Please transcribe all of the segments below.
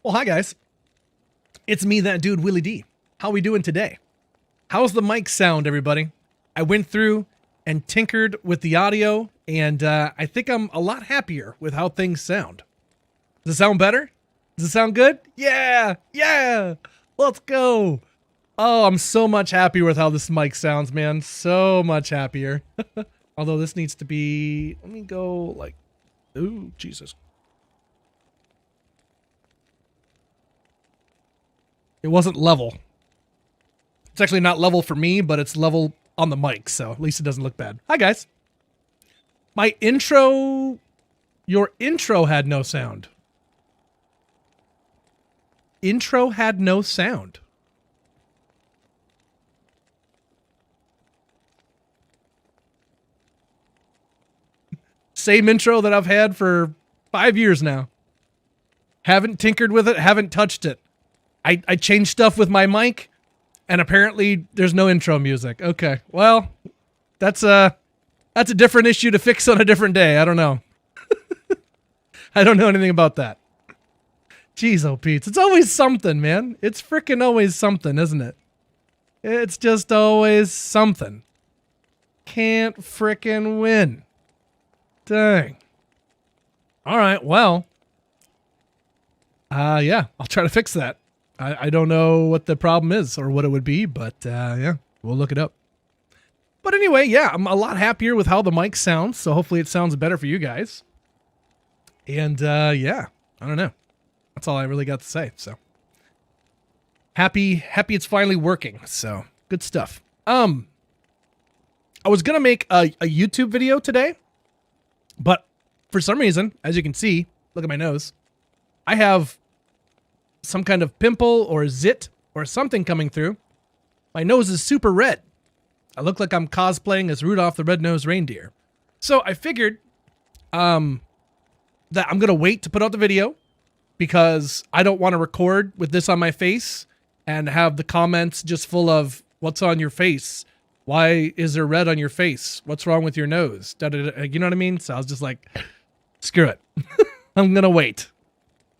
Well, hi guys. It's me, that dude, Willie D. How we doing today? How's the mic sound, everybody? I went through and tinkered with the audio, and I think I'm a lot happier with how things sound. Does it sound better? Does it sound good? Yeah! Yeah! Let's go! Oh, I'm so much happier with how this mic sounds, man. So much happier. Although this needs to be... Let me go like... Ooh, Jesus. It wasn't level. It's actually not level for me, but it's level on the mic, so at least it doesn't look bad. Hi, guys. My intro... Your intro had no sound. Intro had no sound. Same intro that I've had for 5 years now. Haven't tinkered with it, haven't touched it. I changed stuff with my mic, and apparently there's no intro music. Okay, well, that's a different issue to fix on a different day. I don't know. I don't know anything about that. Jeez, oh Pete, it's always something, man. It's freaking always something, isn't it? It's just always something. Can't freaking win. Dang. All right, well. Yeah, I'll try to fix that. I don't know what the problem is or what it would be, but yeah, we'll look it up. But anyway, yeah, I'm a lot happier with how the mic sounds, so hopefully it sounds better for you guys. And yeah, I don't know. That's all I really got to say, so. Happy it's finally working, so good stuff. I was going to make a YouTube video today, but for some reason, as you can see, look at my nose, I have some kind of pimple or zit or something coming through. My nose is super red. I look like I'm cosplaying as Rudolph the Red-Nosed Reindeer. So I figured that I'm going to wait to put out the video because I don't want to record with this on my face and have the comments just full of, what's on your face? Why is there red on your face? What's wrong with your nose? You know what I mean? So I was just like, screw it. I'm going to wait.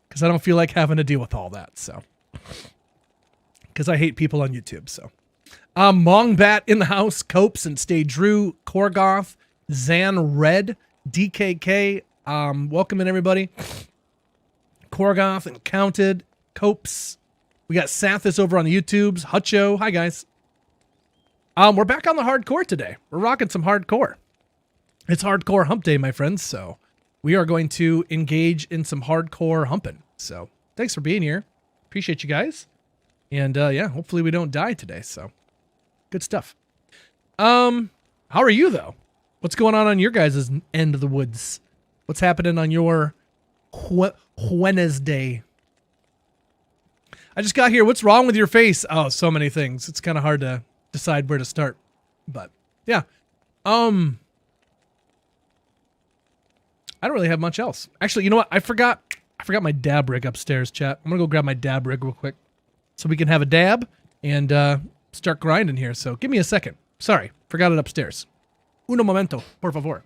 Because I don't feel like having to deal with all that, so. Because I hate people on YouTube, so. Mongbat in the house, Copes and Stay Drew, Korgoth, Zan Red, DKK, welcome in everybody. Korgoth and Counted, Copes. We got Sathis over on the YouTubes, Hutcho, hi guys. We're back on the hardcore today. We're rocking some hardcore. It's hardcore hump day, my friends, so. We are going to engage in some hardcore humping. So thanks for being here. Appreciate you guys. And yeah, hopefully we don't die today. So good stuff. How are you though? What's going on your guys' end of the woods? What's happening on your Wednesday? I just got here. What's wrong with your face? Oh, so many things. It's kind of hard to decide where to start. But yeah. I don't really have much else. Actually, you know what? I forgot my dab rig upstairs, chat. I'm going to go grab my dab rig real quick so we can have a dab and start grinding here. So give me a second. Sorry, forgot it upstairs. Uno momento, por favor.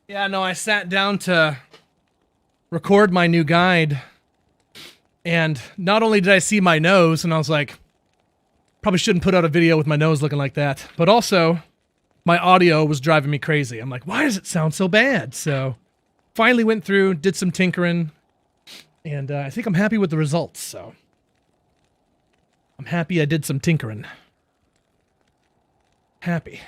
Yeah, no, I sat down to record my new guide, and not only did I see my nose, and I was like, probably shouldn't put out a video with my nose looking like that, but also, my audio was driving me crazy. I'm like, why does it sound so bad? So, finally went through, did some tinkering, and I think I'm happy with the results, so. I'm happy I did some tinkering. Happy.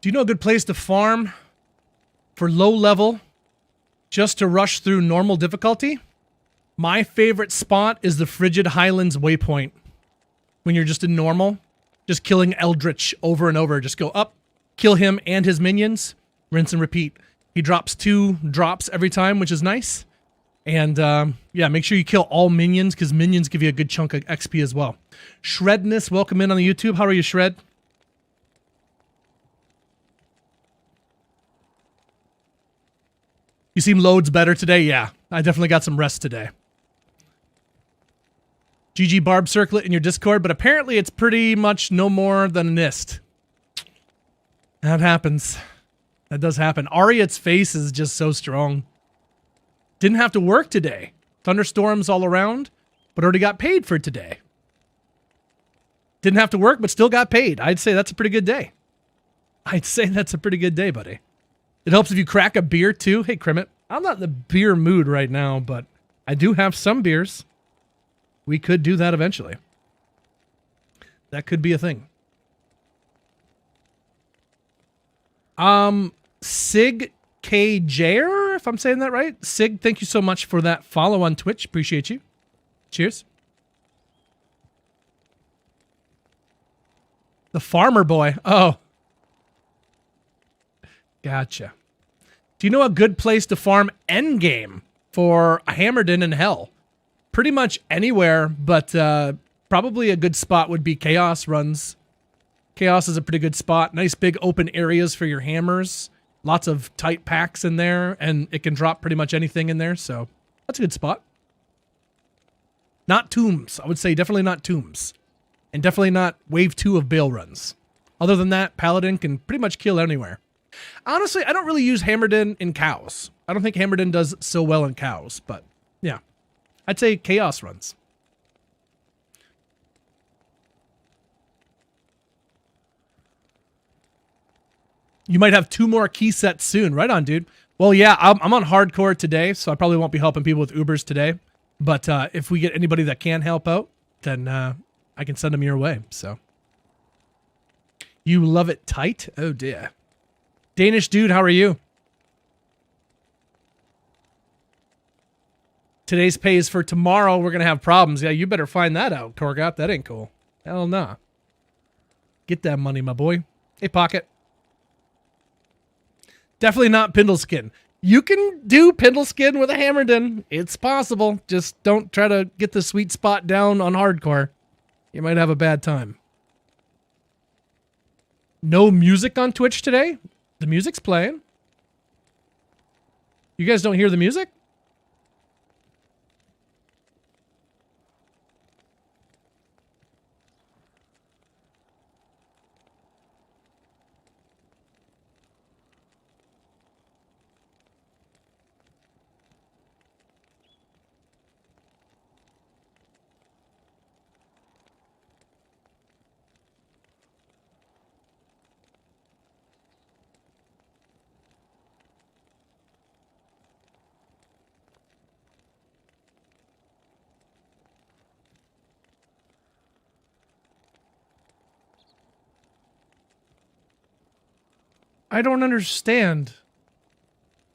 Do you know a good place to farm for low level just to rush through normal difficulty? My favorite spot is the Frigid Highlands waypoint. When you're just in normal, just killing Eldritch over and over. Just go up, kill him and his minions, rinse and repeat. He drops 2 drops every time, which is nice. And yeah, make sure you kill all minions because minions give you a good chunk of XP as well. Shredness, welcome in on the YouTube. How are you, Shred? You seem loads better today? Yeah, I definitely got some rest today. GG Barb Circlet in your Discord, but apparently it's pretty much no more than a NIST. That happens. That does happen. Ariat's face is just so strong. Didn't have to work today. Thunderstorms all around, but already got paid for today. Didn't have to work, but still got paid. I'd say that's a pretty good day. I'd say that's a pretty good day, buddy. It helps if you crack a beer, too. Hey, Krimmit, I'm not in the beer mood right now, but I do have some beers. We could do that eventually. That could be a thing. Sig K. Jair, if I'm saying that right. Sig, thank you so much for that follow on Twitch. Appreciate you. Cheers. The farmer boy. Oh. Gotcha. Do you know a good place to farm endgame for Hammerden and Hell? Pretty much anywhere, but probably a good spot would be Chaos runs. Chaos is a pretty good spot. Nice big open areas for your hammers. Lots of tight packs in there, and it can drop pretty much anything in there, so that's a good spot. Not tombs. I would say definitely not tombs. And definitely not wave 2 of Bale runs. Other than that, Paladin can pretty much kill anywhere. Honestly, I don't really use Hammerden in cows. I don't think Hammerden does so well in cows, but yeah. I'd say Chaos runs. You might have 2 more key sets soon. Right on, dude. Well, yeah, I'm on hardcore today, so I probably won't be helping people with Ubers today. But if we get anybody that can help out, then I can send them your way. So you love it tight? Oh, dear. Danish dude, how are you? Today's pay is for tomorrow. We're going to have problems. Yeah, you better find that out, Korgot. That ain't cool. Hell nah. Get that money, my boy. Hey, Pocket. Definitely not Pindleskin. You can do Pindleskin with a Hammerden. It's possible. Just don't try to get the sweet spot down on hardcore. You might have a bad time. No music on Twitch today? The music's playing. You guys don't hear the music? I don't understand.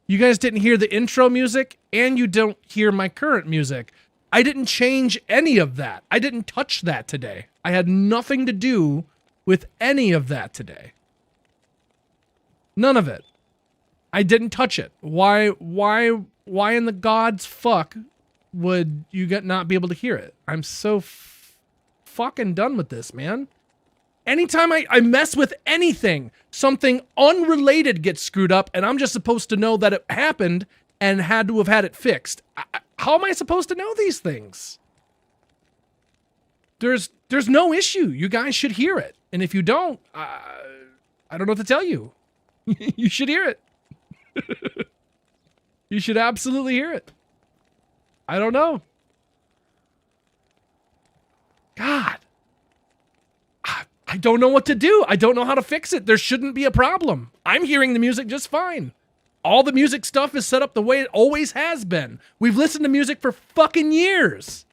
You guys didn't hear the intro music, and you don't hear my current music. I didn't change any of that. I didn't touch that today. I had nothing to do with any of that today. None of it. I didn't touch it. Why in the God's fuck would you not be able to hear it? I'm so fucking done with this, man. Anytime I mess with anything, something unrelated gets screwed up, and I'm just supposed to know that it happened and had to have had it fixed. How am I supposed to know these things? There's no issue. You guys should hear it. And if you don't, I don't know what to tell you. You should hear it. You should absolutely hear it. I don't know. God. I don't know what to do. I don't know how to fix it. There shouldn't be a problem. I'm hearing the music just fine. All the music stuff is set up the way it always has been. We've listened to music for fucking years.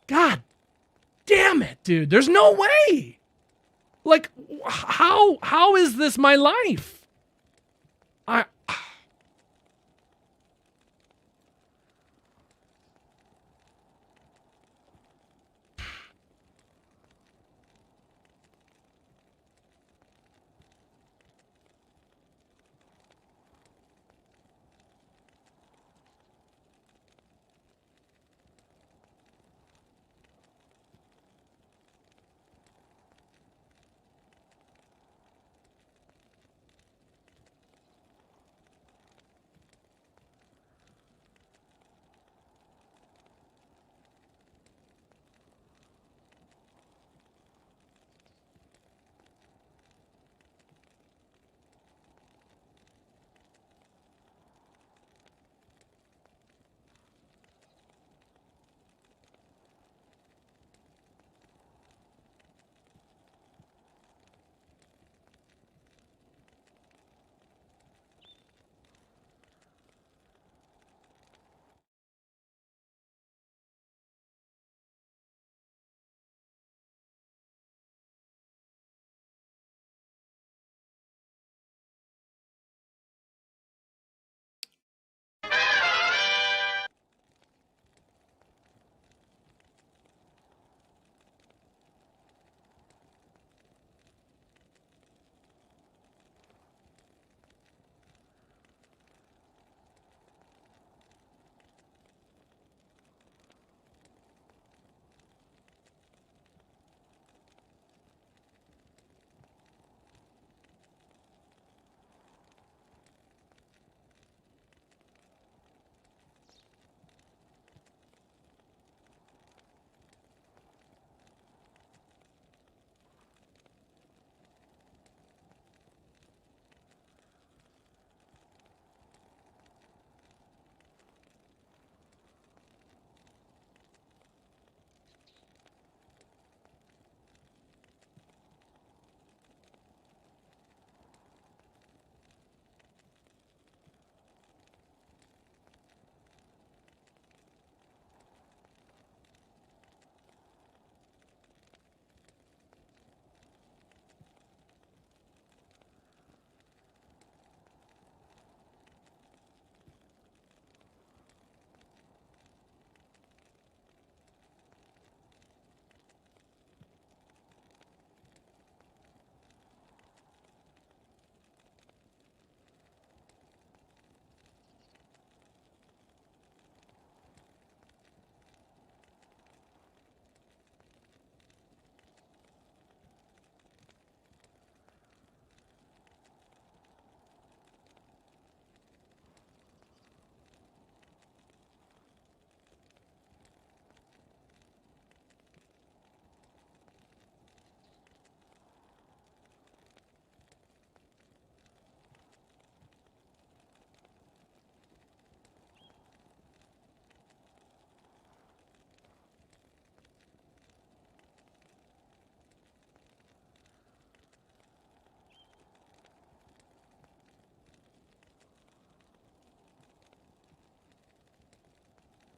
God damn it, dude. There's no way. Like, how is this my life?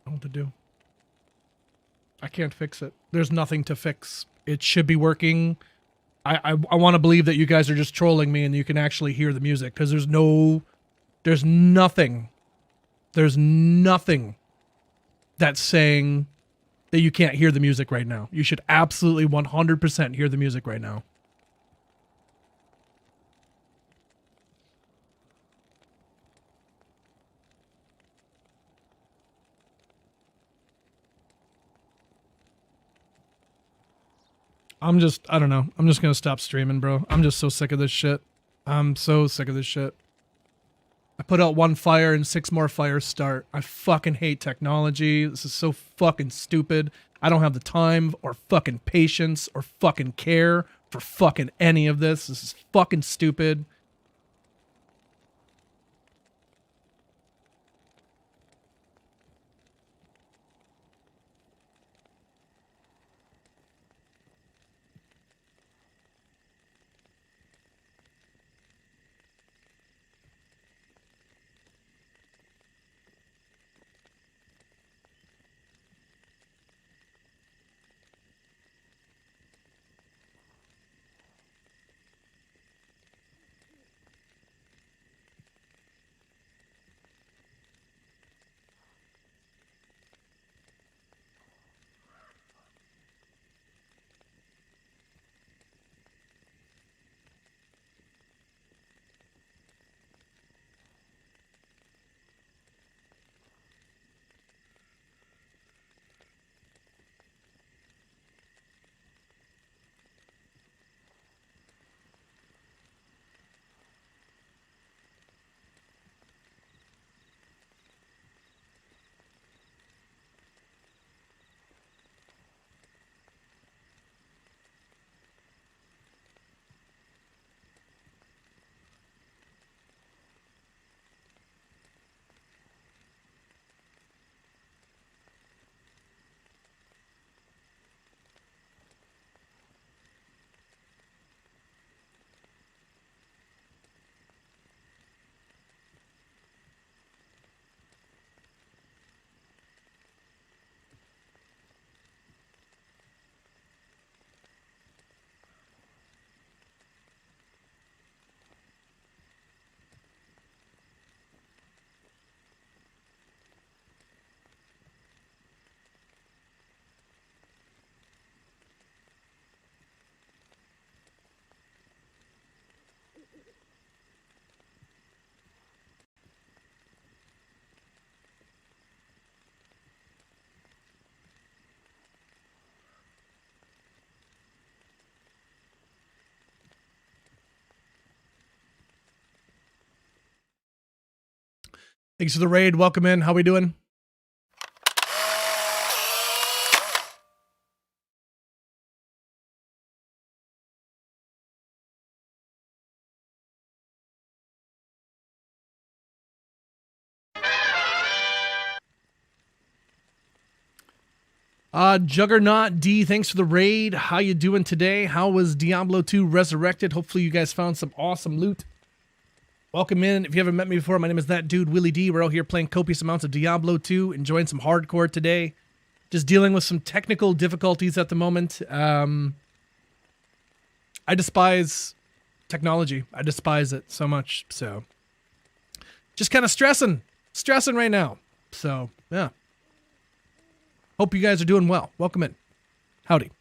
I don't know what to do. I can't fix it. There's nothing to fix. It should be working. I want to believe that you guys are just trolling me and you can actually hear the music, because there's nothing that's saying that you can't hear the music right now. You should absolutely 100% hear the music right now. I don't know. I'm just going to stop streaming, bro. I'm just so sick of this shit. I'm so sick of this shit. I put out one fire and 6 more fires start. I fucking hate technology. This is so fucking stupid. I don't have the time or fucking patience or fucking care for fucking any of this. This is fucking stupid. Thanks for the raid. Welcome in. How we doing? Juggernaut D, thanks for the raid. How you doing today? How was Diablo 2 Resurrected? Hopefully you guys found some awesome loot. Welcome in. If you haven't met me before, my name is that dude, Willie D. We're out here playing copious amounts of Diablo 2, enjoying some hardcore today. Just dealing with some technical difficulties at the moment. I despise technology. I despise it so much. So just kind of stressing right now. So yeah. Hope you guys are doing well. Welcome in. Howdy.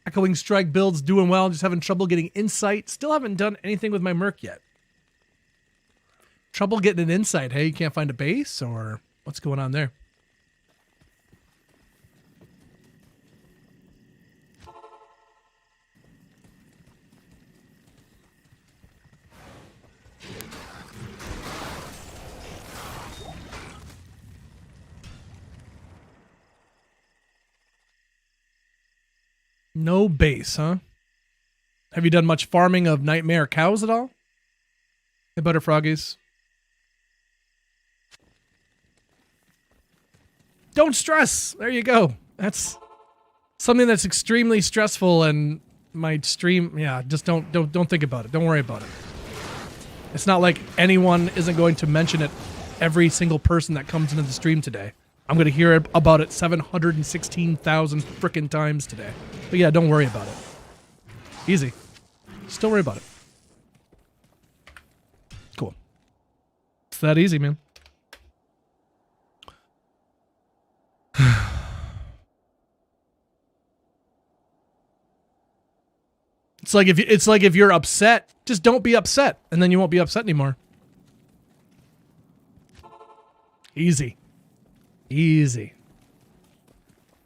Echoing Strike builds doing well, just having trouble getting insight. Still haven't done anything with my Merc yet. Trouble getting an insight. Hey, you can't find a base, or what's going on there? No base, huh? Have you done much farming of nightmare cows at all? Hey, Butterfroggies. Don't stress. There you go. That's something that's extremely stressful, and my stream, yeah, just don't think about it. Don't worry about it. It's not like anyone isn't going to mention it every single person that comes into the stream today. I'm going to hear about it 716,000 frickin' times today. But yeah, don't worry about it. Easy. Just don't worry about it. Cool. It's that easy, man. It's like if you're upset, just don't be upset, and then you won't be upset anymore. Easy. Easy.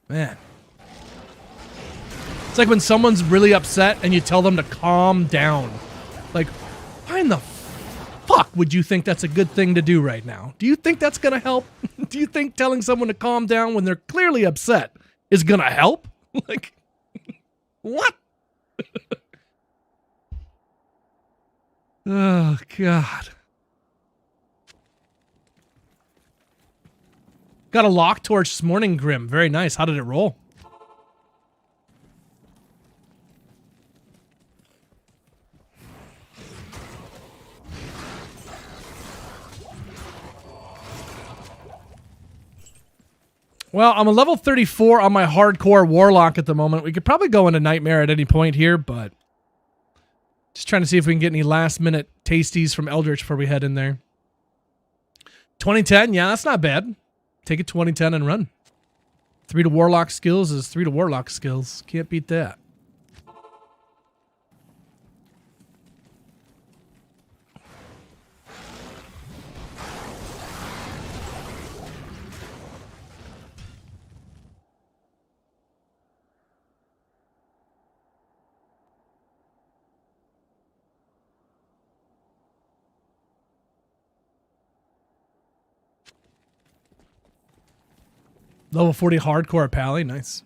Man. It's like when someone's really upset and you tell them to calm down. Like, why in the fuck would you think that's a good thing to do right now? Do you think that's gonna help? Do you think telling someone to calm down when they're clearly upset is gonna help? Like, what? Oh, God. Got a lock torch this morning, Grim. Very nice. How did it roll? Well, I'm a level 34 on my hardcore warlock at the moment. We could probably go into nightmare at any point here, but just trying to see if we can get any last minute tasties from Eldritch before we head in there. 2010, yeah, that's not bad. Take a 2010 and run. 3 to warlock skills is 3 to warlock skills. Can't beat that. Level 40 hardcore pally, nice.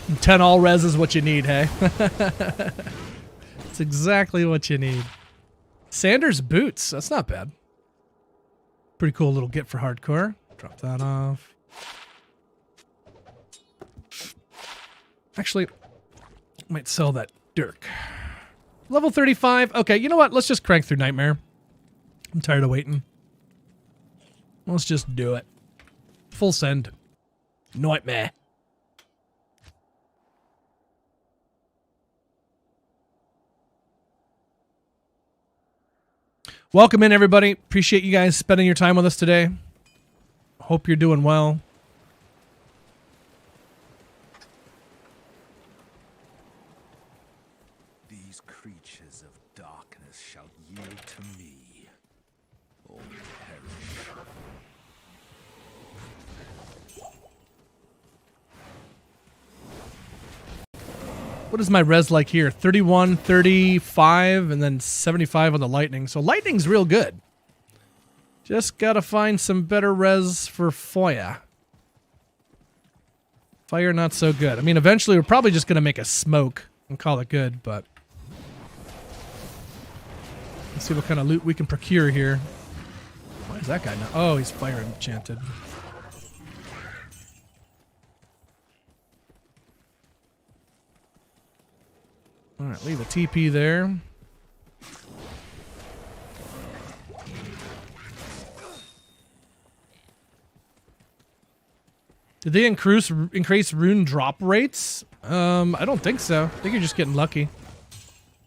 And 10 all res is what you need, hey? It's exactly what you need. Sanders boots. That's not bad. Pretty cool little get for hardcore. Drop that off. Actually, might sell that Dirk. Level 35. Okay, you know what? Let's just crank through Nightmare. I'm tired of waiting. Let's just do it. Full send. Nightmare. Welcome in, everybody. Appreciate you guys spending your time with us today. Hope you're doing well. These creatures of darkness shall yield to me, or perish. What is my res like here? 31, 35, and then 75 on the lightning. So lightning's real good. Just gotta find some better res for fire. Fire not so good. I mean, eventually we're probably just gonna make a smoke and call it good, but let's see what kind of loot we can procure here. Why is that guy now? Oh, he's fire enchanted. All right, leave a TP there. Did they increase rune drop rates? I don't think so. I think you're just getting lucky.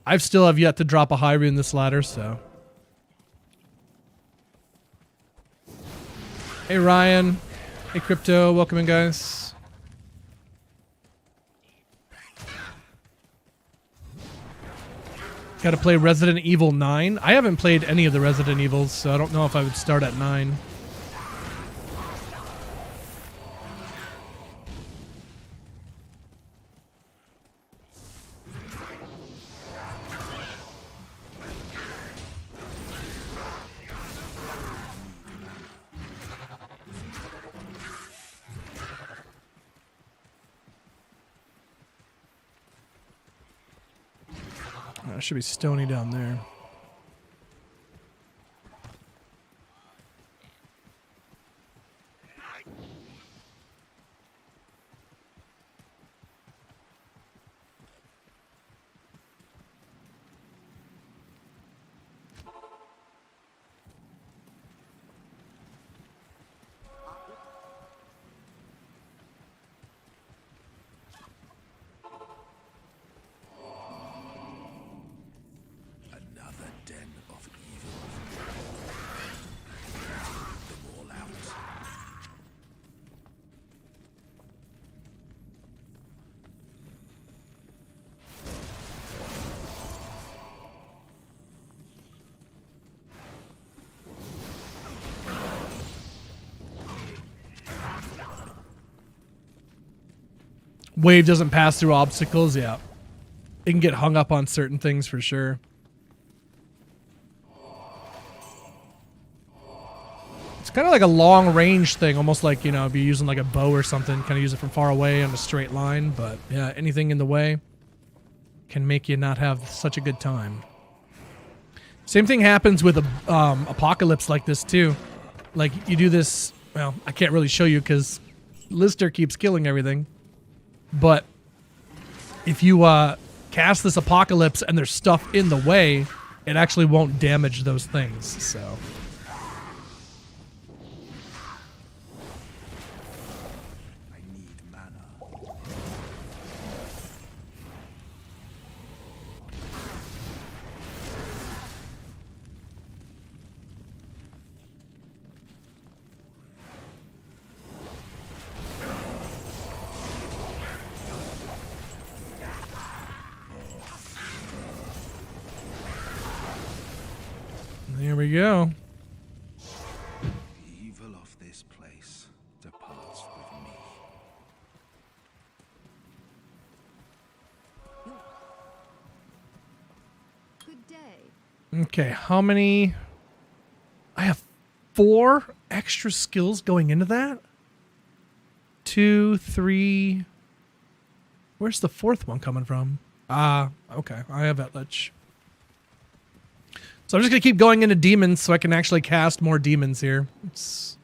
I still have yet to drop a high rune this ladder, so. Hey Ryan. Hey Crypto. Welcome in, guys. Got to play Resident Evil 9. I haven't played any of the Resident Evils, so I don't know if I would start at 9. There should be Stony down there. Wave doesn't pass through obstacles, yeah. It can get hung up on certain things for sure. It's kind of like a long range thing, almost like, you know, if you're using like a bow or something, kind of use it from far away on a straight line, but yeah, anything in the way can make you not have such a good time. Same thing happens with a apocalypse like this too. Like you do this, well, I can't really show you because Lister keeps killing everything. But if you cast this apocalypse and there's stuff in the way, it actually won't damage those things. So I need mana. there we go. The evil of this place departs with me. Good day. Okay, how many? I have 4 extra skills going into that. 2, 3. Where's the 4th one coming from? Okay, I have Etlich. So I'm just going to keep going into demons so I can actually cast more demons here. Let's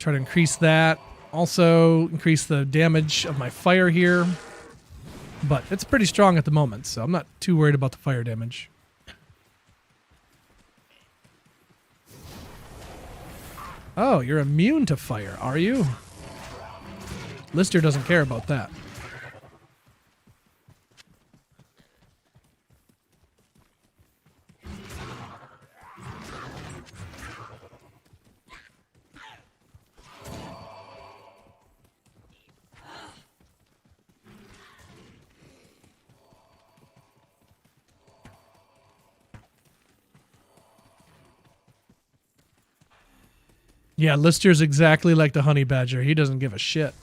try to increase that. Also increase the damage of my fire here. But it's pretty strong at the moment, so I'm not too worried about the fire damage. Oh, you're immune to fire, are you? Lister doesn't care about that. Yeah, Lister's exactly like the honey badger. He doesn't give a shit.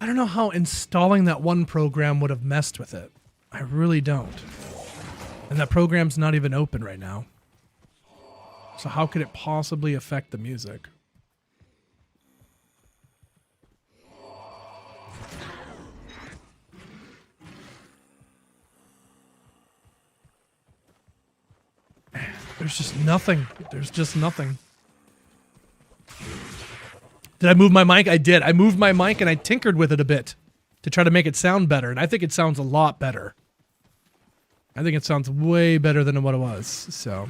I don't know how installing that one program would have messed with it. I really don't. And that program's not even open right now. So how could it possibly affect the music? There's just nothing. There's just nothing. Did I move my mic? I did. I moved my mic and I tinkered with it a bit to try to make it sound better. And I think it sounds a lot better. I think it sounds way better than what it was. So.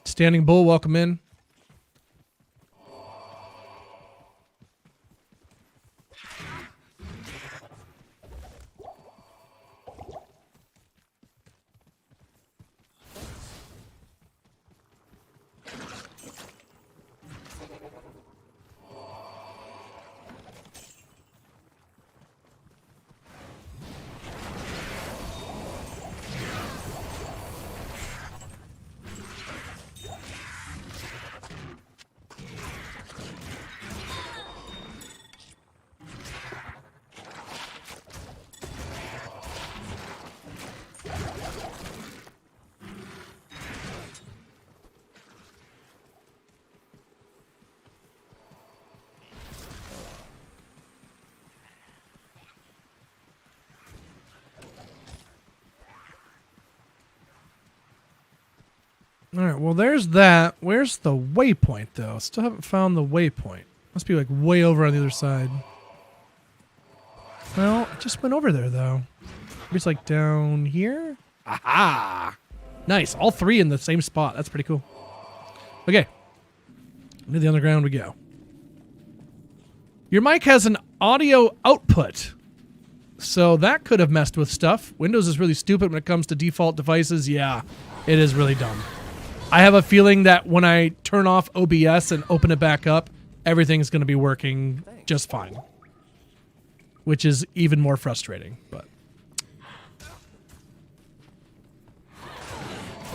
Standing Bull, welcome in. All right, well, there's that. Where's the waypoint, though? Still haven't found the waypoint. Must be, like, way over on the other side. Well, I just went over there, though. Maybe it's, like, down here? Aha! Nice. All three in the same spot. That's pretty cool. Okay. Into the underground we go. Your mic has an audio output. So that could have messed with stuff. Windows is really stupid when it comes to default devices. Yeah, it is really dumb. I have a feeling that when I turn off OBS and open it back up, everything's going to be working just fine. Which is even more frustrating, but.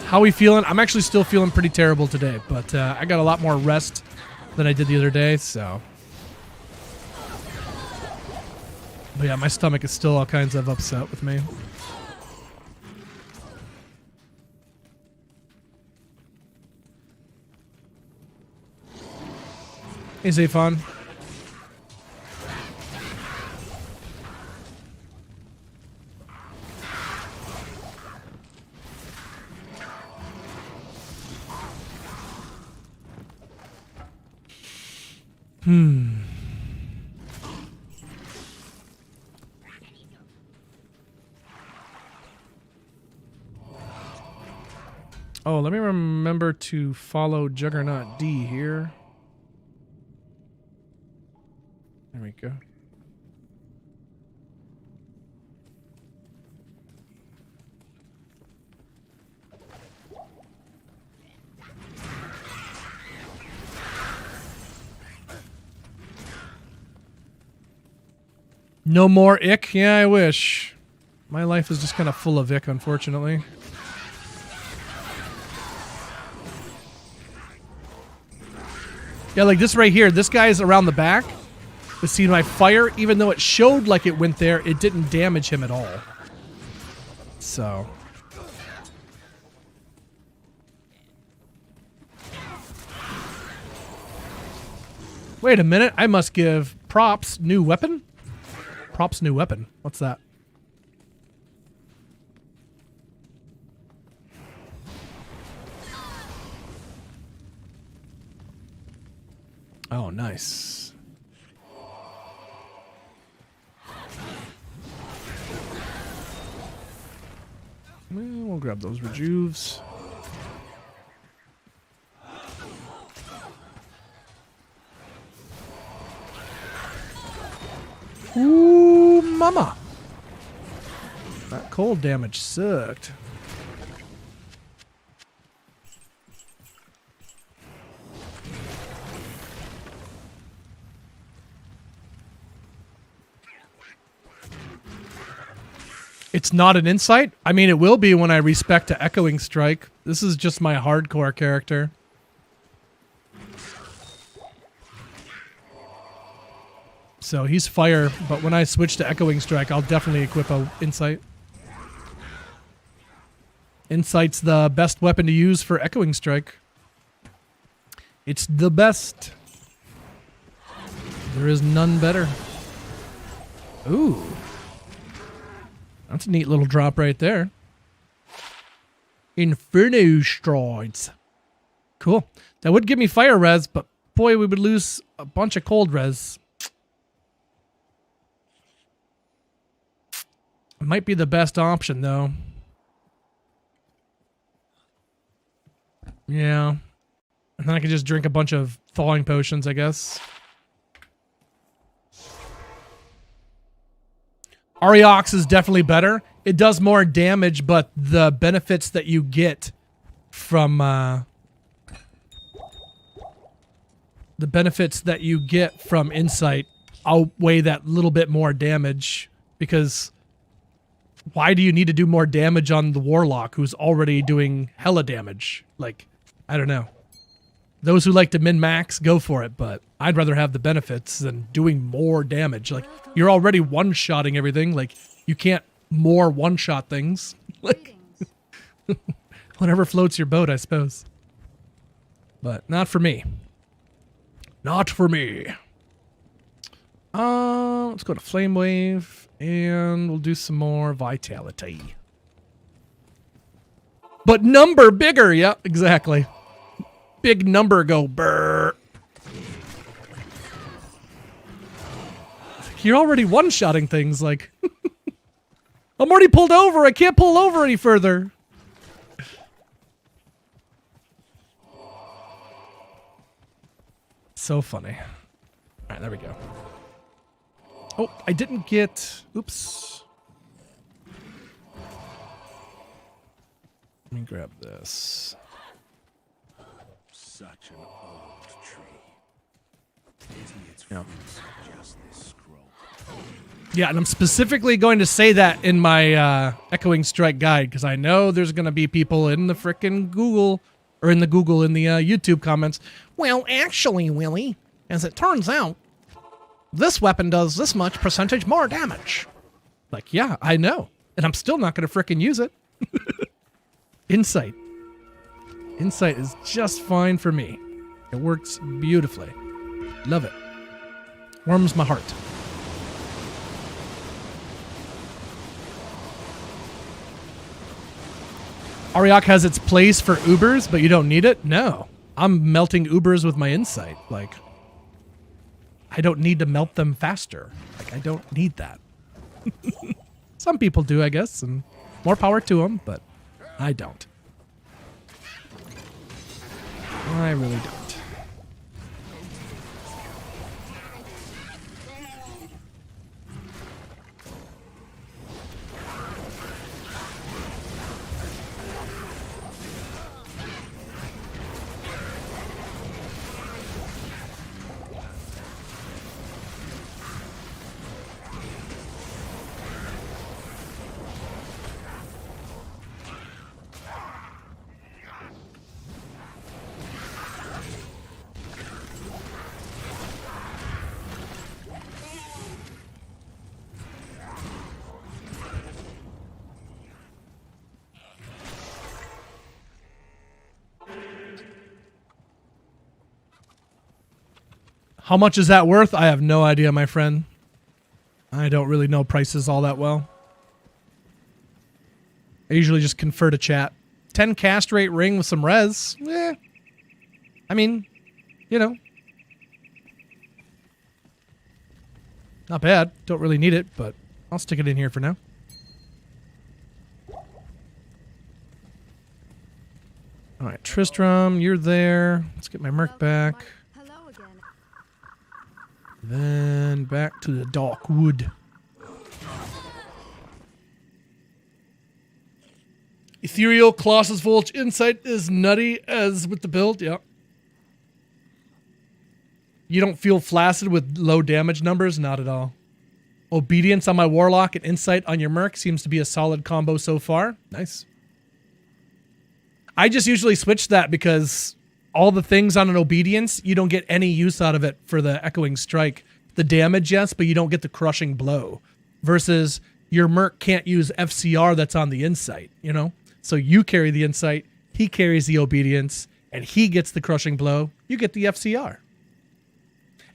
How we feeling? I'm actually still feeling pretty terrible today, but I got a lot more rest than I did the other day, so. But yeah, my stomach is still all kinds of upset with me. Hey, Zafon. Oh, let me remember to follow Juggernaut D here. There we go. No more ick? Yeah, I wish. My life is just kind of full of ick, unfortunately. Yeah, like this right here. This guy's around the back. But see, my fire, even though it showed like it went there, it didn't damage him at all. So. Wait a minute. I must give props new weapon? Props new weapon. What's that? Oh, nice. We'll grab those rejuves. Ooh, mama. That cold damage sucked. It's not an insight? I mean, it will be when I respec to Echoing Strike. This is just my hardcore character. So he's fire, but when I switch to Echoing Strike, I'll definitely equip a insight. Insight's the best weapon to use for Echoing Strike. It's the best. There is none better. Ooh. That's a neat little drop right there. Inferno Strides. Cool. That would give me fire res, but boy, we would lose a bunch of cold res. It might be the best option, though. Yeah. And then I could just drink a bunch of thawing potions, I guess. Ariox is definitely better. It does more damage, but the benefits that you get from insight outweigh that little bit more damage, because why do you need to do more damage on the Warlock who's already doing hella damage? Like, I don't know. Those who like to min-max, go for it, but I'd rather have the benefits than doing more damage. Like, you're already one-shotting everything. Like, you can't more one-shot things. Like, whatever floats your boat, I suppose. But not for me. Not for me. Let's go to Flame Wave, and we'll do some more Vitality. But number bigger, yep, exactly. Big number go brrr. You're already one-shotting things, like... I'm already pulled over, I can't pull over any further. So funny. Alright, there we go. Oh, I didn't get... Oops. Let me grab this. Such an old tree. Pity its Yeah. fruits just this scroll. Yeah, and I'm specifically going to say that in my Echoing Strike guide, because I know there's going to be people in the frickin' Google, or in the YouTube comments. Well, actually, Willie, as it turns out, this weapon does this much percentage more damage. Like, yeah, I know. And I'm still not going to frickin' use it. Insight. Insight is just fine for me. It works beautifully. Love it. Warms my heart. Ariok has its place for Ubers, but you don't need it? No. I'm melting Ubers with my insight. Like, I don't need to melt them faster. Like, I don't need that. Some people do, I guess, and more power to them, but I don't. I really don't. How much is that worth? I have no idea, my friend. I don't really know prices all that well. I usually just confer to chat. 10 cast rate ring with some res. Eh. I mean, you know. Not bad. Don't really need it, but I'll stick it in here for now. All right, Tristram, you're there. Let's get my Merc back. Hello again. Then back to the dark wood. Ethereal, Colossus Voltage, Insight is nutty as with the build. Yep. You don't feel flaccid with low damage numbers? Not at all. Obedience on my Warlock and Insight on your Merc seems to be a solid combo so far. Nice. I just usually switch that because all the things on an Obedience, you don't get any use out of it for the Echoing Strike. The damage, yes, but you don't get the crushing blow. Versus your Merc can't use FCR that's on the Insight, you know? So you carry the Insight, he carries the Obedience, and he gets the crushing blow. You get the FCR.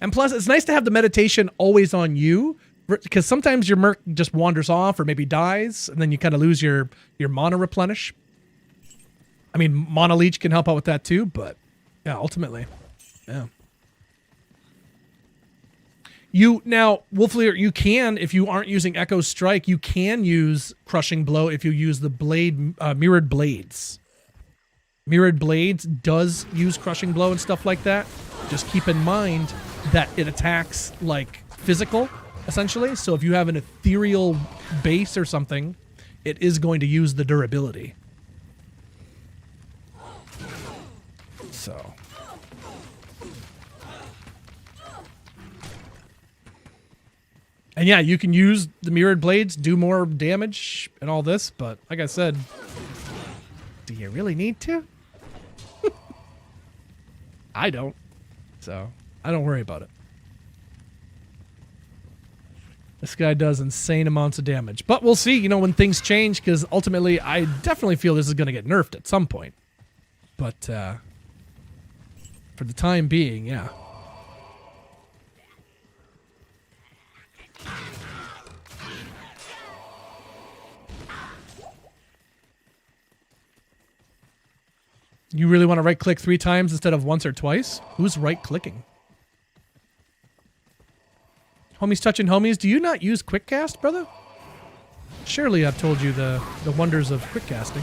And plus, it's nice to have the meditation always on you, because sometimes your Merc just wanders off or maybe dies, and then you kind of lose your mana replenish. I mean, Mana Leech can help out with that too, but yeah, ultimately, yeah. Now, Wolfleer, you can, if you aren't using Echo Strike, you can use Crushing Blow if you use the Mirrored Blades. Mirrored Blades does use Crushing Blow and stuff like that. Just keep in mind that it attacks like physical, essentially. So if you have an ethereal base or something, it is going to use the durability. So. And yeah, you can use the Mirrored Blades, do more damage and all this, but like I said, do you really need to? I don't. So, I don't worry about it. This guy does insane amounts of damage. But we'll see, you know, when things change, because ultimately, I definitely feel this is going to get nerfed at some point. But, for the time being, yeah. You really want to right-click 3 times instead of once or twice? Who's right-clicking? Homies touching homies. Do you not use quick cast, brother? Surely I've told you the wonders of quick casting.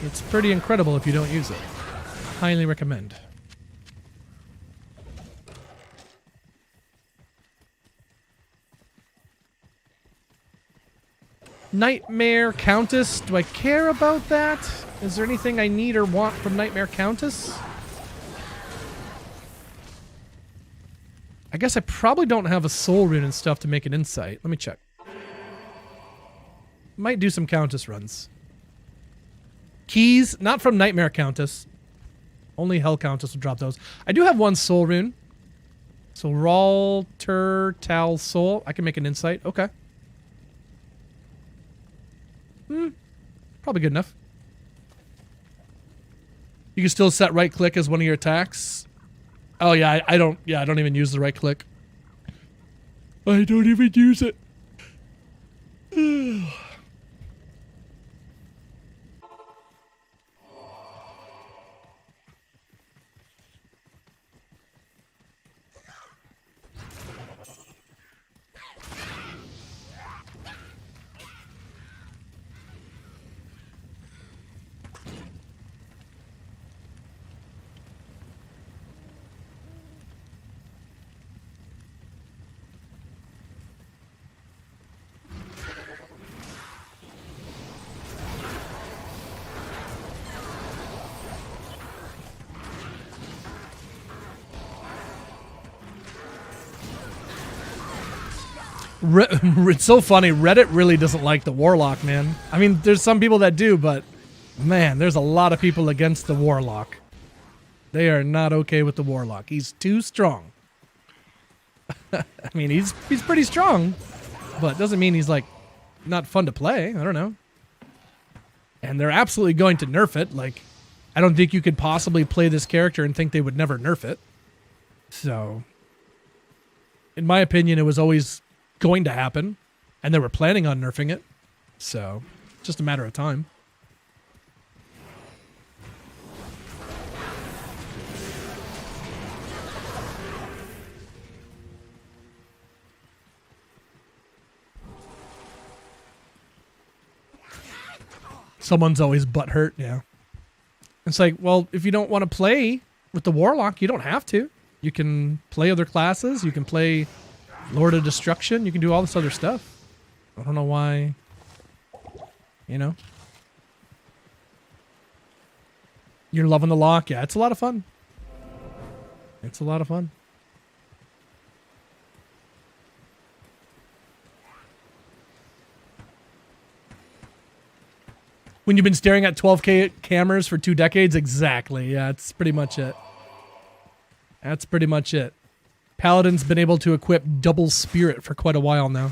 It's pretty incredible if you don't use it. Highly recommend. Nightmare Countess. Do I care about that? Is there anything I need or want from Nightmare Countess? I guess I probably don't have a soul rune and stuff to make an insight. Let me check. Might do some Countess runs. Keys, not from Nightmare Countess. Only Hell Countess will drop those. I do have one soul rune. So Ralter Tal Soul. I can make an insight. Okay. Probably good enough. You can still set right click as one of your attacks. Oh yeah, I don't even use the right click. I don't even use it. It's so funny. Reddit really doesn't like the Warlock, man. I mean, there's some people that do, but man, there's a lot of people against the Warlock. They are not okay with the Warlock. He's too strong. I mean, he's pretty strong, but doesn't mean he's like not fun to play. I don't know. And they're absolutely going to nerf it. Like, I don't think you could possibly play this character and think they would never nerf it. So, in my opinion, it was always going to happen, and they were planning on nerfing it, so just a matter of time. Someone's always butthurt, yeah. It's like, well, if you don't want to play with the Warlock, you don't have to. You can play other classes, you can play Lord of Destruction, you can do all this other stuff. I don't know why, you know. You're loving the lock? Yeah, it's a lot of fun. It's a lot of fun. When you've been staring at 12K cameras for 2 decades? Exactly, yeah, that's pretty much it. That's pretty much it. Paladin's been able to equip double spirit for quite a while now.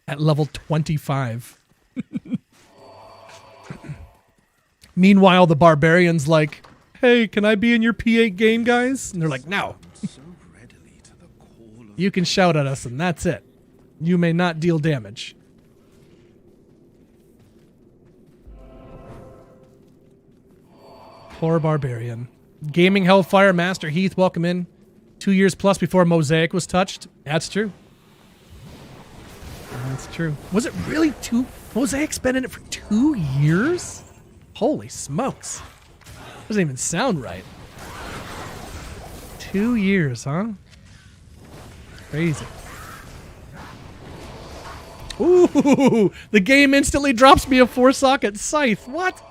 At level 25. Meanwhile, the barbarian's like, hey, can I be in your P8 game, guys? And they're like, no. You can shout at us and that's it. You may not deal damage. Poor barbarian. Gaming Hellfire Master Heath, welcome in. 2 years plus before Mosaic was touched. That's true. That's true. Was it really 2? Mosaic's been in it for 2 years? Holy smokes. Doesn't even sound right. 2 years, huh? Crazy. Ooh, the game instantly drops me a 4-socket scythe. What?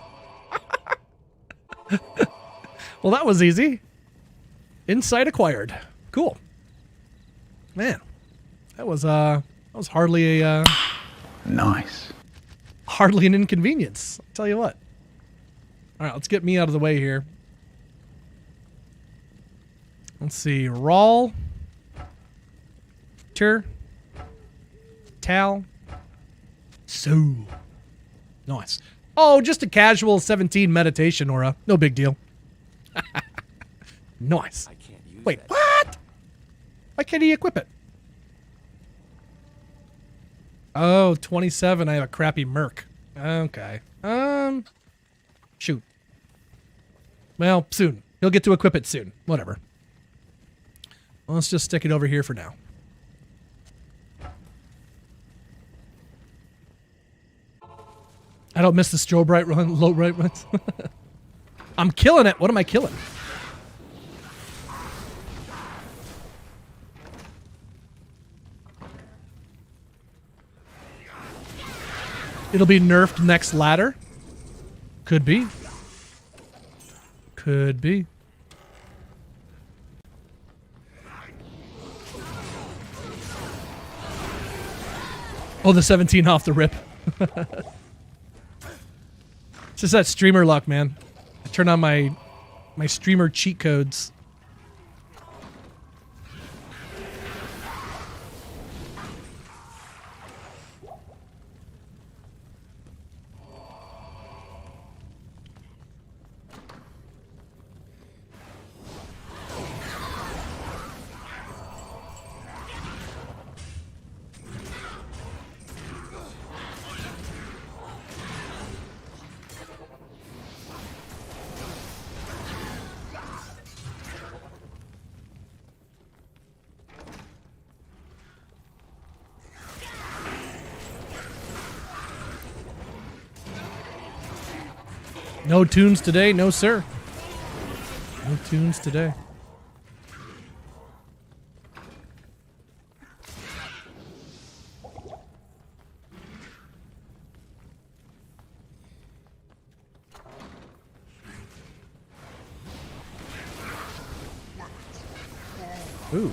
Well, that was easy. Insight acquired. Cool. Man, that was hardly a nice. Hardly an inconvenience. I'll tell you what. All right, let's get me out of the way here. Let's see. Rawl. Tal. So. Nice. Oh, just a casual 17 meditation aura. No big deal. Nice. I can't use Wait, that. what? Why can't he equip it? Oh, 27. I have a crappy merc. Okay. Shoot. Well, soon. He'll get to equip it soon. Whatever. Well, let's just stick it over here for now. I don't miss the strobe right run, low right runs. I'm killing it. What am I killing? It'll be nerfed next ladder. Could be. Could be. Oh, the 17 off the rip. It's just that streamer luck, man. I turn on my streamer cheat codes. No tunes today, no sir. No tunes today. Ooh.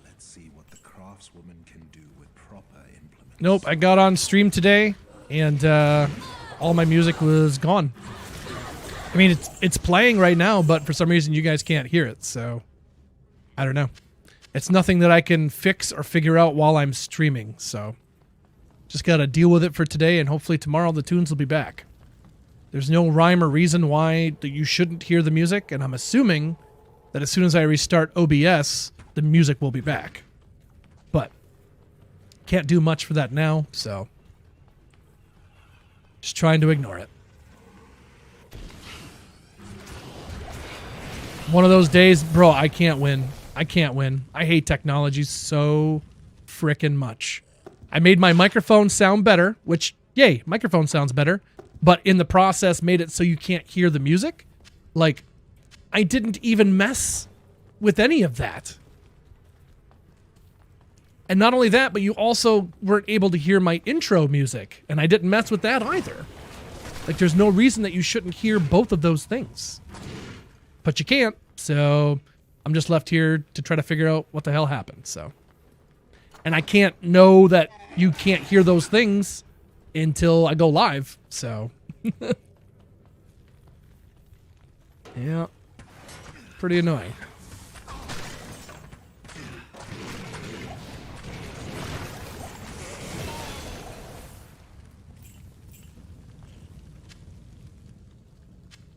Let's see what the craftswoman can do with proper implements. Nope, I got on stream today, and all my music was gone. I mean, it's playing right now, but for some reason you guys can't hear it, so I don't know. It's nothing that I can fix or figure out while I'm streaming, so just got to deal with it for today, and hopefully tomorrow the tunes will be back. There's no rhyme or reason why you shouldn't hear the music, and I'm assuming that as soon as I restart OBS, the music will be back. But can't do much for that now, so just trying to ignore it. One of those days, bro, I can't win. I can't win. I hate technology so frickin' much. I made my microphone sound better, which, yay, microphone sounds better, but in the process made it so you can't hear the music. Like, I didn't even mess with any of that. And not only that, but you also weren't able to hear my intro music, and I didn't mess with that either. Like, there's no reason that you shouldn't hear both of those things. But you can't, so I'm just left here to try to figure out what the hell happened, so. And I can't know that you can't hear those things until I go live, so. Yeah. Pretty annoying.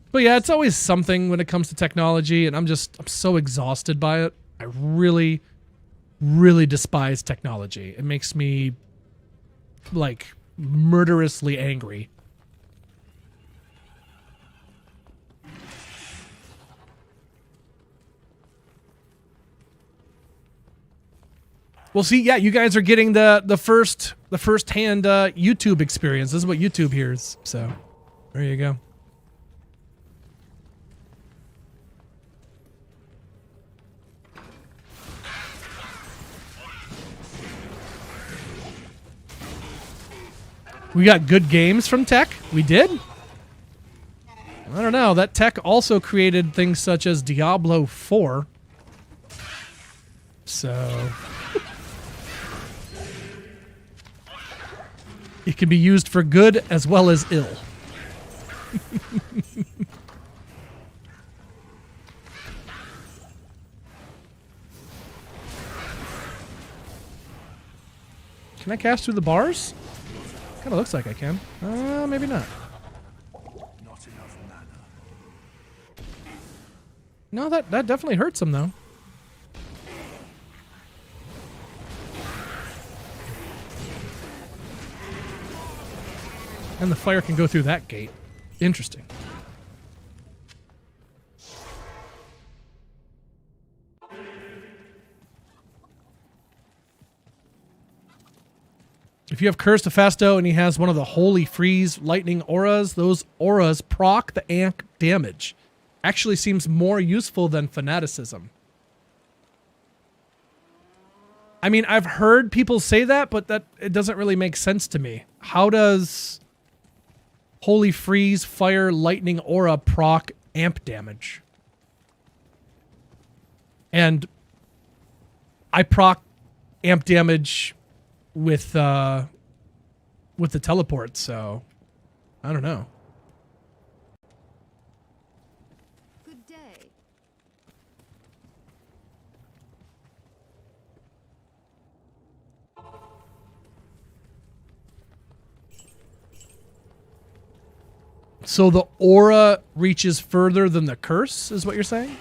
But yeah, it's always something when it comes to technology, and I'm so exhausted by it. I really, really despise technology. It makes me, like, murderously angry. Well, see, yeah, you guys are getting the first-hand YouTube experience. This is what YouTube hears, so there you go. We got good games from tech. We did? I don't know. That tech also created things such as Diablo 4. So it can be used for good as well as ill. Can I cast through the bars? Kind of looks like I can. Maybe not. Not enough mana. No, that definitely hurts him, though. And the fire can go through that gate. Interesting. If you have Curse to Fasto and he has one of the Holy Freeze lightning auras, those auras proc the amp damage. Actually seems more useful than Fanaticism. I mean, I've heard people say that, but it doesn't really make sense to me. How does Holy Freeze, Fire, Lightning, Aura proc amp damage? And I proc amp damage with the teleport, so I don't know. Good day. So the aura reaches further than the curse, is what you're saying?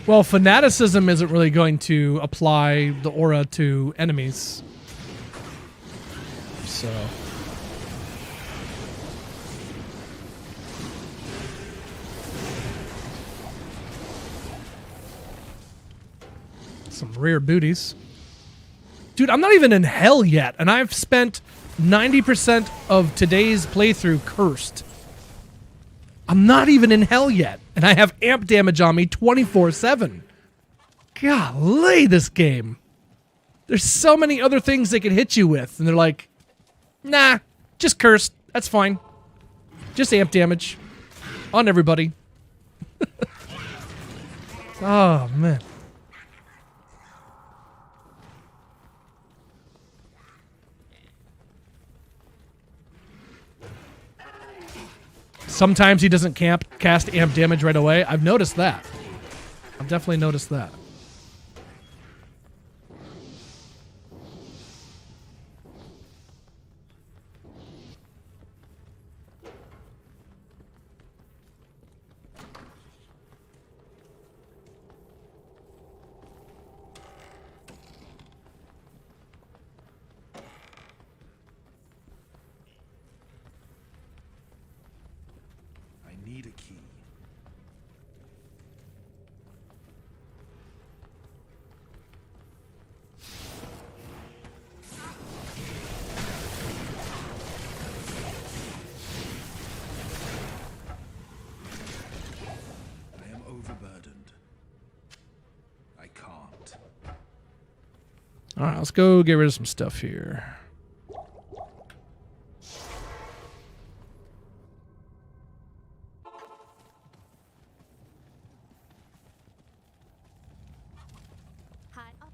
Well, fanaticism isn't really going to apply the aura to enemies. So. Some rare booties. Dude, I'm not even in hell yet, and I've spent 90% of today's playthrough cursed. I'm not even in hell yet, and I have amp damage on me 24/7. Golly, this game. There's so many other things they could hit you with, and they're like, nah, just cursed. That's fine. Just amp damage on everybody. Oh, man. Sometimes he doesn't cast amp damage right away. I've noticed that. I've definitely noticed that. I need a key. I am overburdened. I can't. All right, let's go get rid of some stuff here. Hi. Oh,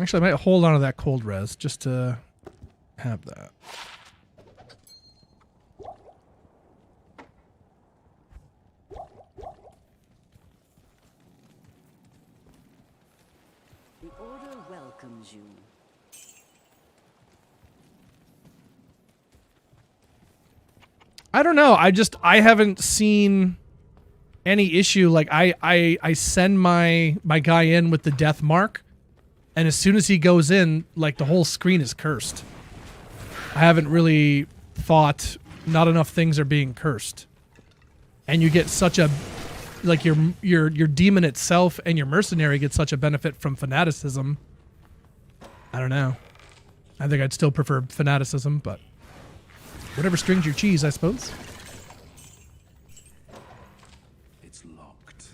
Actually, I might hold on to that cold res just to have that. The Order welcomes you. I don't know. I haven't seen any issue. Like I send my guy in with the death mark, and as soon as he goes in, like the whole screen is cursed. I haven't really thought not enough things are being cursed. And you get such a like your demon itself and your mercenary get such a benefit from fanaticism. I don't know. I think I'd still prefer fanaticism, but whatever strings your cheese, I suppose. It's locked.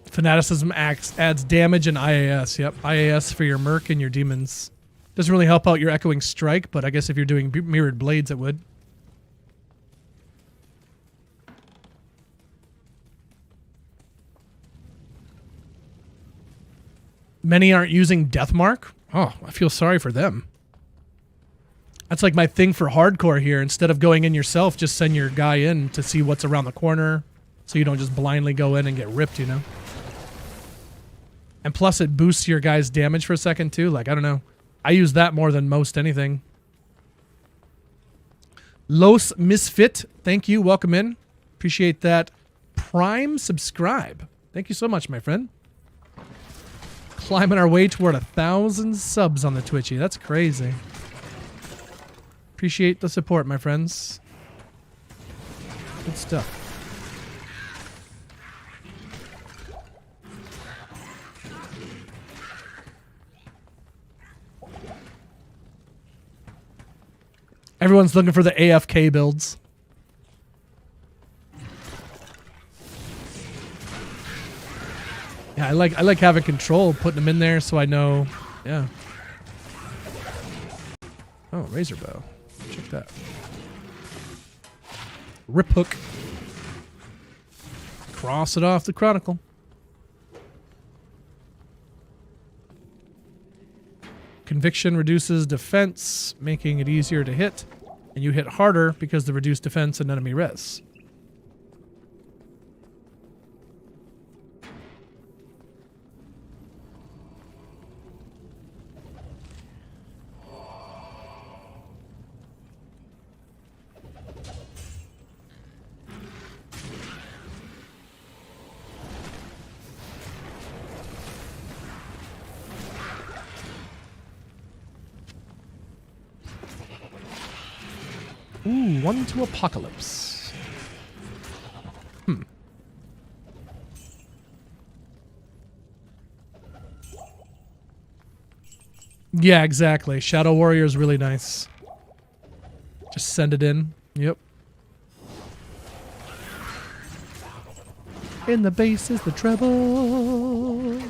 Fanaticism adds damage and IAS. Yep, IAS for your merc and your demons. Doesn't really help out your echoing strike, but I guess if you're doing mirrored blades, it would. Many aren't using Deathmark. Oh, I feel sorry for them. That's like my thing for hardcore here. Instead of going in yourself, just send your guy in to see what's around the corner so you don't just blindly go in and get ripped, you know? And plus it boosts your guy's damage for a second too. Like, I don't know. I use that more than most anything. Los Misfit, thank you. Welcome in. Appreciate that. Prime subscribe. Thank you so much, my friend. Climbing our way toward 1,000 subs on the Twitchy. That's crazy. Appreciate the support, my friends. Good stuff. Everyone's looking for the AFK builds. Yeah, I like having control, putting them in there so I know. Yeah. Oh, razor bow. Check that. Rip hook. Cross it off the chronicle. Conviction reduces defense, making it easier to hit. And you hit harder because the reduced defense and enemy res. Ooh, 1 to Apocalypse. Yeah, exactly. Shadow Warrior is really nice. Just send it in. Yep. In the bass is the treble.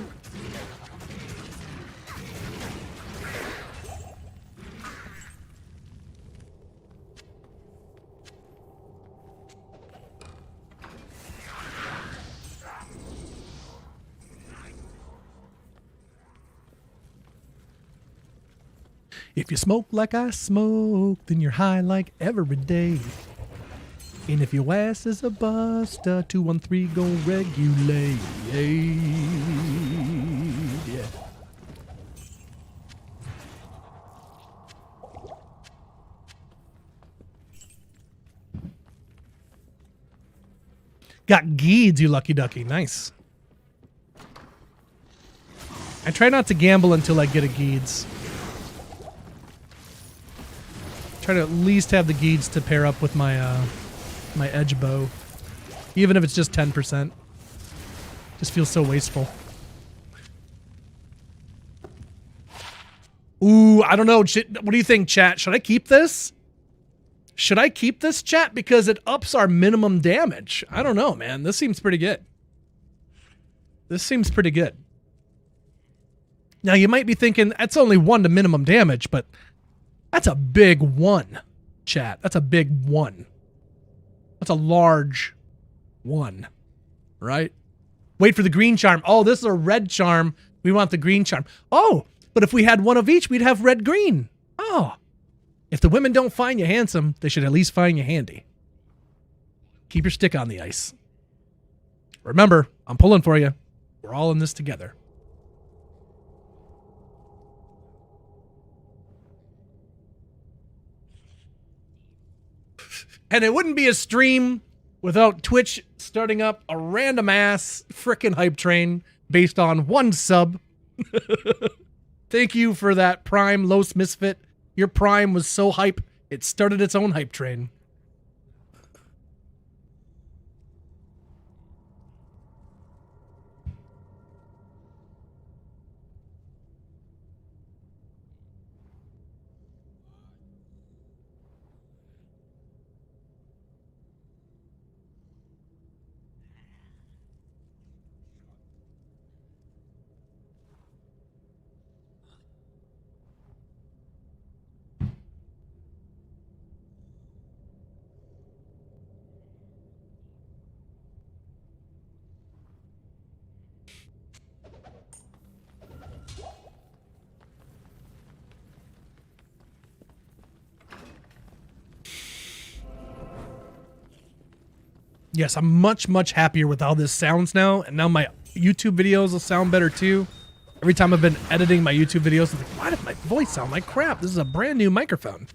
If you smoke like I smoke, then you're high like every day. And if your ass is a buster, 213 gon' regulate. Yeah. Got Geeds, you lucky ducky. Nice. I try not to gamble until I get a Geeds. Try to at least have the Geeds to pair up with my my edge bow. Even if it's just 10%. Just feels so wasteful. Ooh, I don't know. What do you think, chat? Should I keep this? Should I keep this, chat? Because it ups our minimum damage. I don't know, man. This seems pretty good. This seems pretty good. Now, you might be thinking, that's only 1 to minimum damage, but that's a big 1, chat. That's a big 1. That's a large 1, right? Wait for the green charm. Oh, this is a red charm. We want the green charm. Oh, but if we had 1 of each, we'd have red-green. Oh. If the women don't find you handsome, they should at least find you handy. Keep your stick on the ice. Remember, I'm pulling for you. We're all in this together. And it wouldn't be a stream without Twitch starting up a random ass frickin' hype train based on 1 sub. Thank you for that Prime Los Misfit. Your Prime was so hype, it started its own hype train. Yes, I'm much, much happier with how this sounds now, and now my YouTube videos will sound better too. Every time I've been editing my YouTube videos, I'm like, why does my voice sound like crap? This is a brand new microphone.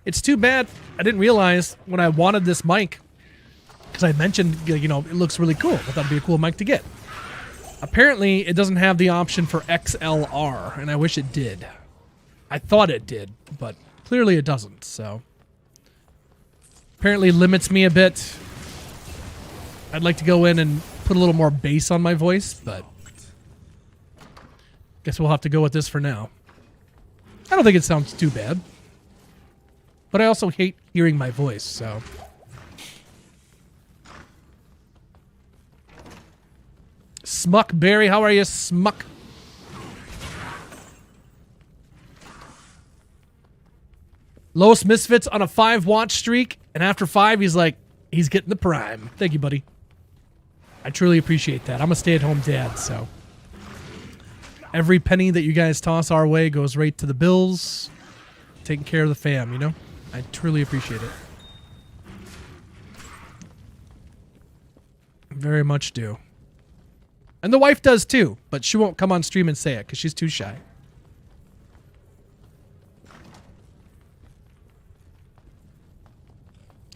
It's too bad I didn't realize when I wanted this mic, because I mentioned, you know, it looks really cool. I thought it'd be a cool mic to get. Apparently, it doesn't have the option for XLR, and I wish it did. I thought it did, but clearly it doesn't, so. Apparently limits me a bit. I'd like to go in and put a little more bass on my voice, but guess we'll have to go with this for now. I don't think it sounds too bad. But I also hate hearing my voice, so. Smuck Berry, how are you, Smuck? Los Misfits on a 5-watch streak, and after 5, he's like, he's getting the prime. Thank you, buddy. I truly appreciate that. I'm a stay-at-home dad, so. Every penny that you guys toss our way goes right to the bills, taking care of the fam, you know? I truly appreciate it. Very much do. And the wife does too, but she won't come on stream and say it because she's too shy.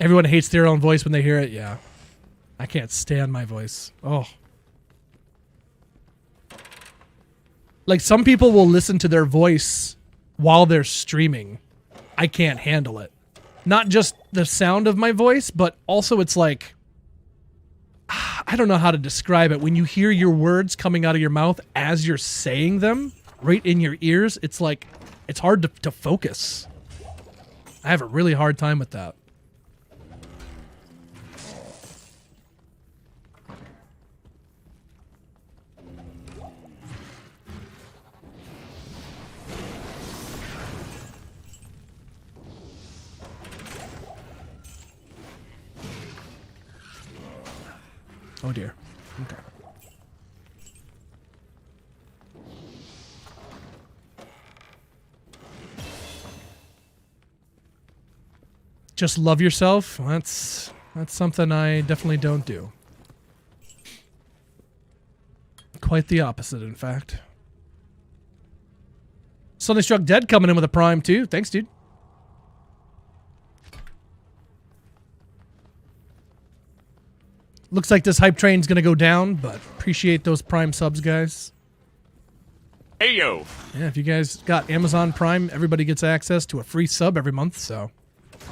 Everyone hates their own voice when they hear it. Yeah. I can't stand my voice. Oh. Like, some people will listen to their voice while they're streaming. I can't handle it. Not just the sound of my voice, but also it's like, I don't know how to describe it. When you hear your words coming out of your mouth as you're saying them right in your ears, it's like, it's hard to focus. I have a really hard time with that. Oh dear. Okay. Just love yourself? That's something I definitely don't do. Quite the opposite, in fact. Suddenly Struck Dead coming in with a prime too. Thanks, dude. Looks like this hype train's gonna go down, but appreciate those Prime subs, guys. Hey, yo. Yeah, if you guys got Amazon Prime, everybody gets access to a free sub every month, so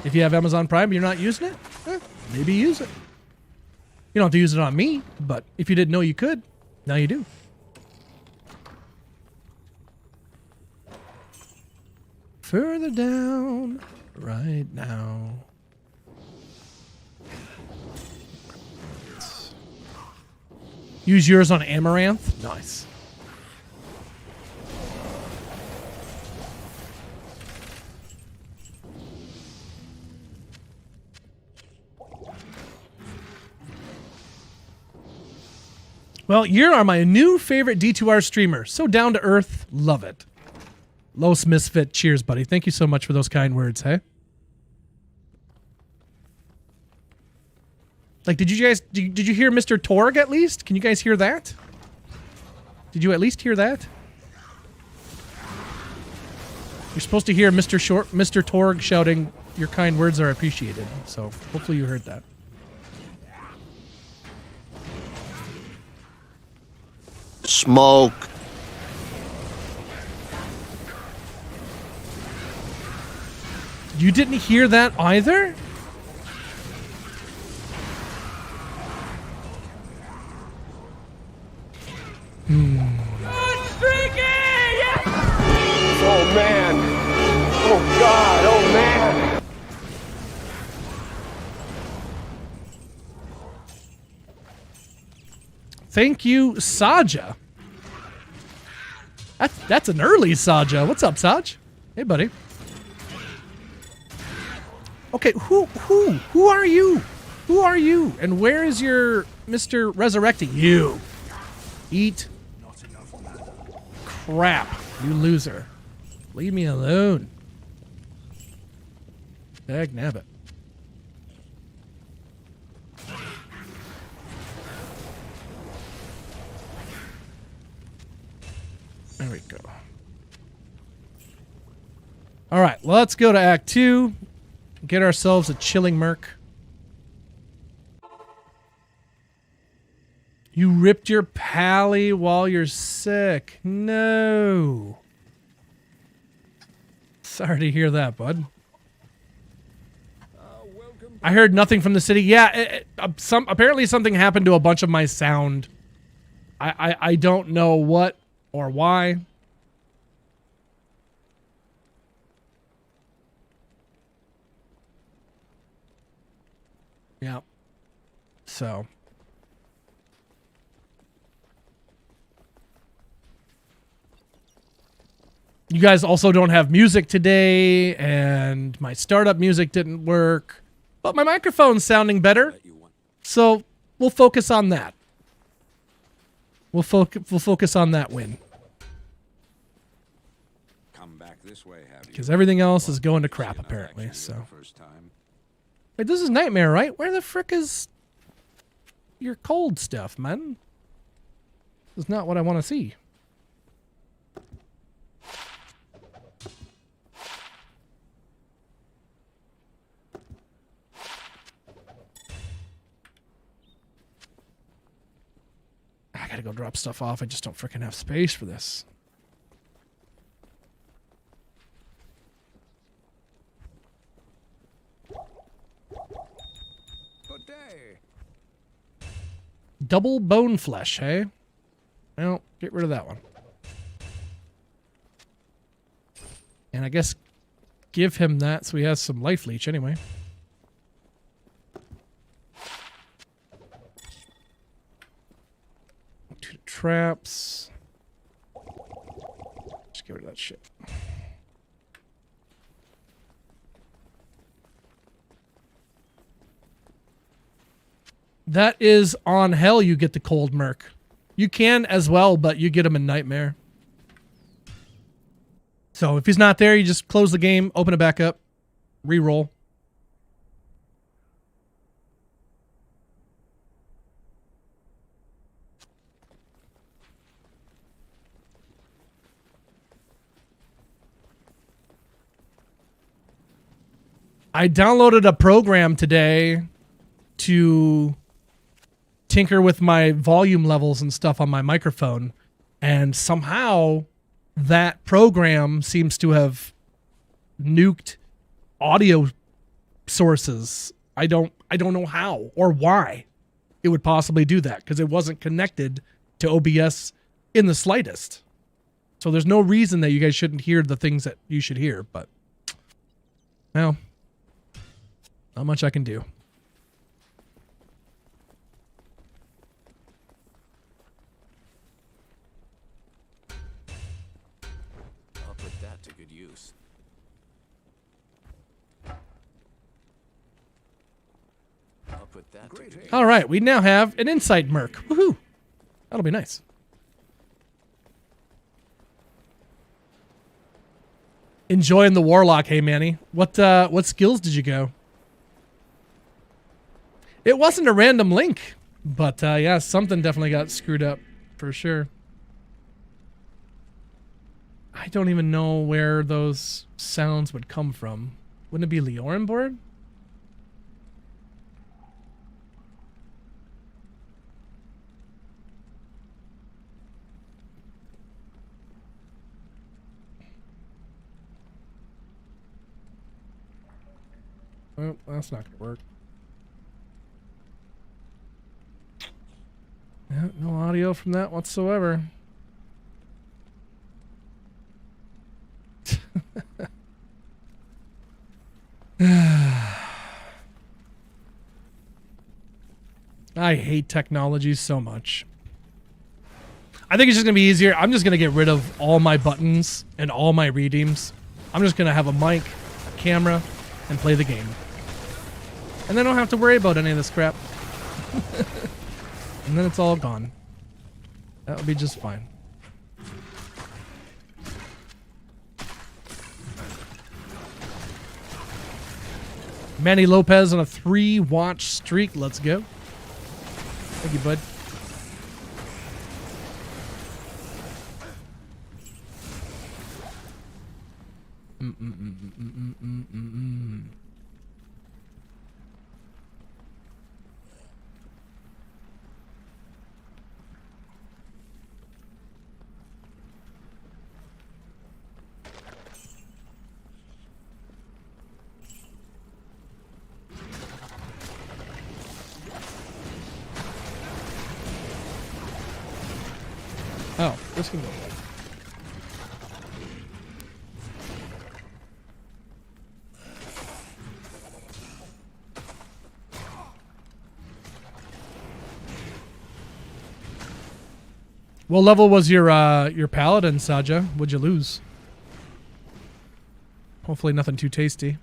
if you have Amazon Prime and you're not using it, maybe use it. You don't have to use it on me, but if you didn't know you could, now you do. Further down, right now. Use yours on Amaranth? Nice. Well, you are my new favorite D2R streamer. So down to earth. Love it. Los Misfit. Cheers, buddy. Thank you so much for those kind words, hey? Like, did you guys, did you hear Mr. Torg at least? Can you guys hear that? Did you at least hear that? You're supposed to hear Mr. Torg shouting, "Your kind words are appreciated." So hopefully you heard that. Smoke. You didn't hear that either? Oh, man. Oh, God. Oh, man. Thank you, Saja. That's an early Saja. What's up, Saj? Hey, buddy. Okay, who are you? Who are you? And where is your Mr. Resurrecting? You. Eat crap, you loser. Leave me alone. Dag nabbit. There we go. All right, let's go to Act 2. Get ourselves a chilling merc. You ripped your pally while you're sick. No. Sorry to hear that, bud. I heard nothing from the city. Yeah, apparently something happened to a bunch of my sound. I don't know what or why. Yeah. So. You guys also don't have music today, and my startup music didn't work, but my microphone's sounding better, so we'll focus on that. We'll focus on that win. this way, have you? Because everything else is going to crap, apparently, so. Wait, this is Nightmare, right? Where the frick is your cold stuff, man? This is not what I want to see. I gotta go drop stuff off. I just don't freaking have space for this. Good day. Double bone flesh, hey? Well, get rid of that one. And I guess give him that so he has some life leech anyway. Two traps. Just get rid of that shit. That is on hell you get the cold merc. You can as well, but you get him in Nightmare. So if he's not there, you just close the game, open it back up, re-roll. I downloaded a program today to tinker with my volume levels and stuff on my microphone, and somehow that program seems to have nuked audio sources. I don't know how or why it would possibly do that, because it wasn't connected to OBS in the slightest. So there's no reason that you guys shouldn't hear the things that you should hear, but well, not much I can do. I'll put that to good use. I'll put that to good use. All right, we now have an insight merc. Woohoo! That'll be nice. Enjoying the warlock, hey Manny. What skills did you go? It wasn't a random link, but yeah, something definitely got screwed up for sure. I don't even know where those sounds would come from. Wouldn't it be Leorin board? Well, that's not gonna work. Yeah, no audio from that whatsoever. I hate technology so much. I think it's just gonna be easier. I'm just gonna get rid of all my buttons and all my redeems. I'm just gonna have a mic, a camera, and play the game. And then I don't have to worry about any of this crap. And then it's all gone. That'll be just fine. Manny Lopez on a 3-watch streak. Let's go. Thank you, bud. Oh, this can go away. What level was your paladin, Saja? What'd you lose? Hopefully nothing too tasty.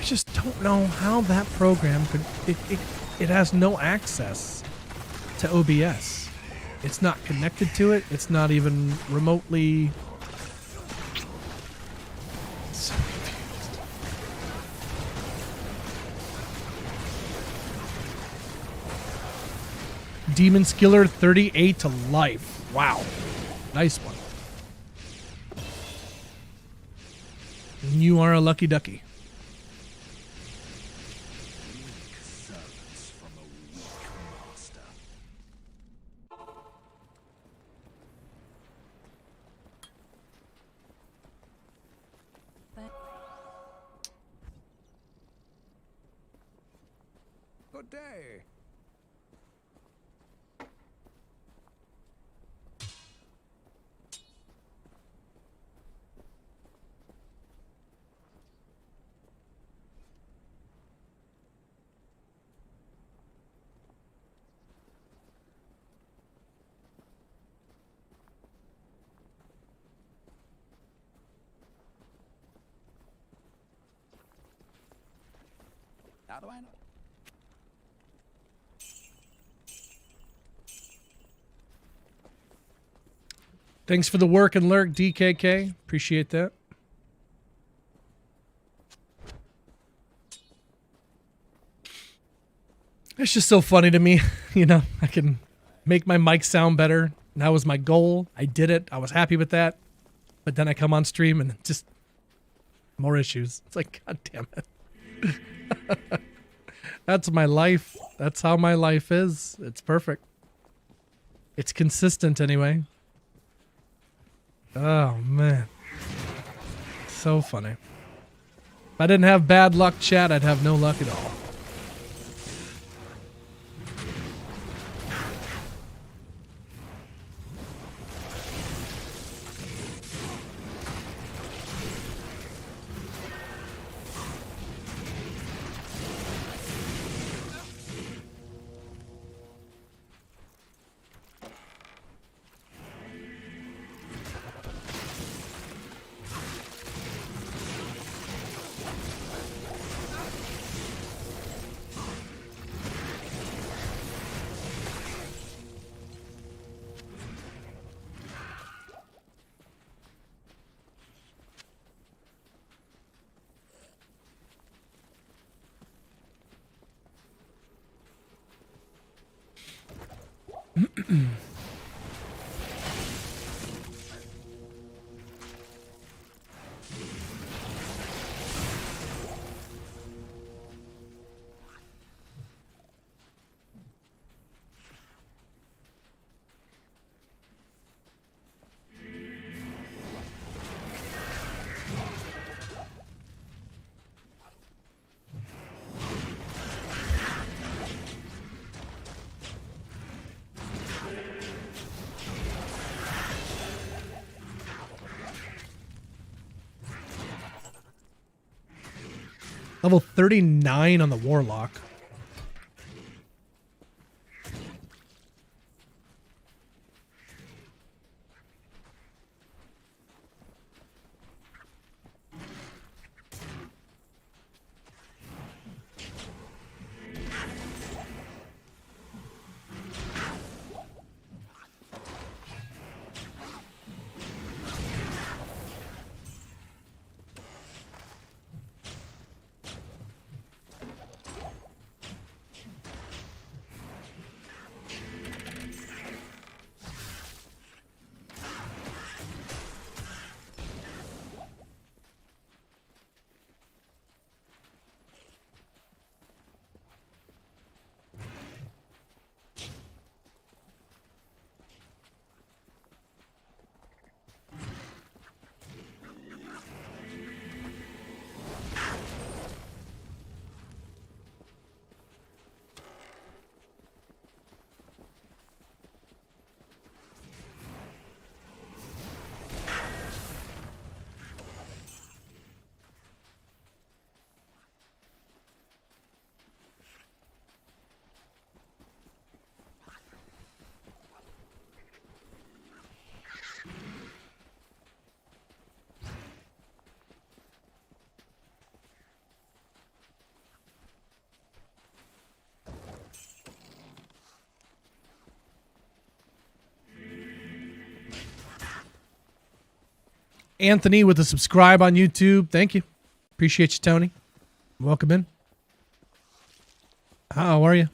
just don't know how that program could. It has no access to OBS. It's not connected to it. It's not even remotely. So confused. Demon Skiller 38 to life. Wow. Nice one. You are a lucky ducky. Weak servants from a weak master. Good day. How do I know? Thanks for the work and lurk, DKK. Appreciate that. It's just so funny to me. You know, I can make my mic sound better. That was my goal. I did it. I was happy with that. But then I come on stream and just more issues. It's like, God damn it. That's my life. That's how my life is. It's perfect. It's consistent anyway. Oh, man. So funny. If I didn't have bad luck, chat, I'd have no luck at all. Level 39 on the Warlock. Anthony with a subscribe on YouTube. Thank you. Appreciate you, Tony. Welcome in. How are you?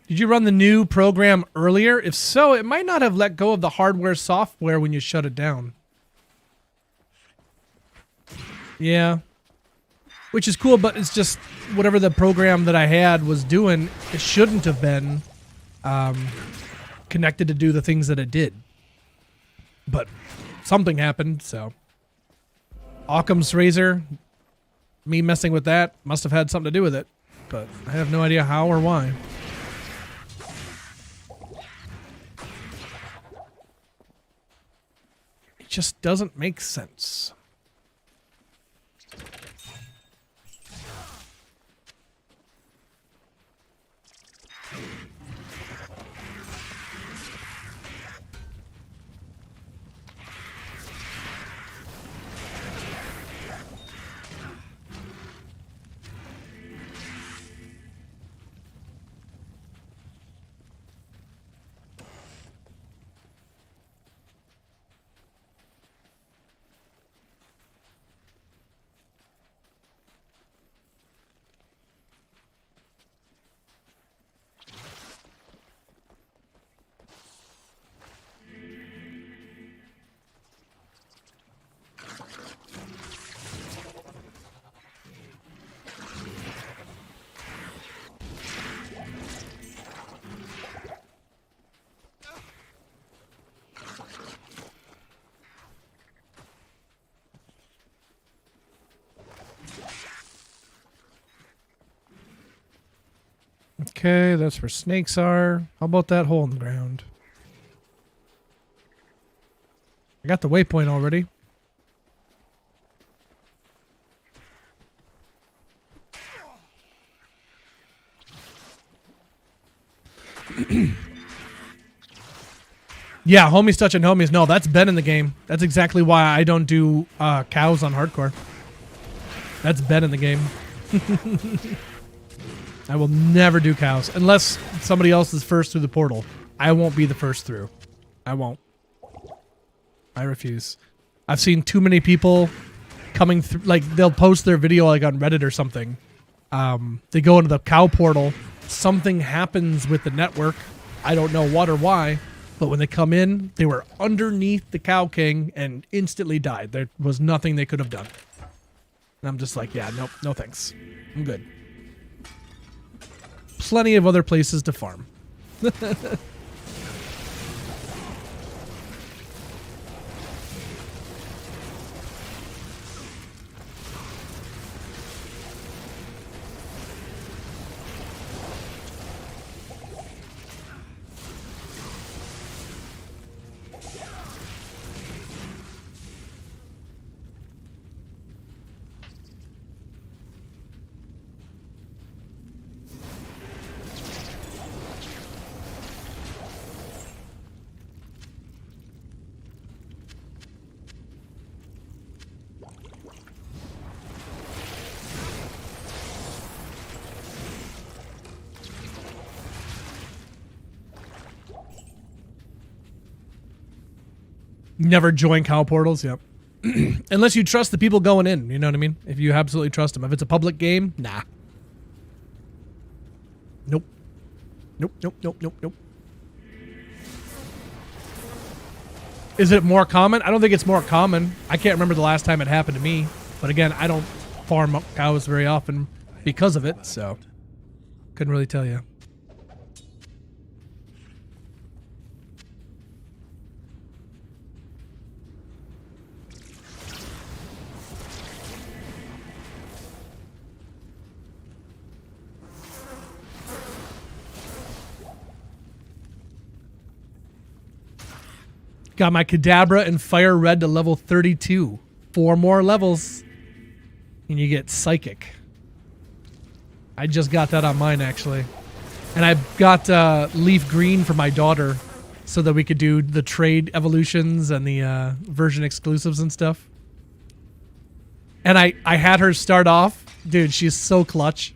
Did you run the new program earlier? If so, it might not have let go of the hardware software when you shut it down. Yeah. Which is cool, but it's just whatever the program that I had was doing, it shouldn't have been connected to do the things that it did. But something happened, so. Occam's razor, me messing with that must have had something to do with it, but I have no idea how or why. It just doesn't make sense. Okay, that's where snakes are. How about that hole in the ground? I got the waypoint already. Yeah, homies touching homies. No, that's been in the game. That's exactly why I don't do cows on hardcore. That's been in the game. I will never do cows unless somebody else is first through the portal. I won't be the first through. I won't. I refuse. I've seen too many people coming through. Like, they'll post their video like on Reddit or something. They go into the cow portal. Something happens with the network. I don't know what or why. But when they come in, they were underneath the Cow King and instantly died. There was nothing they could have done. And I'm just like, yeah, nope, no thanks. I'm good. Plenty of other places to farm. Never join cow portals, yep. Unless you trust the people going in, you know what I mean? If you absolutely trust them. If it's a public game, nah. Nope. Nope, nope, nope, nope, nope. Is it more common? I don't think it's more common. I can't remember the last time it happened to me. But again, I don't farm up cows very often because of it, so couldn't really tell you. Got my Kadabra and Fire Red to level 32. 4 more levels. And you get Psychic. I just got that on mine, actually. And I got Leaf Green for my daughter so that we could do the trade evolutions and the version exclusives and stuff. And I had her start off. Dude, she's so clutch.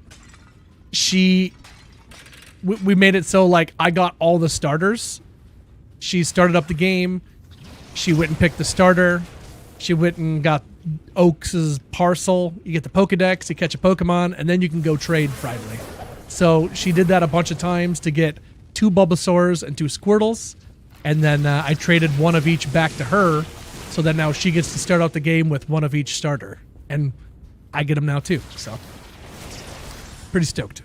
we made it so like I got all the starters. She started up the game. She went and picked the starter. She went and got Oaks' parcel. You get the Pokedex, you catch a Pokemon, and then you can go trade Friday. So she did that a bunch of times to get 2 Bulbasaurs and 2 Squirtles. And then I traded one of each back to her. So that now she gets to start out the game with one of each starter. And I get them now too. So pretty stoked.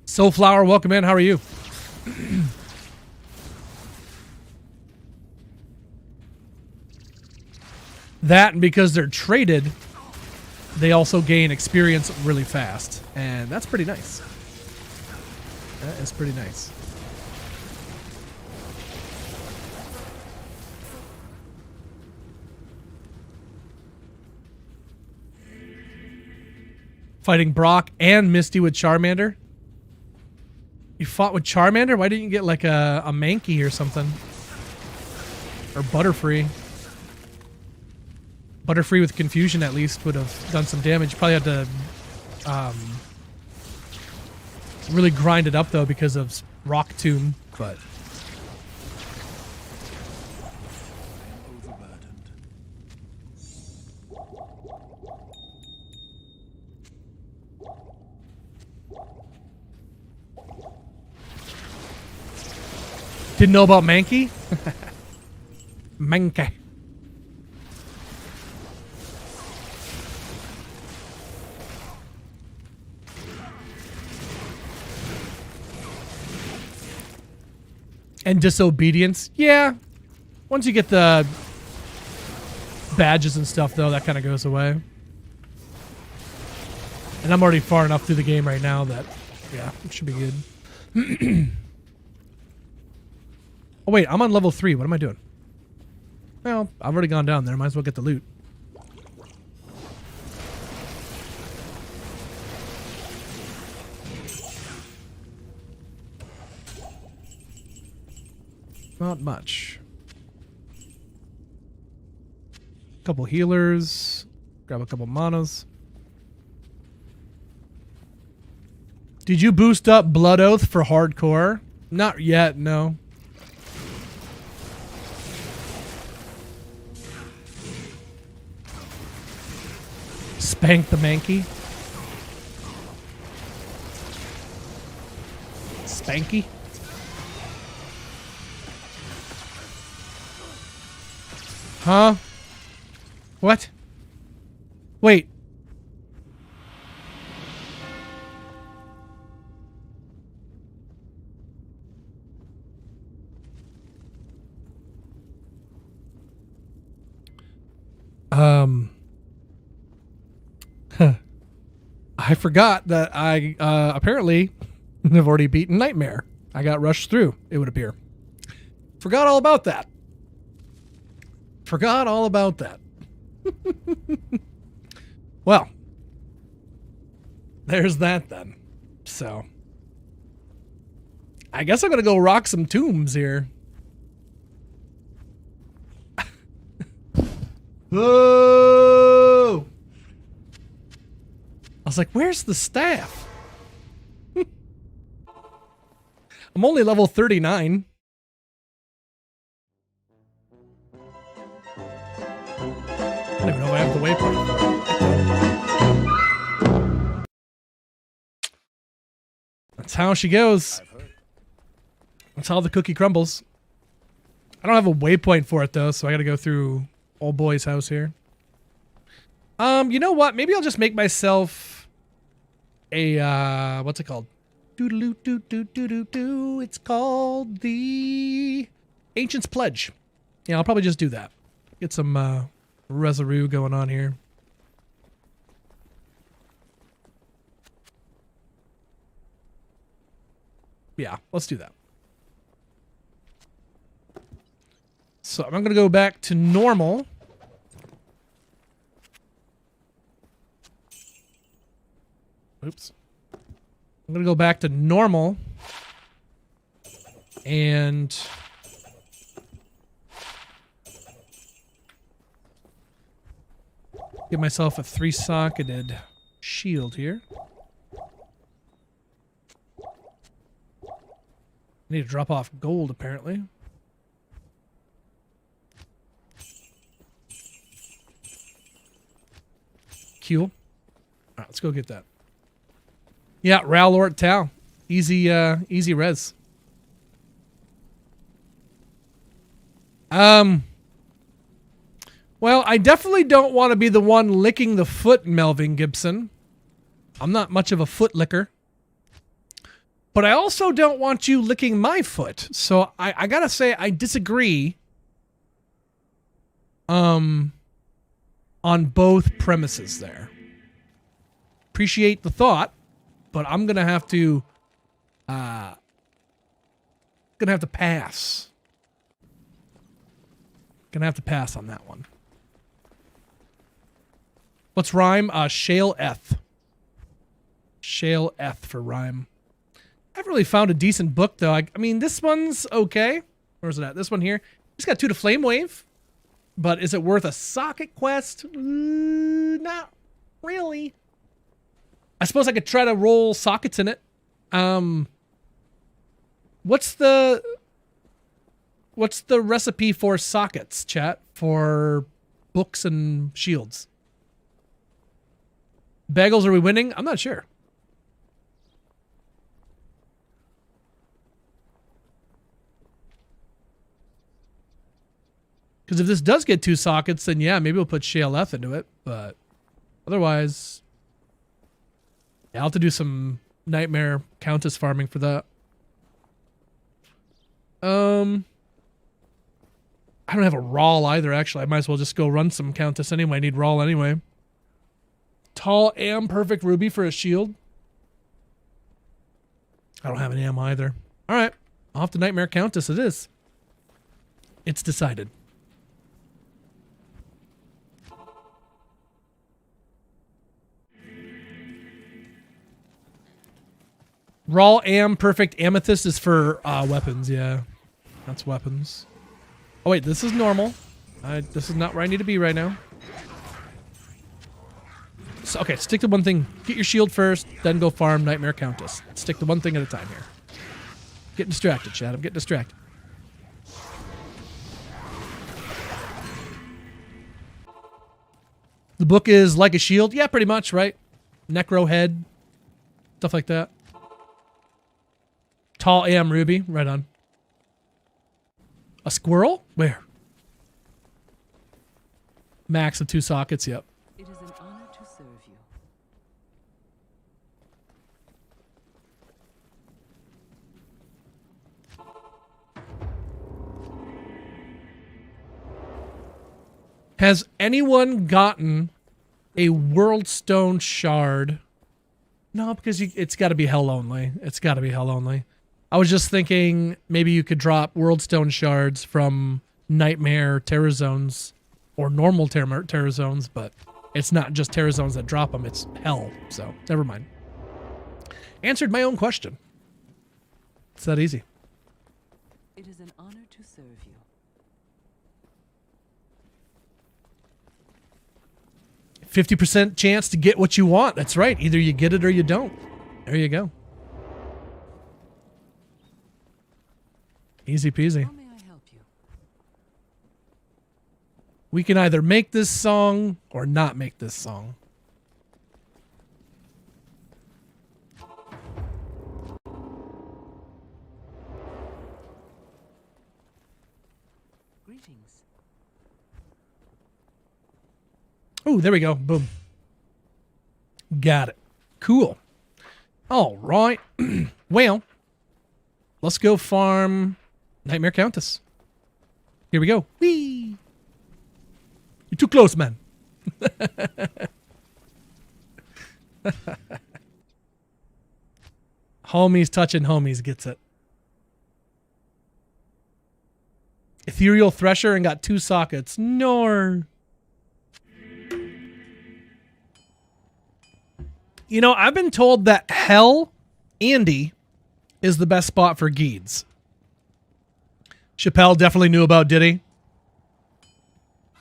Soulflower, welcome in. How are you? That, and because they're traded, they also gain experience really fast. And that's pretty nice. That is pretty nice. Fighting Brock and Misty with Charmander. You fought with Charmander? Why didn't you get like a Mankey or something? Or Butterfree? Butterfree with Confusion at least would have done some damage. Probably had to really grind it up though because of Rock Tomb, but... Didn't know about Mankey? Mankey. And Disobedience? Yeah. Once you get the badges and stuff, though, that kind of goes away. And I'm already far enough through the game right now that, yeah, it should be good. Oh, wait, I'm on level 3. What am I doing? Well, I've already gone down there. Might as well get the loot. Not much. Couple healers. Grab a couple manas. Did you boost up Blood Oath for hardcore? Not yet, no. Spank the Mankey. Spanky. Huh? What? Wait. I forgot that I apparently have already beaten Nightmare. I got rushed through, it would appear. Forgot all about that. Forgot all about that. Well, there's that then. So, I guess I'm going to go rock some tombs here. Whoa! I was like, where's the staff? I'm only level 39. I don't even know if I have the waypoint. That's how she goes. That's how the cookie crumbles. I don't have a waypoint for it though, so I gotta go through old boy's house here. You know what? Maybe I'll just make myself a what's it called? Doo-doo-doo-doo-doo-doo-doo. It's called the Ancient's Pledge. Yeah, I'll probably just do that. Get some Resolute going on here. Yeah, let's do that. So I'm going to go back to normal. Oops. I'm going to go back to normal. And Get myself a 3-socketed shield here. I need to drop off gold, apparently. Q. All right, let's go get that. Yeah, Ralort Tau. Easy, easy res. Well, I definitely don't want to be the one licking the foot, Melvin Gibson. I'm not much of a foot licker. But I also don't want you licking my foot. So I gotta say I disagree on both premises there. Appreciate the thought, but I'm gonna have to pass. Gonna have to pass on that one. What's rhyme? Shale Eth. Shale Eth for rhyme. I haven't really found a decent book, though. I mean, this one's okay. Where's it at? This one here. It's got 2 to Flame Wave. But is it worth a socket quest? Not really. I suppose I could try to roll sockets in it. What's the recipe for sockets, chat? For books and shields? Bagels, are we winning? I'm not sure. Because if this does get 2 sockets, then yeah, maybe we'll put Shale F into it. But otherwise, yeah, I'll have to do some Nightmare Countess farming for that. I don't have a Rawl either, actually. I might as well just go run some Countess anyway. I need Rawl anyway. Tall Am Perfect Ruby for a shield. I don't have an Am either. All right. Off to Nightmare Countess it is. It's decided. Raw Am Perfect Amethyst is for weapons, yeah. That's weapons. Oh wait, this is normal. This is not where I need to be right now. So, okay, stick to one thing. Get your shield first, then go farm Nightmare Countess. Stick to one thing at a time here. Getting distracted, Chad. I'm getting distracted. The book is like a shield. Yeah, pretty much, right? Necro head. Stuff like that. Tall Am Ruby. Right on. A squirrel? Where? Max of 2 sockets, yep. It is an honor to serve you. Has anyone gotten a World Stone Shard? No, because it's got to be hell only. It's got to be hell only. I was just thinking maybe you could drop World Stone Shards from Nightmare Terror Zones or normal Terror Zones, but it's not just Terror Zones that drop them. It's hell. So never mind. Answered my own question. It's that easy. It is an honor to serve you. %50 chance to get what you want. That's right. Either you get it or you don't. There you go. Easy peasy. How may I help you? We can either make this song or not make this song. Greetings. Oh, there we go. Boom. Got it. Cool. All right. Well, let's go farm Nightmare Countess. Here we go. Whee! You're too close, man. Homies touching homies gets it. Ethereal Thresher and got 2 sockets. Nor. You know, I've been told that Hell Andy is the best spot for Geeds. Chappelle definitely knew about Diddy.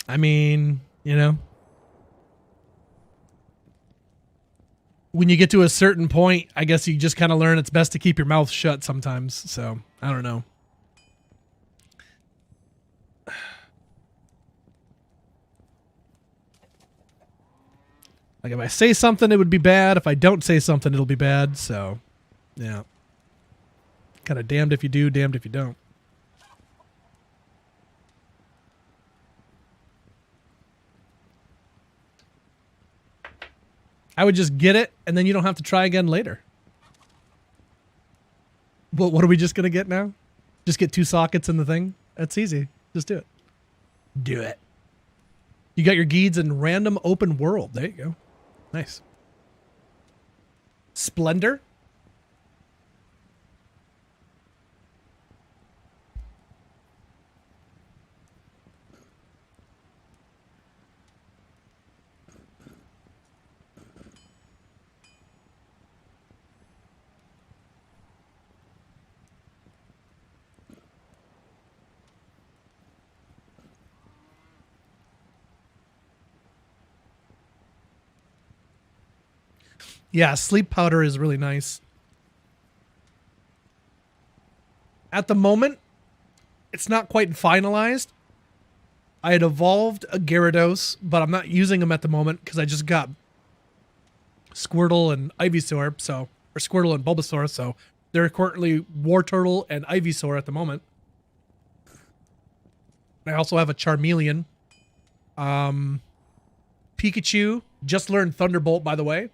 I mean, you know. when you get to a certain point, I guess you just kind of learn it's best to keep your mouth shut sometimes. So I don't know. Like if I say something, it would be bad. If I don't say something, it'll be bad. So, yeah. Kind of damned if you do, damned if you don't. I would just get it, and then you don't have to try again later. But what are we just going to get now? Just get 2 sockets in the thing? That's easy. Just do it. Do it. You got your Geeds in random open world. There you go. Nice. Splendor? Yeah, sleep powder is really nice. At the moment, it's not quite finalized. I had evolved a Gyarados, but I'm not using them at the moment because I just got Squirtle and Ivysaur, or Squirtle and Bulbasaur, so they're currently Wartortle and Ivysaur at the moment. I also have a Charmeleon. Pikachu just learned Thunderbolt, by the way.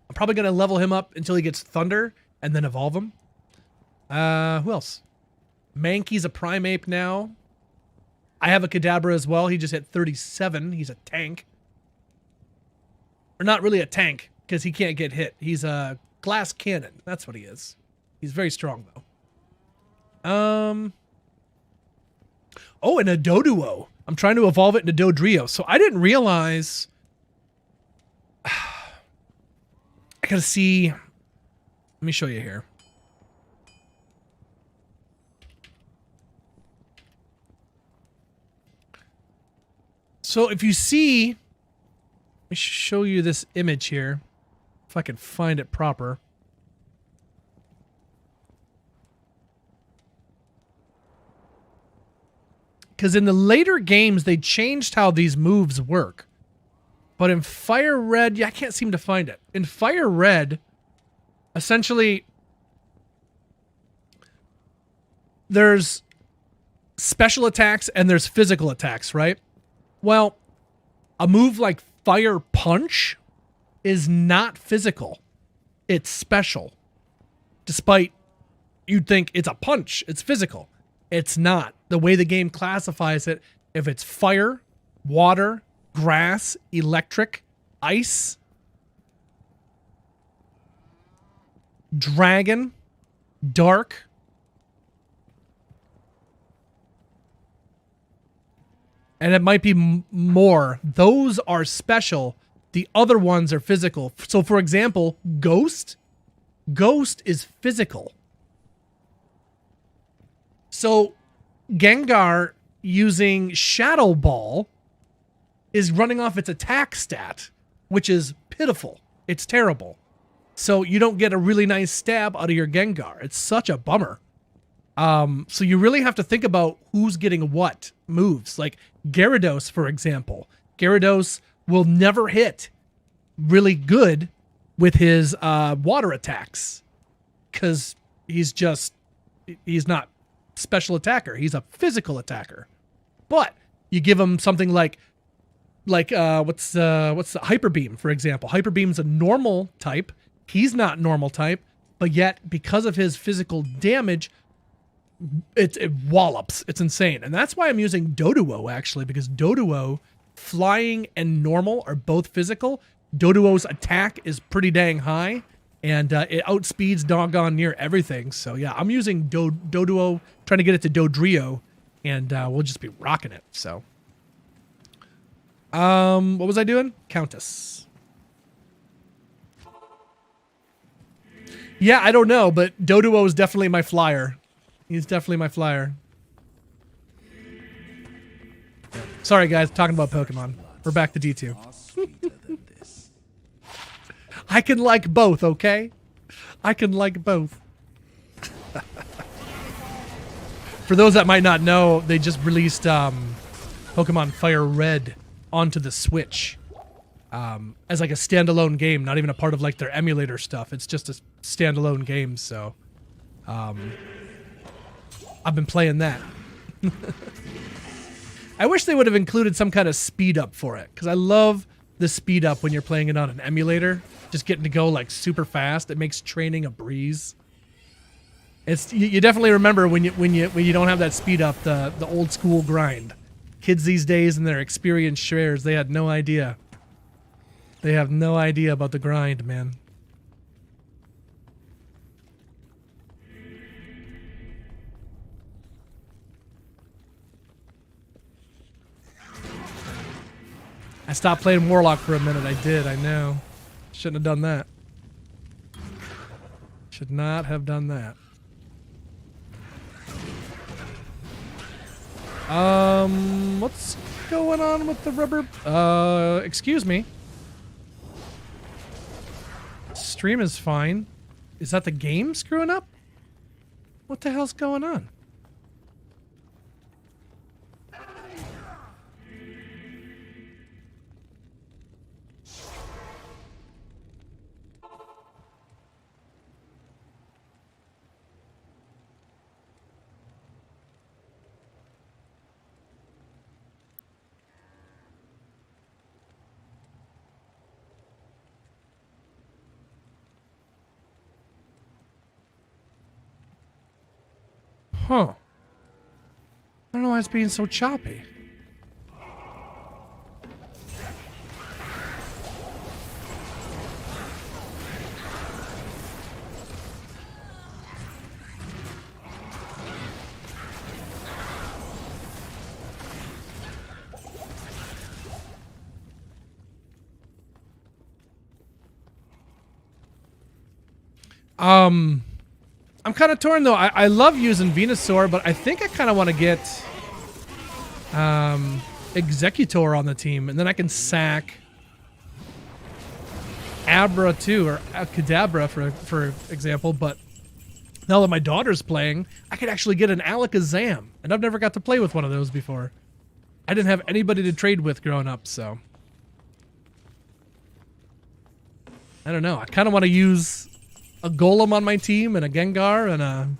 I'm probably going to level him up until he gets Thunder and then evolve him. Who else? Mankey's a Primeape now. I have a Kadabra as well. He just hit 37. He's a tank. Or not really a tank, because he can't get hit. He's a glass cannon. That's what he is. He's very strong, though. Oh, and a Doduo. I'm trying to evolve it into Dodrio. So I didn't realize... I gotta see. Let me show you here. So if you see, let me show you this image here. If I can find it proper. Because in the later games, they changed how these moves work. But in Fire Red, yeah, I can't seem to find it. In Fire Red, essentially, there's special attacks and there's physical attacks, right? Well, a move like Fire Punch is not physical. It's special. Despite you'd think it's a punch, it's physical. It's not. The way the game classifies it, if it's fire, water, grass, electric, ice, dragon, dark, and it might be more. Those are special. The other ones are physical. So, for example, Ghost. Ghost is physical. So, Gengar using Shadow Ball is running off its attack stat, which is pitiful. It's terrible. So you don't get a really nice stab out of your Gengar. It's such a bummer. So you really have to think about who's getting what moves. Like Gyarados, for example. Gyarados will never hit really good with his water attacks because he's not special attacker. He's a physical attacker. But you give him something like what's the Hyper Beam, for example. Hyper Beam's a normal type. He's not normal type, but yet because of his physical damage, it wallops. It's insane. And that's why I'm using Doduo, actually, because Doduo, flying and normal are both physical. Doduo's attack is pretty dang high, and it outspeeds doggone near everything. So yeah, I'm using Doduo, trying to get it to Dodrio, and we'll just be rocking it. So, what was I doing? Countess. Yeah, I don't know, but Doduo is definitely my flyer. He's definitely my flyer. Sorry, guys, talking about Pokemon. We're back to D2. I can like both, okay? I can like both. For those that might not know, they just released Pokemon Fire Red onto the Switch as like a standalone game, not even a part of like their emulator stuff. It's just a standalone game, so I've been playing that. I wish they would have included some kind of speed up for it, because I love the speed up when you're playing it on an emulator. Just getting to go like super fast. It makes training a breeze. It's you definitely remember when you don't have that speed up, the old school grind. Kids these days and their experience shares, they had no idea. They have no idea about the grind, man. I stopped playing Warlock for a minute. I did, I know. Shouldn't have done that. Should not have done that. What's going on with the rubber? Excuse me. Stream is fine. Is that the game screwing up? What the hell's going on? Huh. I don't know why it's being so choppy. I'm kind of torn though. I love using Venusaur, but I think I kind of want to get Executor on the team, and then I can sack Abra too, or Kadabra for example. But now that my daughter's playing, I could actually get an Alakazam, and I've never got to play with one of those before. I didn't have anybody to trade with growing up, so I don't know. I kind of want to use a Golem on my team and a Gengar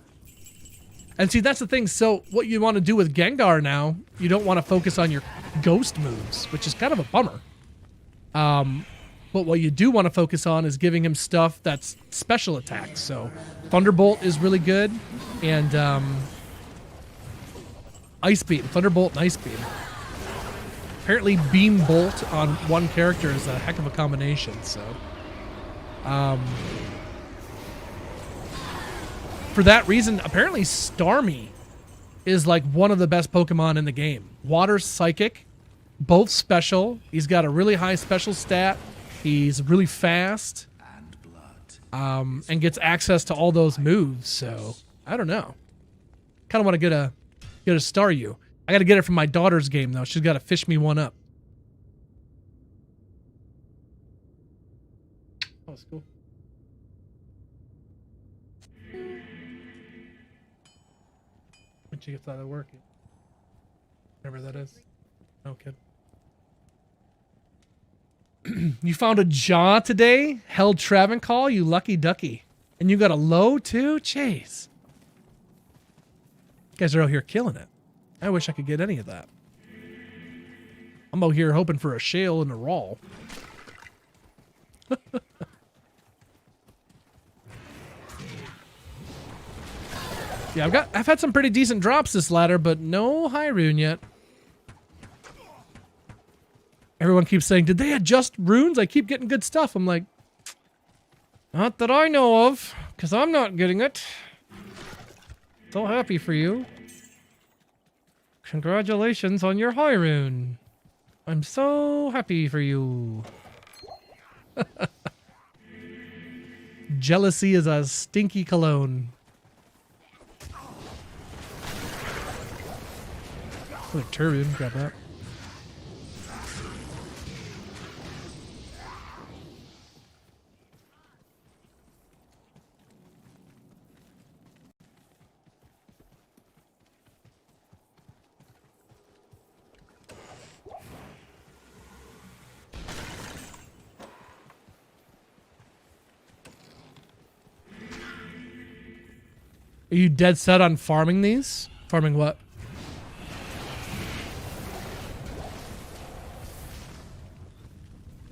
and see, that's the thing. So what you want to do with Gengar now, you don't want to focus on your ghost moves, which is kind of a bummer. But what you do want to focus on is giving him stuff that's special attacks. So Thunderbolt is really good, and Ice Beam, Thunderbolt and Ice Beam. Apparently Beam Bolt on one character is a heck of a combination, so for that reason, apparently Starmie is like one of the best Pokemon in the game. Water Psychic, both special. He's got a really high special stat. He's really fast. And gets access to all those moves. So I don't know. Kind of want to get a Staryu. I got to get it from my daughter's game though. She's got to fish me one up. Oh, it's cool. When she gets out of work, whatever that is. No kid. You found a jaw today? Held Travancore, you lucky ducky. And you got a low too? Jeez. You guys are out here killing it. I wish I could get any of that. I'm out here hoping for a shale and a raw. Yeah, I've had some pretty decent drops this ladder, but no high rune yet. Everyone keeps saying, did they adjust runes? I keep getting good stuff. I'm like, not that I know of, because I'm not getting it. So happy for you. Congratulations on your high rune. I'm so happy for you. Jealousy is a stinky cologne. Oh, Turbine, grab that. Are you dead set on farming these? Farming what?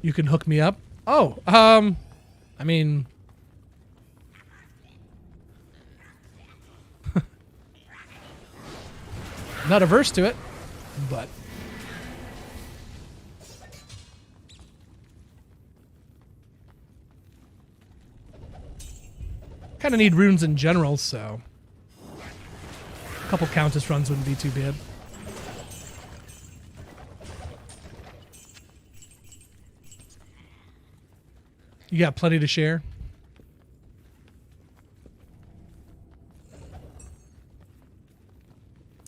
You can hook me up? Oh, I mean... not averse to it, but... kind of need runes in general, so... a couple Countess runs wouldn't be too bad. You got plenty to share?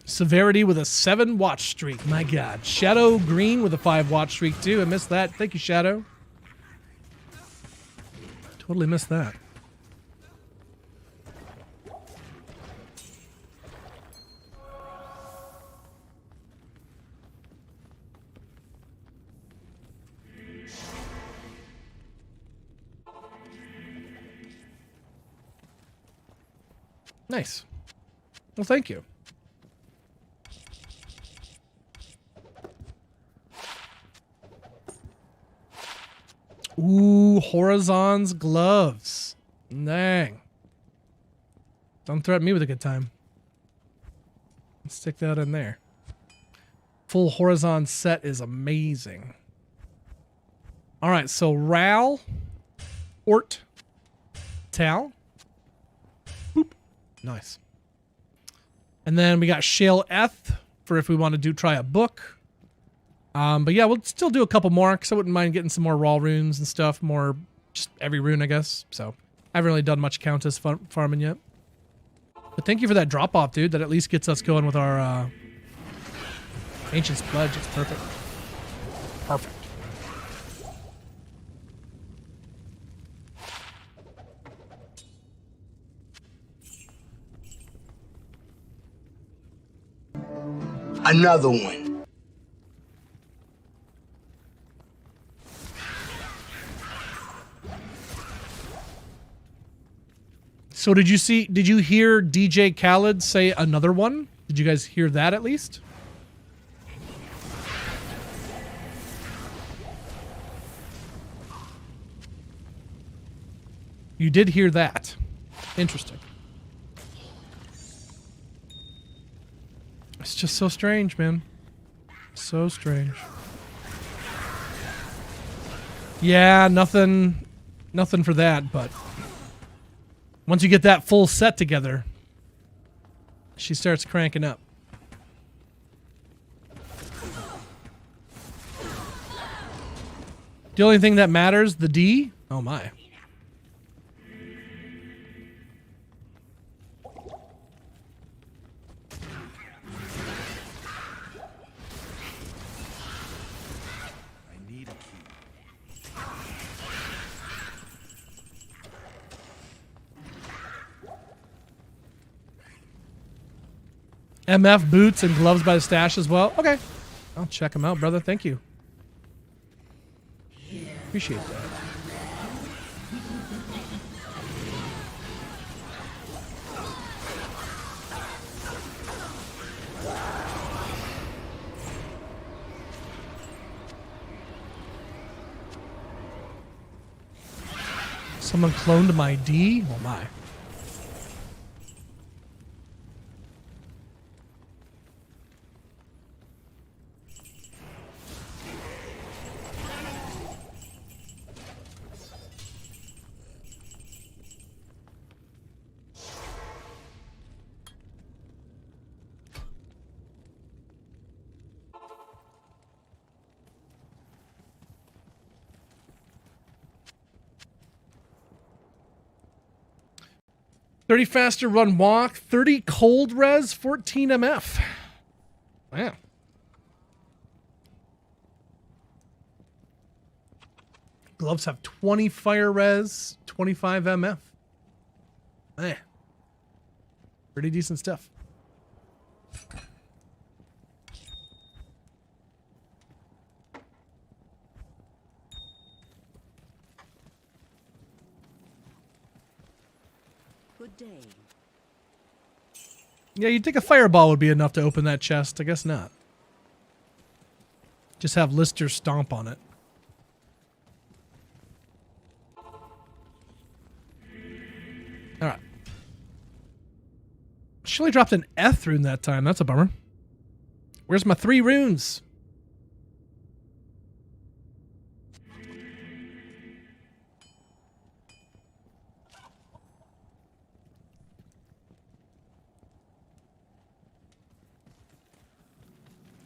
Severity with a 7 watch streak. My God. Shadow Green with a 5 watch streak too. I missed that. Thank you, Shadow. Totally missed that. Nice. Well, thank you. Ooh, Horizon's gloves. Dang. Don't threaten me with a good time. Let's stick that in there. Full Horizon set is amazing. All right, so Ral, Ort, Tal. Boop. Nice. And then we got Shale Eth for if we want to try a book. But yeah, we'll still do a couple more because I wouldn't mind getting some more raw runes and stuff. More, just every rune, I guess. So I haven't really done much Countess farming yet. But thank you for that drop off, dude. That at least gets us going with our Ancient's Pledge. It's perfect. Perfect. Another one. So did you hear DJ Khaled say another one? Did you guys hear that at least? You did hear that. Interesting. It's just so strange, man. So strange. Yeah, nothing for that, but once you get that full set together, she starts cranking up. The only thing that matters, the D? Oh my. MF boots and gloves by the stash as well. Okay. I'll check them out, brother. Thank you. Appreciate that. Someone cloned my D? Oh my. $30 faster run walk, 30 cold res, 14 MF. Wow. Gloves have 20 fire res, 25 MF. Man. Pretty decent stuff. Good day. Yeah, you'd think a fireball would be enough to open that chest. I guess not. Just have Lister stomp on it. Alright. She only dropped an F rune that time. That's a bummer. Where's my 3 runes?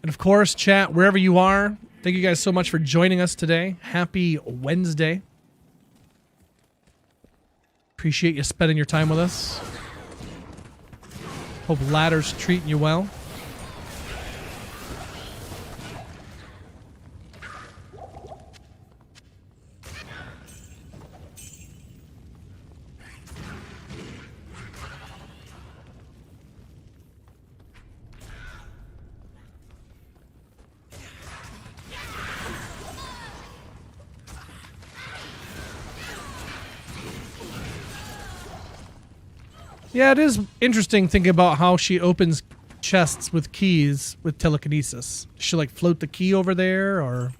And of course, chat, wherever you are, thank you guys so much for joining us today. Happy Wednesday. Appreciate you spending your time with us. Hope Ladder's treating you well. Yeah, it is interesting thinking about how she opens chests with keys with telekinesis. Does she like float the key over there or...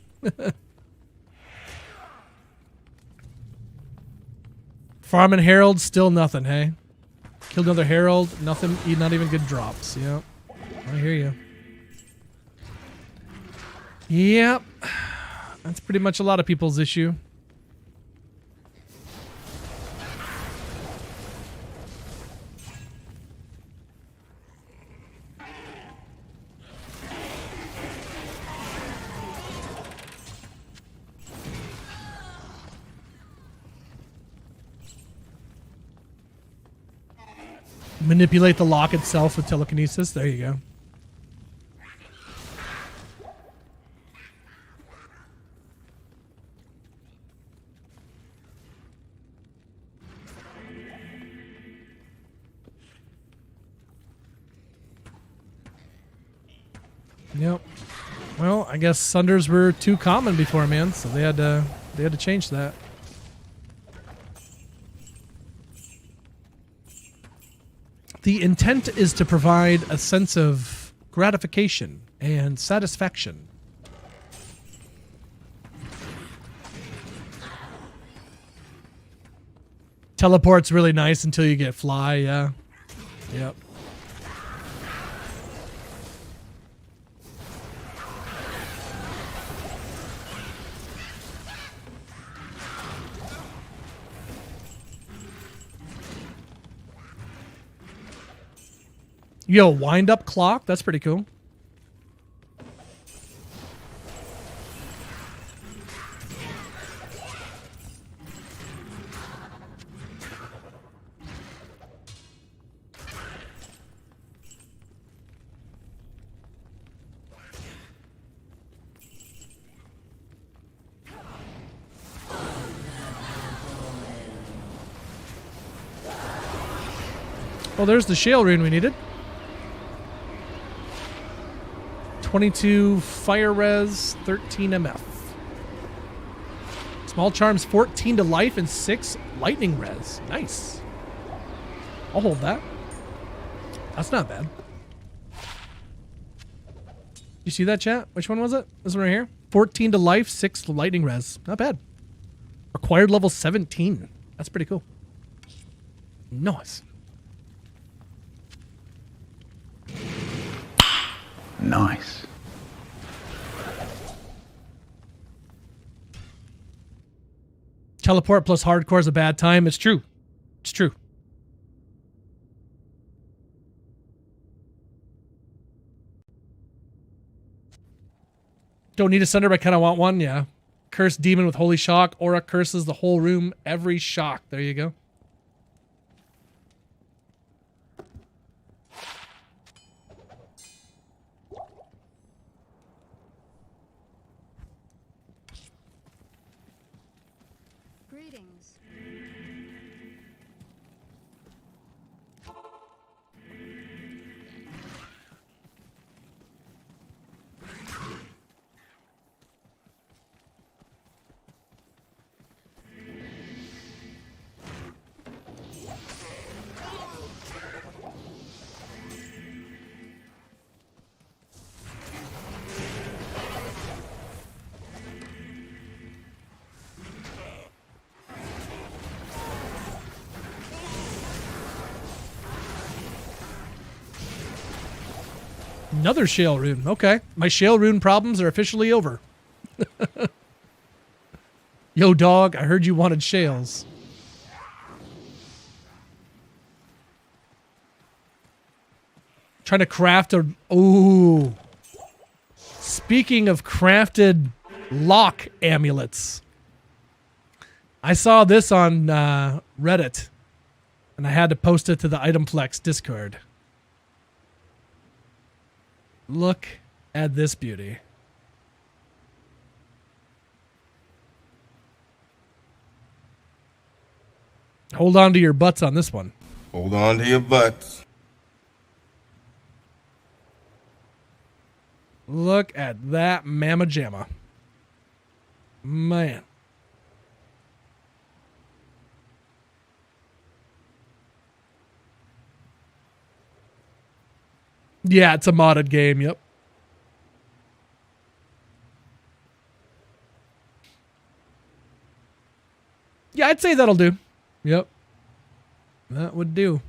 Farming Herald, still nothing, hey? Killed another Herald, nothing, not even good drops. Yep, I hear you. Yep, that's pretty much a lot of people's issue. Manipulate the lock itself with telekinesis. There you go. Yep. Well, I guess Sunders were too common before, man, so they had to change that. The intent is to provide a sense of gratification and satisfaction. Teleport's really nice until you get fly, yeah. Yep. You have a wind-up clock? That's pretty cool. Oh, there's the shale rune we needed. 22 fire res, 13 MF. Small charms 14 to life and 6 lightning res. Nice. I'll hold that. That's not bad. You see that, chat? Which one was it? This one right here? 14 to life, 6 lightning res. Not bad. Required level 17. That's pretty cool. Nice. Nice. Teleport plus hardcore is a bad time. It's true. It's true. Don't need a Sunder, but I kind of want one. Yeah. Cursed demon with holy shock. Aura curses the whole room every shock. There you go. Greetings. Another shale rune. Okay. My shale rune problems are officially over. Yo, dog, I heard you wanted shales. Trying to craft a... Ooh. Speaking of crafted lock amulets. I saw this on Reddit. And I had to post it to the Itemflex Discord. Look at this beauty. Hold on to your butts on this one. Hold on to your butts. Look at that mamma jamma. Man. Yeah, it's a modded game, yep. Yeah, I'd say that'll do. Yep. That would do.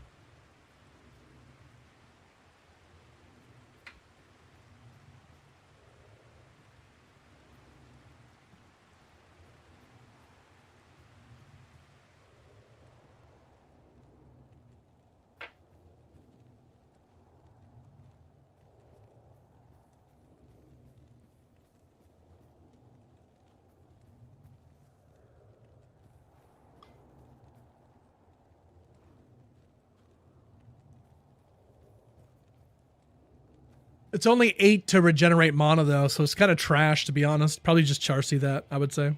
It's only 8 to regenerate mana, though, so it's kind of trash, to be honest. Probably just Charcy that, I would say.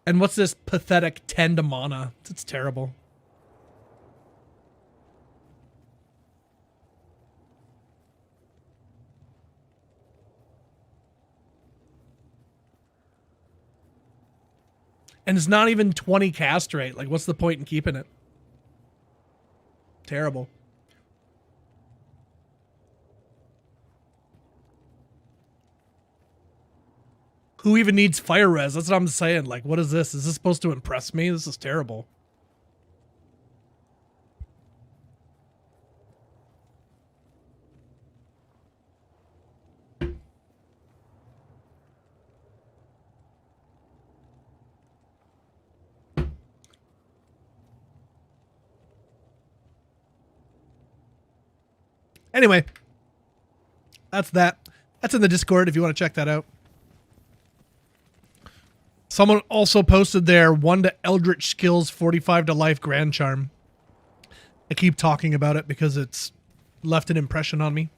And what's this pathetic 10 to mana? It's terrible. And it's not even 20 cast rate. Like, what's the point in keeping it? Terrible. Who even needs fire res? That's what I'm saying. Like, what is this? Is this supposed to impress me? This is terrible. Anyway, that's that. That's in the Discord if you want to check that out. Someone also posted their 1 to Eldritch Skills 45 to Life Grand Charm. I keep talking about it because it's left an impression on me.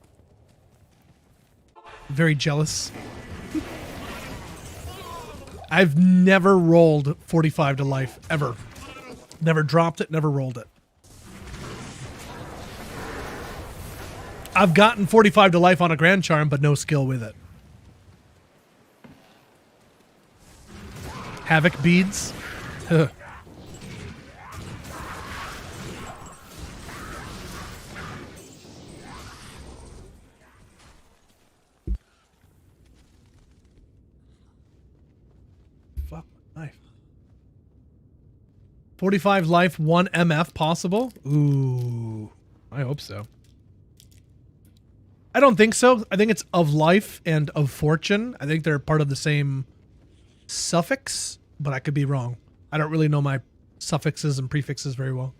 Very jealous. I've never rolled 45 to Life, ever. Never dropped it, never rolled it. I've gotten 45 to Life on a Grand Charm, but no skill with it. Havoc beads. Ugh. Fuck my knife. 45 life, 1 MF possible? Ooh. I hope so. I don't think so. I think it's of life and of fortune. I think they're part of the same suffix, but I could be wrong. I don't really know my suffixes and prefixes very well.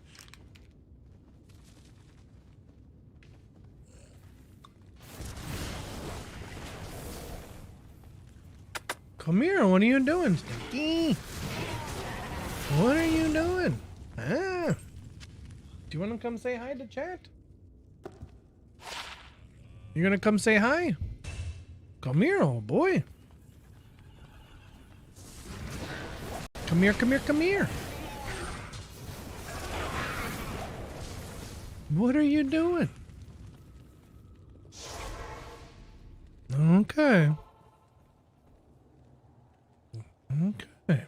Come here, what are you doing, Stinky? What are you doing? Ah. Do you want to come say hi to chat? You're gonna come say hi? Come here, old boy. Come here, come here, come here. What are you doing? Okay. Okay.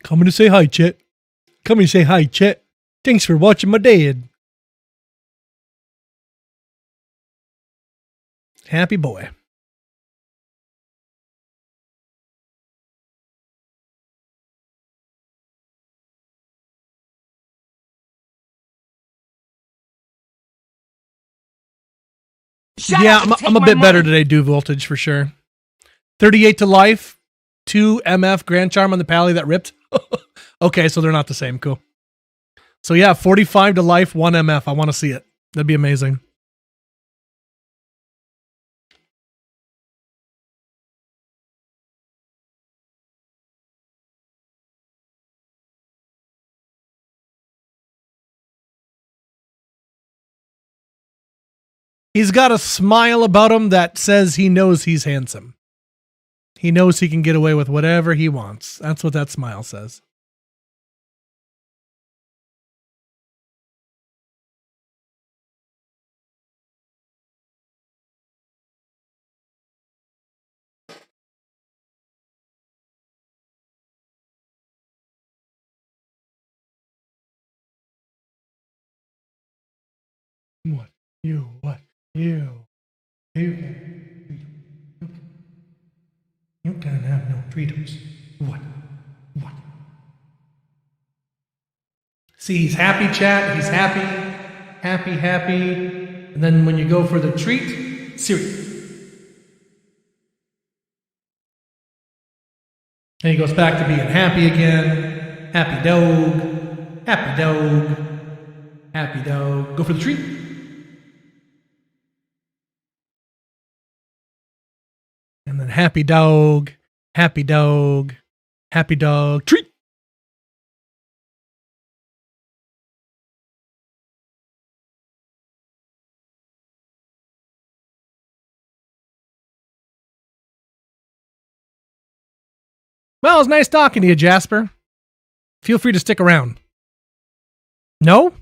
Coming to say hi, Chet. Coming to say hi, Chet. Thanks for watching my dad. Happy boy. Yeah, I'm a bit better today, do voltage for sure. 38 to life, 2 MF Grand Charm on the pally that ripped. Okay, so they're not the same. Cool. So yeah, 45 to life, 1 MF. I want to see it. That'd be amazing. He's got a smile about him that says he knows he's handsome. He knows he can get away with whatever he wants. That's what that smile says. What? You? What? You? You can have no freedoms. What? What? See, he's happy, chat. He's happy. Happy. And then when you go for the treat, serious. And he goes back to being happy again. Happy dog. Happy dog. Happy dog. Go for the treat. And then happy dog, treat. Well, it's nice talking to you, Jasper. Feel free to stick around. No?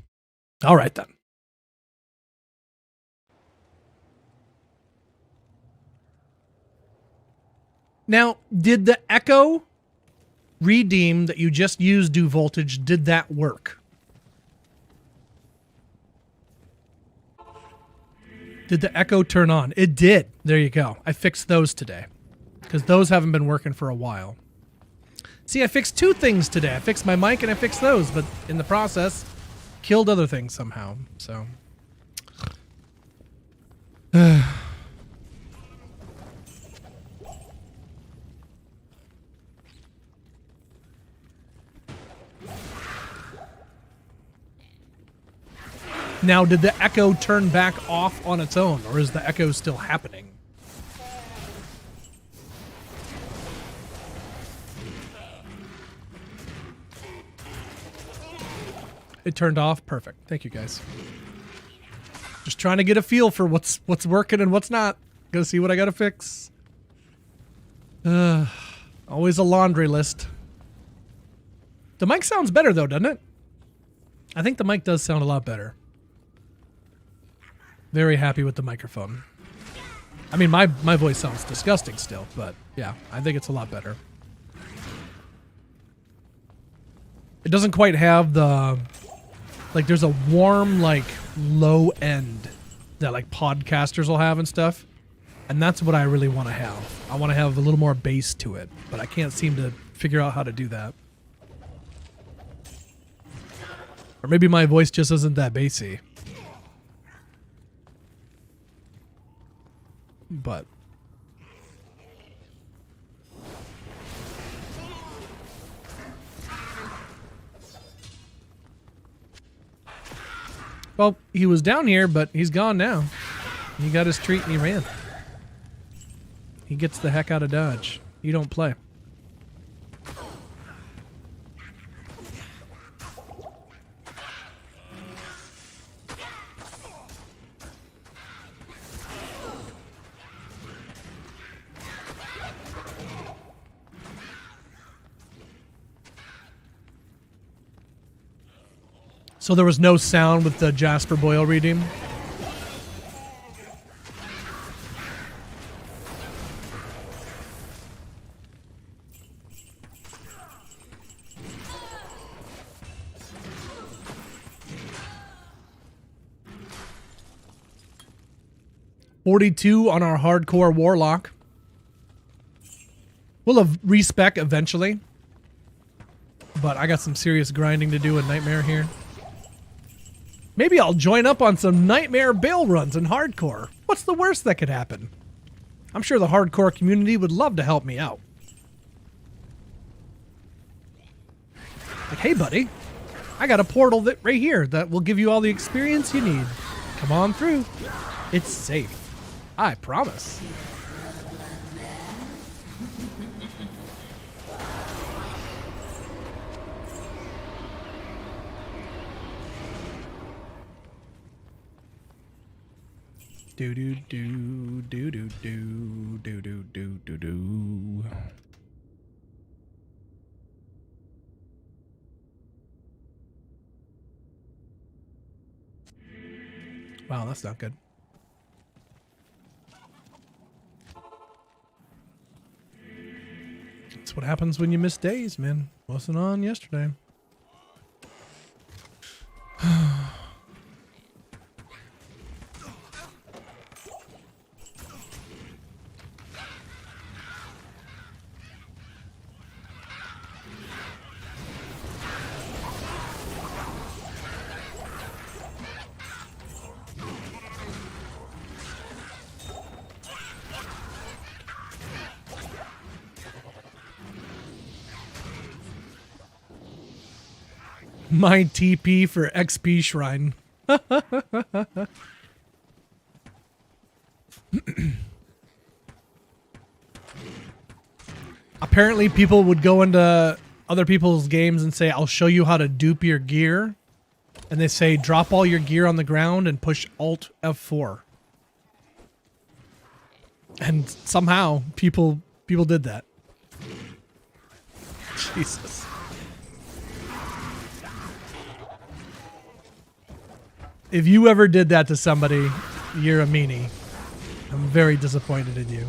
All right, then. Now, did the Echo redeem that you just used do voltage, did that work? Did the Echo turn on? It did. There you go. I fixed those today because those haven't been working for a while. See, I fixed 2 things today. I fixed my mic and I fixed those, but in the process, killed other things somehow. So. Now, did the Echo turn back off on its own, or is the Echo still happening? It turned off? Perfect. Thank you, guys. Just trying to get a feel for what's working and what's not. Gotta see what I gotta fix. Always a laundry list. The mic sounds better, though, doesn't it? I think the mic does sound a lot better. Very happy with the microphone. I mean, my voice sounds disgusting still, but yeah, I think it's a lot better. It doesn't quite have the, like, there's a warm, like, low end that, like, podcasters will have and stuff. And that's what I really want to have. I want to have a little more bass to it, but I can't seem to figure out how to do that. Or maybe my voice just isn't that bassy. But well, he was down here, but he's gone now. He got his treat and he ran. He gets the heck out of Dodge. You don't play. So there was no sound with the Jasper Boyle redeem? $42 on our hardcore Warlock. We'll have respec eventually. But I got some serious grinding to do in Nightmare here. Maybe I'll join up on some nightmare bail runs in hardcore. What's the worst that could happen? I'm sure the hardcore community would love to help me out. Like, hey buddy, I got a portal that right here that will give you all the experience you need. Come on through. It's safe. I promise. Do do do do do do do do do do do. Wow, that's not good. That's what happens when you miss days, man. Wasn't on yesterday. My TP for XP Shrine. Apparently people would go into other people's games and say, I'll show you how to dupe your gear. And they say, drop all your gear on the ground and push Alt F4. And somehow people did that. Jesus. If you ever did that to somebody, you're a meanie. I'm very disappointed in you.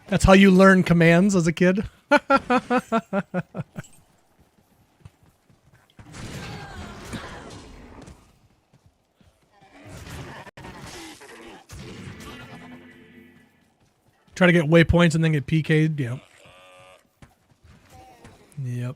That's how you learn commands as a kid? Try to get waypoints and then get PK'd. Yep. Yep.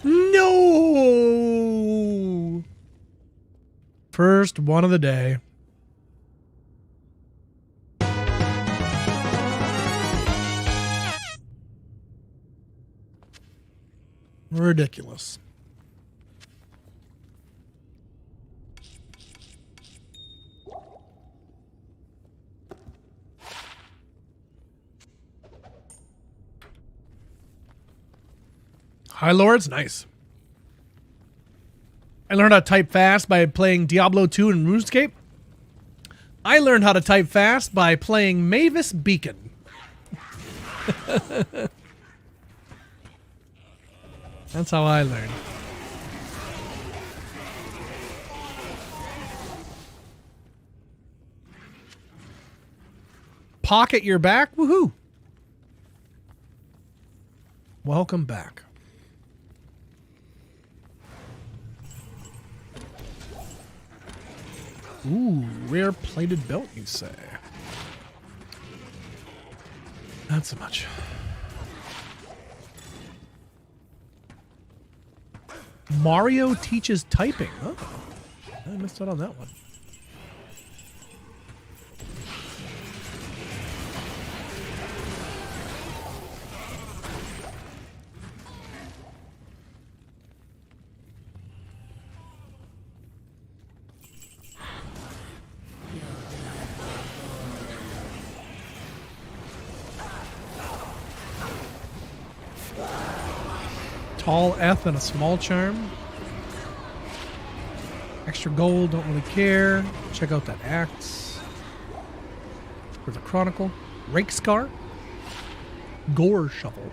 No! First one of the day. Ridiculous. High Lords, nice. I learned how to type fast by playing Diablo 2 and RuneScape. I learned how to type fast by playing Mavis Beacon. That's how I learned. Pocket your back? Woohoo! Welcome back. Ooh, rare plated belt, you say? Not so much. Mario teaches typing. Oh, I missed out on that one. Tall F and a small charm. Extra gold, don't really care. Check out that axe. For the Chronicle. Rake Scar. Gore Shovel.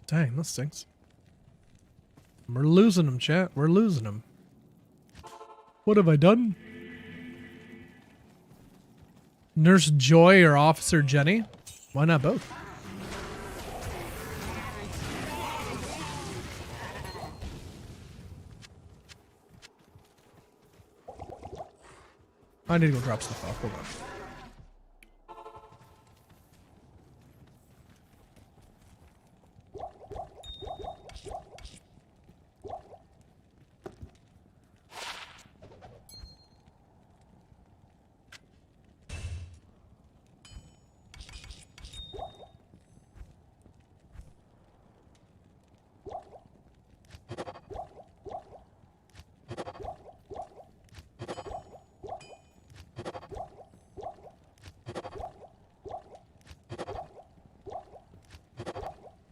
Dang, this stinks. We're losing them, chat. We're losing them. What have I done? Nurse Joy or Officer Jenny? Why not both? I need to go drop stuff off. Hold on.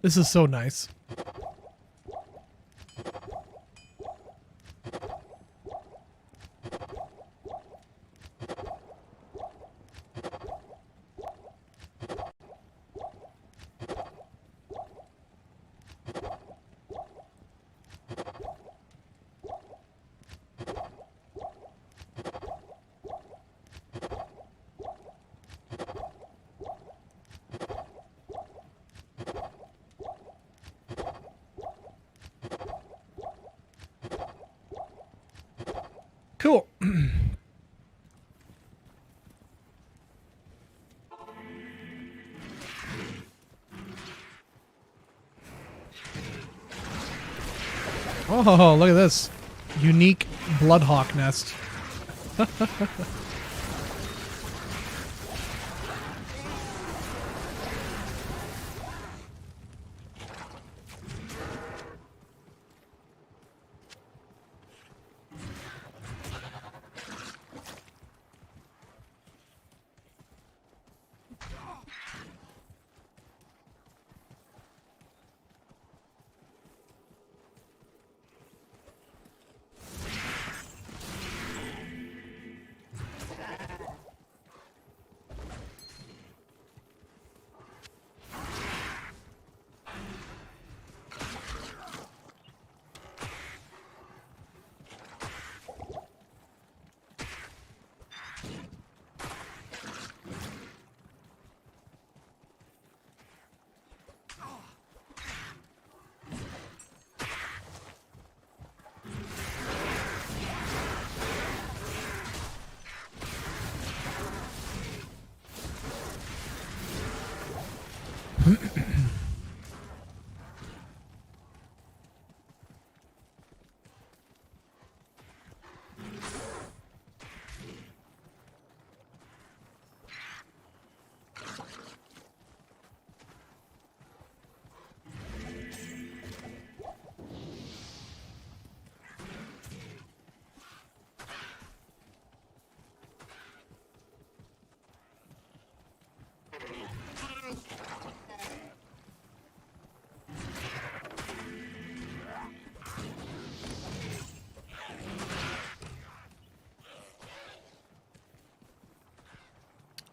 This is so nice. Cool. Oh, look at this. Unique Bloodhawk nest.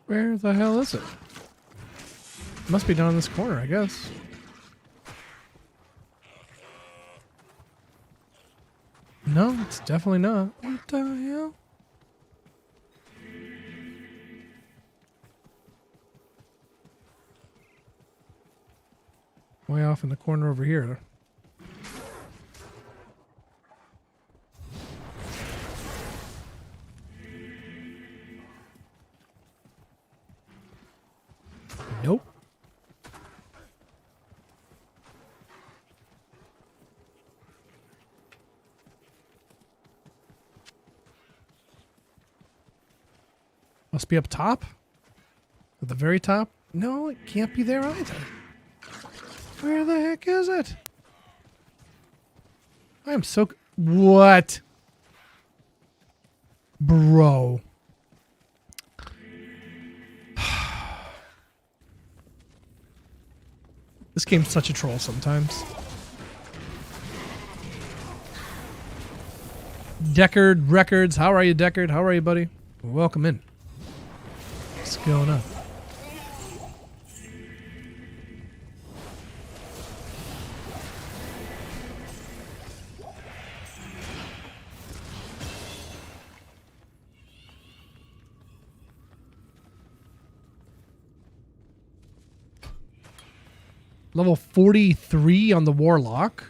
Where the hell is it? Must be down in this corner, I guess. No, it's definitely not. What the hell? Way off in the corner over here. Nope. Must be up top? At the very top? No, it can't be there either. Where the heck is it? I am so... What? Bro. This game's such a troll sometimes. Deckard Records. How are you, Deckard? How are you, buddy? Welcome in. What's going on? Level 43 on the Warlock.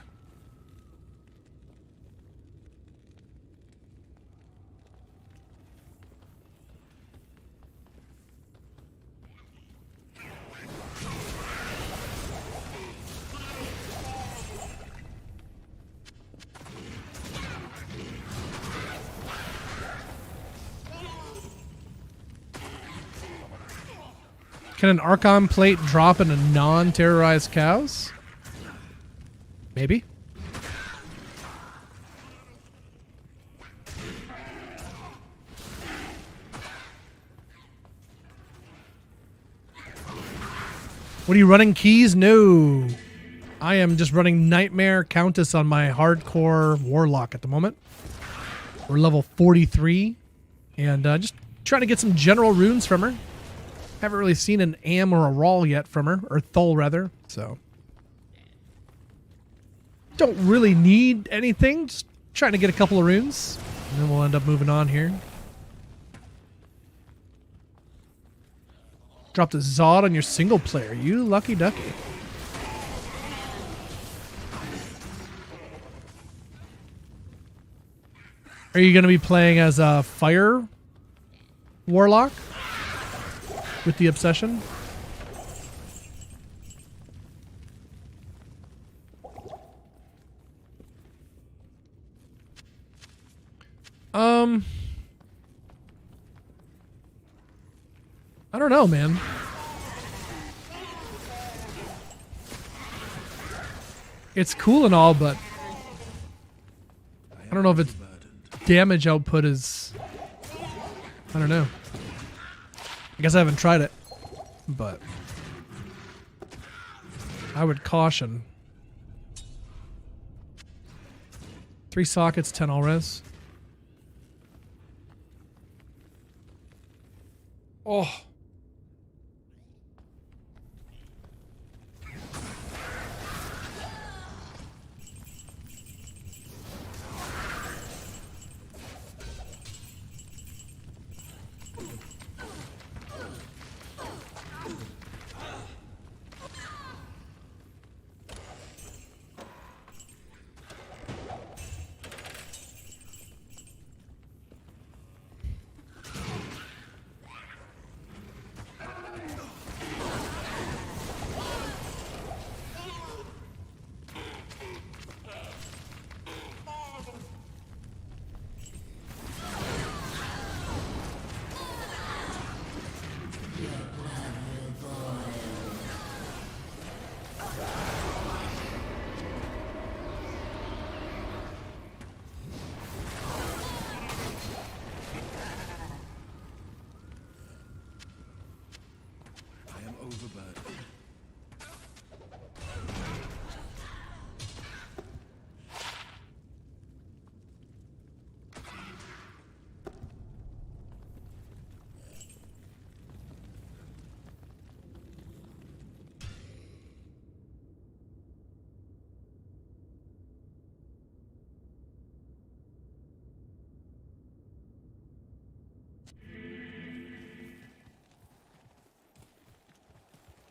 Can an Archon plate drop in a non-terrorized cows? Maybe. What are you running, Keys? No. I am just running Nightmare Countess on my hardcore Warlock at the moment. We're level 43. And just trying to get some general runes from her. Haven't really seen an Am or a Rawl yet from her. Or Thol, rather. So. Don't really need anything. Just trying to get a couple of runes. And then we'll end up moving on here. Drop the Zod on your single player. You lucky ducky. Are you going to be playing as a fire Warlock? With the obsession? I don't know, man. It's cool and all, but I don't know if its damage output is... I don't know. I guess I haven't tried it, but I would caution. 3 sockets, 10 all res. Oh.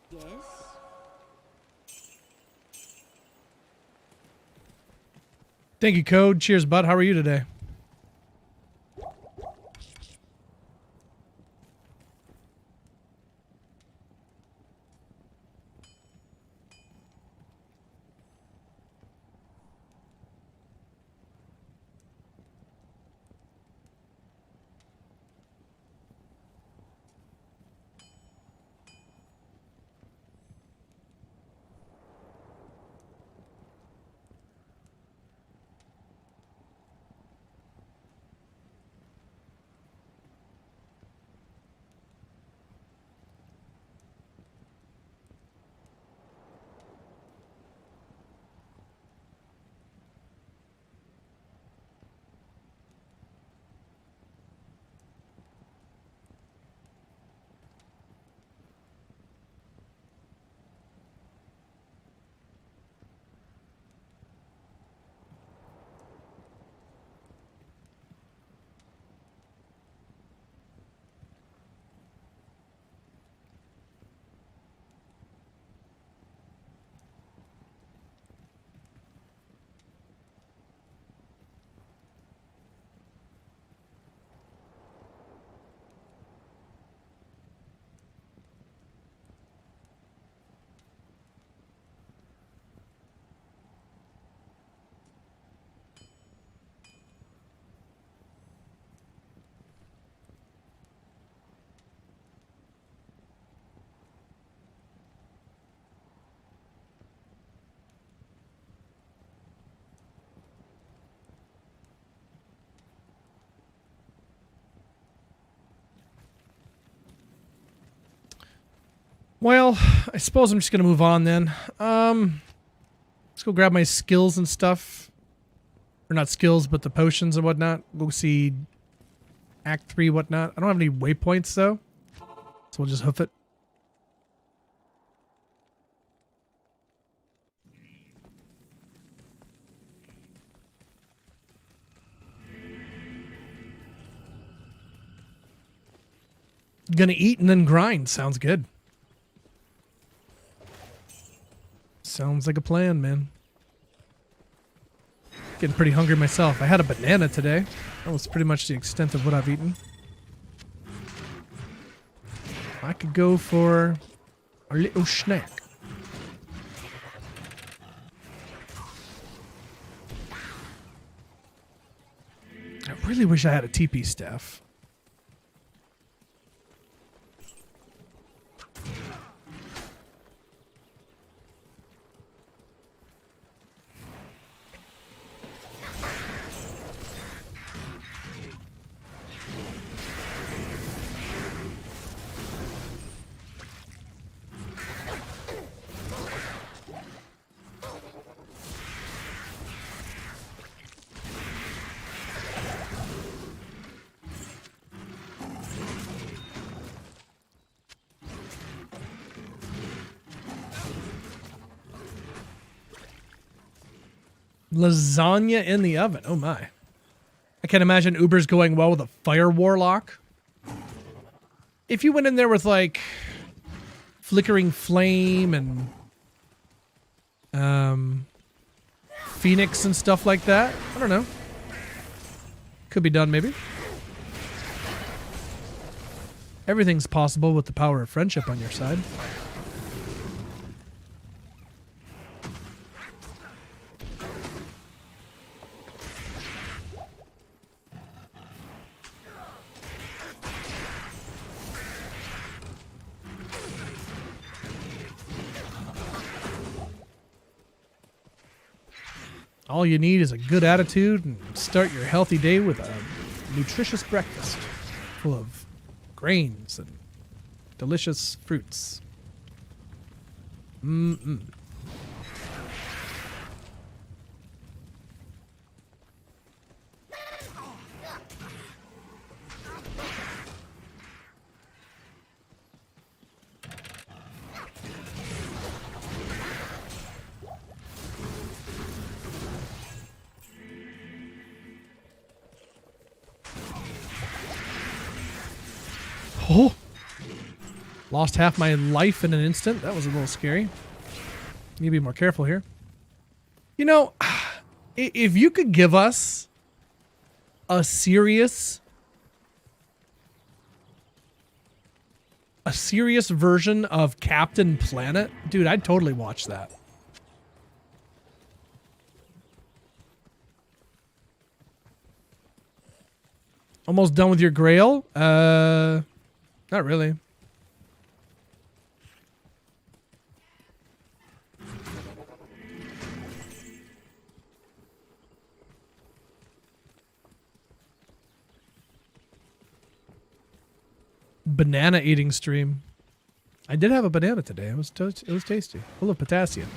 Yes? Thank you, Code. Cheers, bud. How are you today? Well, I suppose I'm just going to move on then. Let's go grab my skills and stuff. Or not skills, but the potions and whatnot. Go see Act 3 whatnot. I don't have any waypoints though. So we'll just hoof it. Gonna eat and then grind. Sounds good. Sounds like a plan, man. Getting pretty hungry myself. I had a banana today. That was pretty much the extent of what I've eaten. I could go for a little snack. I really wish I had a TP staff. Lasagna in the oven. Oh my. I can't imagine Uber's going well with a fire warlock. If you went in there with like flickering flame and Phoenix and stuff like that, I don't know. Could be done maybe. Everything's possible with the power of friendship on your side. All you need is a good attitude and start your healthy day with a nutritious breakfast full of grains and delicious fruits. Mm-mm. Oh! Lost half my life in an instant. That was a little scary. Need to be more careful here. You know, If you could give us a serious version of Captain Planet, dude, I'd totally watch that. Almost done with your Grail? Not really. Banana eating stream. I did have a banana today. It was tasty, full of potassium.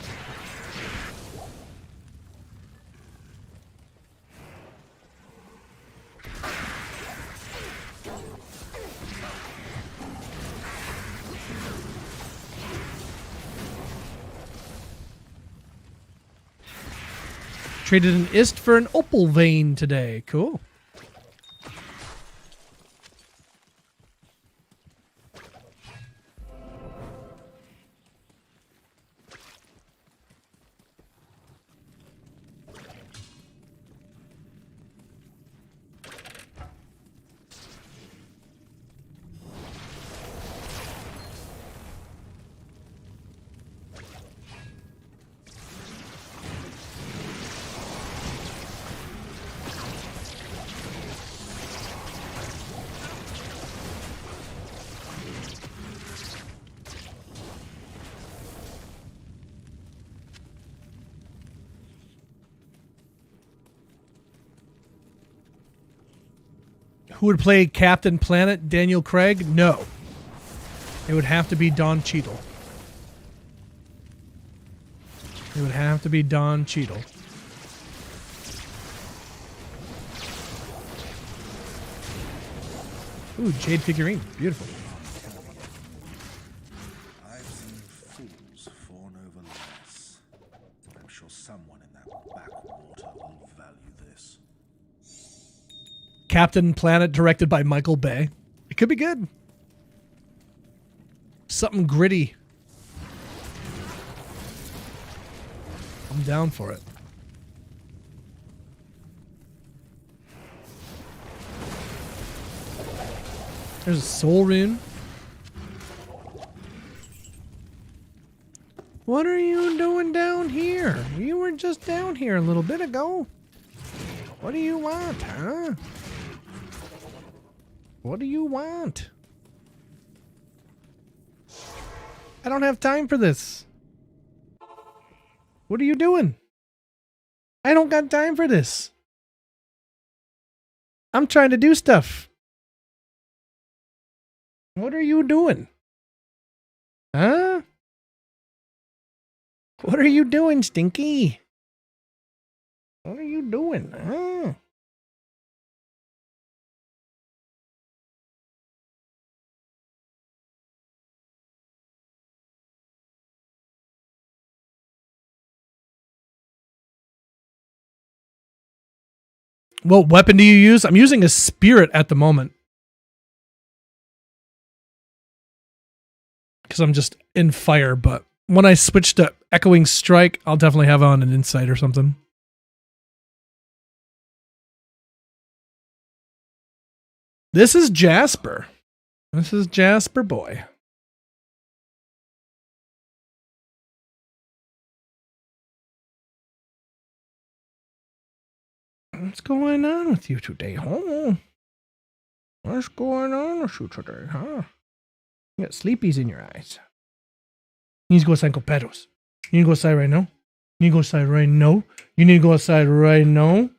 Traded an ist for an opal vein today. Cool. Who would play Captain Planet? Daniel Craig? No. It would have to be Don Cheadle. It would have to be Don Cheadle. Ooh, jade figurine. Beautiful. I've seen fools fawn over less. I'm sure someone in that backwater will value this. Captain Planet, directed by Michael Bay. It could be good. Something gritty. I'm down for it. There's a soul rune. What are you doing down here? You were just down here a little bit ago. What do you want, huh? What do you want? I don't have time for this. What are you doing? I don't got time for this. I'm trying to do stuff. What are you doing? Huh? What are you doing, Stinky? What are you doing? Huh? What weapon do you use? I'm using a spirit at the moment. Because I'm just in fire, but when I switch to Echoing Strike, I'll definitely have on an insight or something. This is Jasper. This is Jasper boy. What's going on with you today, huh? What's going on with you today, huh? You got sleepies in your eyes. You need to go outside and go pedos. You need to go outside right now. You need to go outside right now. You need to go outside right now.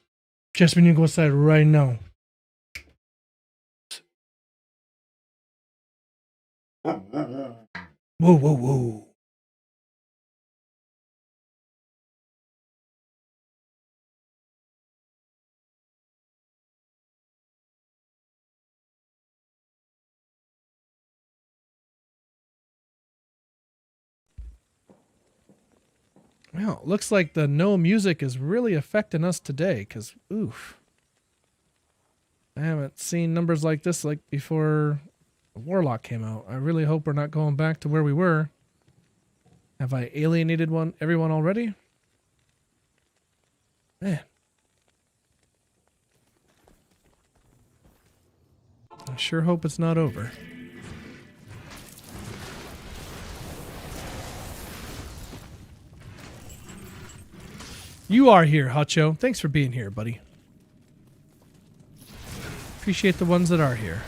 Jasper, you need to go outside right now. Whoa, whoa, whoa. Well, looks like the no music is really affecting us today, because, oof. I haven't seen numbers like this like before Warlock came out. I really hope we're not going back to where we were. Have I alienated everyone already? Man. I sure hope it's not over. You are here, Hacho. Thanks for being here, buddy. Appreciate the ones that are here.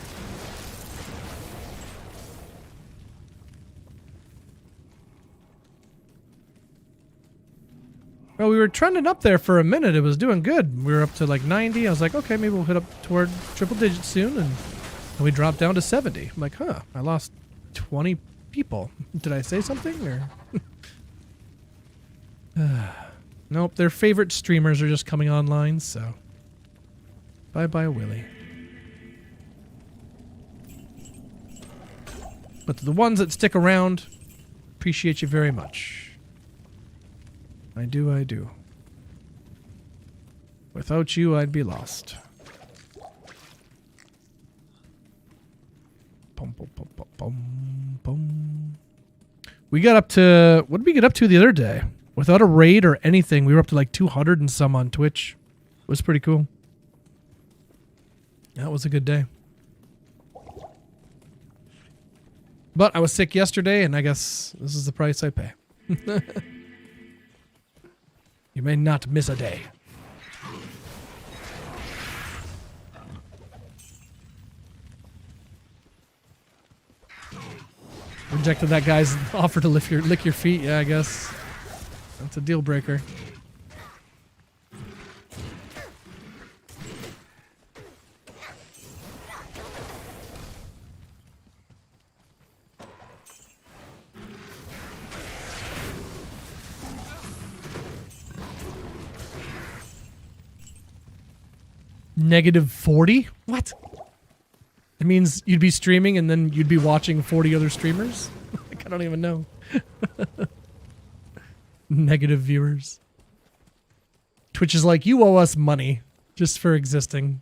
Well, we were trending up there for a minute. It was doing good. We were up to like 90. I was like, okay, maybe we'll hit up toward triple digits soon. And we dropped down to 70. I'm like, huh, I lost 20 people. Did I say something? Or nope, their favorite streamers are just coming online, so bye-bye, Willie. But the ones that stick around, appreciate you very much. I do, I do. Without you, I'd be lost. Pum, pum, pum, pum, pum, pum. We got up to... What did we get up to the other day? Without a raid or anything, we were up to like 200 and some on Twitch. It was pretty cool. That was a good day. But I was sick yesterday, and I guess this is the price I pay. You may not miss a day. Rejected that guy's offer to lick your feet. Yeah, I guess that's a deal breaker. -40? What? It means you'd be streaming and then you'd be watching 40 other streamers? Like, I don't even know. Negative viewers. Twitch is like, you owe us money just for existing.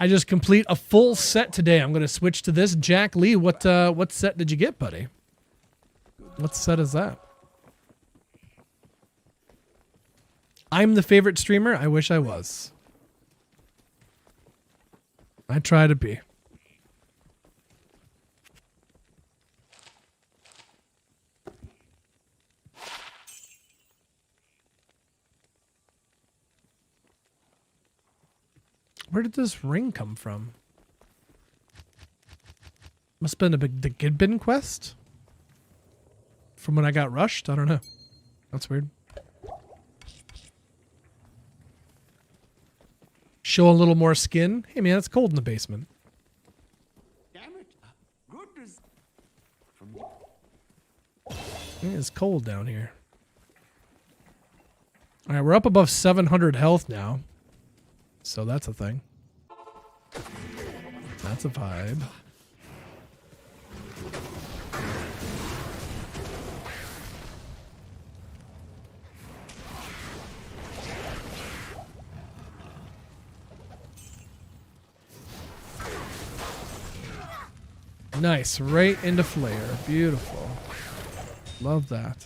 I just complete a full set today. I'm going to switch to this. Jack Lee, what set did you get, buddy? What set is that? I'm the favorite streamer? I wish I was. I try to be. Where did this ring come from? Must have been the Gidbin quest? From when I got rushed? I don't know. That's weird. Show a little more skin. Hey man, it's cold in the basement. Damn it. Goodness. It's cold down here. Alright, we're up above 700 health now. So that's a thing. That's a vibe. Nice, right into flare. Beautiful. Love that.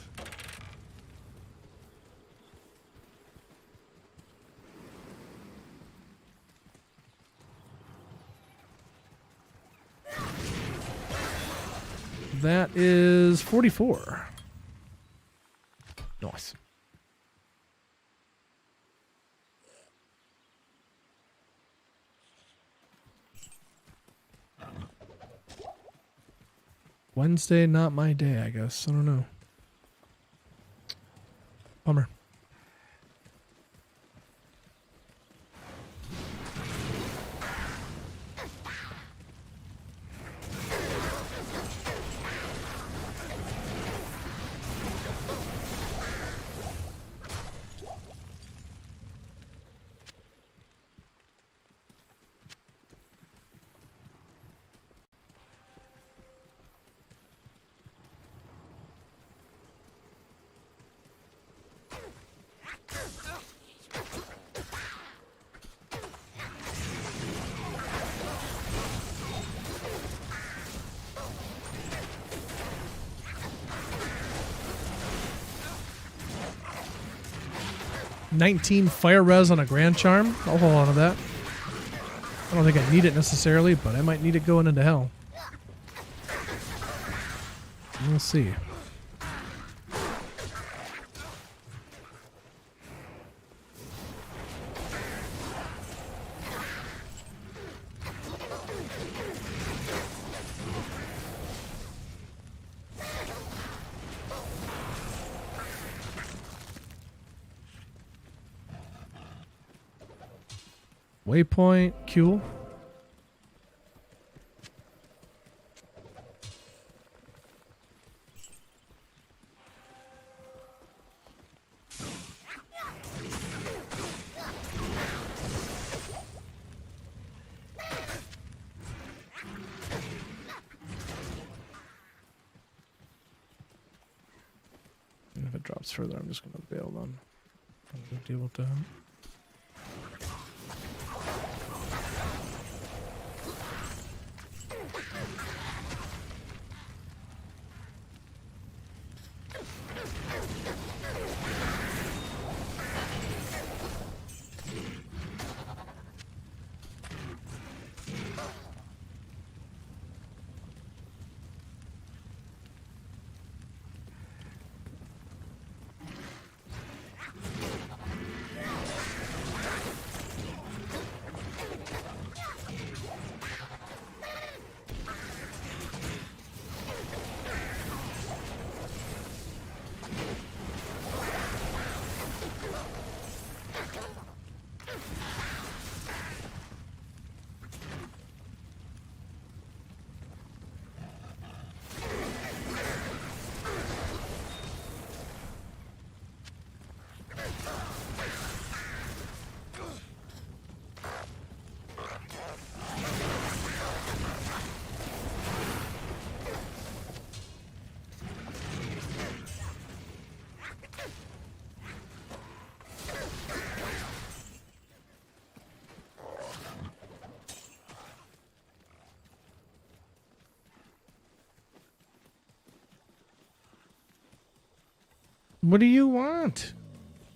That is 44. Nice. Wednesday, not my day, I guess. I don't know. Bummer. 19 fire res on a Grand Charm. I'll hold on to that. I don't think I need it necessarily, but I might need it going into hell. We'll see. Waypoint, Q. And if it drops further, I'm just going to bail them. I'm going to deal with that. What do you want?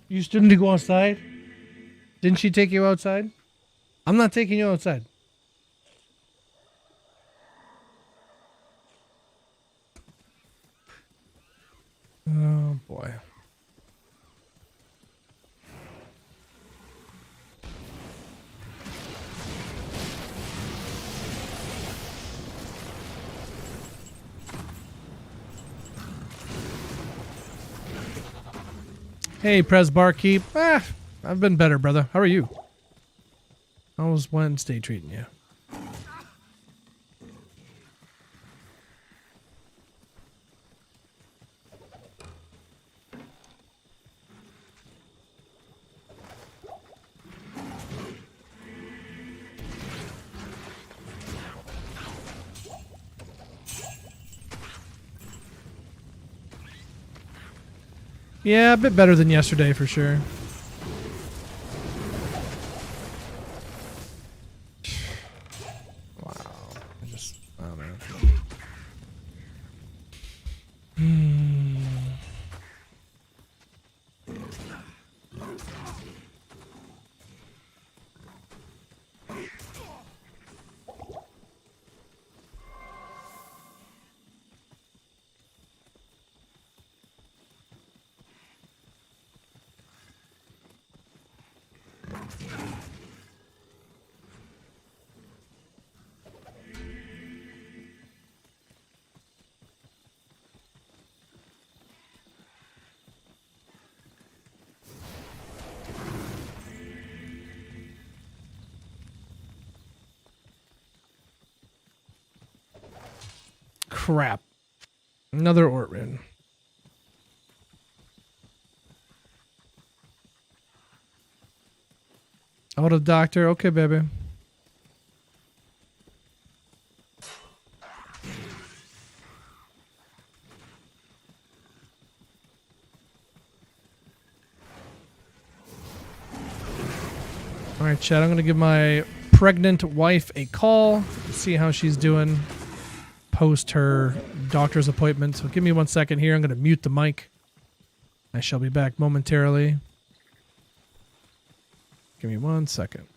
You still need to go outside? Didn't she take you outside? I'm not taking you outside. Oh boy. Hey, Pres Barkeep. I've been better, brother. How are you? How's Wednesday treating you? Yeah, a bit better than yesterday for sure. Wow. Oh man. Crap. Another Ortrin. Out of doctor. Okay, baby. All right, Chad. I'm going to give my pregnant wife a call to see how she's doing post her doctor's appointment. So give me 1 second here. I'm going to mute the mic. I shall be back momentarily. Give me 1 second.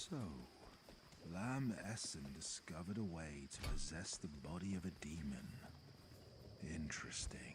So, Lamb Essen discovered a way to possess the body of a demon. Interesting.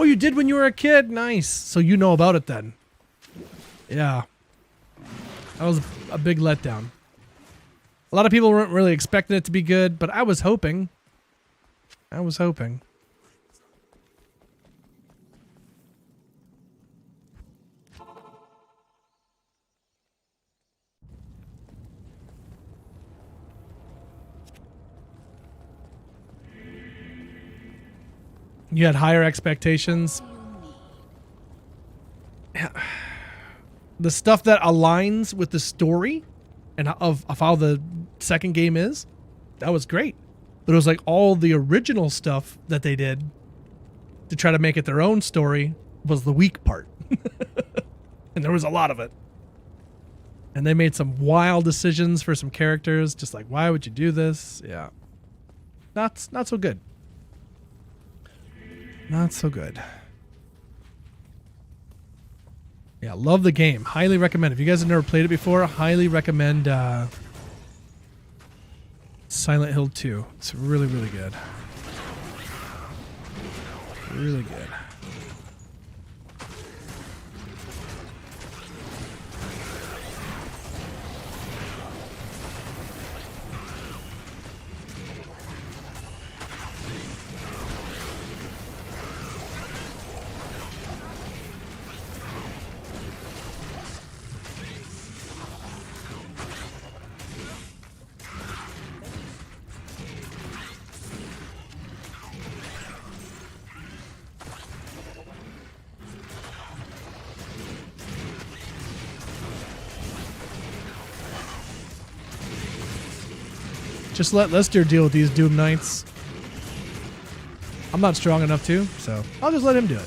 Oh, you did when you were a kid? Nice. So you know about it then. Yeah. That was a big letdown. A lot of people weren't really expecting it to be good, but I was hoping. I was hoping. You had higher expectations. The stuff that aligns with the story and of how the second game is, that was great. But it was like all the original stuff that they did to try to make it their own story was the weak part. And there was a lot of it. And they made some wild decisions for some characters, just like, why would you do this? Yeah. Not so good. Not so good. Yeah, love the game. Highly recommend. If you guys have never played it before, highly recommend Silent Hill 2. It's really, really good. Really good. Just let Lester deal with these Doom Knights. I'm not strong enough to, so I'll just let him do it.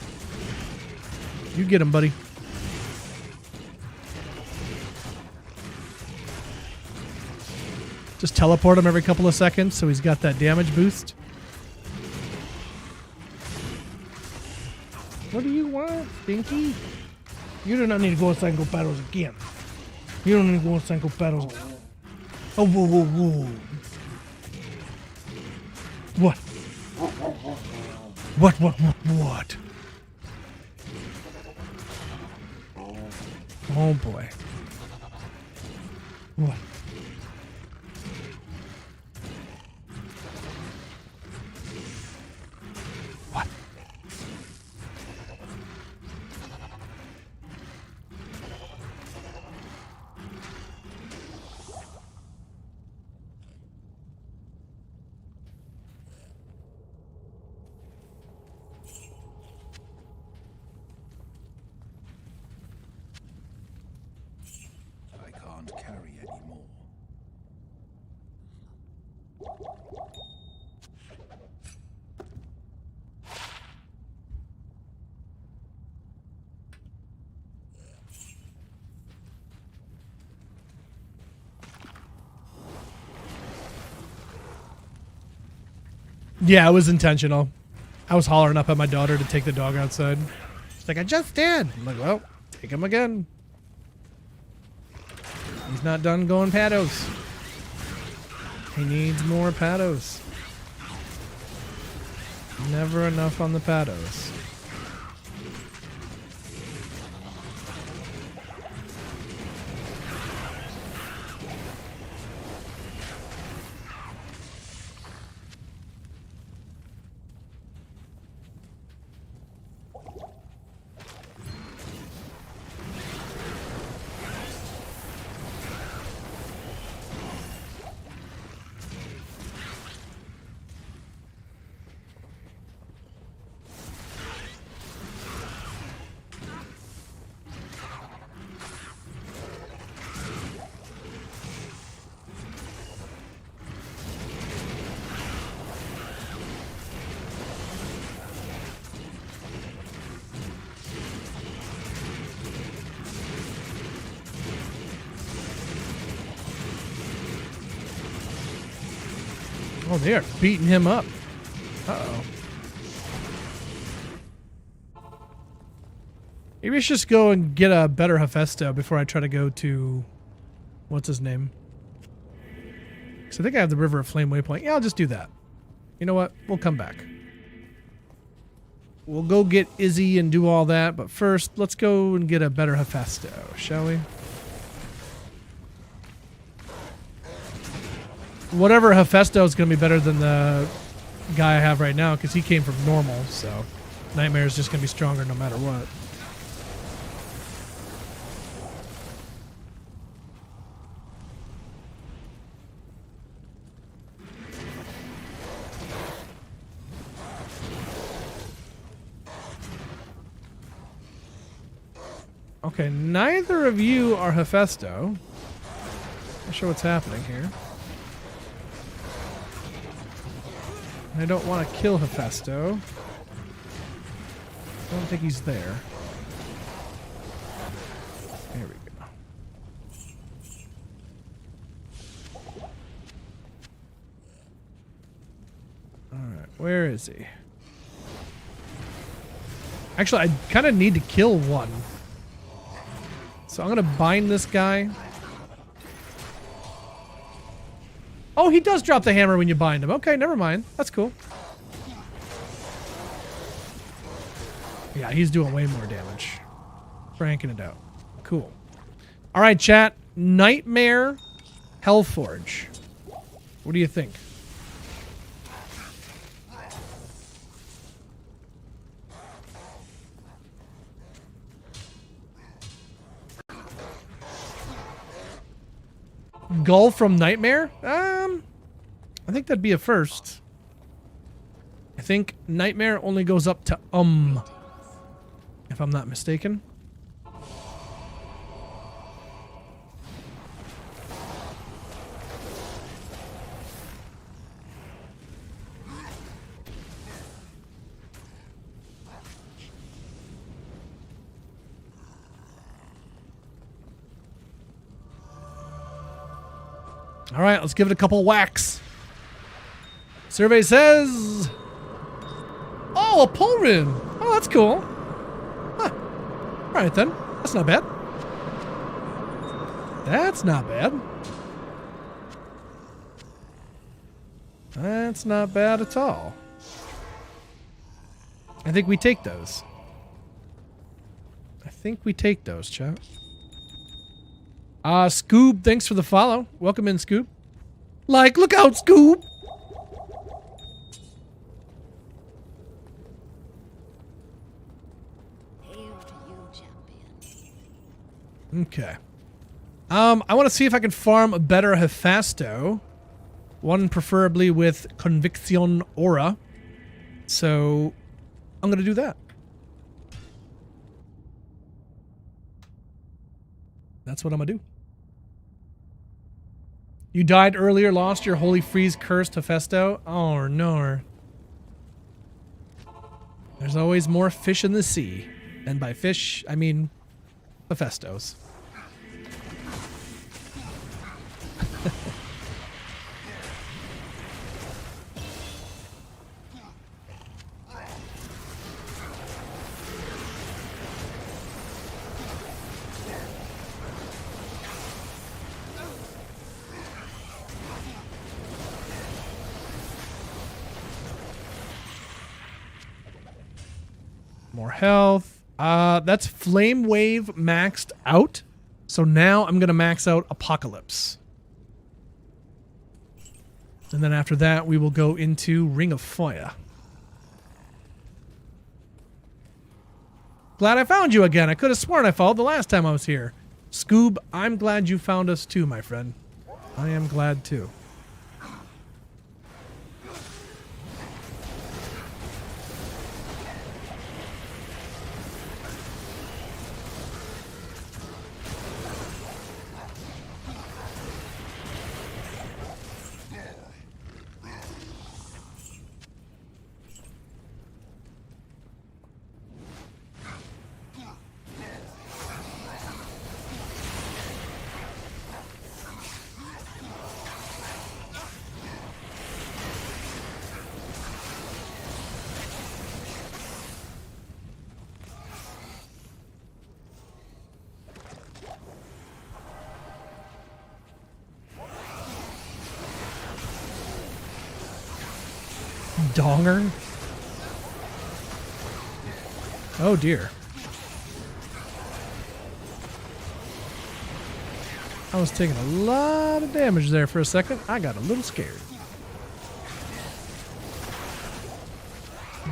You get him, buddy. Just teleport him every couple of seconds so he's got that damage boost. What do you want, Stinky? You do not need to go inside and go battles again. You don't need to go inside and go battles. Oh, whoa, whoa, whoa. What? What? Oh boy. What? What? I can't carry anymore. Yeah, it was intentional. I was hollering up at my daughter to take the dog outside. She's like, I just did. I'm like, well, take him again. He's not done going paddles. He needs more paddles. Never enough on the paddles. Oh, they are beating him up. Uh-oh. Maybe I should just go and get a better Hephaestus before I try to go to... What's his name? Because I think I have the River of Flame waypoint. Yeah, I'll just do that. You know what? We'll come back. We'll go get Izzy and do all that, but first, let's go and get a better Hephaestus, shall we? Whatever Hephaestus is going to be better than the guy I have right now, because he came from normal, so Nightmare is just going to be stronger no matter what. Okay, neither of you are Hephaestus. Not sure what's happening here. I don't want to kill Hephaestus. I don't think he's there. There we go. Alright, where is he? Actually, I kind of need to kill one. So I'm going to bind this guy. Oh, he does drop the hammer when you bind him. Okay, never mind. That's cool. Yeah, he's doing way more damage. Cranking it out. Cool. All right, chat. Nightmare Hellforge. What do you think? Gull from Nightmare? I think that'd be a first. I think Nightmare only goes up to if I'm not mistaken. All right, let's give it a couple whacks. Survey says... Oh, a pull rune. Oh, that's cool. Huh. All right, then. That's not bad. That's not bad. That's not bad at all. I think we take those. I think we take those, chat. Scoob, thanks for the follow. Welcome in, Scoob. Like, look out, Scoob! Hail to you, champion. Okay. I want to see if I can farm a better Hephaestus. One preferably with Conviction Aura. So, I'm going to do that. That's what I'm going to do. You died earlier, lost your Holy Freeze cursed Hephaestus? Oh, no. There's always more fish in the sea. And by fish, I mean Hephaestus. More health. That's Flame Wave maxed out. So now I'm going to max out Apocalypse. And then after that, we will go into Ring of Fire. Glad I found you again. I could have sworn I followed the last time I was here. Scoob, I'm glad you found us too, my friend. I am glad too. Donger? Oh dear. I was taking a lot of damage there for a second. I got a little scared.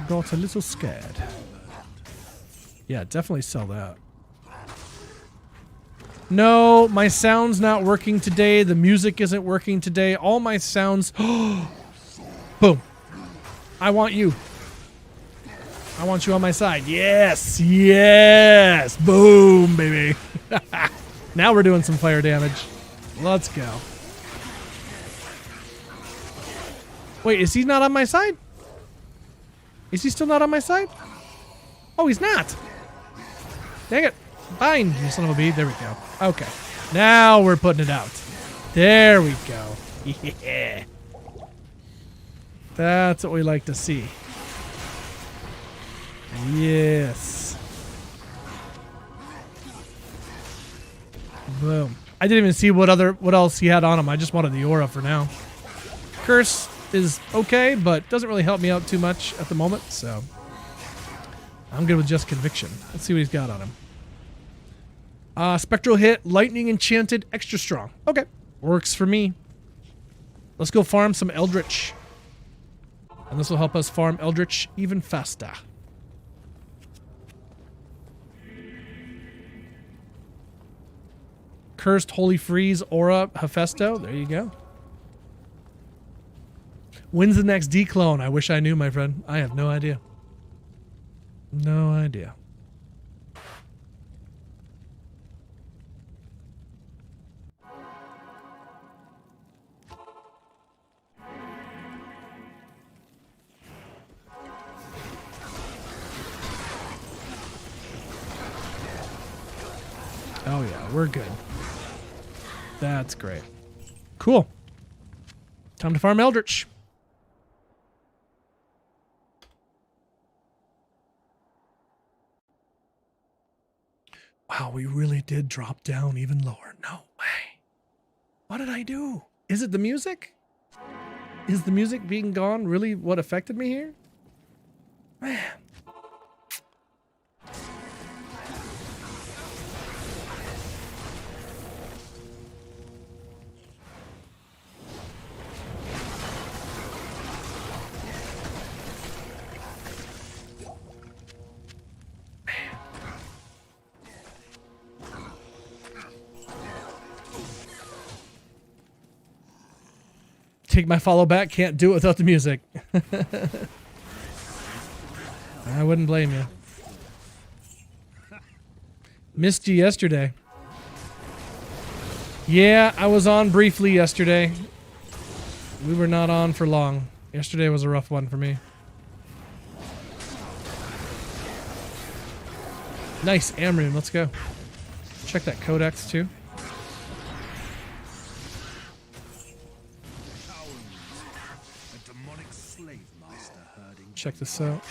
Got a little scared. Yeah, definitely sell that. No, my sound's not working today. The music isn't working today. All my sounds... Boom. I want you. I want you on my side. Yes. Yes. Boom, baby. Now we're doing some fire damage. Let's go. Wait, is he not on my side? Is he still not on my side? Oh, he's not. Dang it. Bind, you son of a bee. There we go. Okay. Now we're putting it out. There we go. Yeah. That's what we like to see. Yes. Boom. I didn't even see what else he had on him. I just wanted the aura for now. Curse is okay, but doesn't really help me out too much at the moment, so I'm good with just conviction. Let's see what he's got on him. Spectral hit, lightning enchanted, extra strong. Okay, works for me. Let's go farm some Eldritch. And this will help us farm Eldritch even faster. Cursed Holy Freeze Aura Hephaesto. There you go. When's the next declone? I wish I knew, my friend. I have no idea. No idea. Oh yeah, we're good. That's great. Cool. Time to farm Eldritch. Wow, we really did drop down even lower. No way. What did I do? Is it the music? Is the music being gone really what affected me here? Man. Take my follow back. Can't do it without the music. I wouldn't blame you. Missed you yesterday. Yeah, I was on briefly yesterday. We were not on for long. Yesterday was a rough one for me. Nice, Amrune. Let's go. Check that codex too. Check this out.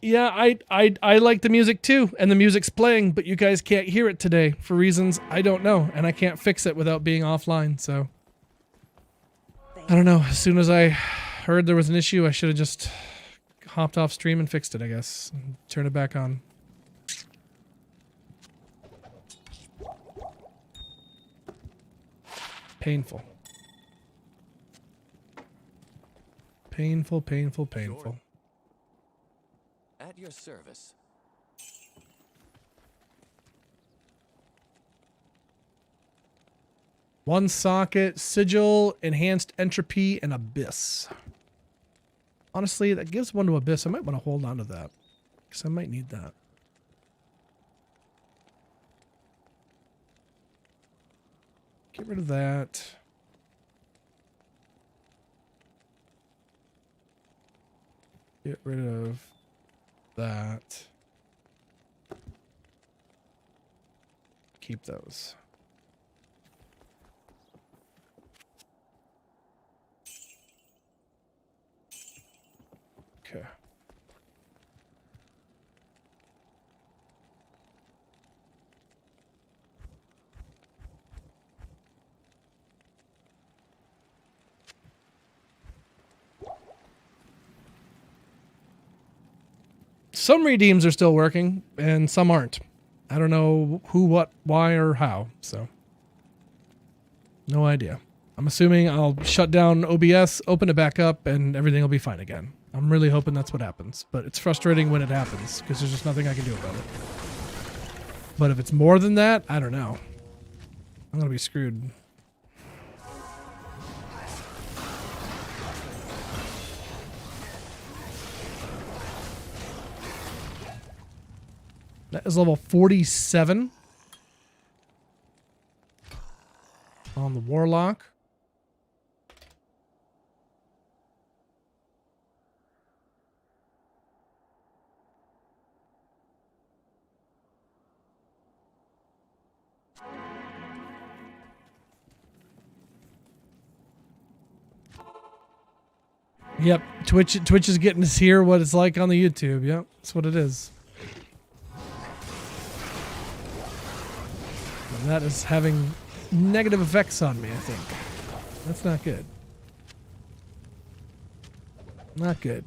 Yeah, I like the music too, and the music's playing, but you guys can't hear it today for reasons I don't know, and I can't fix it without being offline, so I don't know. As soon as I heard there was an issue, I should have just hopped off stream and fixed it, I guess. And turn it back on. Painful. Painful, painful, painful. At your service. One socket, sigil, enhanced entropy, and abyss. Honestly, that gives one to abyss. I might want to hold on to that, because I might need that. Get rid of that. Get rid of that. Keep those. Okay. some redeems are still working and some aren't. I don't know who, what, why, or how. So, no idea. I'm assuming I'll shut down OBS, open it back up, and everything will be fine again. I'm really hoping that's what happens. But it's frustrating when it happens because there's just nothing I can do about it. But if it's more than that, I don't know. I'm going to be screwed. That is level 47 on the Warlock. Yep, Twitch is getting us here what it's like on the YouTube. Yep, that's what it is. And that is having negative effects on me, I think. That's not good. Not good.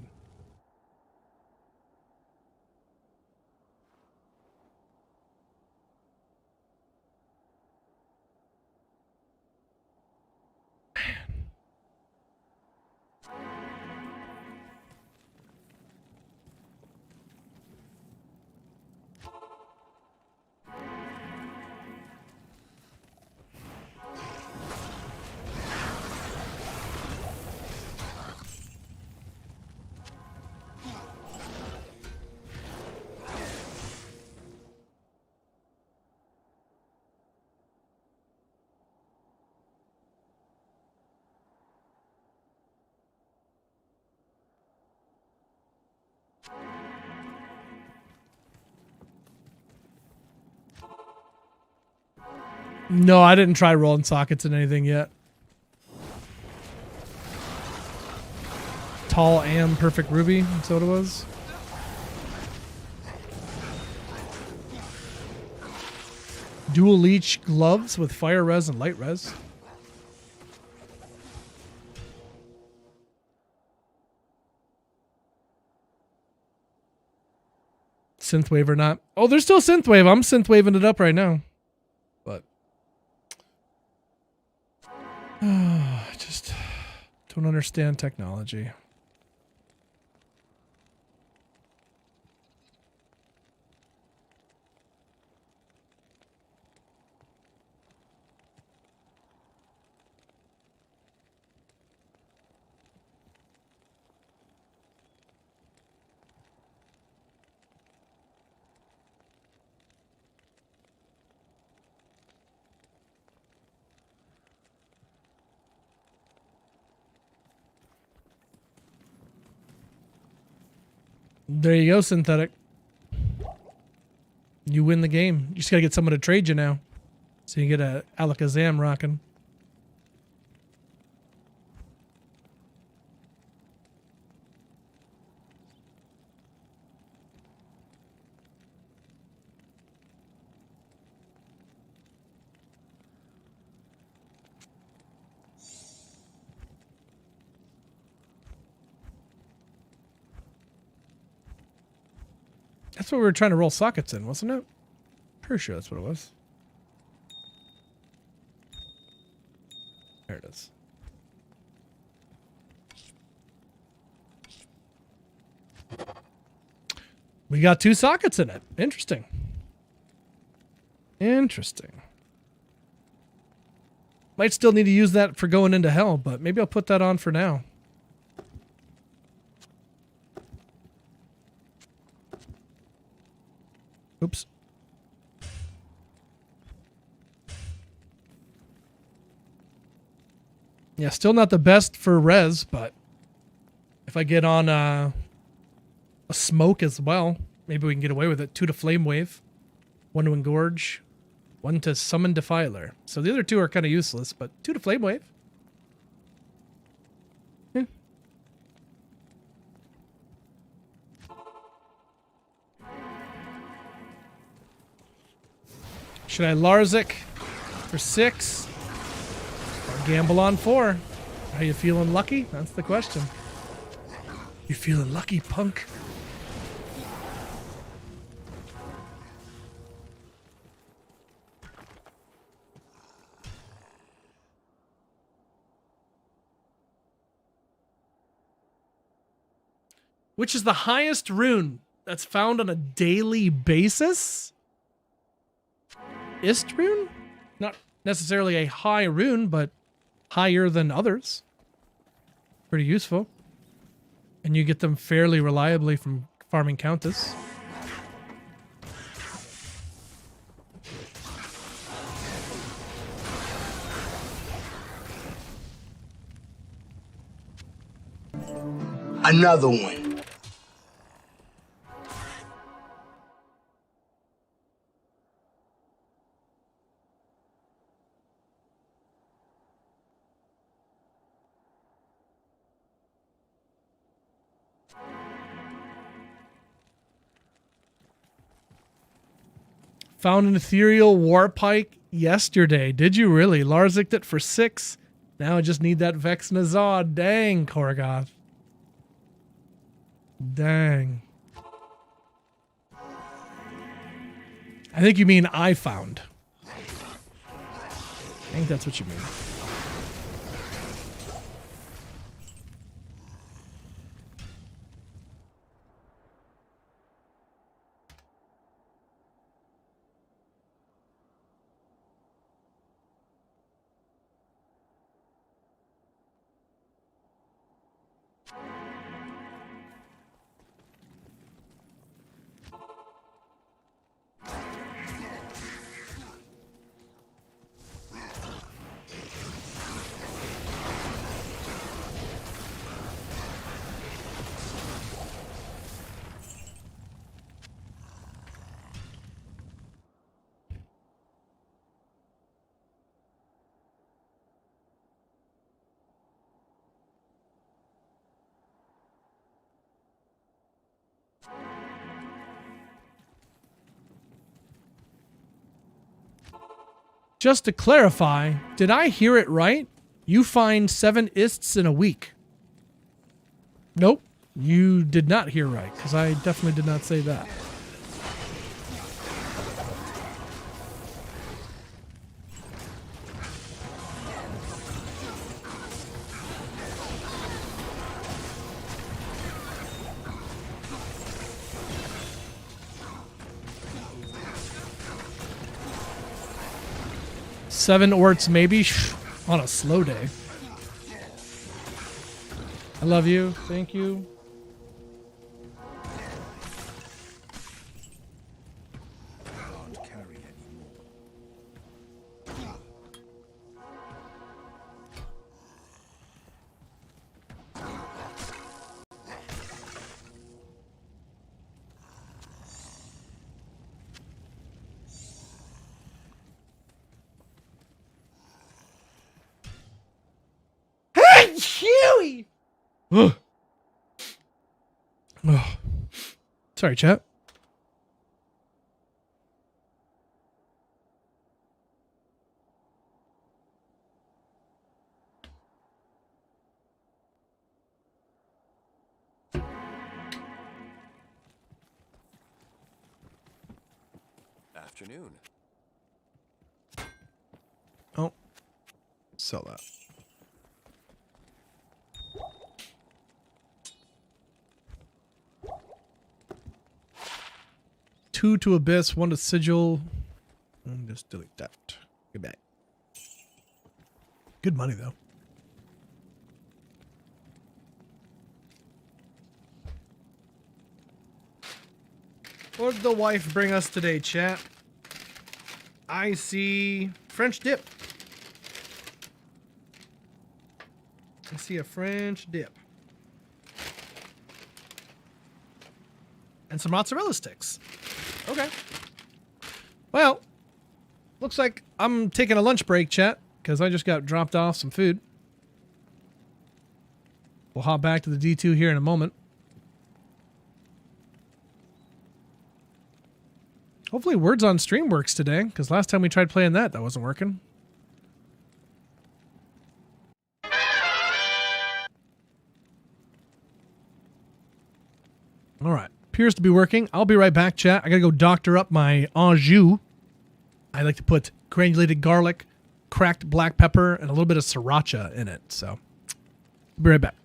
No, I didn't try rolling sockets in anything yet. Tall and perfect ruby, that's what it was. Dual leech gloves with fire res and light res. Synthwave or not. Oh, there's still synthwave. I'm synthwaving it up right now. But I just don't understand technology. There you go, Synthetic. You win the game. You just gotta get someone to trade you now. So you get a Alakazam rocking. That's what we were trying to roll sockets in, wasn't it? Pretty sure that's what it was. There it is. We got 2 sockets in it. Interesting. Interesting. Might still need to use that for going into hell, but maybe I'll put that on for now. Oops. Yeah, still not the best for res, but if I get on a smoke as well, maybe we can get away with it. 2 to Flame Wave, 1 to Engorge, 1 to Summon Defiler. So the other 2 are kind of useless, but 2 to Flame Wave. Yeah. Should I Larzik for 6 or gamble on 4? Are you feeling lucky? That's the question. You feeling lucky, punk? which is the highest rune that's found on a daily basis? Ist rune? Not necessarily a high rune, but higher than others. Pretty useful. And you get them fairly reliably from farming Countess. Another one. Found an ethereal war pike yesterday. Did you really? Larzicked it for 6. Now I just need that Vex Nazad. Dang, Korgoth. Dang. I think you mean I found. I think that's what you mean. Just to clarify, did I hear it right? You find 7 ists in a week. Nope, you did not hear right, because I definitely did not say that. Seven orts maybe on a slow day. I love you. Thank you. Can't carry anymore. Hey, Huey! Ugh. Oh. Sorry, chat. Afternoon. Oh. Sell that. Two to Abyss, 1 to Sigil. And just delete that. Goodbye. Good money, though. What did the wife bring us today, chat? I see French dip. I see a French dip. And some mozzarella sticks. Okay. Well, looks like I'm taking a lunch break, chat, because I just got dropped off some food. We'll hop back to the D2 here in a moment. Hopefully Words on Stream works today, because last time we tried playing that wasn't working. All right. Appears to be working. I'll be right back, chat. I gotta go doctor up my Anjou. I like to put granulated garlic, cracked black pepper, and a little bit of sriracha in it. So, be right back.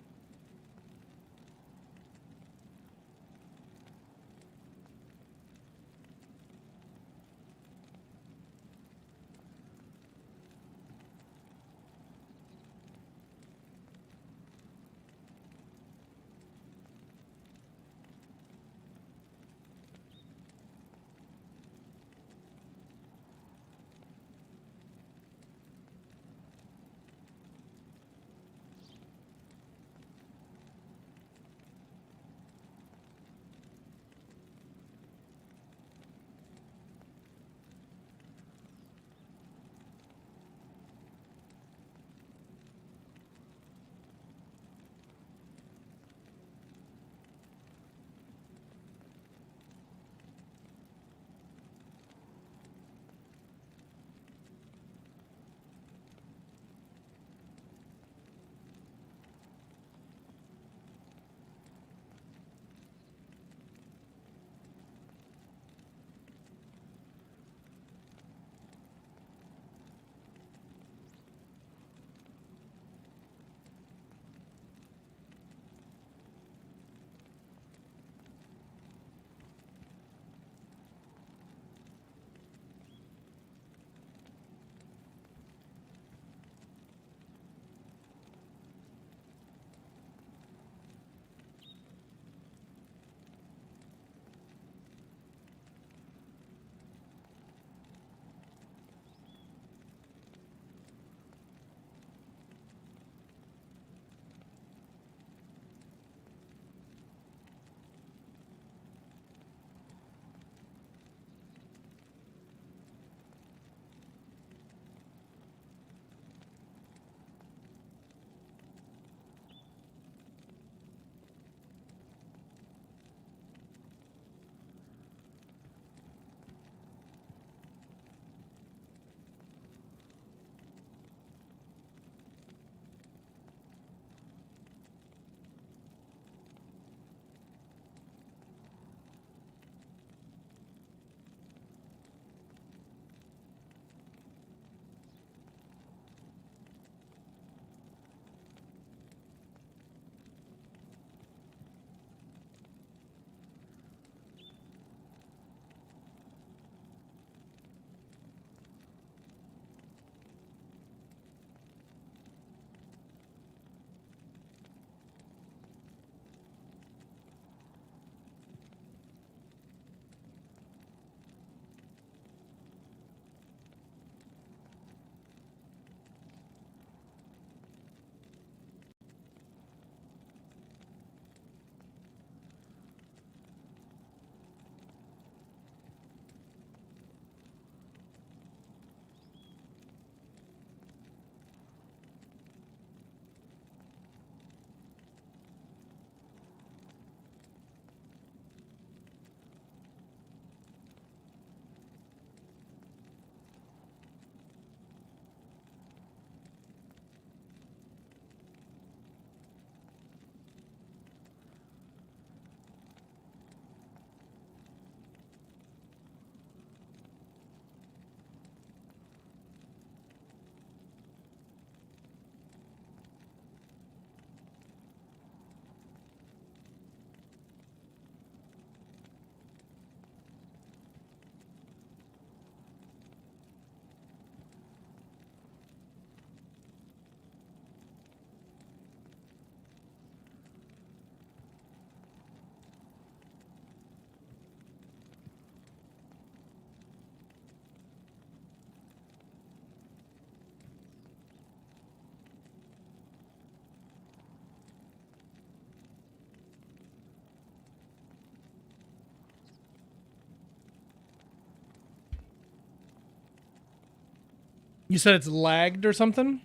You said it's lagged or something?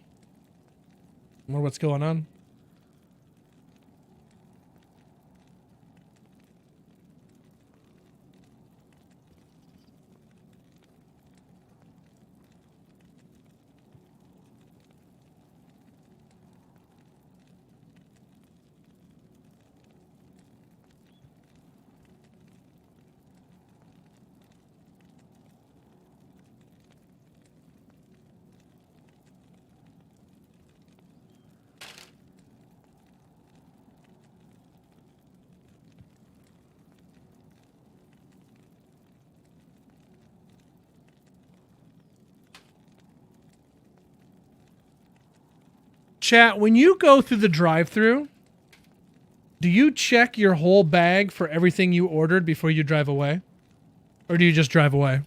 I wonder what's going on. Chat, when you go through the drive-thru, do you check your whole bag for everything you ordered before you drive away? Or do you just drive away?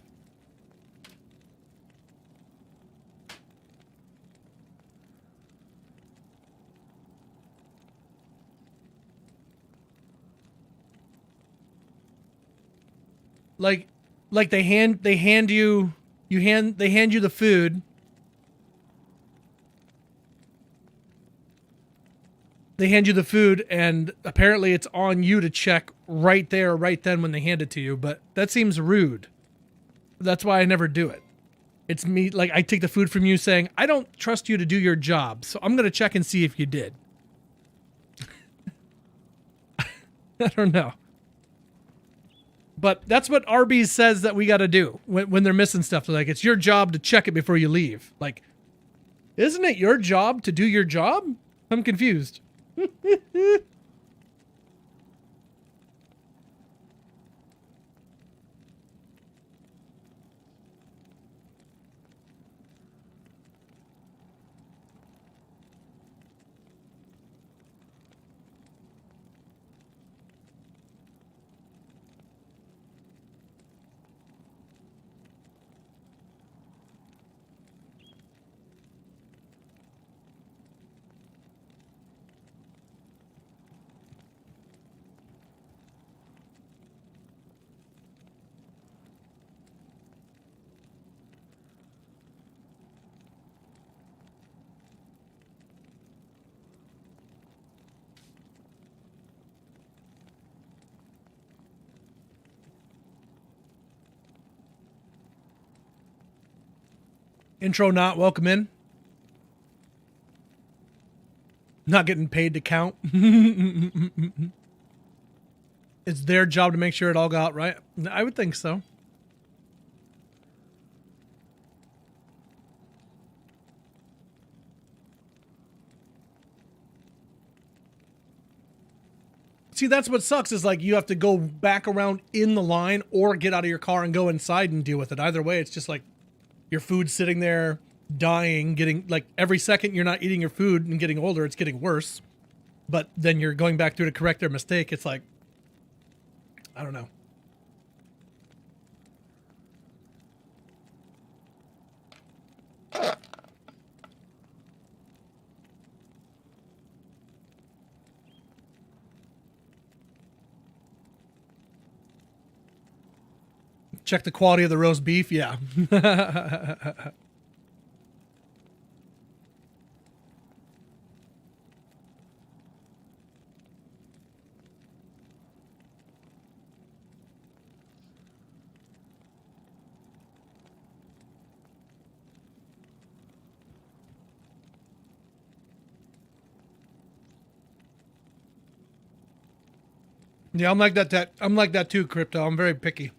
Like they hand you the food. They hand you the food, and apparently it's on you to check right there, right then when they hand it to you. But that seems rude. That's why I never do it. It's me, like, I take the food from you saying, I don't trust you to do your job, so I'm going to check and see if you did. I don't know. But that's what Arby's says that we got to do when they're missing stuff. They're like, it's your job to check it before you leave. Like, isn't it your job to do your job? I'm confused. Intro not welcome in. Not getting paid to count. It's their job to make sure it all got right. I would think so. See, that's what sucks is like you have to go back around in the line or get out of your car and go inside and deal with it. Either way, it's just like your food's sitting there dying, getting like every second you're not eating your food and getting older, it's getting worse. But then you're going back through to correct their mistake. It's like, I don't know. Check the quality of the roast beef. Yeah. Yeah, I'm like that. I'm like that too, Crypto. I'm very picky.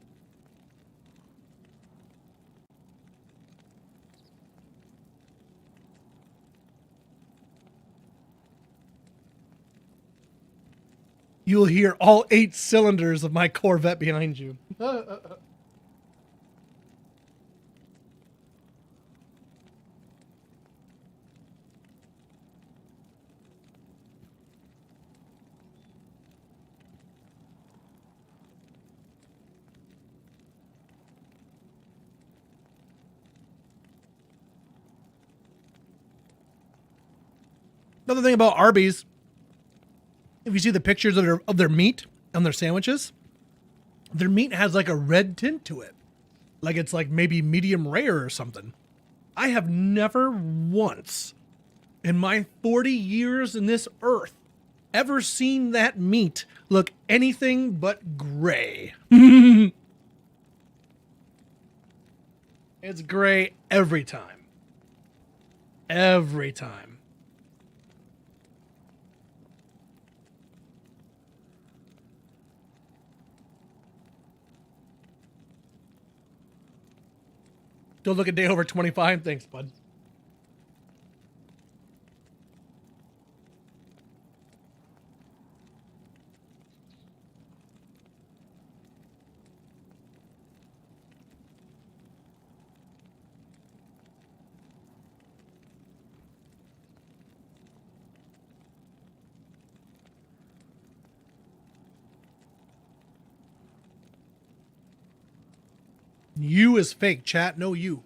You'll hear all 8 cylinders of my Corvette behind you. Another thing about Arby's, if you see the pictures of their meat on their sandwiches, their meat has like a red tint to it. Like it's like maybe medium rare or something. I have never once in my 40 years in this earth ever seen that meat look anything but gray. It's gray every time. Every time. Don't look a day over 25. Thanks, bud. You is fake, chat. No you.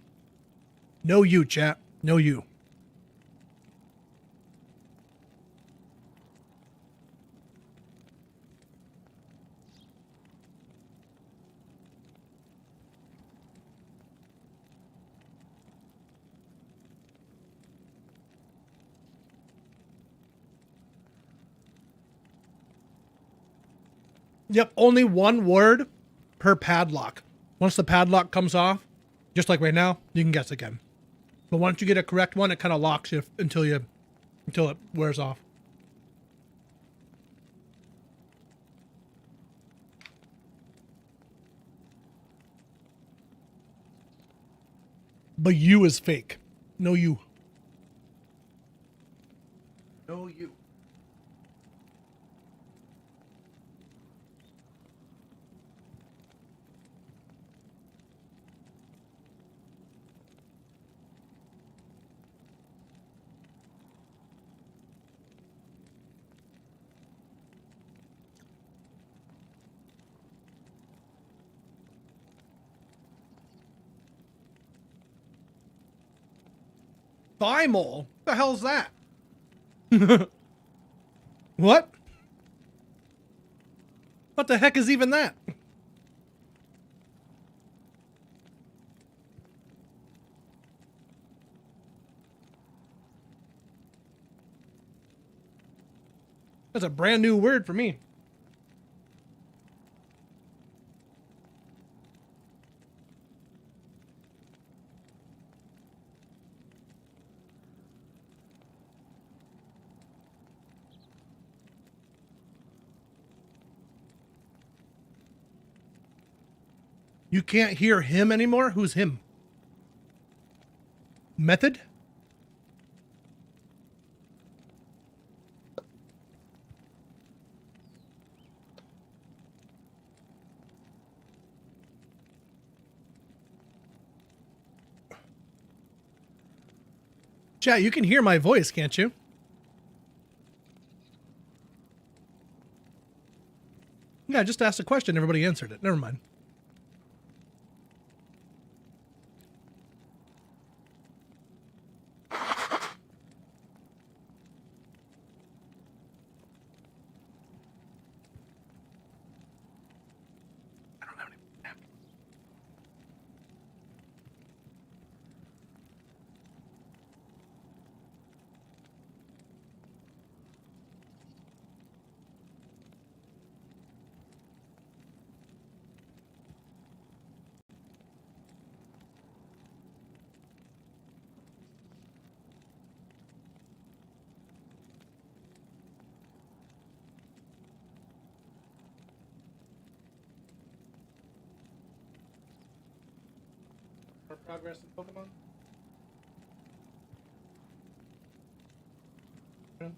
No you, chat. No you. Yep, only one word per padlock. Once the padlock comes off, just like right now, you can guess again. But once you get a correct one, it kind of locks you until it wears off. But you is fake. No you. No you. Thymol? What the hell's that? What? What the heck is even that? That's a brand new word for me. You can't hear him anymore? Who's him? Method? Chat, you can hear my voice, can't you? Yeah, I just asked a question. Everybody answered it. Never mind. More progress in Pokemon? Yeah.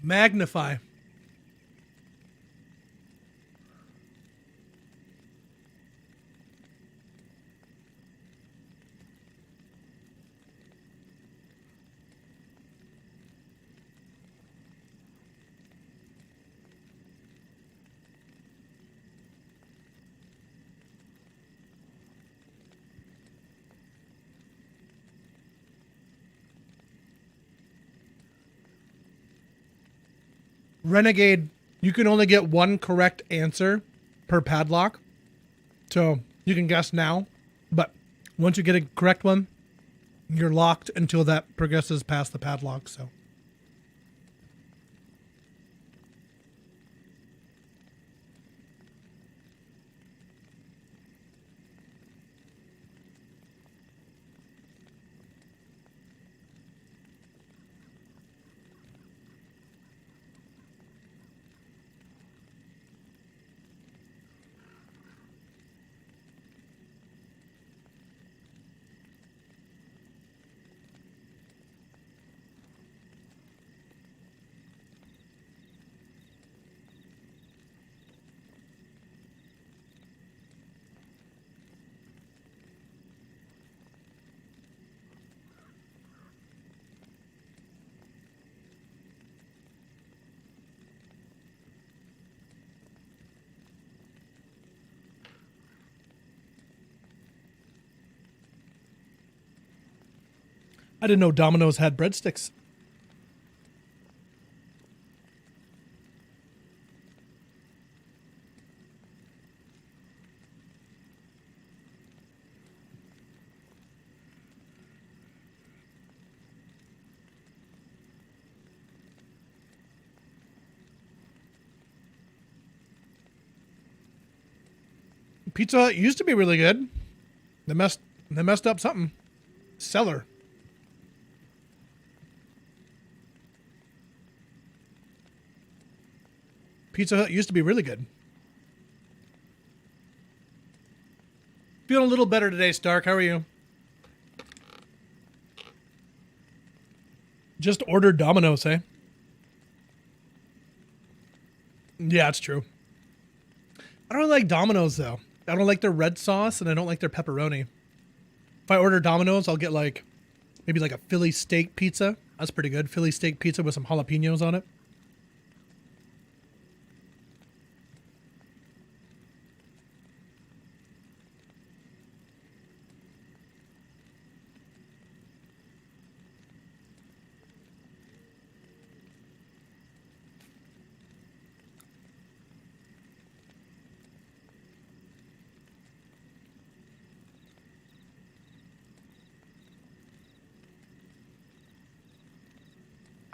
Magnify. Renegade, you can only get one correct answer per padlock. So you can guess now, but once you get a correct one, you're locked until that progresses past the padlock. So I didn't know Domino's had breadsticks. Pizza Hut used to be really good. They messed up something. Cellar. Pizza Hut used to be really good. Feeling a little better today, Stark. How are you? Just ordered Domino's, eh? Yeah, it's true. I don't really like Domino's, though. I don't like their red sauce, and I don't like their pepperoni. If I order Domino's, I'll get like, maybe like a Philly steak pizza. That's pretty good. Philly steak pizza with some jalapenos on it.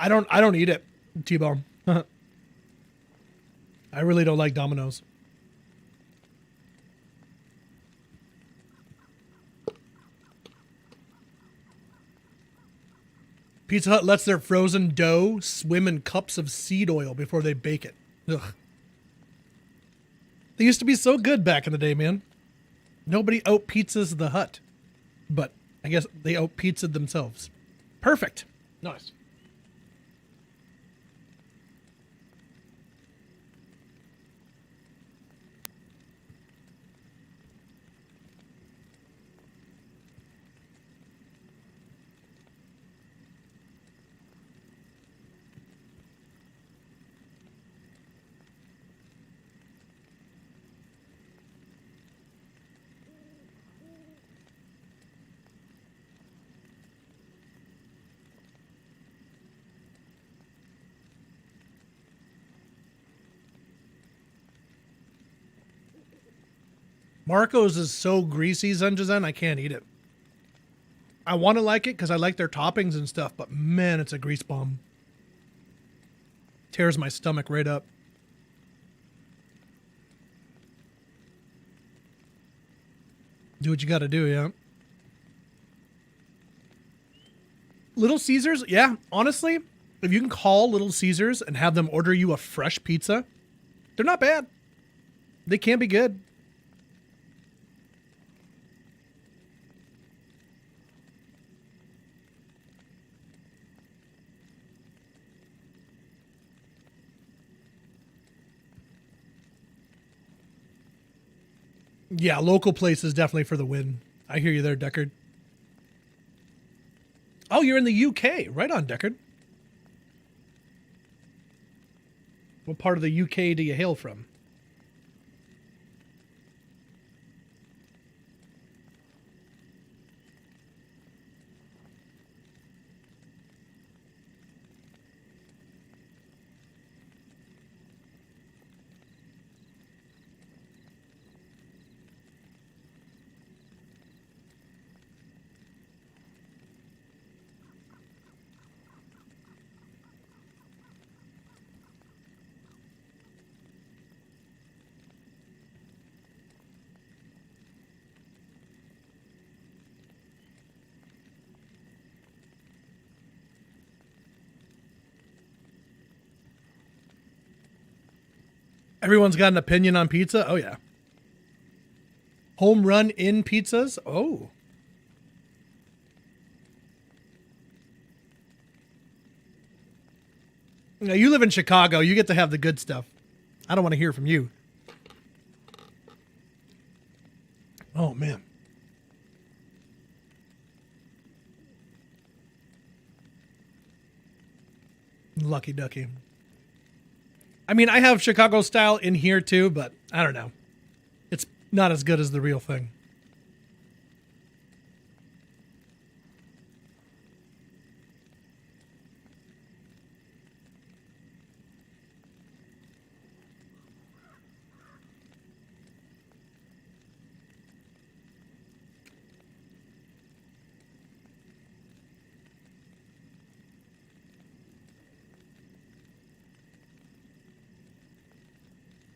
I don't eat it, T-Bone. I really don't like Domino's. Pizza Hut lets their frozen dough swim in cups of seed oil before they bake it. Ugh. They used to be so good back in the day, man. Nobody out-pizzas the Hut. But I guess they out-pizzaed themselves. Perfect. Nice. Marco's is so greasy, Zenjazen, I can't eat it. I want to like it because I like their toppings and stuff, but man, it's a grease bomb. Tears my stomach right up. Do what you got to do, yeah. Little Caesars, yeah, honestly, if you can call Little Caesars and have them order you a fresh pizza, they're not bad. They can be good. Yeah, local places definitely for the win. I hear you there, Deckard. Oh, you're in the UK. Right on, Deckard. What part of the UK do you hail from? Everyone's got an opinion on pizza? Oh, yeah. Home run in pizzas? Oh. Now, you live in Chicago. You get to have the good stuff. I don't want to hear from you. Oh, man. Lucky ducky. I mean, I have Chicago style in here too, but I don't know. It's not as good as the real thing.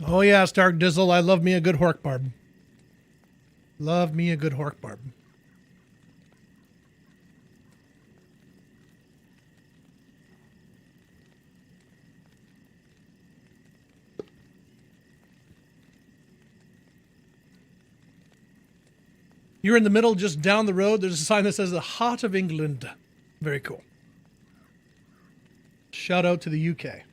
Oh yeah, Stark Dizzle, I love me a good hork barb. Love me a good hork barb. You're in the middle, just down the road. There's a sign that says the Heart of England. Very cool. Shout out to the UK.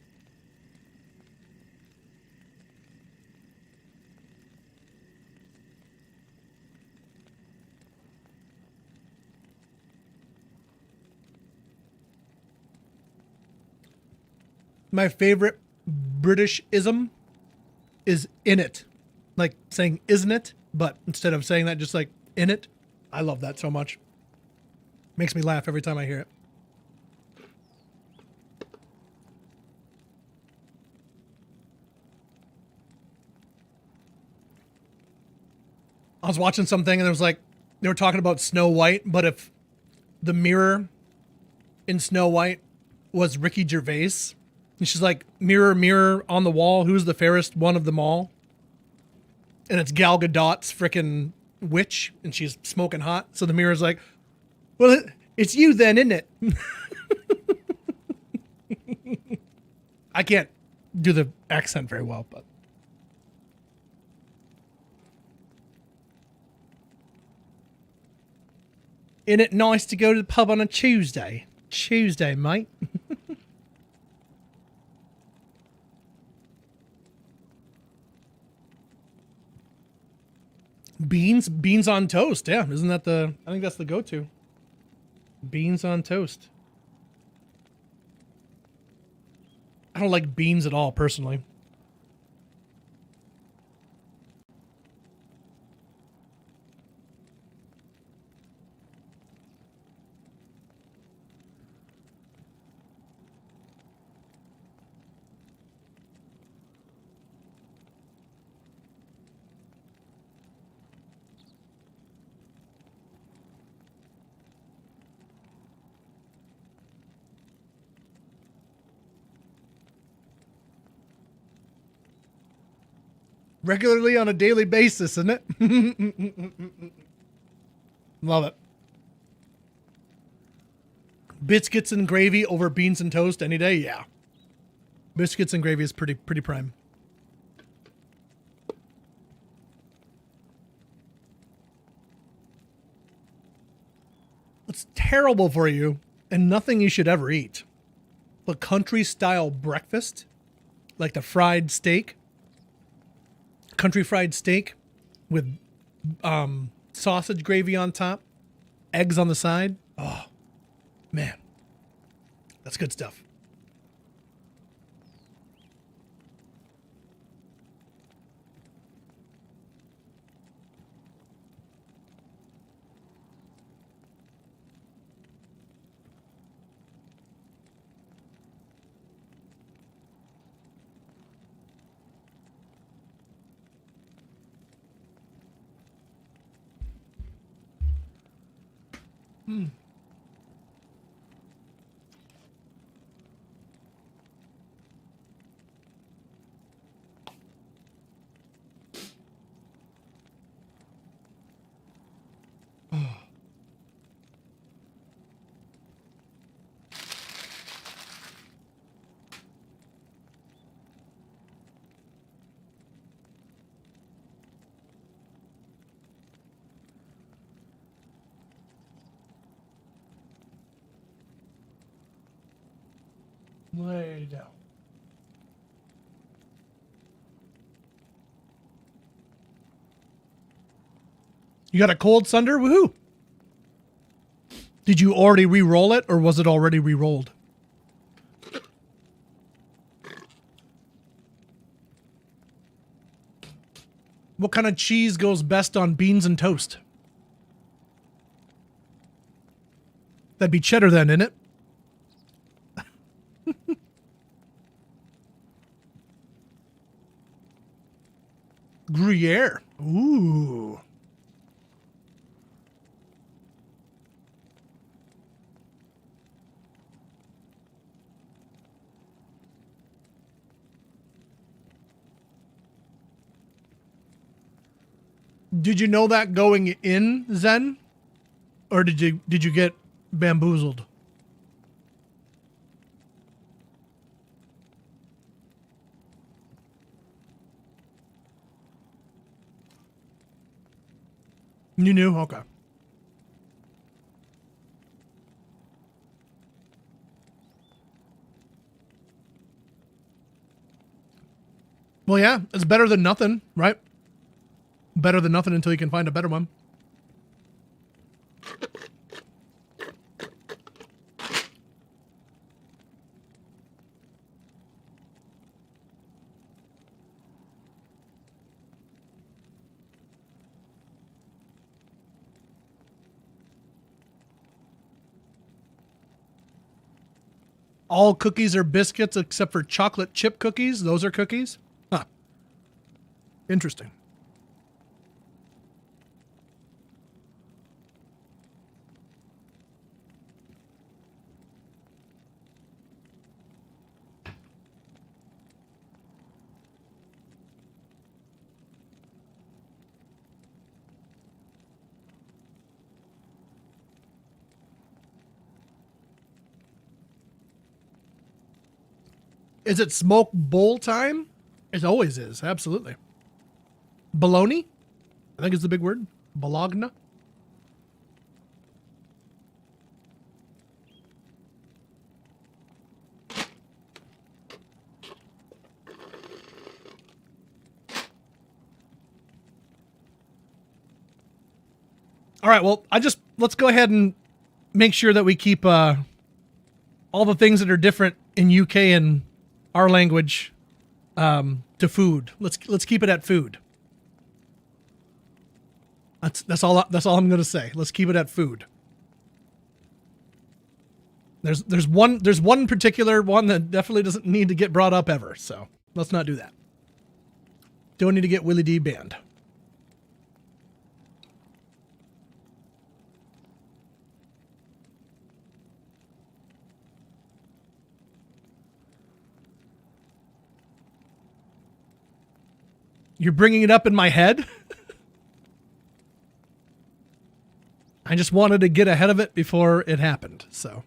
My favorite British-ism is in it. Like saying isn't it, but instead of saying that, just like in it. I love that so much. Makes me laugh every time I hear it. I was watching something and it was like, they were talking about Snow White, but if the mirror in Snow White was Ricky Gervais, and she's like, mirror, mirror on the wall, who's the fairest one of them all? And it's Gal Gadot's frickin' witch, and she's smoking hot. So the mirror's like, well, it's you then, isn't it? I can't do the accent very well, but. Isn't it nice to go to the pub on a Tuesday? Tuesday, mate. Beans on toast. Yeah, isn't that I think that's the go-to. Beans on toast. I don't like beans at all, personally. Regularly on a daily basis, isn't it? Love it. Biscuits and gravy over beans and toast any day? Yeah. Biscuits and gravy is pretty prime. It's terrible for you and nothing you should ever eat. The country style breakfast, like the fried steak. Country fried steak with sausage gravy on top, eggs on the side. Oh, man. That's good stuff. Lay down. You got a cold Sunder? Woohoo! Did you already re-roll it, or was it already re-rolled? What kind of cheese goes best on beans and toast? That'd be cheddar then, isn't it? Gruyere. Ooh. Did you know that going in, Zen? Or did you get bamboozled? You knew? Okay. Well, yeah, it's better than nothing, right? Better than nothing until you can find a better one. All cookies are biscuits except for chocolate chip cookies. Those are cookies? Huh. Interesting. Is it smoke bowl time? It always is. Absolutely. Bologna? I think is the big word. Bologna? All right, well, let's go ahead and make sure that we keep all the things that are different in UK and our language to food. Let's keep it at food. That's all I'm going to say. Let's keep it at food. There's one particular one that definitely doesn't need to get brought up ever. So let's not do that. Don't need to get Willie D banned. You're bringing it up in my head? I just wanted to get ahead of it before it happened, so.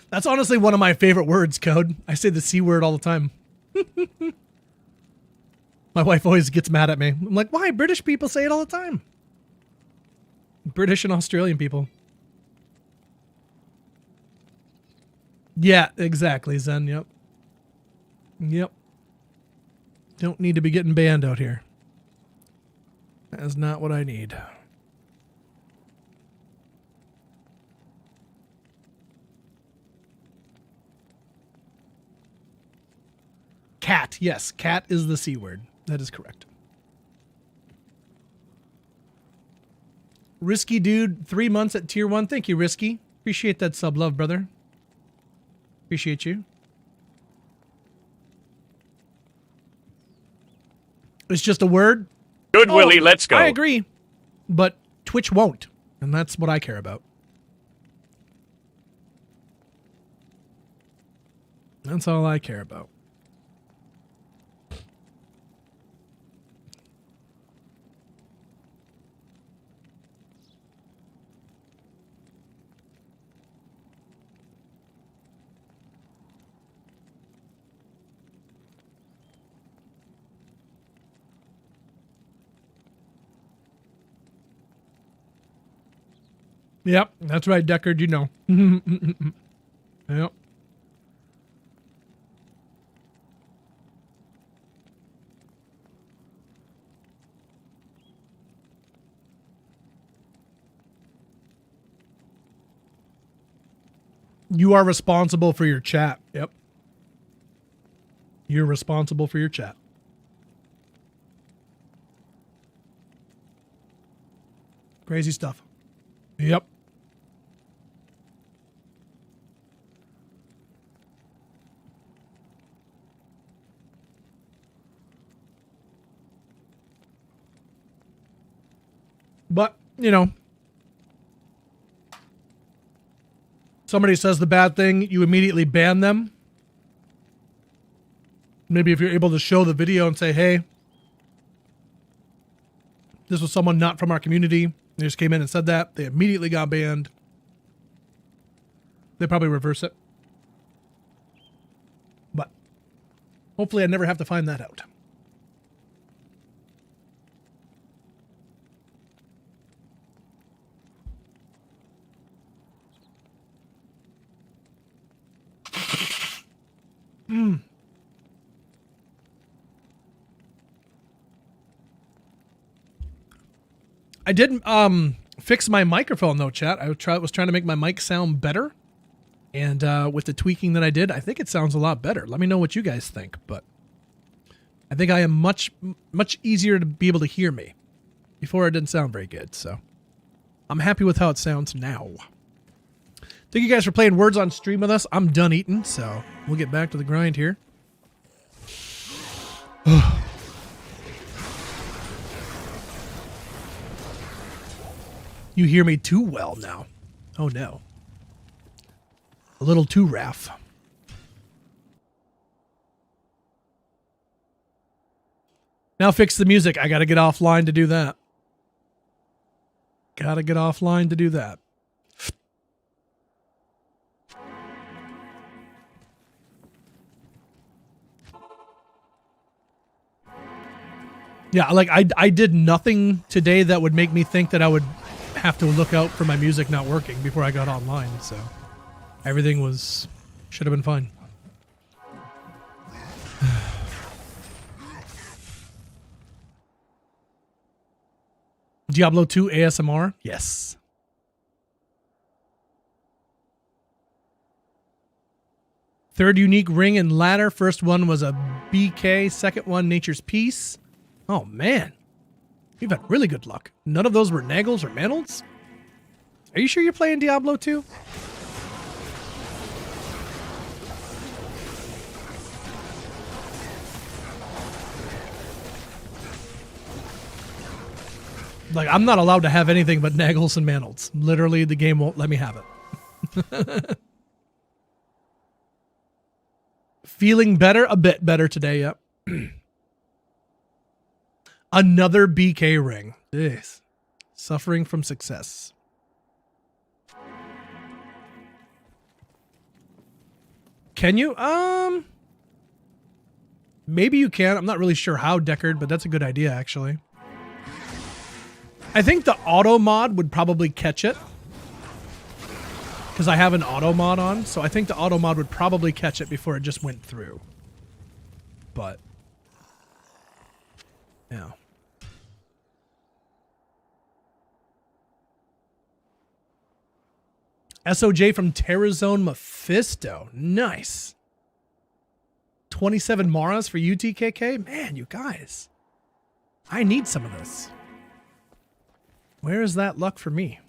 That's honestly one of my favorite words, Code. I say the C word all the time. My wife always gets mad at me. I'm like, why? British people say it all the time. British and Australian people. Yeah, exactly, Zen. Yep. Yep. Don't need to be getting banned out here. That is not what I need. Cat. Yes, cat is the C word. That is correct. Risky Dude, 3 months at tier 1. Thank you, Risky. Appreciate that sub love, brother. Appreciate you. It's just a word. Good, Willie, let's go. I agree. But Twitch won't. And that's what I care about. That's all I care about. Yep, that's right, Deckard, you know. Yep. You are responsible for your chat. Yep. You're responsible for your chat. Crazy stuff. Yep. But, you know, somebody says the bad thing, you immediately ban them. Maybe if you're able to show the video and say, hey, this was someone not from our community. They just came in and said that. They immediately got banned. They probably reverse it. But hopefully I never have to find that out. I did fix my microphone though, chat. I was trying to make my mic sound better. And with the tweaking that I did, I think it sounds a lot better. Let me know what you guys think, but I think I am much easier to be able to hear me. Before it didn't sound very good, so I'm happy with how it sounds now. Thank you guys for playing Words on stream with us. I'm done eating, so we'll get back to the grind here. You hear me too well now. Oh no. A little too rough. Now fix the music. I gotta get offline to do that. Gotta get offline to do that. Yeah, like I did nothing today that would make me think that I would have to look out for my music not working before I got online, so everything should have been fine. Diablo 2 ASMR? Yes. Third unique ring and ladder. First one was a BK. Second one, Nature's Peace. Oh, man. You've had really good luck. None of those were Naggles or Manolds? Are you sure you're playing Diablo 2? Like, I'm not allowed to have anything but Naggles and Manolds. Literally, the game won't let me have it. Feeling better? A bit better today, yep. Another BK ring. Yes. Suffering from success. Can you? Maybe you can. I'm not really sure how, Deckard, but that's a good idea, actually. I think the auto mod would probably catch it. because I have an auto mod on, so I think the auto mod would probably catch it before it just went through. But yeah. SOJ from Terrazone Mephisto. Nice. 27 Maras for UTKK? Man, you guys. I need some of this. Where is that luck for me?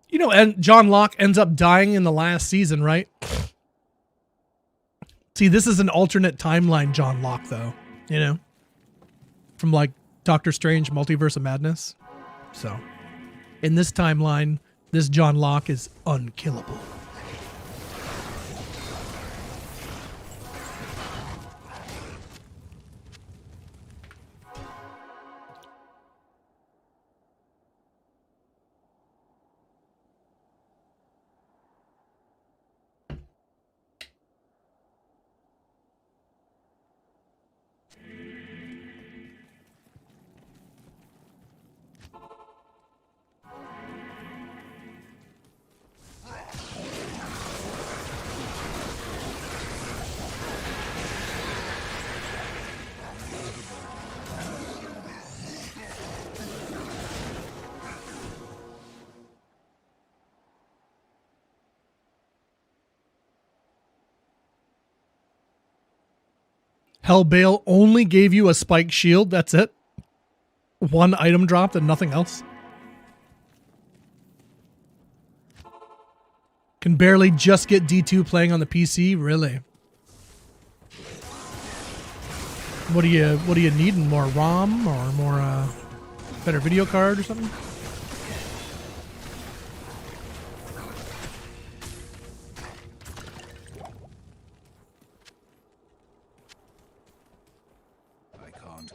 You know, and JohnLocke ends up dying in the last season, right? See, this is an alternate timeline JohnLocke, though. You know? From, like, Doctor Strange, Multiverse of Madness. So, in this timeline, this JohnLocke is unkillable. Hellbale only gave you a spike shield. That's it. One item dropped and nothing else. Can barely just get D2 playing on the PC. Really? What are you needing? More ROM or more better video card or something?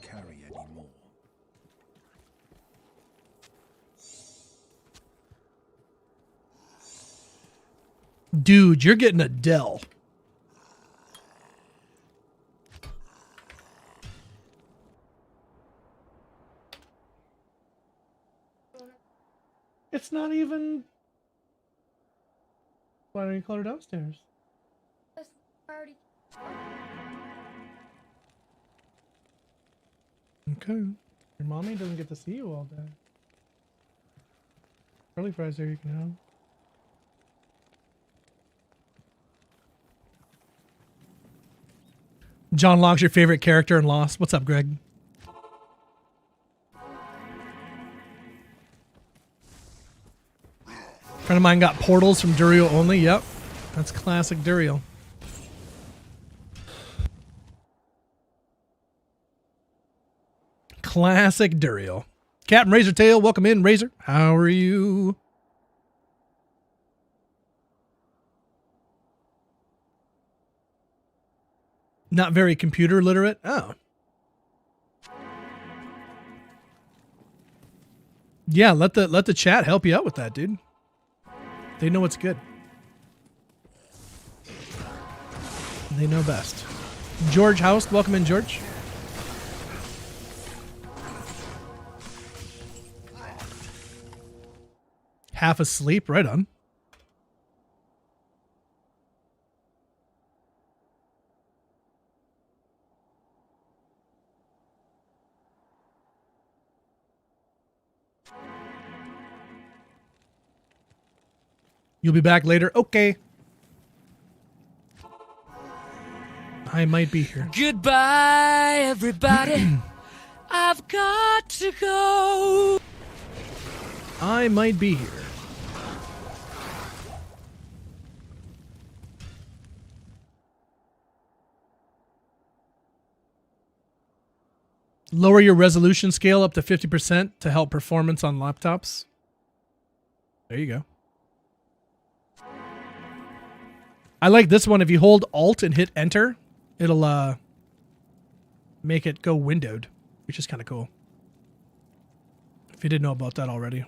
Carry anymore. Dude, you're getting a Dell. It's not even. Why don't you call her downstairs? Okay. Your mommy doesn't get to see you all day. Curly fries there you can have. JohnLocke's your favorite character in Lost. What's up, Greg? Friend of mine got portals from Duriel only. Yep. That's classic Duriel. Classic Duriel. Captain Razortail, welcome in, Razor. How are you? Not very computer literate. Oh. Yeah, let the chat help you out with that, dude. They know what's good. They know best. George House, welcome in, George. Half asleep, right on. You'll be back later? Okay. I might be here. Goodbye, everybody. I've got to go. I might be here. Lower your resolution scale up to 50% to help performance on laptops. There you go. I like this one. If you hold Alt and hit Enter, it'll make it go windowed, which is kind of cool. If you didn't know about that already.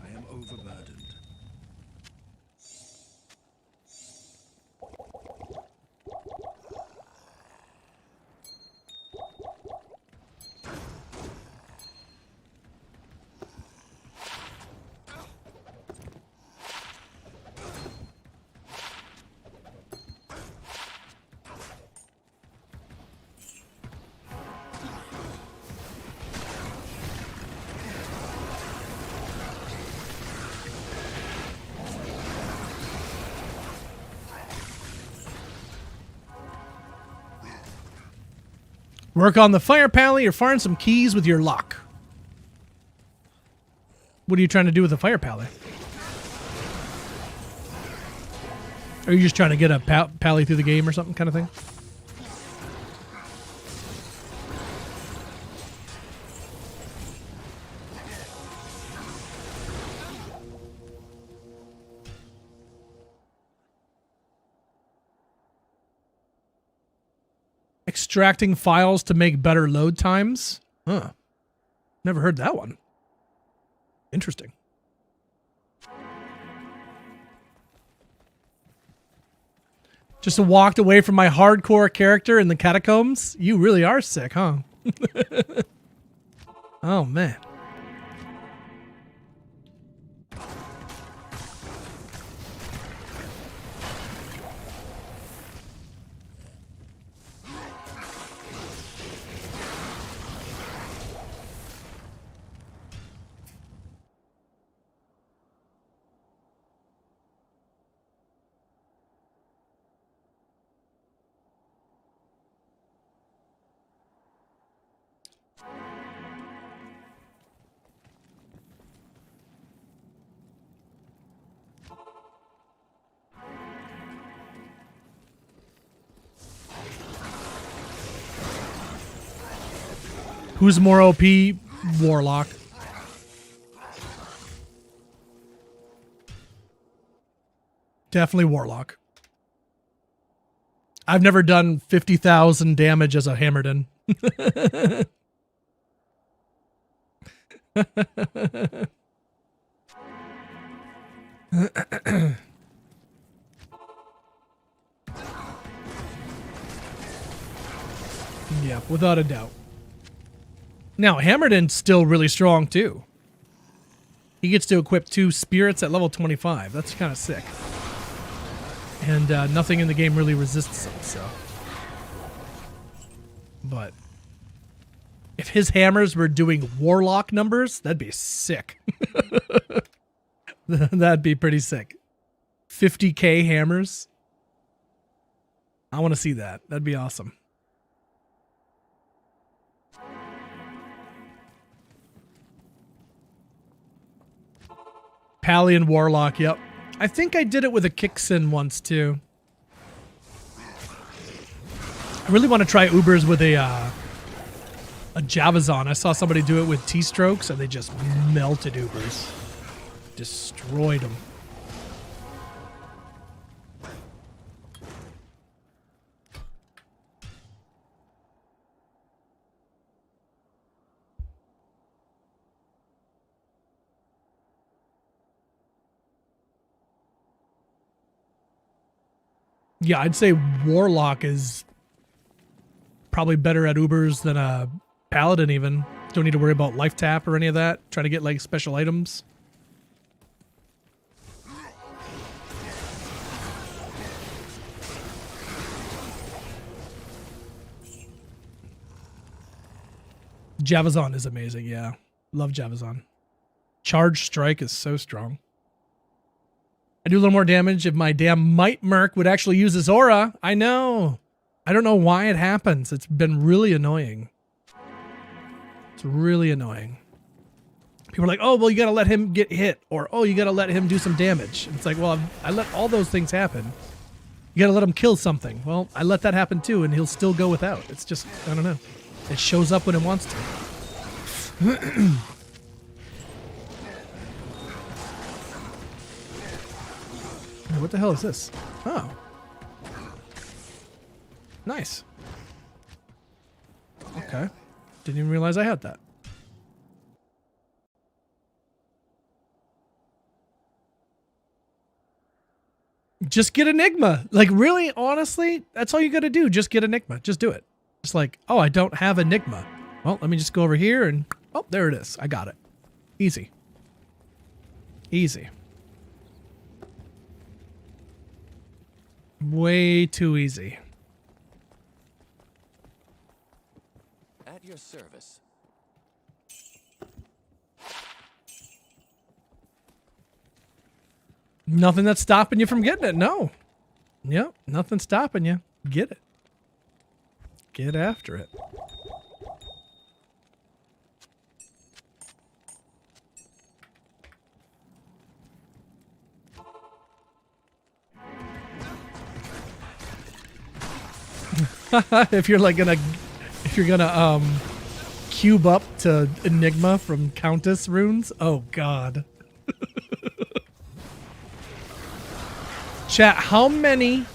I am overburdened. Work on the fire pally or find some keys with your lock. What are you trying to do with the fire pally? Are you just trying to get a pally through the game or something kind of thing? Extracting files to make better load times? Huh. Never heard that one. Interesting. Just walked away from my hardcore character in the catacombs? You really are sick, huh? Oh, man. Who's more OP? Warlock. Definitely Warlock. I've never done 50,000 damage as a Hammerden. Yeah, without a doubt. Now, Hammerden's still really strong, too. He gets to equip 2 spirits at level 25. That's kind of sick. And nothing in the game really resists him, so. But if his hammers were doing Warlock numbers, that'd be sick. That'd be pretty sick. 50k hammers. I want to see that. That'd be awesome. Pally and Warlock, yep. I think I did it with a Kixin once, too. I really want to try Ubers with a Javazon. I saw somebody do it with T-strokes, and they just melted Ubers. Destroyed them. Yeah, I'd say Warlock is probably better at Ubers than a Paladin even. Don't need to worry about life tap or any of that. Trying to get like special items. Javazon is amazing, yeah. Love Javazon. Charge Strike is so strong. I do a little more damage if my damn Might Merc would actually use his aura. I know. I don't know why it happens. It's been really annoying. It's really annoying. People are like, oh, well, you got to let him get hit. Or, oh, you got to let him do some damage. It's like, well, I let all those things happen. You gotta let him kill something. Well, I let that happen too, and he'll still go without. It's just, I don't know. It shows up when it wants to. What the hell is this? Oh. Nice. Okay. Didn't even realize I had that. Just get Enigma. Like, really, honestly, that's all you gotta do. Just get Enigma. Just do it. It's like, oh, I don't have Enigma. Well, let me just go over here and, oh, there it is. I got it. Easy. Easy. Way too easy. At your service. Nothing that's stopping you from getting it. No. Yep. Nothing stopping you. Get it. Get after it. if you're gonna cube up to Enigma from Countess runes, oh god. Chat, how many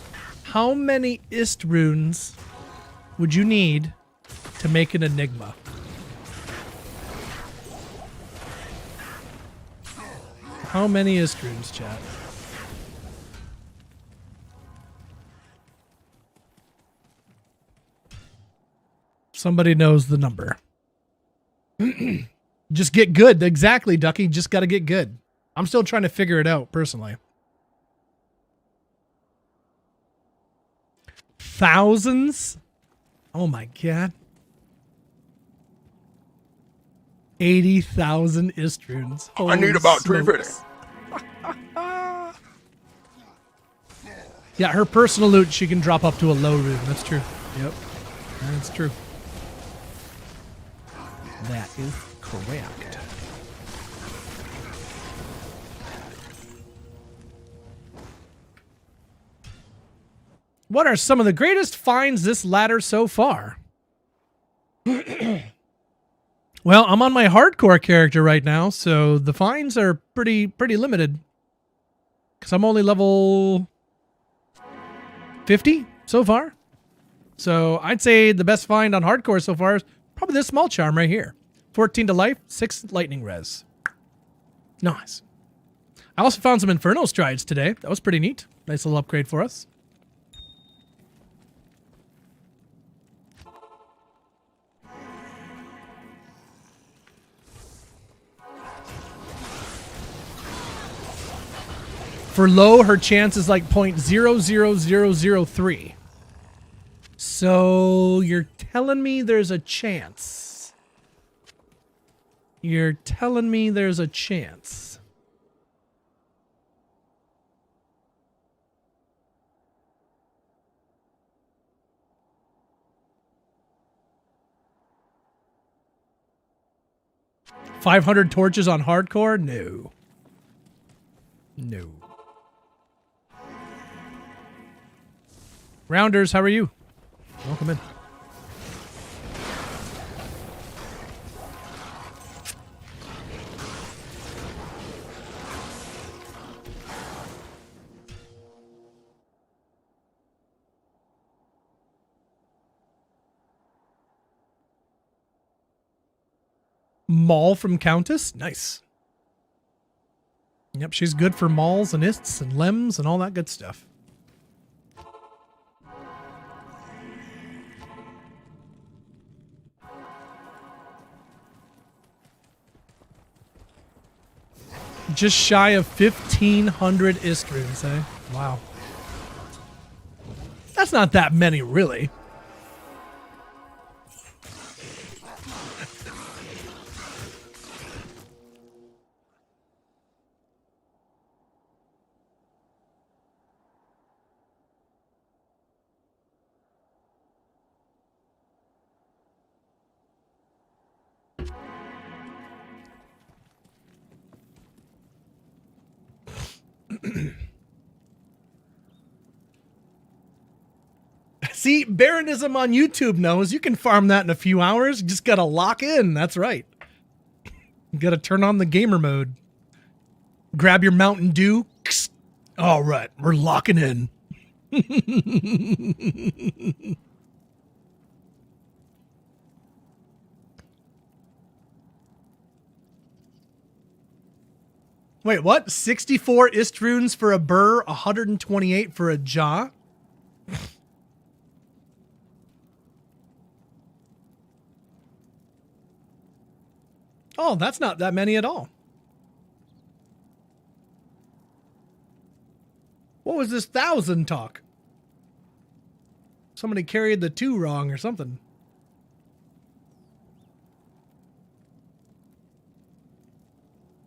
Ist runes would you need to make an Enigma? How many Ist runes, chat? Somebody knows the number. Just get good. Exactly, Ducky. Just got to get good. I'm still trying to figure it out, personally. Thousands? Oh my god. 80,000 Istrunes. I need about 350. Yeah, her personal loot, she can drop up to a low rune. That's true. Yep. That's true. That is correct. What are some of the greatest finds this ladder so far? Well, I'm on my hardcore character right now, so the finds are pretty limited. Because I'm only level 50 so far. So I'd say the best find on hardcore so far is probably this small charm right here. 14 to life, 6 lightning res. Nice. I also found some Inferno Strides today. That was pretty neat. Nice little upgrade for us. For low, her chance is like 0.00003. So you're telling me there's a chance. You're telling me there's a chance. $500 torches on hardcore? No. No. Rounders, how are you? Welcome in. Maul from Countess? Nice. Yep, she's good for mauls and ists and lems and all that good stuff. Just shy of 1,500 Istrunes, eh? Wow. That's not that many, really. See, Baronism on YouTube knows you can farm that in a few hours. You just got to lock in. That's right. You got to turn on the gamer mode. Grab your Mountain Dew. All right, we're locking in. Wait, what? 64 Ist runes for a burr, 128 for a jaw? Oh, that's not that many at all. What was this 1,000 talk? Somebody carried the 2 wrong or something.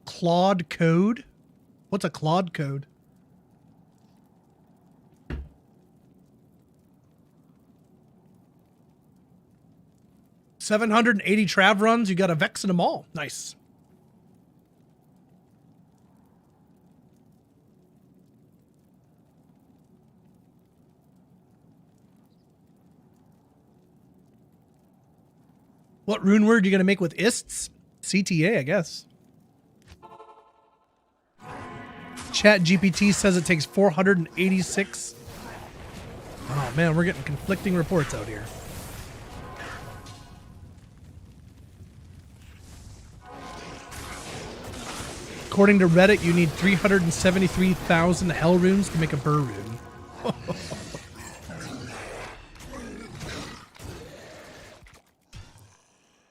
Claude code? What's a Claude code? $780 trav runs. You got a Vex in them all. Nice. What rune word are you going to make with Ists? CTA, I guess. Chat GPT says it takes 486. Oh man, we're getting conflicting reports out here. According to Reddit, you need 373,000 hell runes to make a burr rune.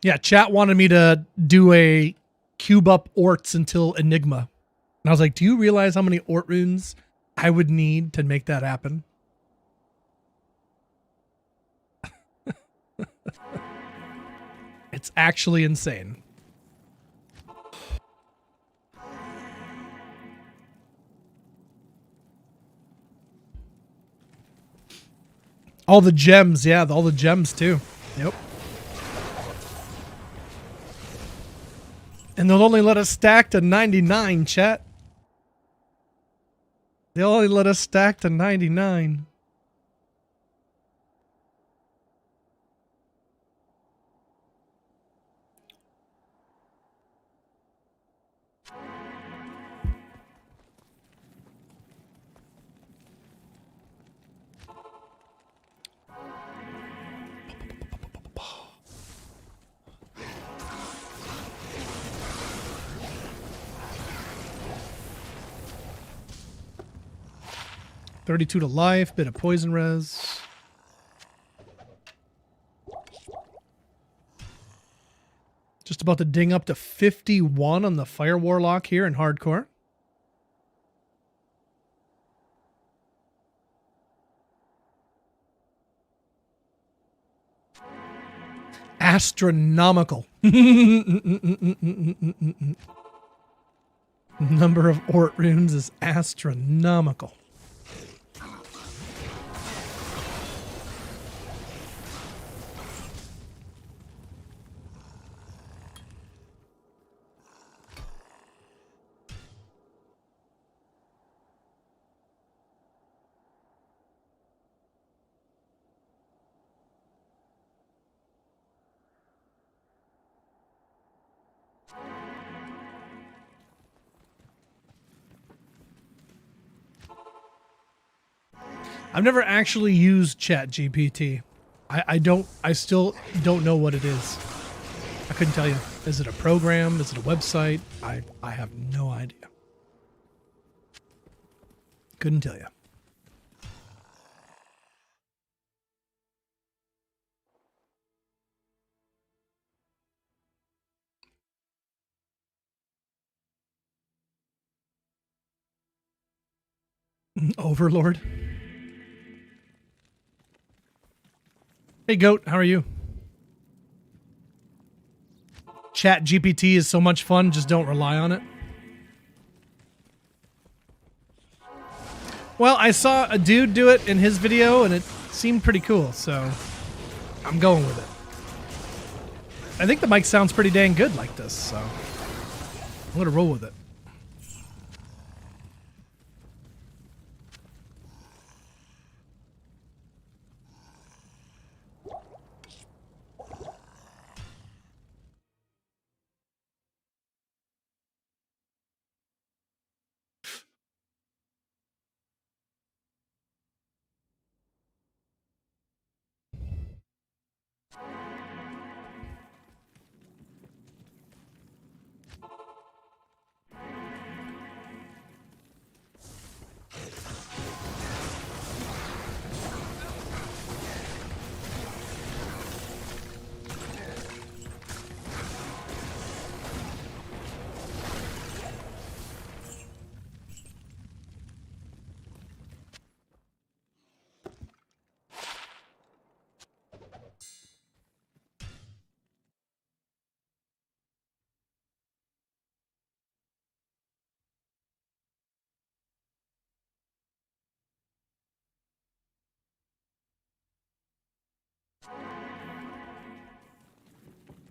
Yeah, chat wanted me to do a cube up orts until Enigma. And I was like, do you realize how many Ort runes I would need to make that happen? It's actually insane. All the gems, yeah, all the gems too. Yep. And they'll only let us stack to 99, chat. They only let us stack to 99. $32 to life, bit of poison res. Just about to ding up to 51 on the Fire Warlock here in hardcore. Astronomical. Number of Ort runes is astronomical. I've never actually used Chat GPT. I still don't know what it is. I couldn't tell you. Is it a program? Is it a website? I have no idea. Couldn't tell you. Overlord. Hey, Goat, how are you? Chat GPT is so much fun, just don't rely on it. Well, I saw a dude do it in his video, and it seemed pretty cool, so I'm going with it. I think the mic sounds pretty dang good like this, so I'm going to roll with it.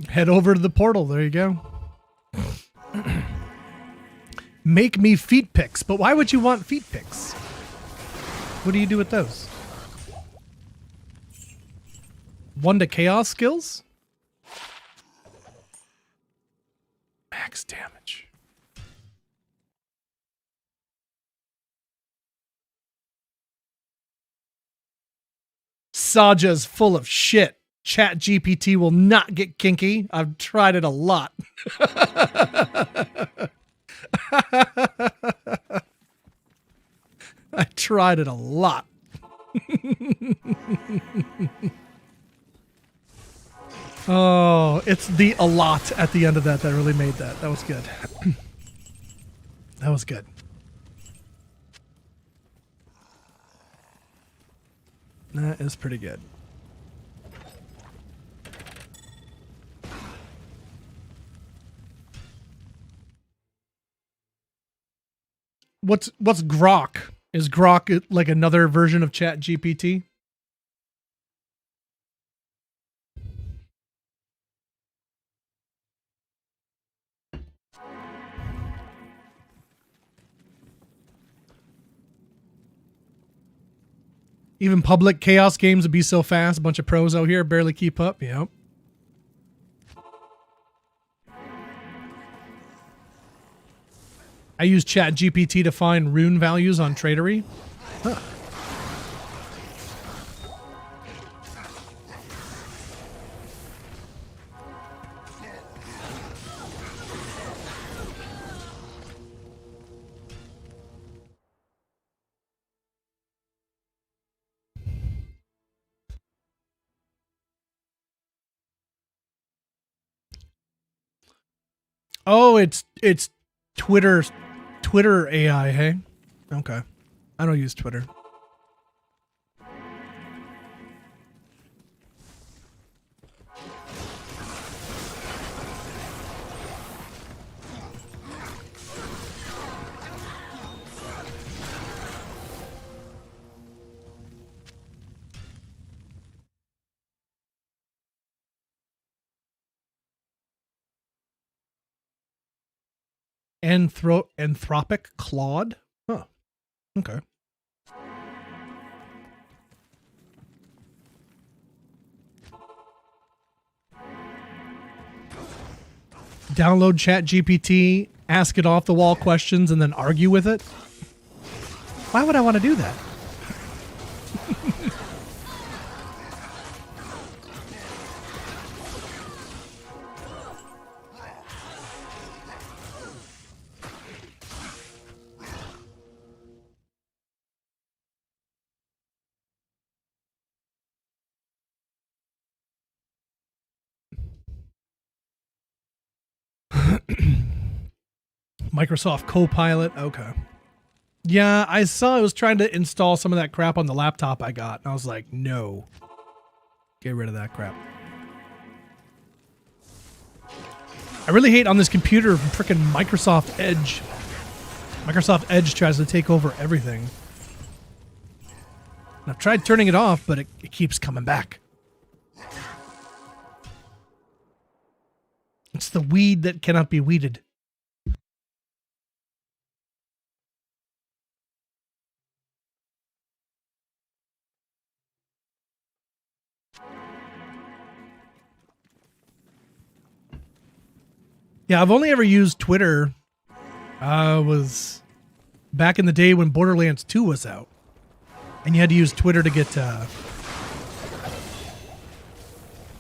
Head over to the portal. There you go. Make me feet pics. But why would you want feet pics? What do you do with those? 1 to chaos skills? Max damage. Saja's full of shit. Chat GPT will not get kinky. I've tried it a lot. I tried it a lot. Oh, it's the a lot at the end of that really made that. That was good. That was good. That is pretty good. What's Grok? Is Grok like another version of Chat GPT? Even public chaos games would be so fast. A bunch of pros out here barely keep up. Yep. I use Chat GPT to find rune values on Tradery. Huh. Oh, it's Twitter AI, hey? Okay. I don't use Twitter. Anthropic Claude? Huh. Okay. Download Chat GPT, ask it off the wall questions, and then argue with it? Why would I want to do that? Microsoft Copilot. Okay. Yeah, I saw it was trying to install some of that crap on the laptop I got. And I was like, no. Get rid of that crap. I really hate on this computer freaking Microsoft Edge. Microsoft Edge tries to take over everything. And I've tried turning it off, but it keeps coming back. It's the weed that cannot be weeded. Yeah, I've only ever used Twitter. Was back in the day when Borderlands 2 was out. And you had to use Twitter to get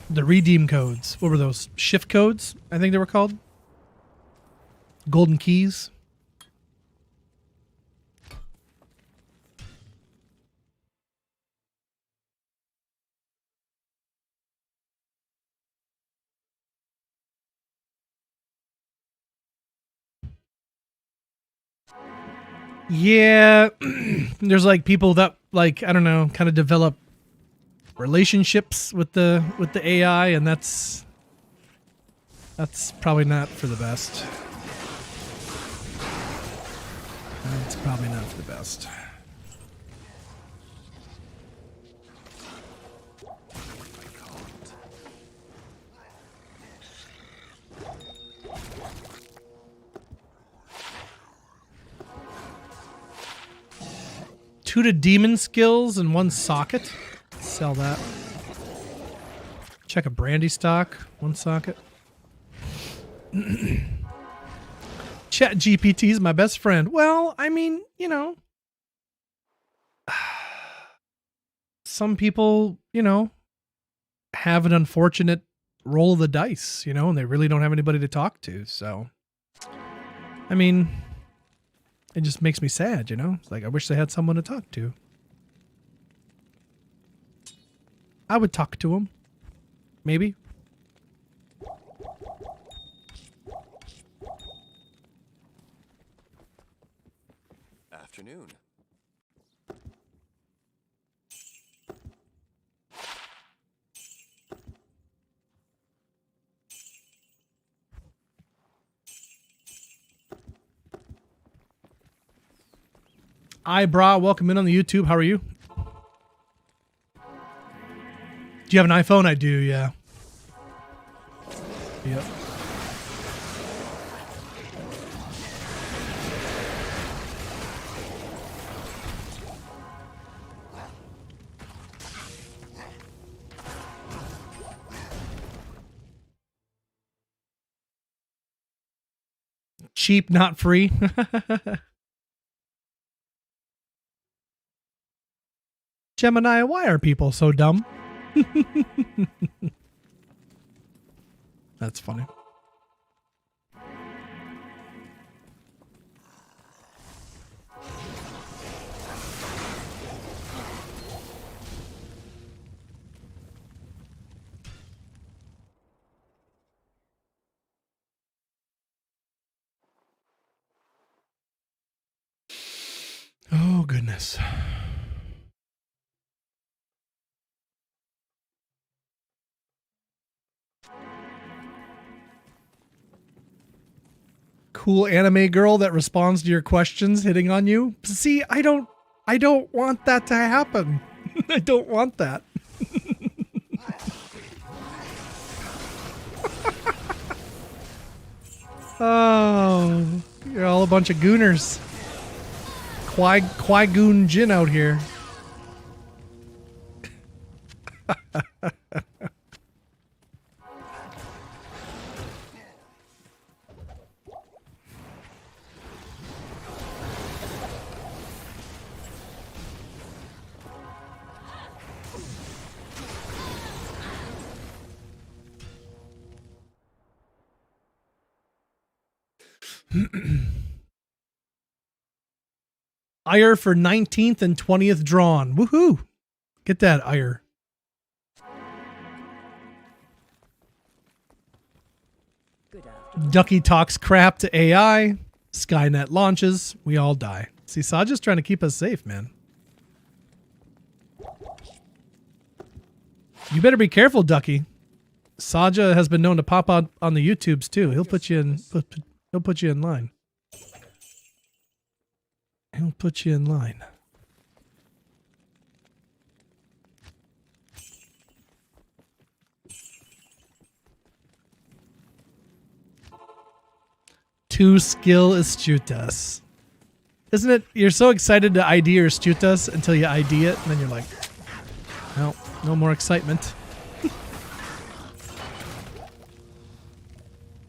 the redeem codes. What were those? Shift codes, I think they were called. Golden keys. Yeah, there's like people that like, I don't know, kind of develop relationships with the AI, and that's probably not for the best. That's probably not for the best. 2 to demon skills and 1 socket. Sell that. Check a brandy stock. 1 socket. Chat GPT is my best friend. Well, I mean, you know, some people, you know, have an unfortunate roll of the dice, you know, and they really don't have anybody to talk to. So, I mean, it just makes me sad, you know? It's like, I wish they had someone to talk to. I would talk to them. Maybe. Afternoon. Bra, welcome in on the YouTube. How are you? Do you have an iPhone? I do, yeah. Yep. Cheap, not free. Gemini, why are people so dumb? That's funny. Oh, goodness. Cool anime girl that responds to your questions hitting on you. See, I don't want that to happen. I don't want that. Oh, you're all a bunch of gooners. Qui-Goon Jin out here. Ire for 19th and 20th drawn. Woohoo! Get that, Ire. Ducky talks crap to AI. Skynet launches. We all die. See, Saja's trying to keep us safe, man. You better be careful, Ducky. Saja has been known to pop out on the YouTubes too. He'll put you in. He'll put you in line. He'll put you in line. To skill astutas. Isn't it? You're so excited to ID your astutas until you ID it, and then you're like, well, no more excitement.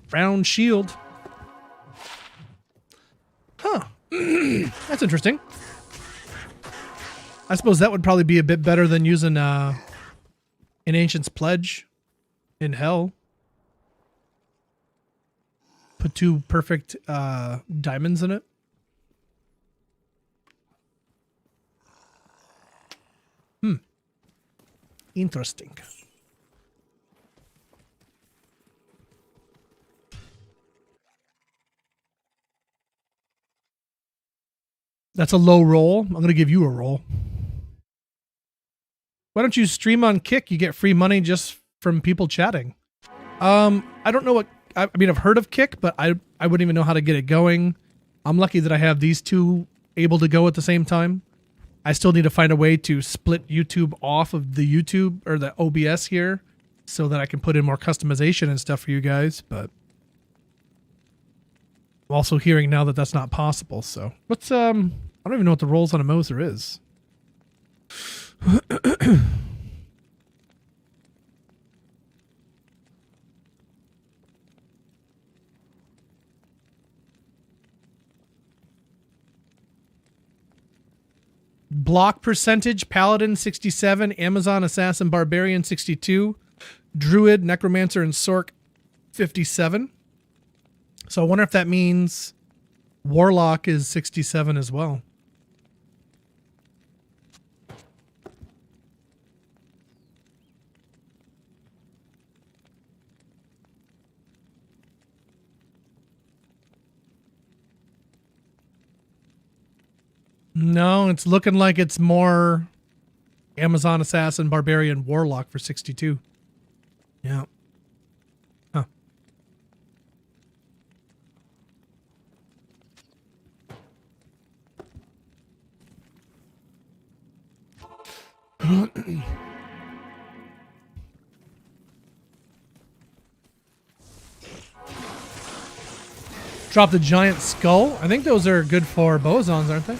Brown shield. Huh. That's interesting. I suppose that would probably be a bit better than using an Ancient's Pledge in Hell. Put 2 perfect diamonds in it. Interesting. That's a low roll. I'm going to give you a roll. Why don't you stream on Kick? You get free money just from people chatting. I don't know what... I mean, I've heard of Kick, but I wouldn't even know how to get it going. I'm lucky that I have these 2 able to go at the same time. I still need to find a way to split YouTube off of the YouTube or the OBS here so that I can put in more customization and stuff for you guys, but I'm also hearing now that that's not possible. So what's, I don't even know what the rolls on a Moser is. Block percentage, Paladin 67, Amazon Assassin Barbarian 62, Druid, Necromancer, and Sork 57. So I wonder if that means Warlock is 67 as well. No, it's looking like it's more Amazon Assassin, Barbarian, Warlock for 62. Yeah. Huh. Drop the giant skull. I think those are good for bosons, aren't they?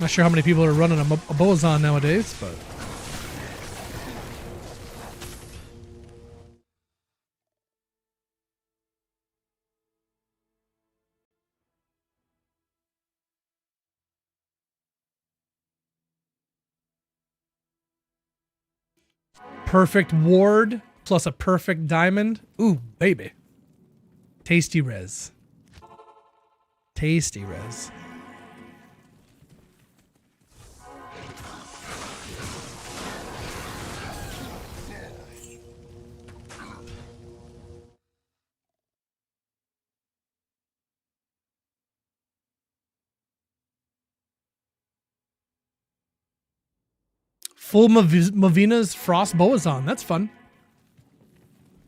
Not sure how many people are running a boson nowadays, but perfect ward plus a perfect diamond. Ooh, baby. Tasty res. Tasty res. Full Mavina's Frost Boazon. That's fun.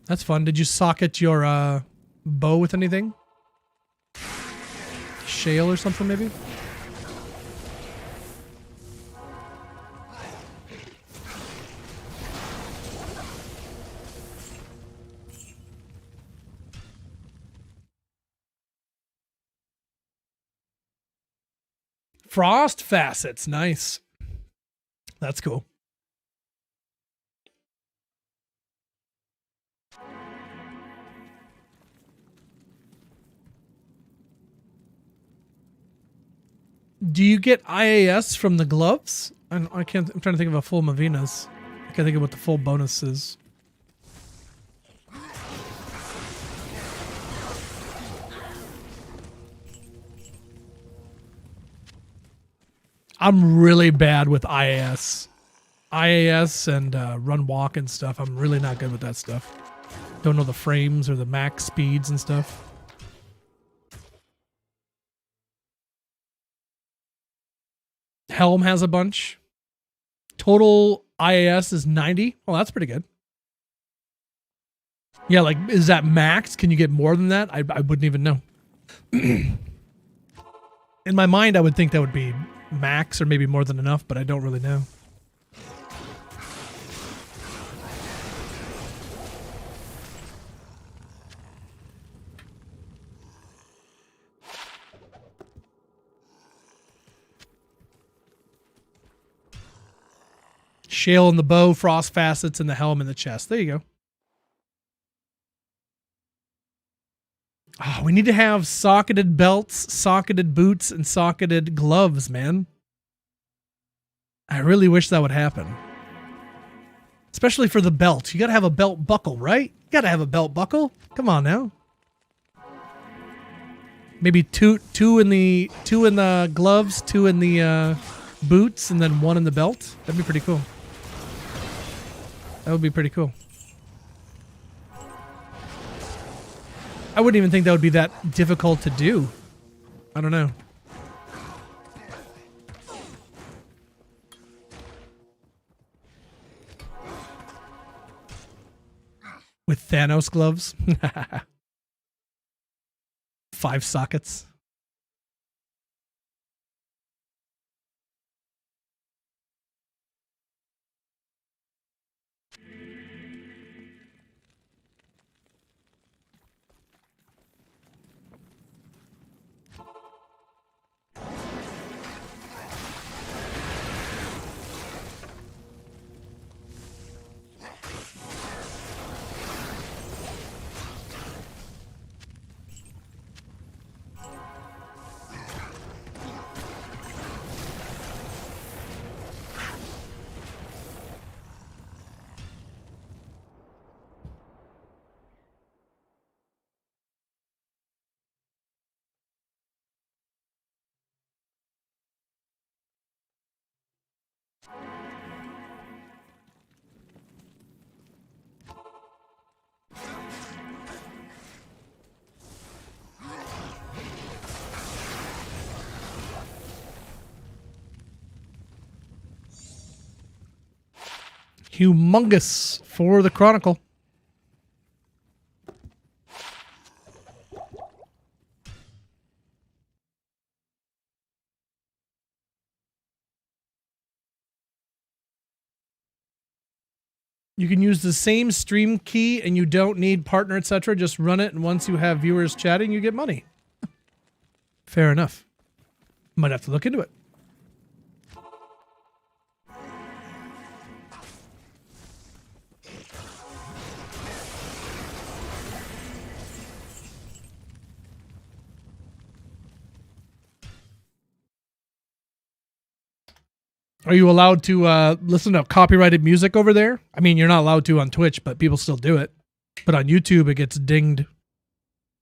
That's fun. Did you socket your bow with anything? Shale or something, maybe? Frost facets. Nice. That's cool. Do you get IAS from the gloves? I can't. I'm trying to think of a full Mavina's. I can't think of what the full bonus is. I'm really bad with IAS. IAS and run walk and stuff. I'm really not good with that stuff. Don't know the frames or the max speeds and stuff. Helm has a bunch. Total IAS is 90. Oh, that's pretty good. Yeah, like, is that max? Can you get more than that? I wouldn't even know. In my mind, I would think that would be max or maybe more than enough, but I don't really know. Shale in the bow, frost facets in the helm and the chest. There you go. Oh, we need to have socketed belts, socketed boots, and socketed gloves, man. I really wish that would happen. Especially for the belt. You gotta have a belt buckle, right? You gotta have a belt buckle. Come on now. Maybe two in the gloves, two in the boots, and then one in the belt. That'd be pretty cool. That would be pretty cool. I wouldn't even think that would be that difficult to do. I don't know. With Thanos gloves. 5 sockets. humongous for the Chronicle. You can use the same stream key and you don't need partner, etc. Just run it, and once you have viewers chatting, you get money. Fair enough. Might have to look into it. Are you allowed to listen to copyrighted music over there? I mean, you're not allowed to on Twitch, but people still do it. But on YouTube, it gets dinged.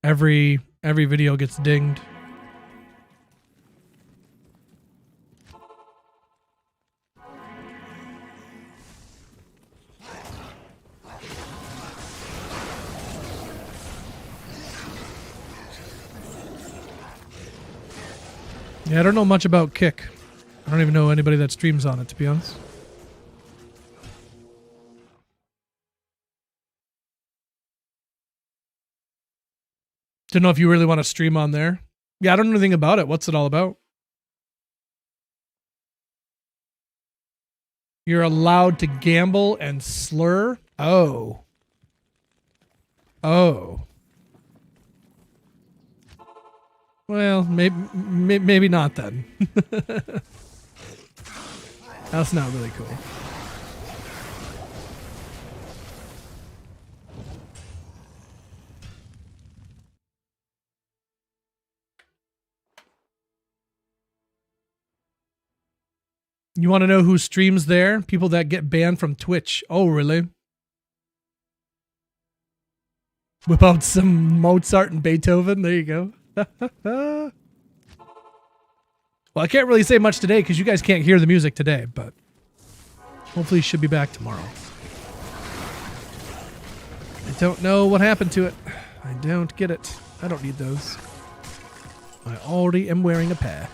Every video gets dinged. Yeah, I don't know much about Kick. I don't even know anybody that streams on it, to be honest. Don't know if you really want to stream on there. Yeah, I don't know anything about it. What's it all about? You're allowed to gamble and slur? Oh. Oh. Well, maybe not then. That's not really cool. You want to know who streams there? People that get banned from Twitch. Oh, really? Whip out some Mozart and Beethoven. There you go. Well, I can't really say much today because you guys can't hear the music today, but hopefully it should be back tomorrow. I don't know what happened to it. I don't get it. I don't need those. I already am wearing a pair.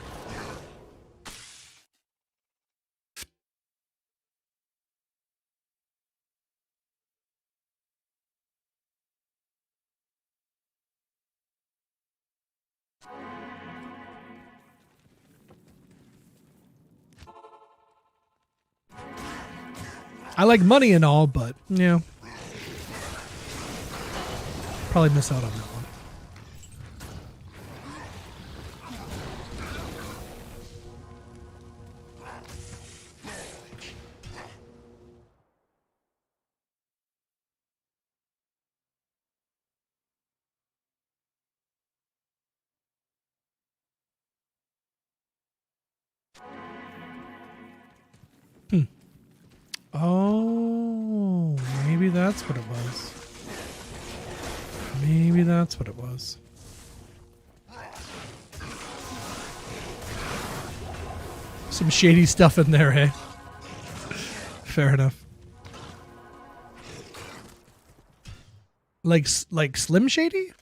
I like money and all, but, yeah. Probably miss out on that one. Oh, maybe that's what it was. Maybe that's what it was. Some shady stuff in there, eh? Fair enough. Like Slim Shady?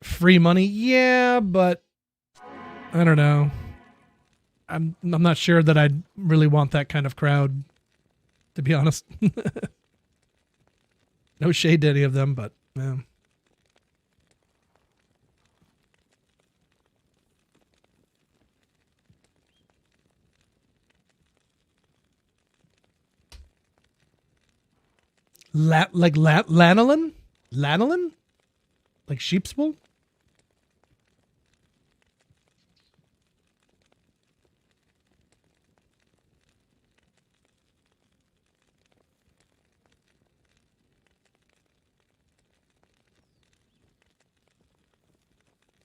Free money? Yeah, but I don't know. I'm not sure that I'd really want that kind of crowd, to be honest. No shade to any of them, but yeah. Lanolin? Lanolin? Like sheep's wool?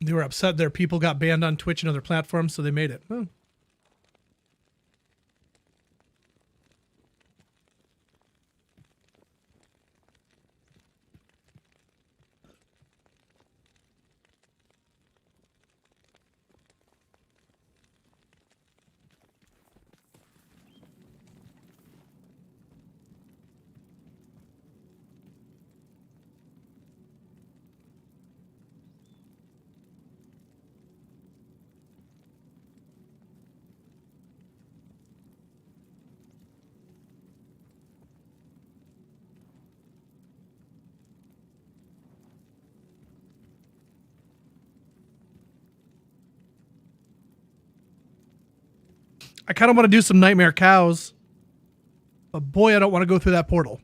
They were upset their people got banned on Twitch and other platforms, so they made it. Oh. I kind of want to do some nightmare cows. But boy, I don't want to go through that portal.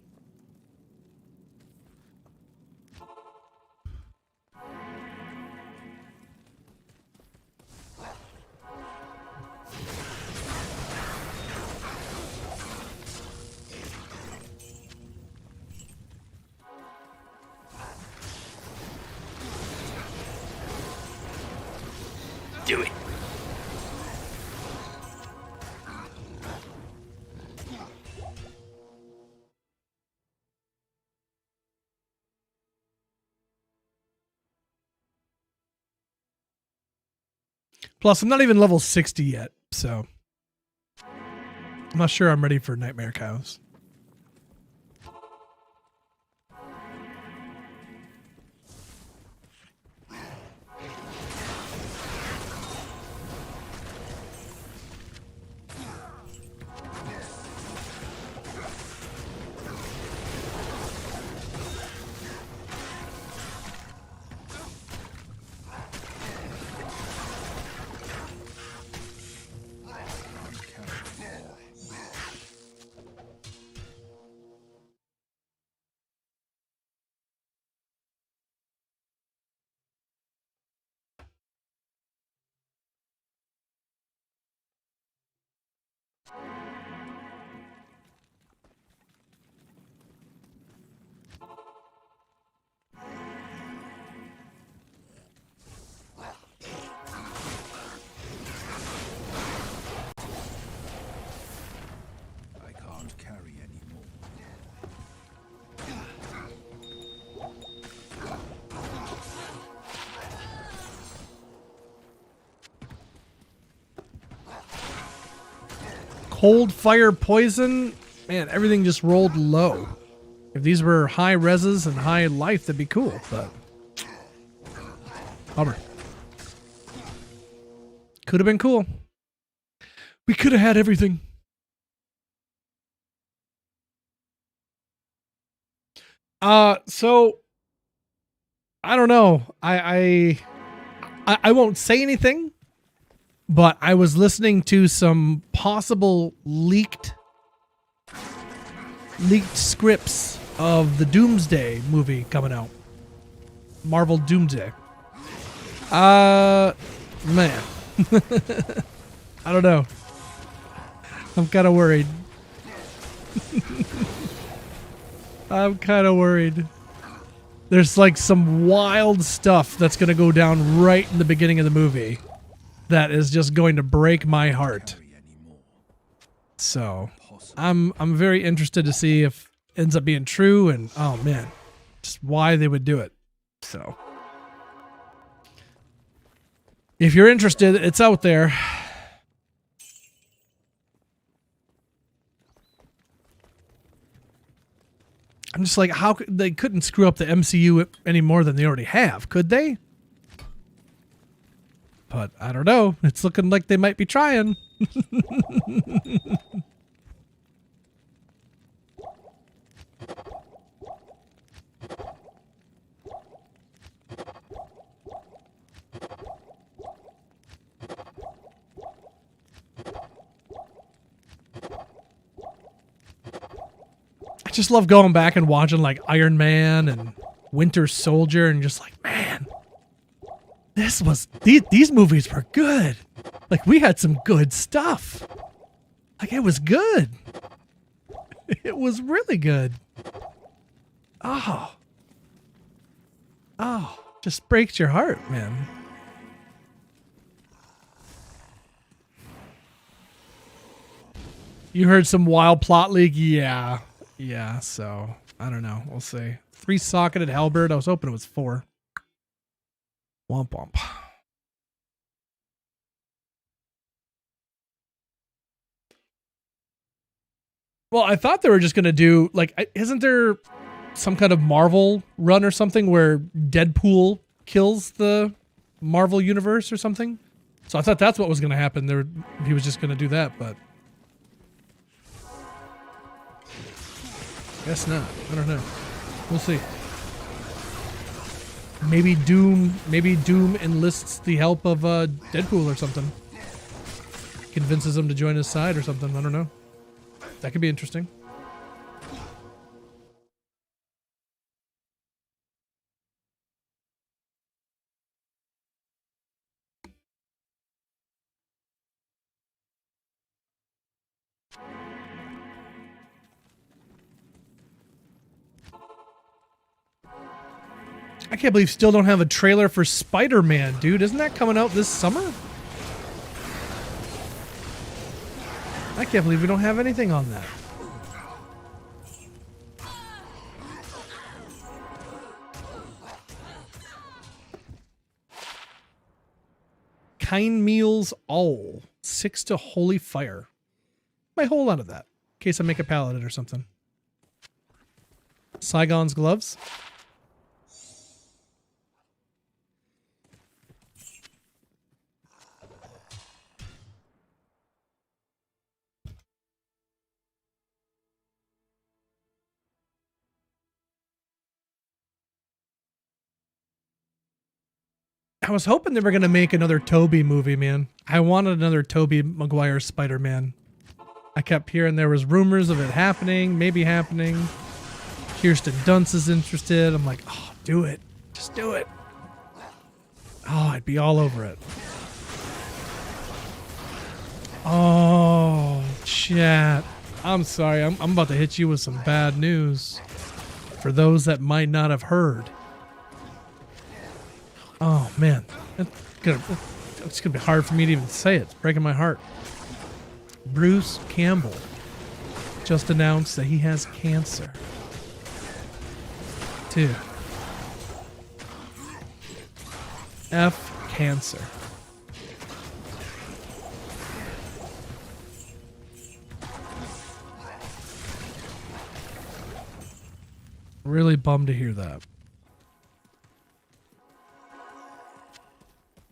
Do it. Plus, I'm not even level 60 yet, so I'm not sure I'm ready for nightmare cows. I can't carry anymore. Cold, fire, poison. Man, everything just rolled low. If these were high reses and high life, that'd be cool, but bummer. Could have been cool. We could have had everything. So I don't know. I won't say anything, but I was listening to some possible leaked scripts of the Doomsday movie coming out. Marvel Doomsday. Man. I don't know. I'm kind of worried. I'm kind of worried. There's like some wild stuff that's going to go down right in the beginning of the movie that is just going to break my heart. So I'm very interested to see if it ends up being true, and oh man, just why they would do it. So if you're interested, it's out there. I'm just like, how could they couldn't screw up the MCU any more than they already have, could they? But I don't know. It's looking like they might be trying. I just love going back and watching like Iron Man and Winter Soldier and just like, man, these movies were good. Like we had some good stuff. Like it was good. It was really good. Oh, just breaks your heart, man. You heard some wild plot leak? Yeah, so I don't know. We'll see. 3-socketed halberd. I was hoping it was 4. Womp womp. Well, I thought they were just going to do, like, isn't there some kind of Marvel run or something where Deadpool kills the Marvel universe or something? So I thought that's what was going to happen. He was just going to do that, but guess not. I don't know. We'll see. Maybe Doom enlists the help of Deadpool or something. convinces him to join his side or something. I don't know. That could be interesting. I can't believe still don't have a trailer for Spider-Man, dude. Isn't that coming out this summer? I can't believe we don't have anything on that. Kind meals all. 6 to holy fire. Might hold on to that in case I make a paladin or something. Saigon's gloves. I was hoping they were going to make another Tobey movie, man. I wanted another Tobey Maguire Spider-Man. I kept hearing there was rumors of it happening, maybe happening. Kirsten Dunst is interested. I'm like, oh, do it. Just do it. Oh, I'd be all over it. Oh, chat. I'm sorry. I'm about to hit you with some bad news. For those that might not have heard. Oh, man. It's gonna be hard for me to even say it. It's breaking my heart. Bruce Campbell just announced that he has cancer. Dude. F cancer. Really bummed to hear that.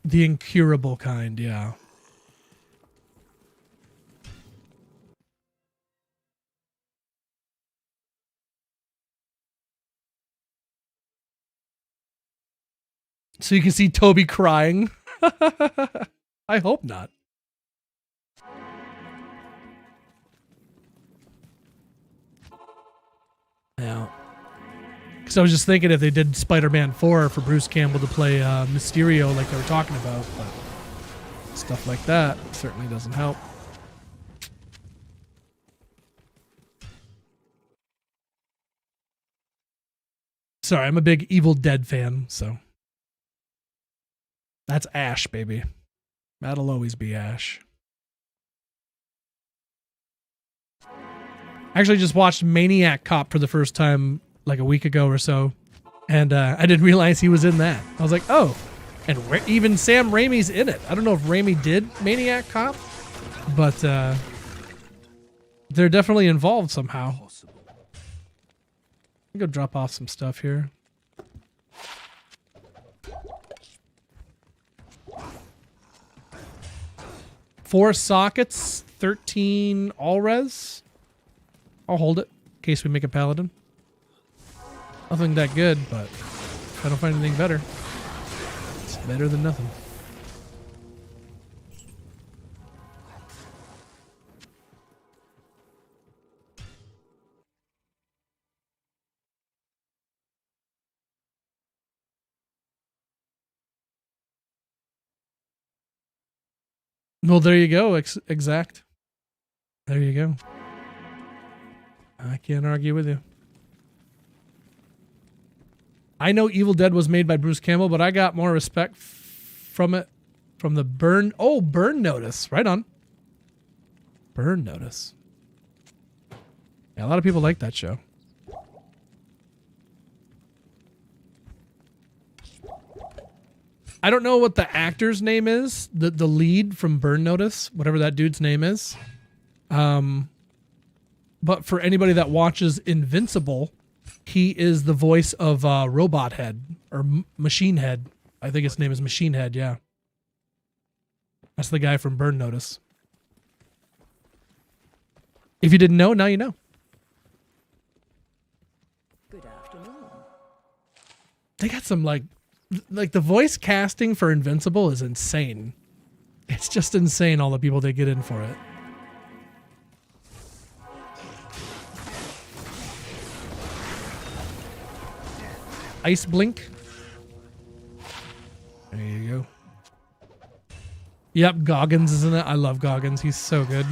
The incurable kind, yeah. So you can see Toby crying. I hope not. Yeah. Because I was just thinking if they did Spider-Man 4 for Bruce Campbell to play Mysterio like they were talking about, but stuff like that certainly doesn't help. Sorry, I'm a big Evil Dead fan, so. That's Ash, baby. That'll always be Ash. I actually just watched Maniac Cop for the first time like a week ago or so, and I didn't realize he was in that. I was like, oh, and even Sam Raimi's in it. I don't know if Raimi did Maniac Cop, but they're definitely involved somehow. I'll go drop off some stuff here. Four sockets, 13 all-res. I'll hold it in case we make a paladin. Nothing that good, but if I don't find anything better, it's better than nothing. Well, there you go, exact. There you go. I can't argue with you. I know Evil Dead was made by Bruce Campbell, but I got more respect from it from the Burn Notice. Right on. Burn Notice. Yeah, a lot of people like that show. I don't know what the actor's name is, the lead from Burn Notice, whatever that dude's name is. But for anybody that watches Invincible, he is the voice of Robot Head or Machine Head. I think his name is Machine Head, yeah. That's the guy from Burn Notice. If you didn't know, now you know. Good afternoon. They got some like the voice casting for Invincible is insane. It's just insane all the people they get in for it. Ice Blink. There you go. Yep, Goggins, isn't it? I love Goggins. He's so good.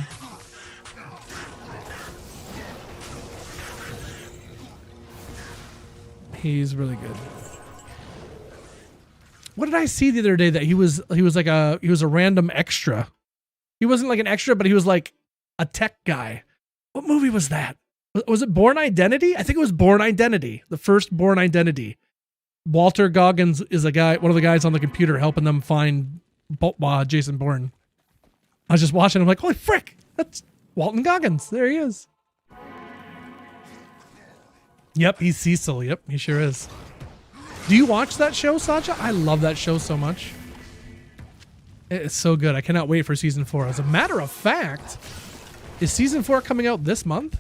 He's really good. What did I see the other day that he was a random extra? He wasn't like an extra, but he was like a tech guy. What movie was that? Was it Bourne Identity? I think it was Bourne Identity. The first Bourne Identity. Walter Goggins is a guy, one of the guys on the computer helping them find Jason Bourne. I was just watching. I'm like, holy frick, that's Walton Goggins. There he is. Yep, he's Cecil. Yep, he sure is. Do you watch that show, Sacha? I love that show so much. It's so good. I cannot wait for season 4. As a matter of fact, is season 4 coming out this month?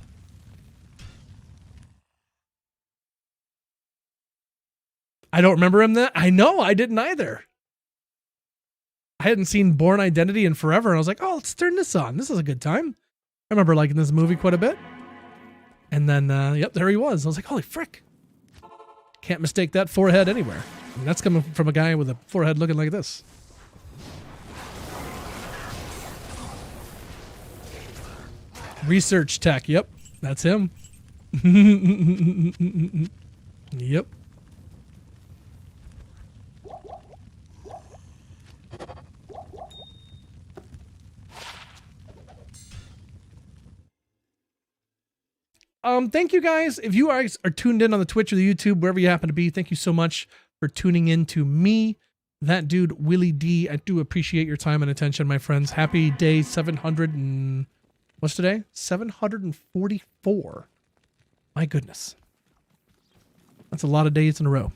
I don't remember him that. I know, I didn't either. I hadn't seen Bourne Identity in forever, and I was like, oh, let's turn this on. This is a good time. I remember liking this movie quite a bit. And then, yep, there he was. I was like, holy frick. Can't mistake that forehead anywhere. I mean, that's coming from a guy with a forehead looking like this. Research tech. Yep, that's him. Yep. Thank you guys. If you guys are tuned in on the Twitch or the YouTube, wherever you happen to be, thank you so much for tuning in to me, that dude, Willie D. I do appreciate your time and attention, my friends. Happy day 700 and... what's today? 744. My goodness. That's a lot of days in a row.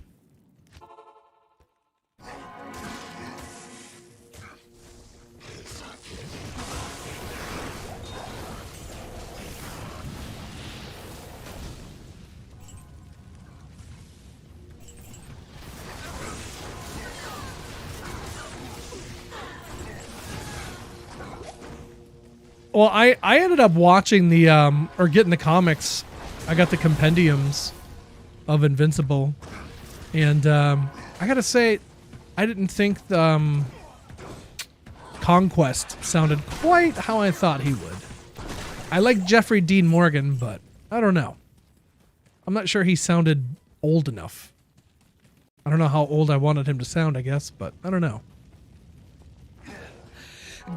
Well, I ended up watching the, or getting the comics. I got the compendiums of Invincible. And I gotta say, I didn't think the Conquest sounded quite how I thought he would. I like Jeffrey Dean Morgan, but I don't know. I'm not sure he sounded old enough. I don't know how old I wanted him to sound, I guess, but I don't know.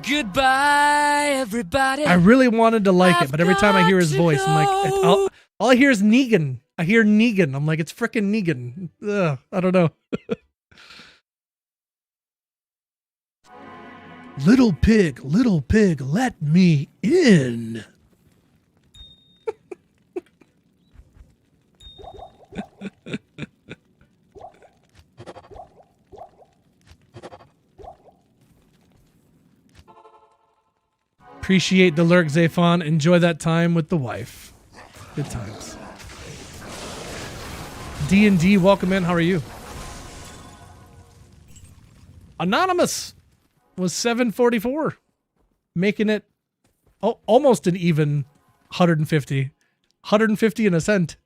Goodbye, everybody. I really wanted to like it, but every time I hear his voice, I'm like, all I hear is Negan. I hear Negan. I'm like, it's frickin' Negan. Ugh, I don't know. Little pig, let me in. Appreciate the lurk, Zaphon. Enjoy that time with the wife. Good times. D&D, welcome in. How are you? Anonymous was 744, making it almost an even 150. 150 and a cent.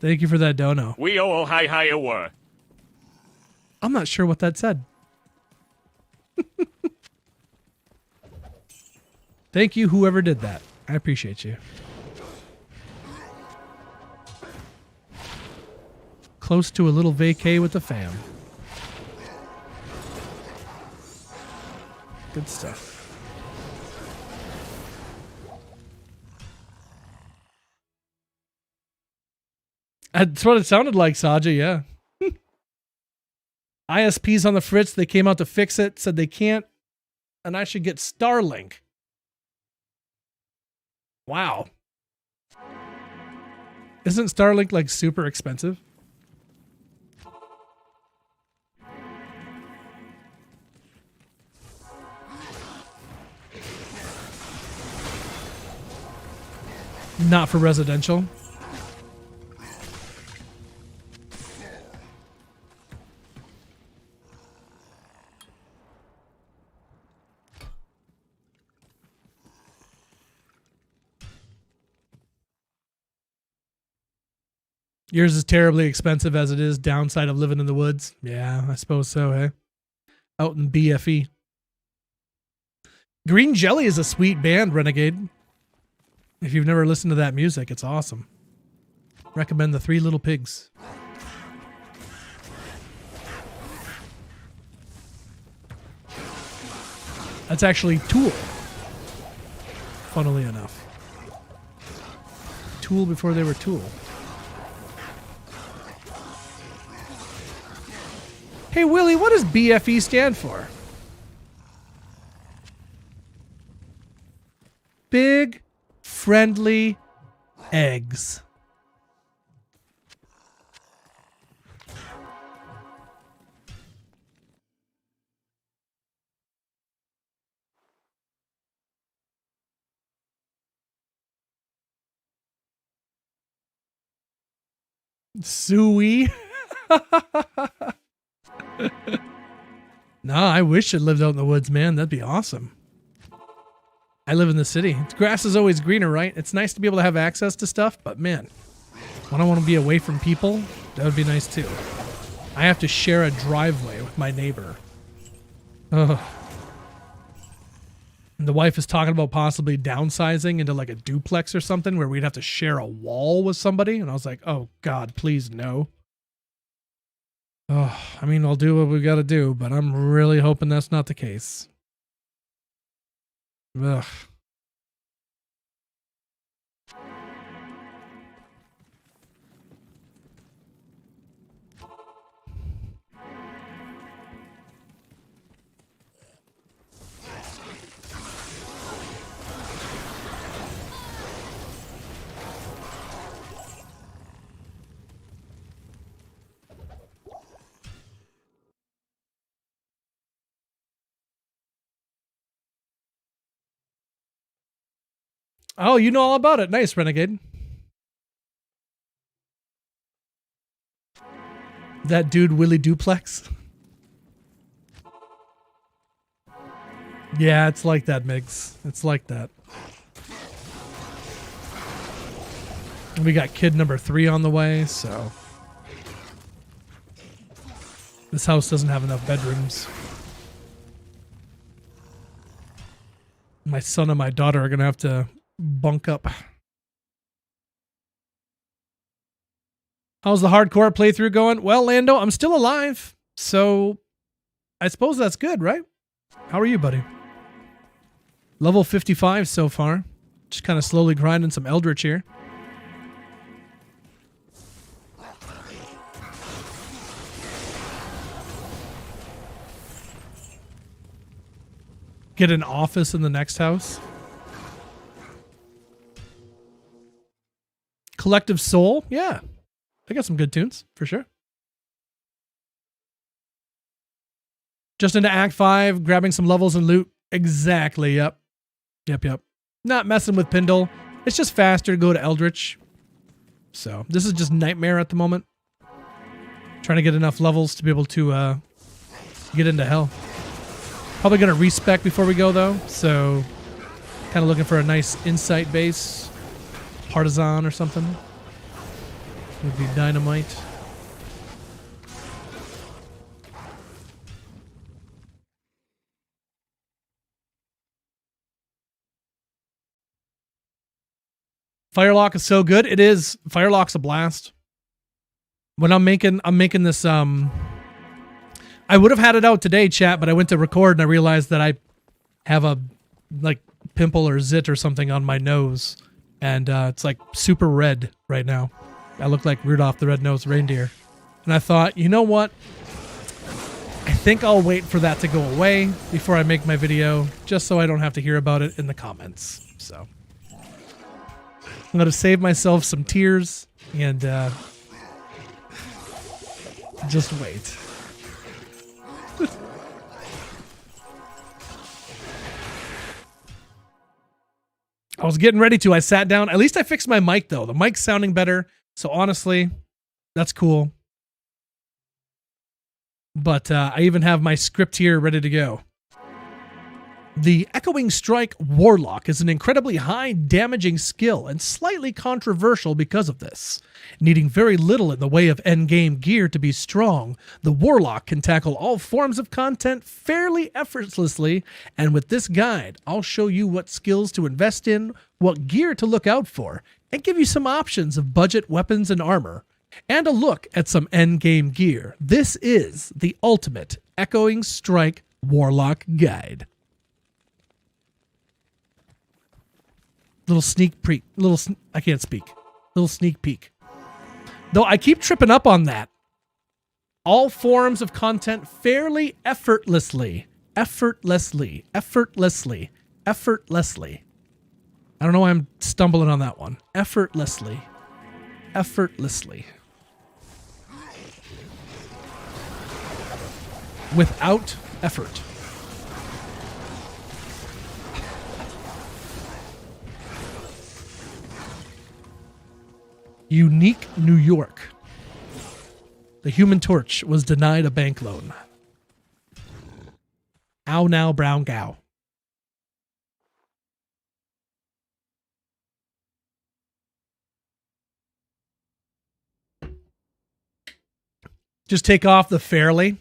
Thank you for that dono. We owe high were. I'm not sure what that said. Thank you, whoever did that. I appreciate you. Close to a little vacay with the fam. Good stuff. That's what it sounded like, Saja, yeah. ISP's on the fritz. They came out to fix it, said they can't, and I should get Starlink. Wow. Isn't Starlink like super expensive? Not for residential. Yours is terribly expensive as it is. Downside of living in the woods. Yeah, I suppose so, eh? Out in BFE. Green Jelly is a sweet band, Renegade. If you've never listened to that music, it's awesome. Recommend the Three Little Pigs. That's actually Tool. Funnily enough. Tool before they were Tool. Hey, Willie, what does BFE stand for? Big Friendly Eggs. Suey. No, I wish it lived out in the woods, man. That'd be awesome. I live in the city. Grass is always greener, right? It's nice to be able to have access to stuff, but man, when I want to be away from people, that would be nice too. I have to share a driveway with my neighbor. Ugh. And the wife is talking about possibly downsizing into like a duplex or something where we'd have to share a wall with somebody. And I was like, oh God, please no. Oh, I mean, I'll do what we got to do, but I'm really hoping that's not the case. Ugh. Oh, you know all about it. Nice, Renegade. That dude, Willie Duplex. Yeah, it's like that, Migs. It's like that. And we got kid number 3 on the way, so... This house doesn't have enough bedrooms. My son and my daughter are going to have to bunk up. How's the hardcore playthrough going? Well, Lando, I'm still alive, so I suppose that's good, right? How are you, buddy? Level 55 so far. Just kind of slowly grinding some Eldritch here. Get an office in the next house. Collective Soul, yeah. They got some good tunes, for sure. Just into Act 5, grabbing some levels and loot. Exactly, yep. Yep. Not messing with Pindle. It's just faster to go to Eldritch. So, this is just Nightmare at the moment. Trying to get enough levels to be able to get into Hell. Probably going to respec before we go, though. So, kind of looking for a nice Insight base. Partisan or something. Would be dynamite. Firelock is so good. It is. Firelock's a blast. When I'm making this I would have had it out today, chat, but I went to record and I realized that I have a like pimple or zit or something on my nose, and it's like super red right now. I look like Rudolph the Red-Nosed Reindeer. And I thought, you know what? I think I'll wait for that to go away before I make my video, just so I don't have to hear about it in the comments. So I'm going to save myself some tears and just wait. I was getting ready to. I sat down. At least I fixed my mic, though. The mic's sounding better. So honestly, that's cool. But I even have my script here ready to go. The Echoing Strike Warlock is an incredibly high damaging skill and slightly controversial because of this. Needing very little in the way of endgame gear to be strong, the Warlock can tackle all forms of content fairly effortlessly, and with this guide, I'll show you what skills to invest in, what gear to look out for, and give you some options of budget weapons and armor, and a look at some endgame gear. This is the ultimate Echoing Strike Warlock Guide. Little sneak peek. I can't speak. Little sneak peek. Though I keep tripping up on that. All forms of content fairly effortlessly. Effortlessly. Effortlessly. Effortlessly. I don't know why I'm stumbling on that one. Effortlessly. Effortlessly. Without effort. Unique New York. The Human Torch was denied a bank loan. Ow now, brown cow. Just take off the fairly.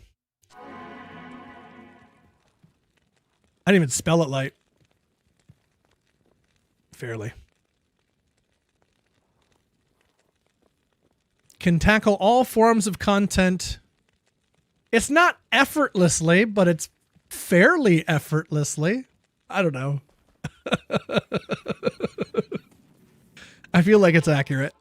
I didn't even spell it like fairly. Can tackle all forms of content. It's not effortlessly, but it's fairly effortlessly. I don't know. I feel like it's accurate.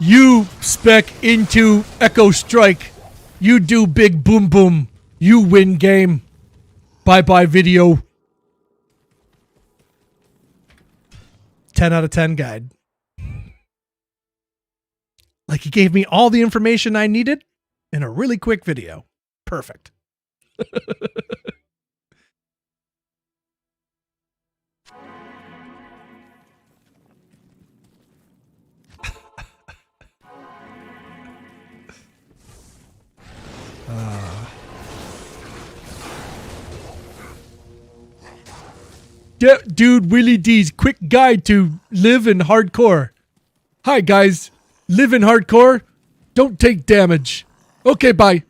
You spec into Echo Strike. You do big boom boom. You win game. Bye bye video. 10 out of 10 guide. Like he gave me all the information I needed in a really quick video. Perfect. Dude, Willie D's quick guide to live in hardcore. Hi guys, live in hardcore. Don't take damage. Okay, bye.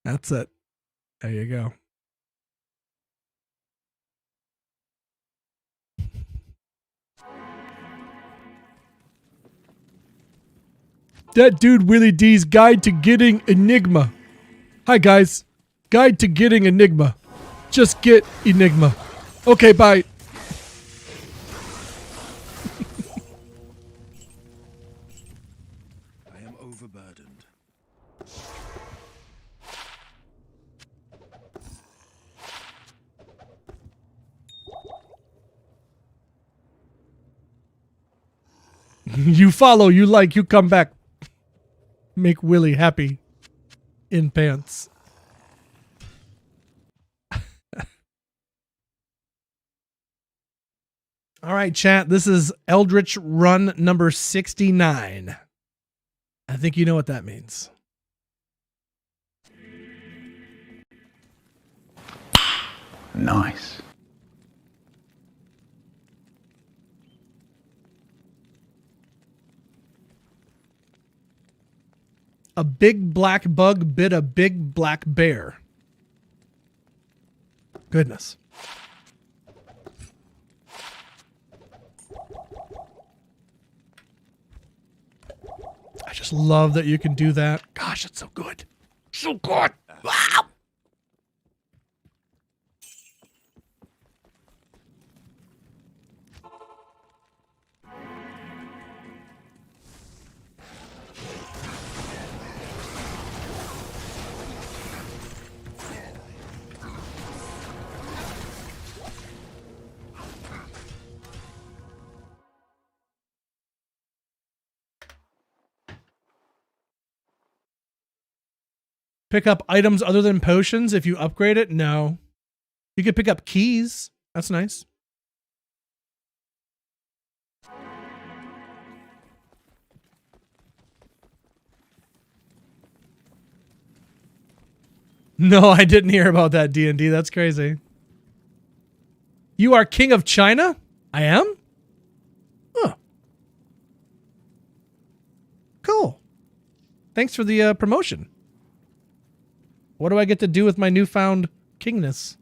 That's it. There you go. That dude Willie D's guide to getting Enigma. Hi guys. Guide to getting Enigma. Just get Enigma. Okay, bye. I am overburdened. You follow, you like, you come back. Make Willie happy in pants. All right, chat. This is Eldritch Run number 69. I think you know what that means. Nice. A big black bug bit a big black bear. Goodness. I just love that you can do that. Gosh, it's so good. So good. Wow. Pick up items other than potions if you upgrade it? No. You could pick up keys. That's nice. No, I didn't hear about that D&D. That's crazy. You are king of China? I am? Huh. Cool. Thanks for the promotion. What do I get to do with my newfound kingness?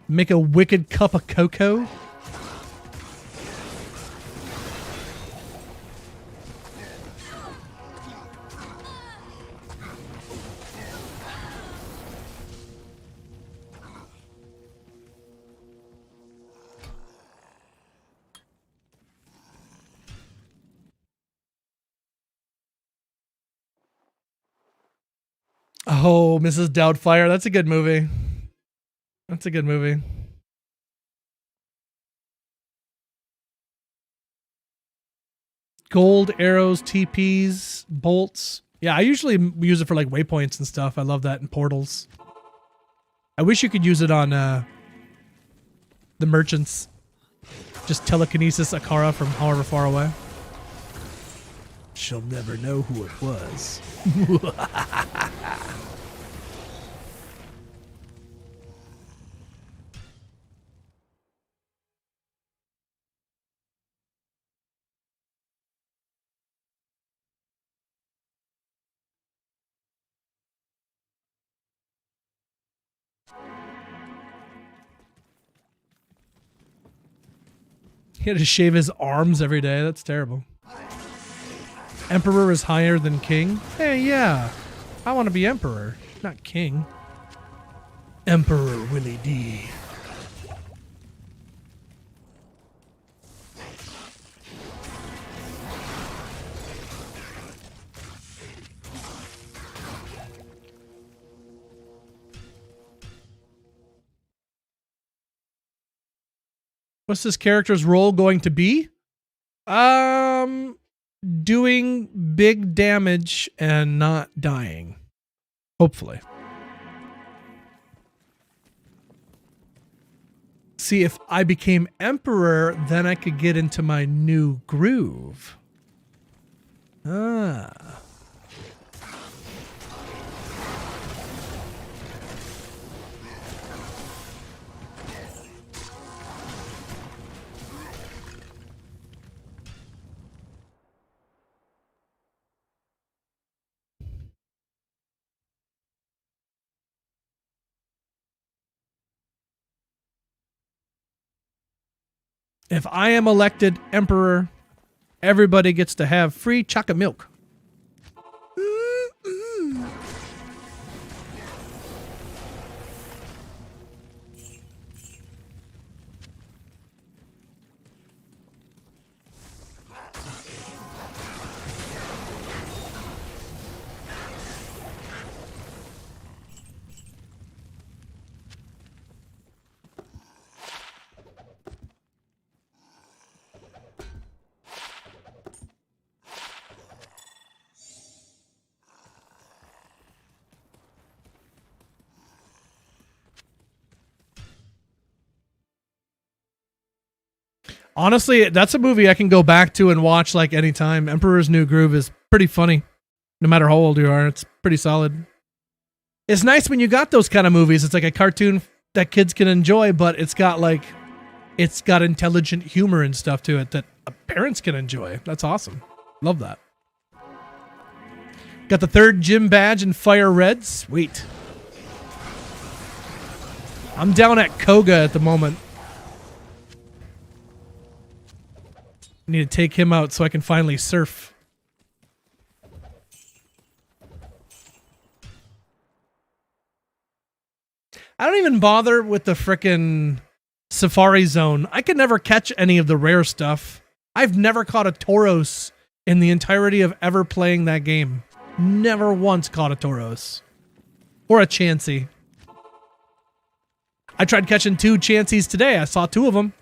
Make a wicked cup of cocoa? Oh, Mrs. Doubtfire. That's a good movie. That's a good movie. Gold arrows, TPs, bolts. Yeah, I usually use it for like waypoints and stuff. I love that in portals. I wish you could use it on the merchants. Just telekinesis Akara from however far away. She'll never know who it was. He had to shave his arms every day. That's terrible. Emperor is higher than king? Hey, yeah. I want to be emperor, not king. Emperor Willie D. What's this character's role going to be? Doing big damage and not dying. Hopefully. See, if I became emperor, then I could get into my new groove. Ah. If I am elected emperor, everybody gets to have free chocolate milk. Honestly, that's a movie I can go back to and watch like anytime. Emperor's New Groove is pretty funny. No matter how old you are, it's pretty solid. It's nice when you got those kind of movies. It's like a cartoon that kids can enjoy, but it's got intelligent humor and stuff to it that parents can enjoy. That's awesome. Love that. Got the 3rd gym badge in Fire Red. Sweet. I'm down at Koga at the moment. I need to take him out so I can finally surf. I don't even bother with the frickin' Safari Zone. I can never catch any of the rare stuff. I've never caught a Tauros in the entirety of ever playing that game. Never once caught a Tauros. Or a Chansey. I tried catching 2 Chanseys today. I saw 2 of them.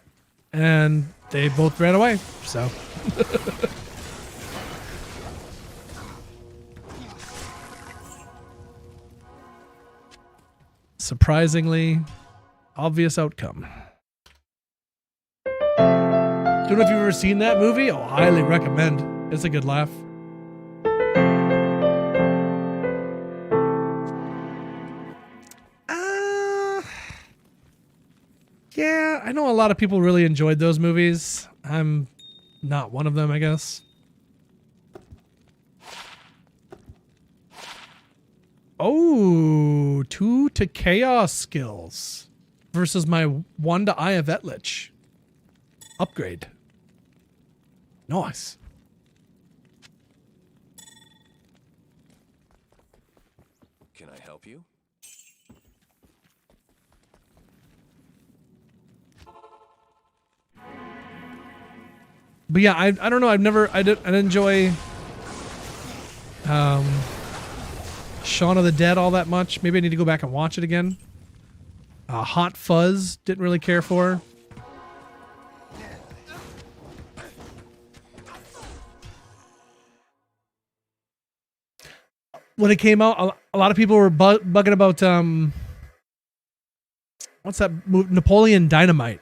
And they both ran away, so. Surprisingly obvious outcome. Don't know if you've ever seen that movie. Oh, highly recommend. It's a good laugh. Yeah, I know a lot of people really enjoyed those movies. I'm not one of them, I guess. Oh, 2 to chaos skills versus my 1 to Eye of Etlich. Upgrade. Nice. Can I help you? But yeah, I don't know. I didn't enjoy Shaun of the Dead all that much. Maybe I need to go back and watch it again. Hot Fuzz, didn't really care for. When it came out, a lot of people were bugging about what's that movie? Napoleon Dynamite.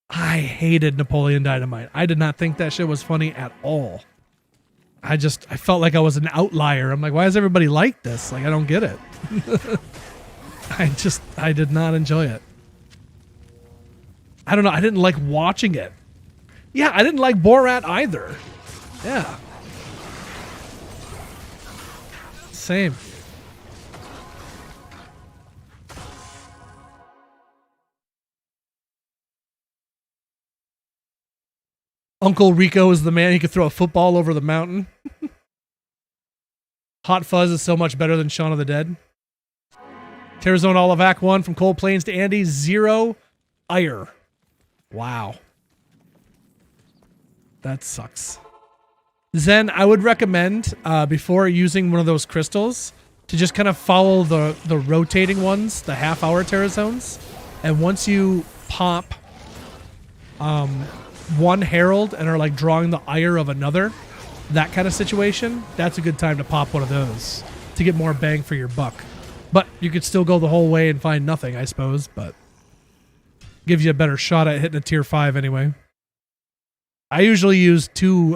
I hated Napoleon Dynamite. I did not think that shit was funny at all. I felt like I was an outlier. I'm like, why does everybody like this? Like, I don't get it. I did not enjoy it. I don't know. I didn't like watching it. Yeah, I didn't like Borat either. Yeah. Same. Uncle Rico is the man. He could throw a football over the mountain. Hot Fuzz is so much better than Shaun of the Dead. Terrazone Olivac 1 from Cold Plains to Andy. 0 ire. Wow. That sucks. Zen, I would recommend, before using one of those crystals, to just kind of follow the rotating ones, the half-hour Terrazones. And once you pop one herald and are like drawing the ire of another, that kind of situation, that's a good time to pop one of those to get more bang for your buck. But you could still go the whole way and find nothing, I suppose, but gives you a better shot at hitting a tier 5 anyway. I usually use two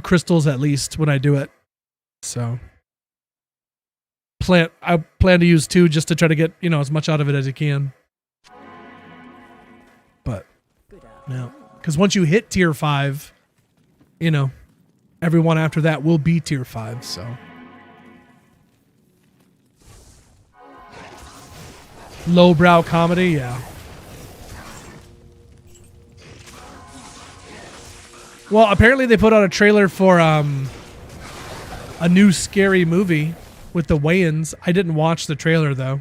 crystals at least when I do it. So I plan to use 2 just to try to get, as much out of it as you can. But no, because once you hit tier 5, everyone after that will be tier 5. So lowbrow comedy, yeah. Well, apparently they put out a trailer for a new scary movie with the Wayans. I didn't watch the trailer though.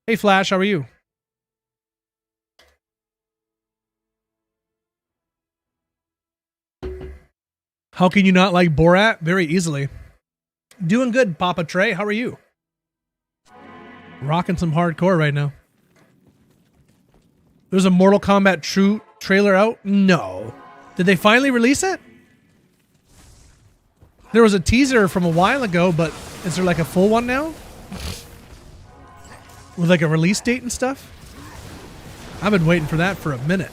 Hey Flash, how are you? How can you not like Borat? Very easily. Doing good, Papa Trey. How are you? Rocking some hardcore right now. There's a Mortal Kombat True trailer out? No. Did they finally release it? There was a teaser from a while ago, but is there like a full one now? With like a release date and stuff? I've been waiting for that for a minute.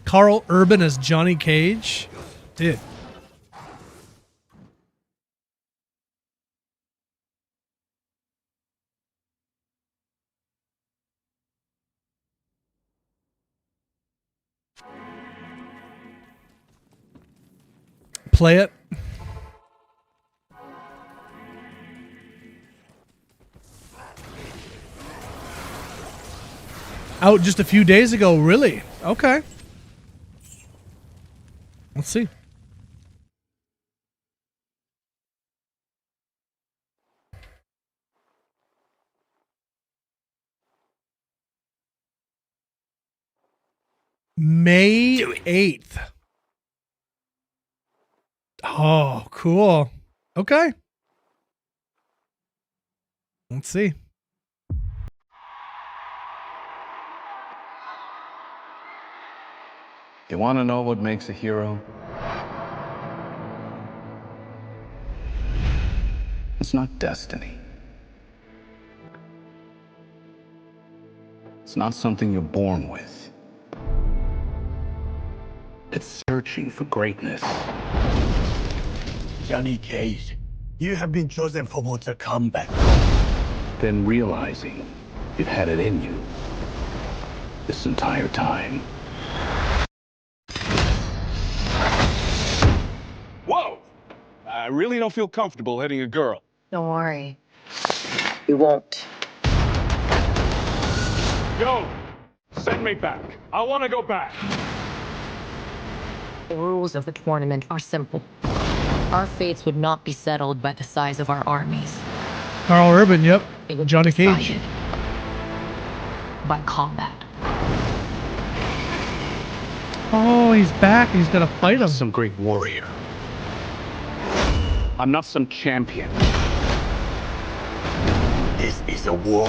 Carl Urban as Johnny Cage? Dude. Play it. Out just a few days ago, really? Okay. Let's see. May 8th. Oh, cool. Okay. Let's see. You want to know what makes a hero? It's not destiny. It's not something you're born with. It's searching for greatness. Johnny Cage, you have been chosen for Mortal Kombat. Then realizing you've had it in you this entire time. Whoa! I really don't feel comfortable hitting a girl. Don't worry. You won't. Yo! Send me back. I want to go back. The rules of the tournament are simple. Our fates would not be settled by the size of our armies. Carl Urban, yep. It would Johnny be Cage. decided by combat. Oh, he's back. He's gonna fight him. Some great warrior. I'm not some champion. This is a war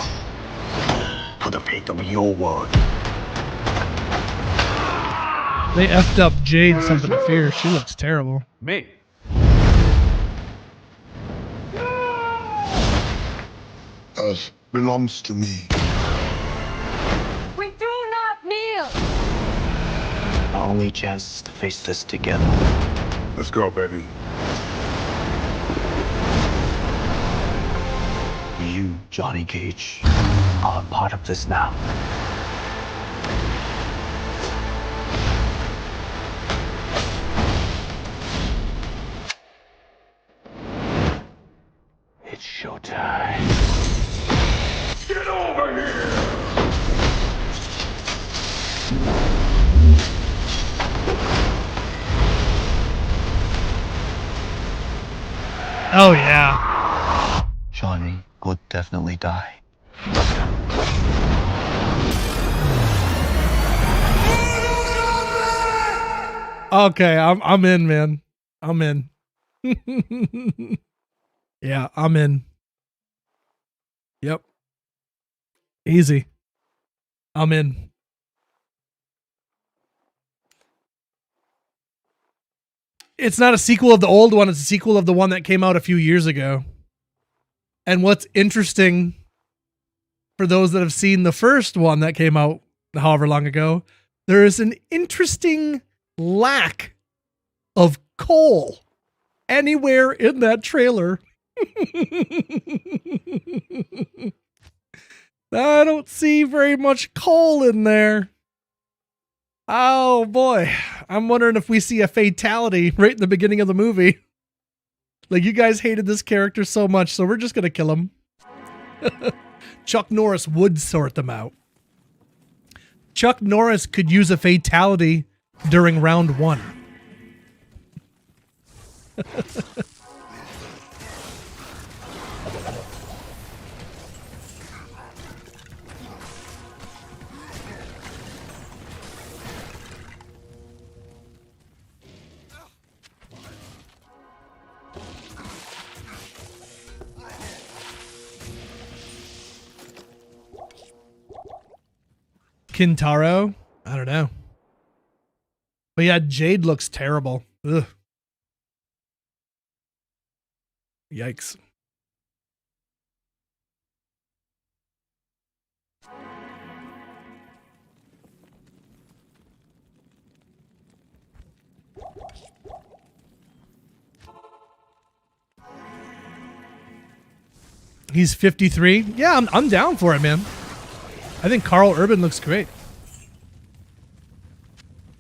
for the fate of your world. They effed up Jade something to fear. She looks terrible. Me? Earth belongs to me. We do not kneel! Our only chance is to face this together. Let's go, baby. You, Johnny Cage, are a part of this now. It's showtime. Get over here! Oh yeah. Johnny would definitely die. Okay, I'm in, man. I'm in. Yeah, I'm in. Yep. Easy. I'm in. It's not a sequel of the old one, it's a sequel of the one that came out a few years ago. And what's interesting for those that have seen the first one that came out however long ago, there is an interesting lack of coal anywhere in that trailer. I don't see very much coal in there. Oh boy. I'm wondering if we see a fatality right in the beginning of the movie. Like, you guys hated this character so much, so we're just gonna kill him. Chuck Norris would sort them out. Chuck Norris could use a fatality during round 1. Kintaro? I don't know. But yeah, Jade looks terrible. Ugh. Yikes. He's 53. Yeah, I'm down for it, man. I think Carl Urban looks great.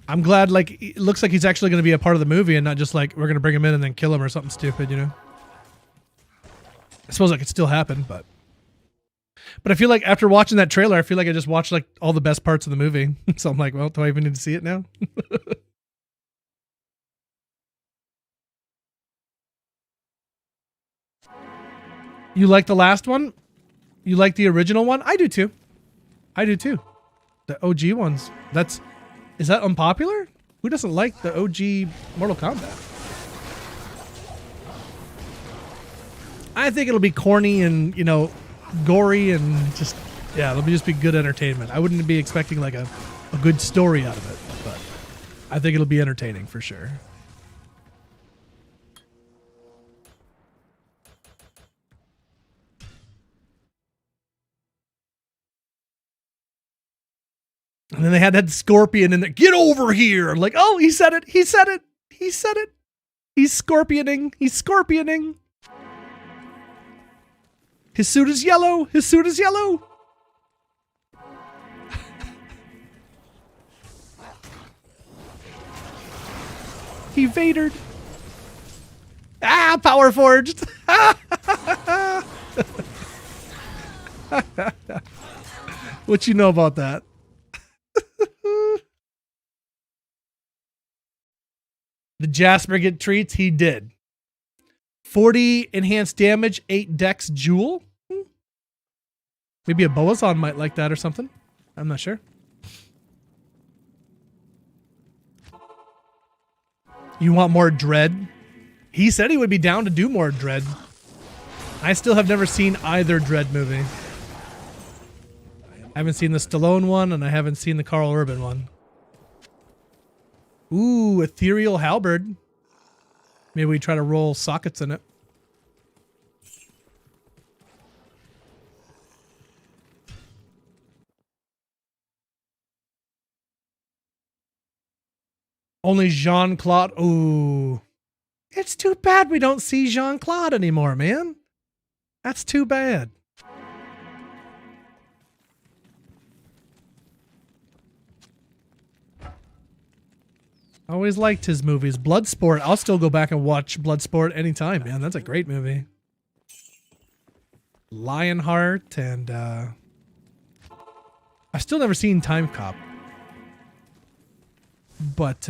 I'm glad, like, it looks like he's actually going to be a part of the movie and not just like, we're going to bring him in and then kill him or something stupid, you know? I suppose that could still happen, but I feel like after watching that trailer, I feel like I just watched like all the best parts of the movie. So I'm like, well, do I even need to see it now? You like the last one? You like the original one? I do too. I do too. The OG ones. Is that unpopular? Who doesn't like the OG Mortal Kombat? I think it'll be corny and, you know, gory and just, yeah, it'll just be good entertainment. I wouldn't be expecting like a good story out of it, but I think it'll be entertaining for sure. And then they had that scorpion in there. Get over here. Like, oh, he said it. He said it. He said it. He's scorpioning. He's scorpioning. His suit is yellow. His suit is yellow. He Vadered. Ah, power forged. What you know about that? Did Jasper get treats? He did. 40 enhanced damage, 8 dex jewel. Maybe a Boazon might like that or something. I'm not sure. You want more Dread? He said he would be down to do more Dread. I still have never seen either Dread movie. I haven't seen the Stallone one, and I haven't seen the Carl Urban one. Ooh, ethereal halberd. Maybe we try to roll sockets in it. Only Jean-Claude. Ooh. It's too bad we don't see Jean-Claude anymore, man. That's too bad. I always liked his movies. Bloodsport. I'll still go back and watch Bloodsport anytime, man. That's a great movie. Lionheart and I've still never seen Time Cop. But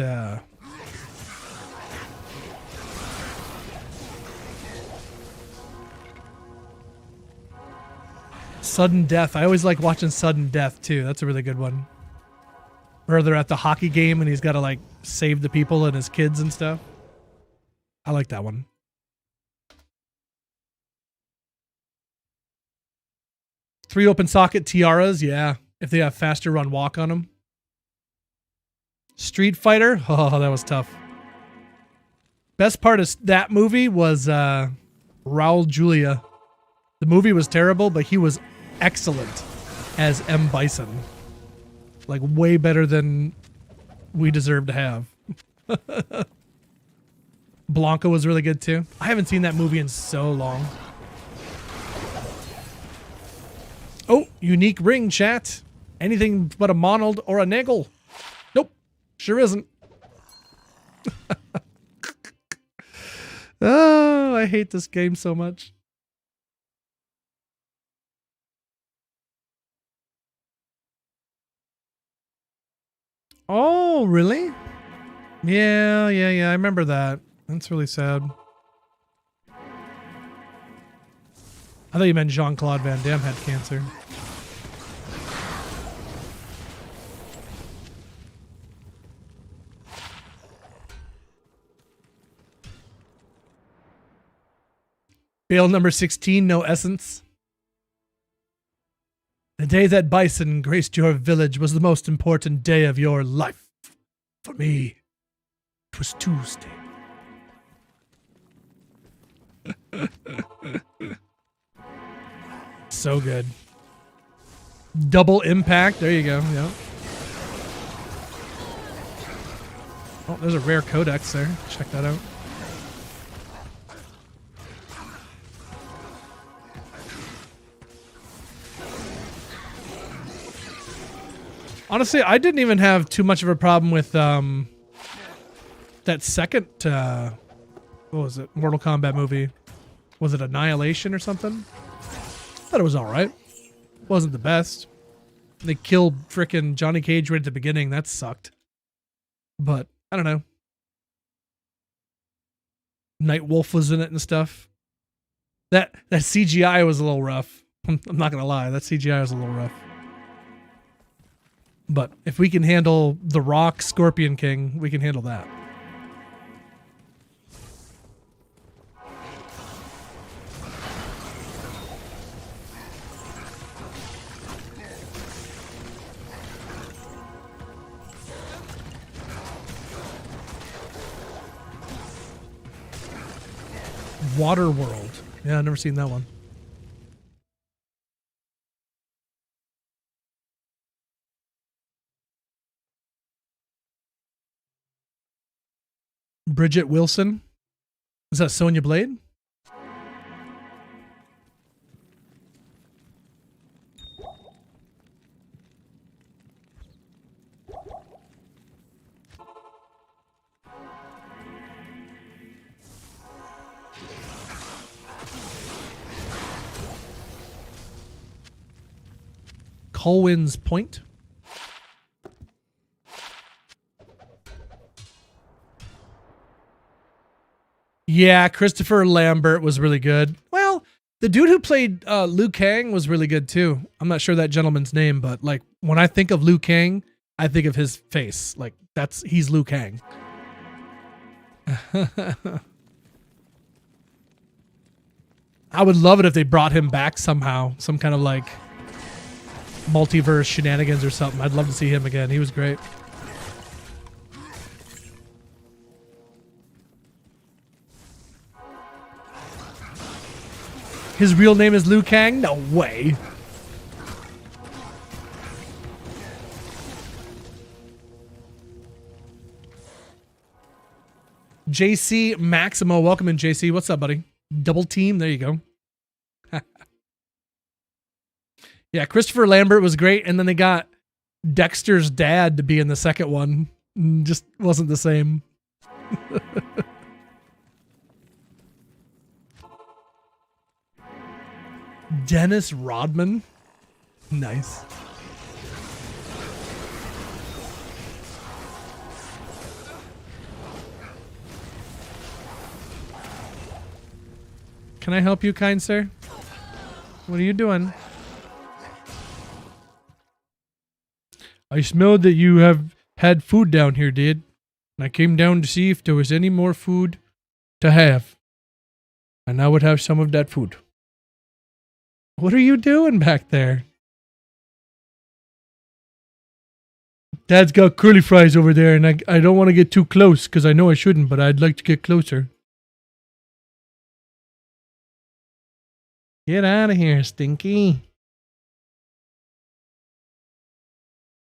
Sudden Death. I always like watching Sudden Death too. That's a really good one. Where they're at the hockey game and he's got to like save the people and his kids and stuff. I like that one. Three open socket tiaras. Yeah. If they have faster run walk on them. Street Fighter. Oh, that was tough. Best part of that movie was Raul Julia. The movie was terrible, but he was excellent as M. Bison. Like way better than we deserve to have. Blanca was really good too. I haven't seen that movie in so long. Oh, unique ring, chat. Anything but a Monald or a Nagel. Nope, sure isn't. Oh, I hate this game so much. Oh, really? Yeah, I remember that. That's really sad. I thought you meant Jean-Claude Van Damme had cancer. Bale number 16, no essence. The day that Bison graced your village was the most important day of your life. For me, it was Tuesday. So good. Double impact. There you go. Yeah. Oh, there's a rare codex there. Check that out. Honestly, I didn't even have too much of a problem with that second, what was it, Mortal Kombat movie. Was it Annihilation or something? Thought it was alright. Wasn't the best. They killed frickin' Johnny Cage right at the beginning. That sucked. But, I don't know. Nightwolf was in it and stuff. That CGI was a little rough. I'm not gonna lie. That CGI was a little rough. But if we can handle The Rock, Scorpion King, we can handle that. Waterworld. Yeah, I've never seen that one. Bridget Wilson. Is that Sonya Blade? Colwyn's Point. Yeah, Christopher Lambert was really good. Well, the dude who played Liu Kang was really good too. I'm not sure that gentleman's name, but like when I think of Liu Kang, I think of his face. Like he's Liu Kang. I would love it if they brought him back somehow, some kind of like multiverse shenanigans or something. I'd love to see him again. He was great. His real name is Liu Kang? No way. JC Maximo. Welcome in, JC. What's up, buddy? Double team. There you go. Yeah, Christopher Lambert was great. And then they got Dexter's dad to be in the second one. Just wasn't the same. Dennis Rodman. Nice. Can I help you, kind sir? What are you doing? I smelled that you have had food down here, Dad. And I came down to see if there was any more food to have. And I would have some of that food. What are you doing back there? Dad's got curly fries over there, and I don't want to get too close because I know I shouldn't, but I'd like to get closer. Get out of here, Stinky.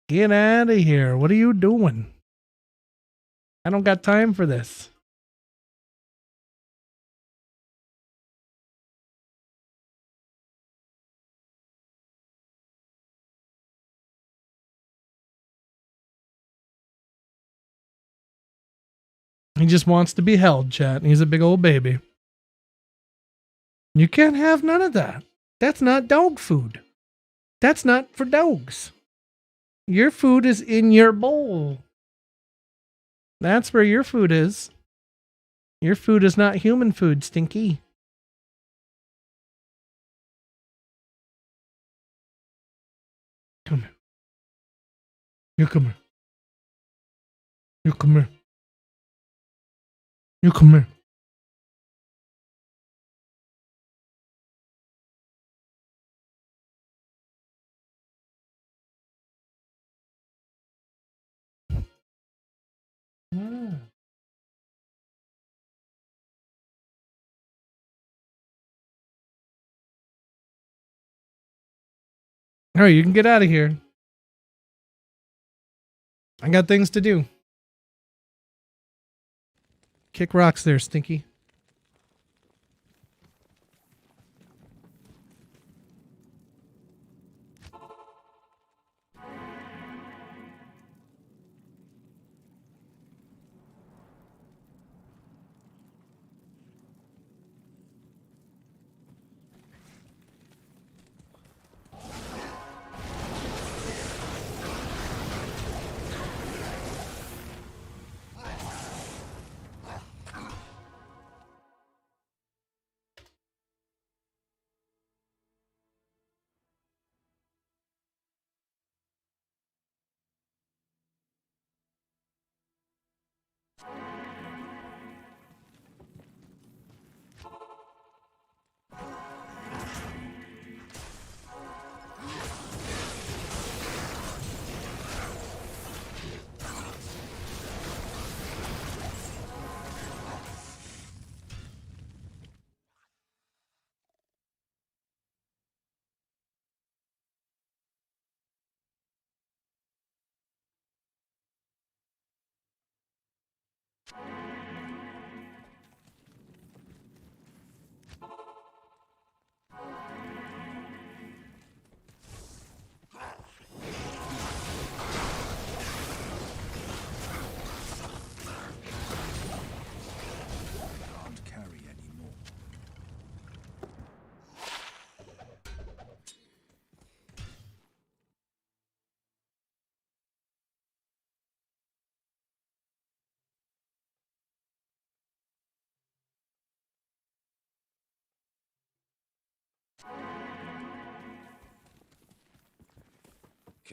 Get out of here. What are you doing? I don't got time for this. He just wants to be held, chat. And he's a big old baby. You can't have none of that. That's not dog food. That's not for dogs. Your food is in your bowl. That's where your food is. Your food is not human food, Stinky. Come here. You come here. You come here. You come here. All right, you can get out of here. I got things to do. Kick rocks there, Stinky.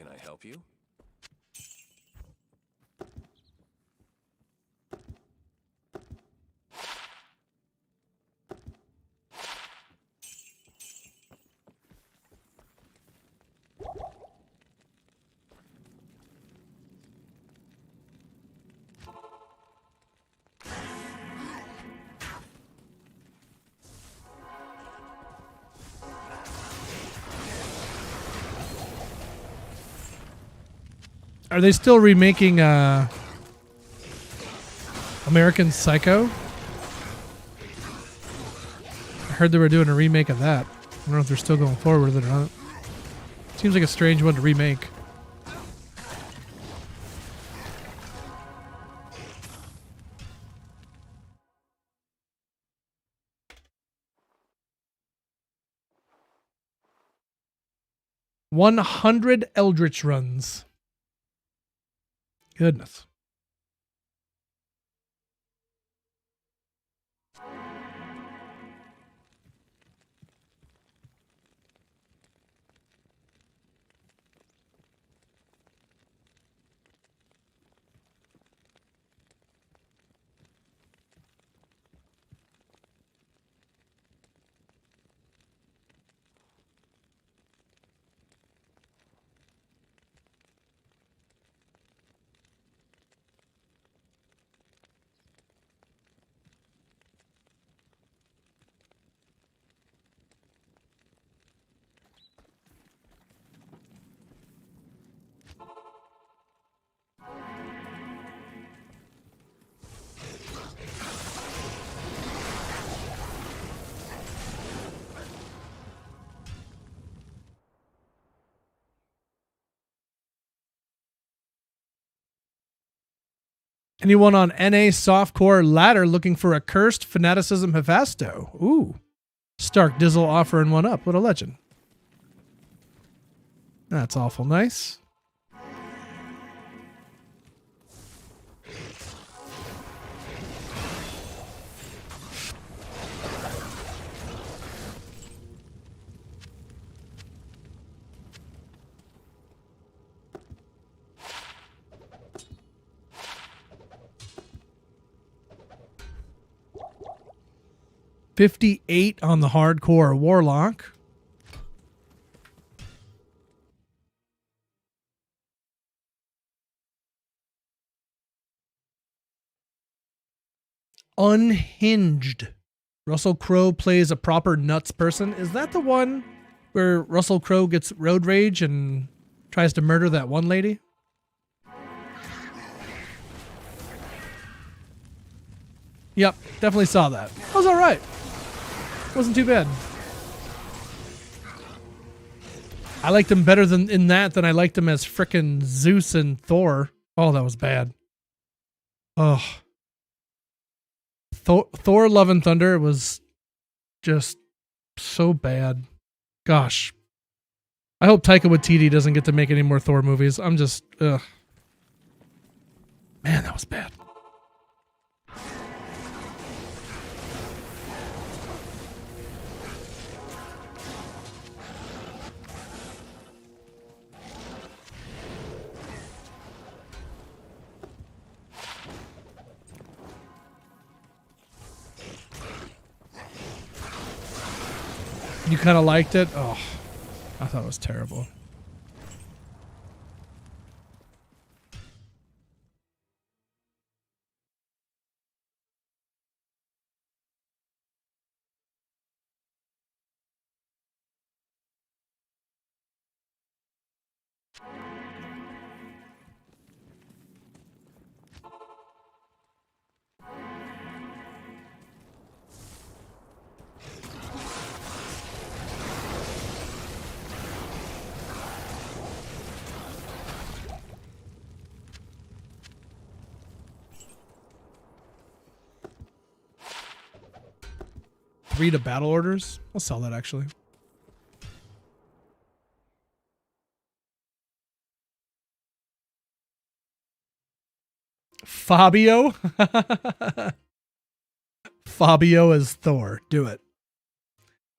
Can I help you? Are they still remaking American Psycho? I heard they were doing a remake of that. I don't know if they're still going forward with it or not. Seems like a strange one to remake. $100 Eldritch runs. Goodness. Anyone on NA Softcore Ladder looking for a cursed fanaticism Hephasto? Ooh. Stark Dizzle offering one up. What a legend. That's awful nice. $58 on the hardcore Warlock. Unhinged. Russell Crowe plays a proper nuts person. Is that the one where Russell Crowe gets road rage and tries to murder that one lady? Yep, definitely saw that. That was all right. Wasn't too bad. I liked him better in that than I liked him as frickin' Zeus and Thor. Oh, that was bad. Oh. Thor Love and Thunder was just so bad. Gosh. I hope Taika Waititi doesn't get to make any more Thor movies. I'm just, ugh. Man, that was bad. You kind of liked it? Oh, I thought it was terrible. Read a battle orders. I'll sell that actually. Fabio? Fabio as Thor. Do it.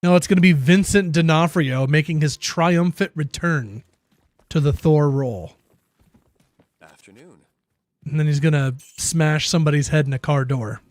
No, it's going to be Vincent D'Onofrio making his triumphant return. to the Thor role. Afternoon. And then he's going to smash somebody's head in a car door.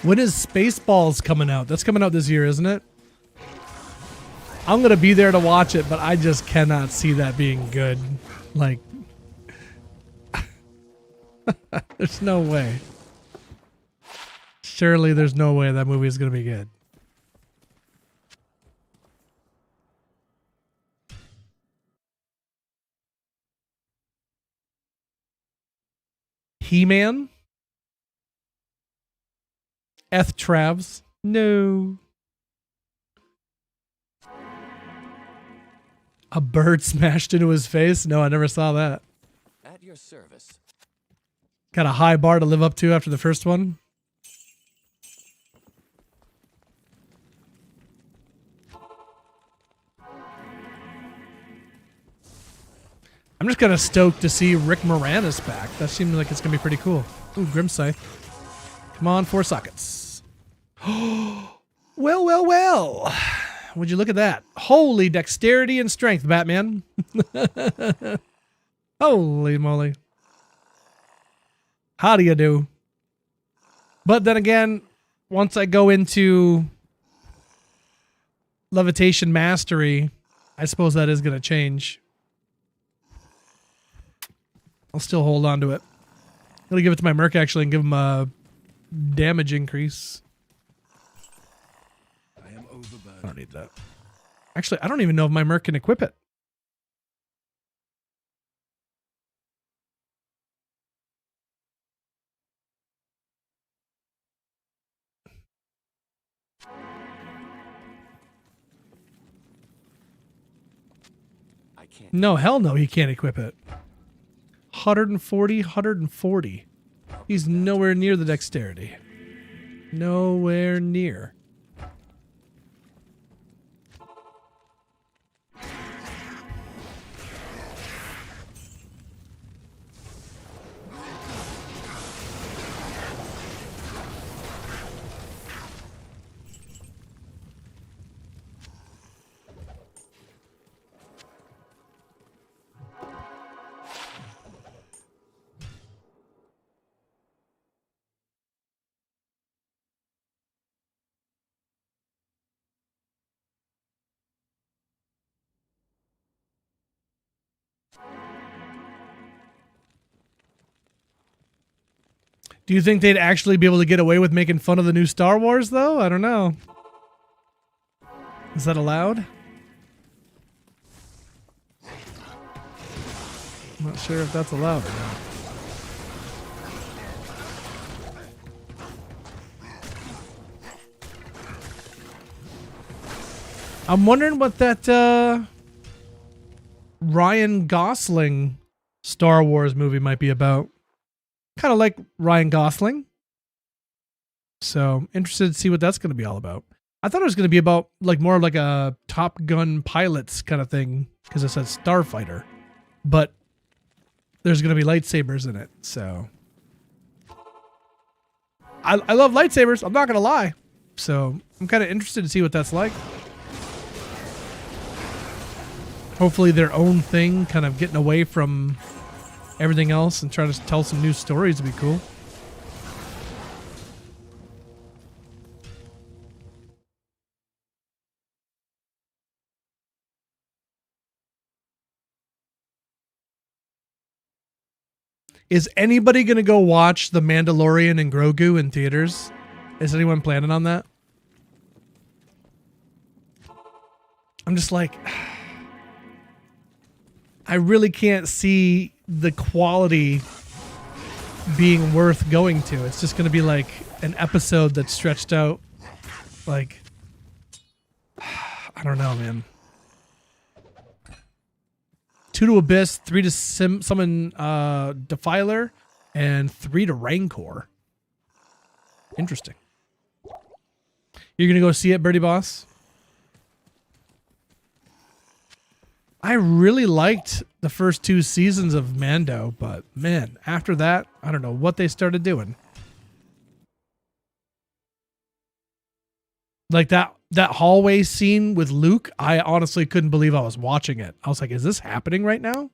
When is Spaceballs coming out? That's coming out this year, isn't it? I'm going to be there to watch it, but I just cannot see that being good. Like, there's no way. Surely there's no way that movie is going to be good. He-Man? Travs? No. A bird smashed into his face? No, I never saw that. At your service. Got a high bar to live up to after the first one. I'm just kind of stoked to see Rick Moranis back. That seems like it's going to be pretty cool. Ooh, Grim Scythe. Come on, 4 sockets. Well. Would you look at that? Holy dexterity and strength, Batman. Holy moly. How do you do? But then again, once I go into levitation mastery, I suppose that is going to change. I'll still hold on to it. I'm going to give it to my Merc actually and give him a damage increase. I am overburdened. I don't need that. Actually, I don't even know if my Merc can equip it. I can't. No, hell no, he can't equip it. 140. He's nowhere near the dexterity. Nowhere near. Do you think they'd actually be able to get away with making fun of the new Star Wars, though? I don't know. Is that allowed? I'm not sure if that's allowed or not. I'm wondering what that Ryan Gosling Star Wars movie might be about. Kind of like Ryan Gosling. So interested to see what that's going to be all about. I thought it was going to be about like more like a Top Gun pilots kind of thing because it said Starfighter. But there's going to be lightsabers in it. So I love lightsabers. I'm not going to lie. So I'm kind of interested to see what that's like. Hopefully their own thing, kind of getting away from everything else and trying to tell some new stories would be cool. Is anybody going to go watch The Mandalorian and Grogu in theaters? Is anyone planning on that? I'm just like, I really can't see the quality being worth going to. It's just going to be like an episode that's stretched out. Like, I don't know, man. 2 to Abyss, 3 to summon Defiler, and 3 to Rancor. Interesting. You're going to go see it, Birdie Boss? I really liked the first 2 seasons of Mando, but man, after that, I don't know what they started doing. Like that hallway scene with Luke, I honestly couldn't believe I was watching it. I was like, is this happening right now?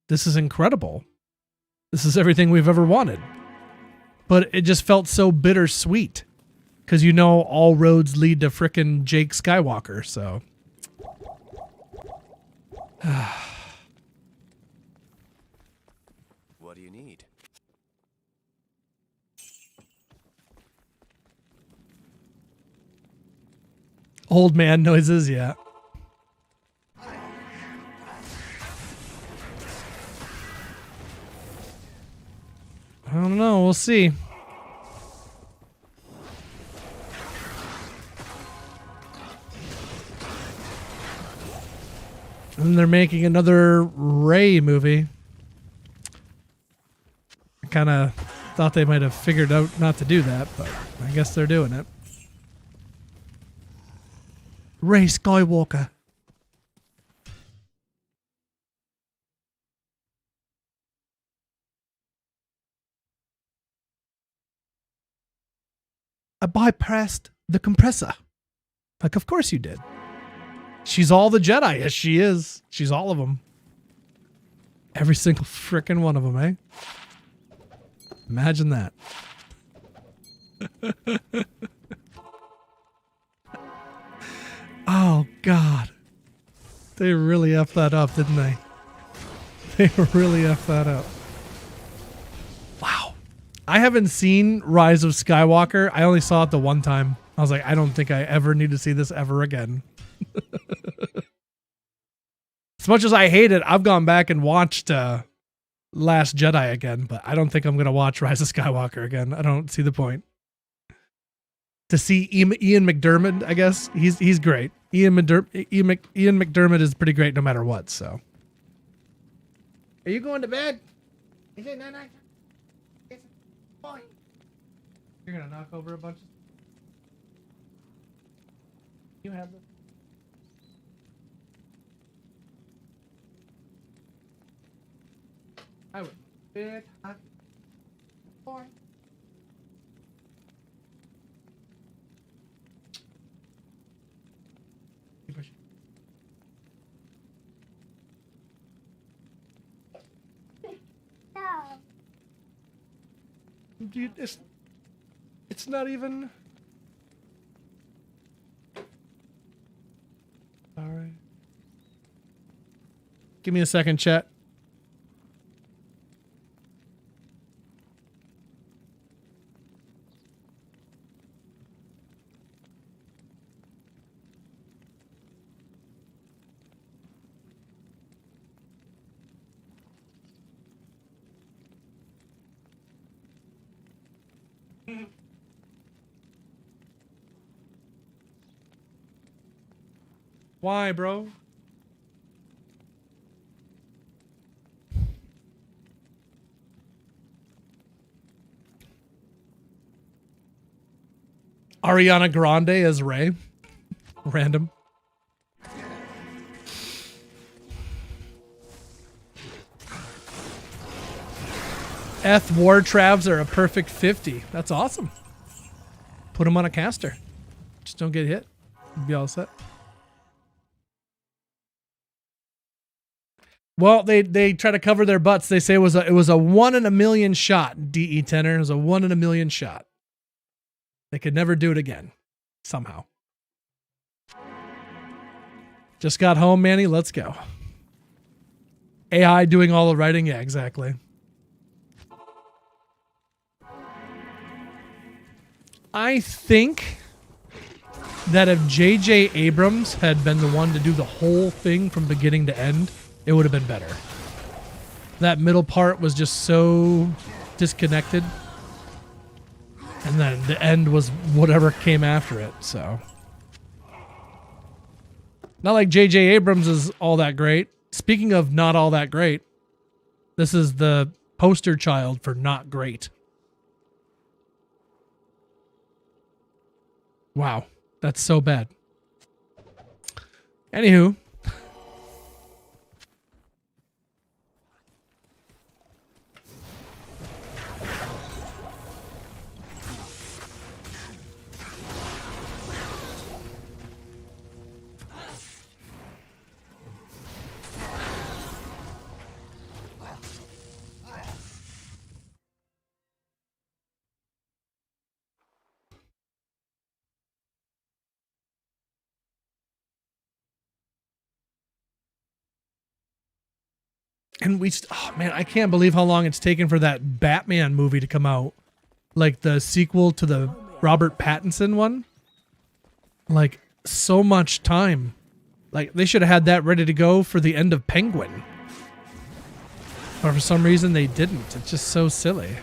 This is incredible. This is everything we've ever wanted. But it just felt so bittersweet. Because you know all roads lead to frickin' Jake Skywalker, so... What do you need? Old man noises, yeah. I don't know, we'll see. And they're making another Rey movie. I kind of thought they might have figured out not to do that, but I guess they're doing it. Rey Skywalker. I bypassed the compressor. Like, of course you did. She's all the Jedi. Yes, she is. She's all of them. Every single frickin' one of them, eh? Imagine that. Oh, God. They really effed that up, didn't they? They really effed that up. Wow. I haven't seen Rise of Skywalker. I only saw it the one time. I was like, I don't think I ever need to see this ever again. As much as I hate it, I've gone back and watched Last Jedi again, but I don't think I'm going to watch Rise of Skywalker again. I don't see the point. To see Ian McDermott, I guess, he's great. Ian McDermott is pretty great no matter what, so. Are you going to bed? Is it night? You're going to knock over a bunch of... You have this. I would big hot boy. Keep pushing. No. Dude, it's not even. All right. Give me a second, chat. Why, bro? Ariana Grande as Rey. Random. Eth War Travs are a perfect 50. That's awesome. Put them on a caster. Just don't get hit. You'll be all set. Well, they try to cover their butts. They say it was a 1 in a million shot. DE Tenor. It was a 1 in a million shot. They could never do it again. Somehow. Just got home, Manny. Let's go. AI doing all the writing. Yeah, exactly. I think that if J.J. Abrams had been the one to do the whole thing from beginning to end, it would have been better. That middle part was just so disconnected. And then the end was whatever came after it, so. Not like J.J. Abrams is all that great. Speaking of not all that great, this is the poster child for not great. Wow, that's so bad. Anywho. And oh man, I can't believe how long it's taken for that Batman movie to come out. Like the sequel to the Robert Pattinson one. Like so much time. Like they should have had that ready to go for the end of Penguin. But for some reason they didn't. It's just so silly.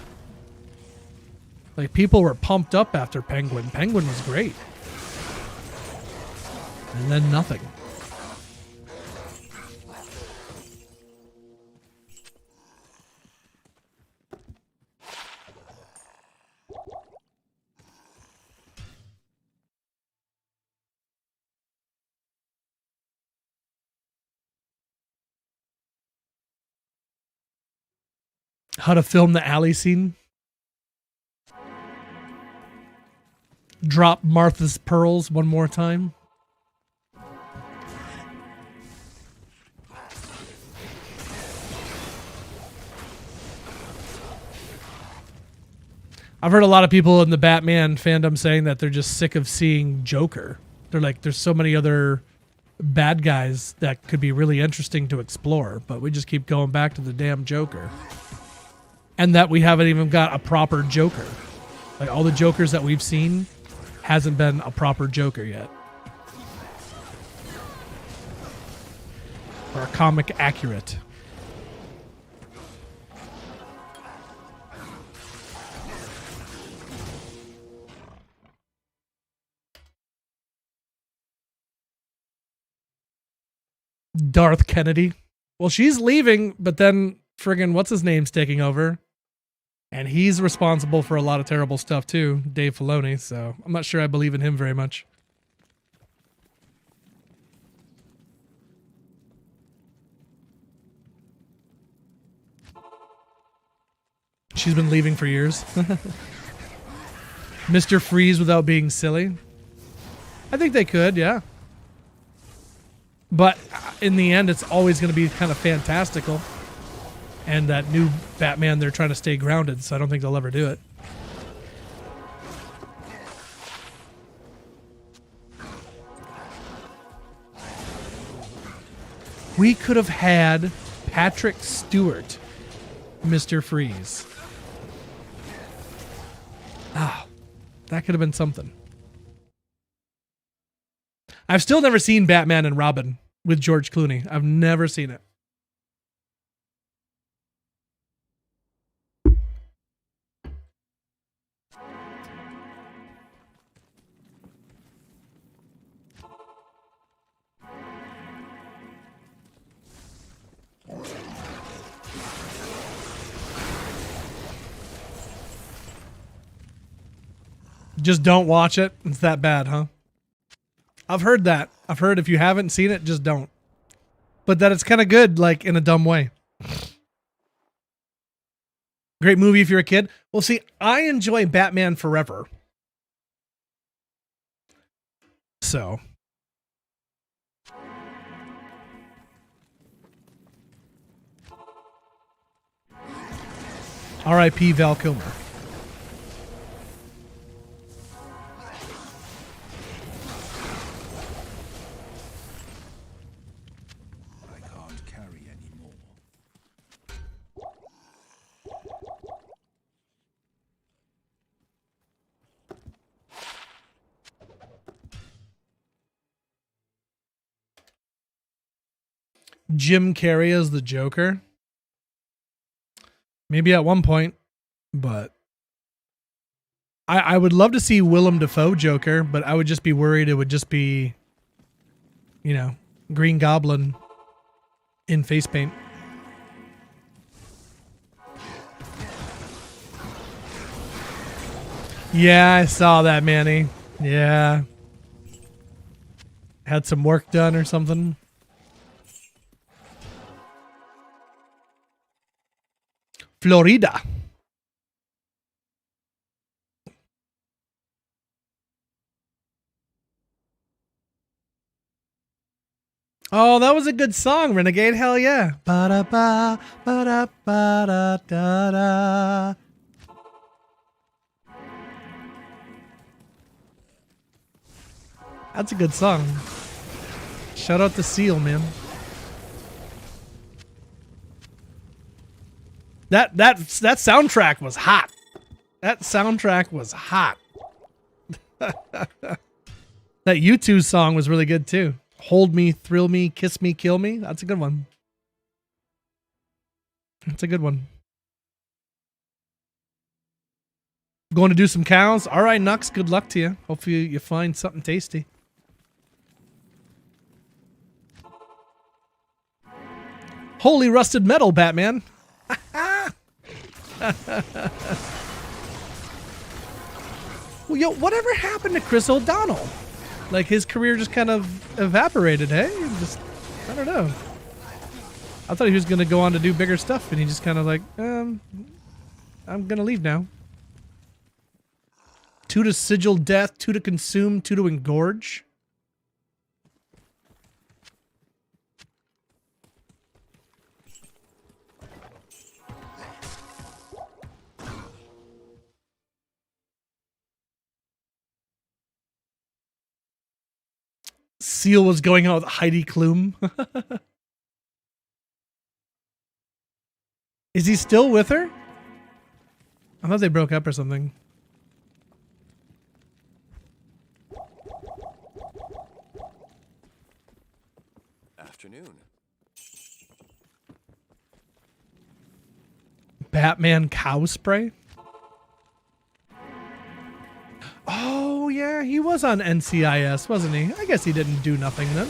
Like people were pumped up after Penguin. Penguin was great. And then nothing. How to film the alley scene. Drop Martha's pearls one more time. I've heard a lot of people in the Batman fandom saying that they're just sick of seeing Joker. They're like, there's so many other bad guys that could be really interesting to explore, but we just keep going back to the damn Joker. And that we haven't even got a proper Joker. Like all the Jokers that we've seen hasn't been a proper Joker yet. Or a comic accurate. Darth Kennedy. Well, she's leaving, but then friggin' what's his name's taking over. And he's responsible for a lot of terrible stuff too, Dave Filoni, so I'm not sure I believe in him very much. She's been leaving for years. Mr. Freeze without being silly. I think they could, yeah. But in the end, it's always going to be kind of fantastical. And that new Batman, they're trying to stay grounded, so I don't think they'll ever do it. We could have had Patrick Stewart, Mr. Freeze. Ah, that could have been something. I've still never seen Batman and Robin with George Clooney. I've never seen it. Just don't watch it. It's that bad, huh? I've heard that. I've heard if you haven't seen it, just don't. But that it's kind of good, like in a dumb way. Great movie if you're a kid. Well, see, I enjoy Batman Forever. So. R.I.P. Val Kilmer. Jim Carrey as the Joker. Maybe at one point. But I would love to see Willem Dafoe Joker, but I would just be worried it would just be, you know, Green Goblin in face paint. Yeah, I saw that, Manny. Yeah. Had some work done or something. Florida. Oh, that was a good song, Renegade. Hell yeah. Ba-da-ba, ba-da-ba-da-da-da. That's a good song. Shout out to Seal, man. That soundtrack was hot. That soundtrack was hot. That U2 song was really good too. Hold Me, Thrill Me, Kiss Me, Kill Me. That's a good one. That's a good one. Going to do some cows? All right, Nux, good luck to you. Hopefully you find something tasty. Holy rusted metal, Batman. Well, yo, whatever happened to Chris O'Donnell? Like, his career just kind of evaporated, hey? Just, I don't know. I thought he was going to go on to do bigger stuff, and he just kind of like, I'm going to leave now. 2 to sigil death, 2 to consume, 2 to engorge. Seal was going out with Heidi Klum. Is he still with her? I thought they broke up or something. Afternoon. Batman cow spray? Oh, yeah, he was on NCIS, wasn't he? I guess he didn't do nothing then.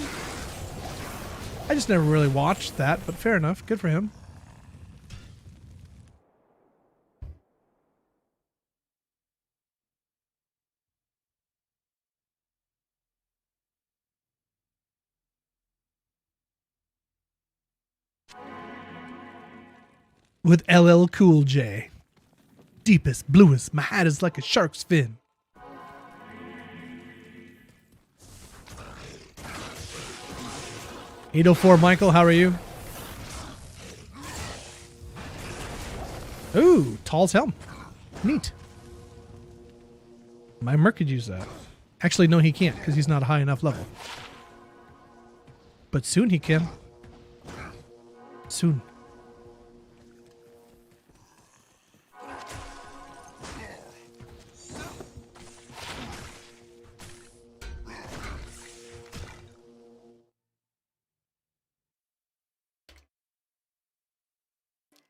I just never really watched that, but fair enough. Good for him. With LL Cool J. Deepest, bluest, my hat is like a shark's fin. $804 Michael, how are you? Ooh, Tall's helm. Neat. My Merc could use that. Actually, no, he can't, because he's not a high enough level. But soon he can. Soon.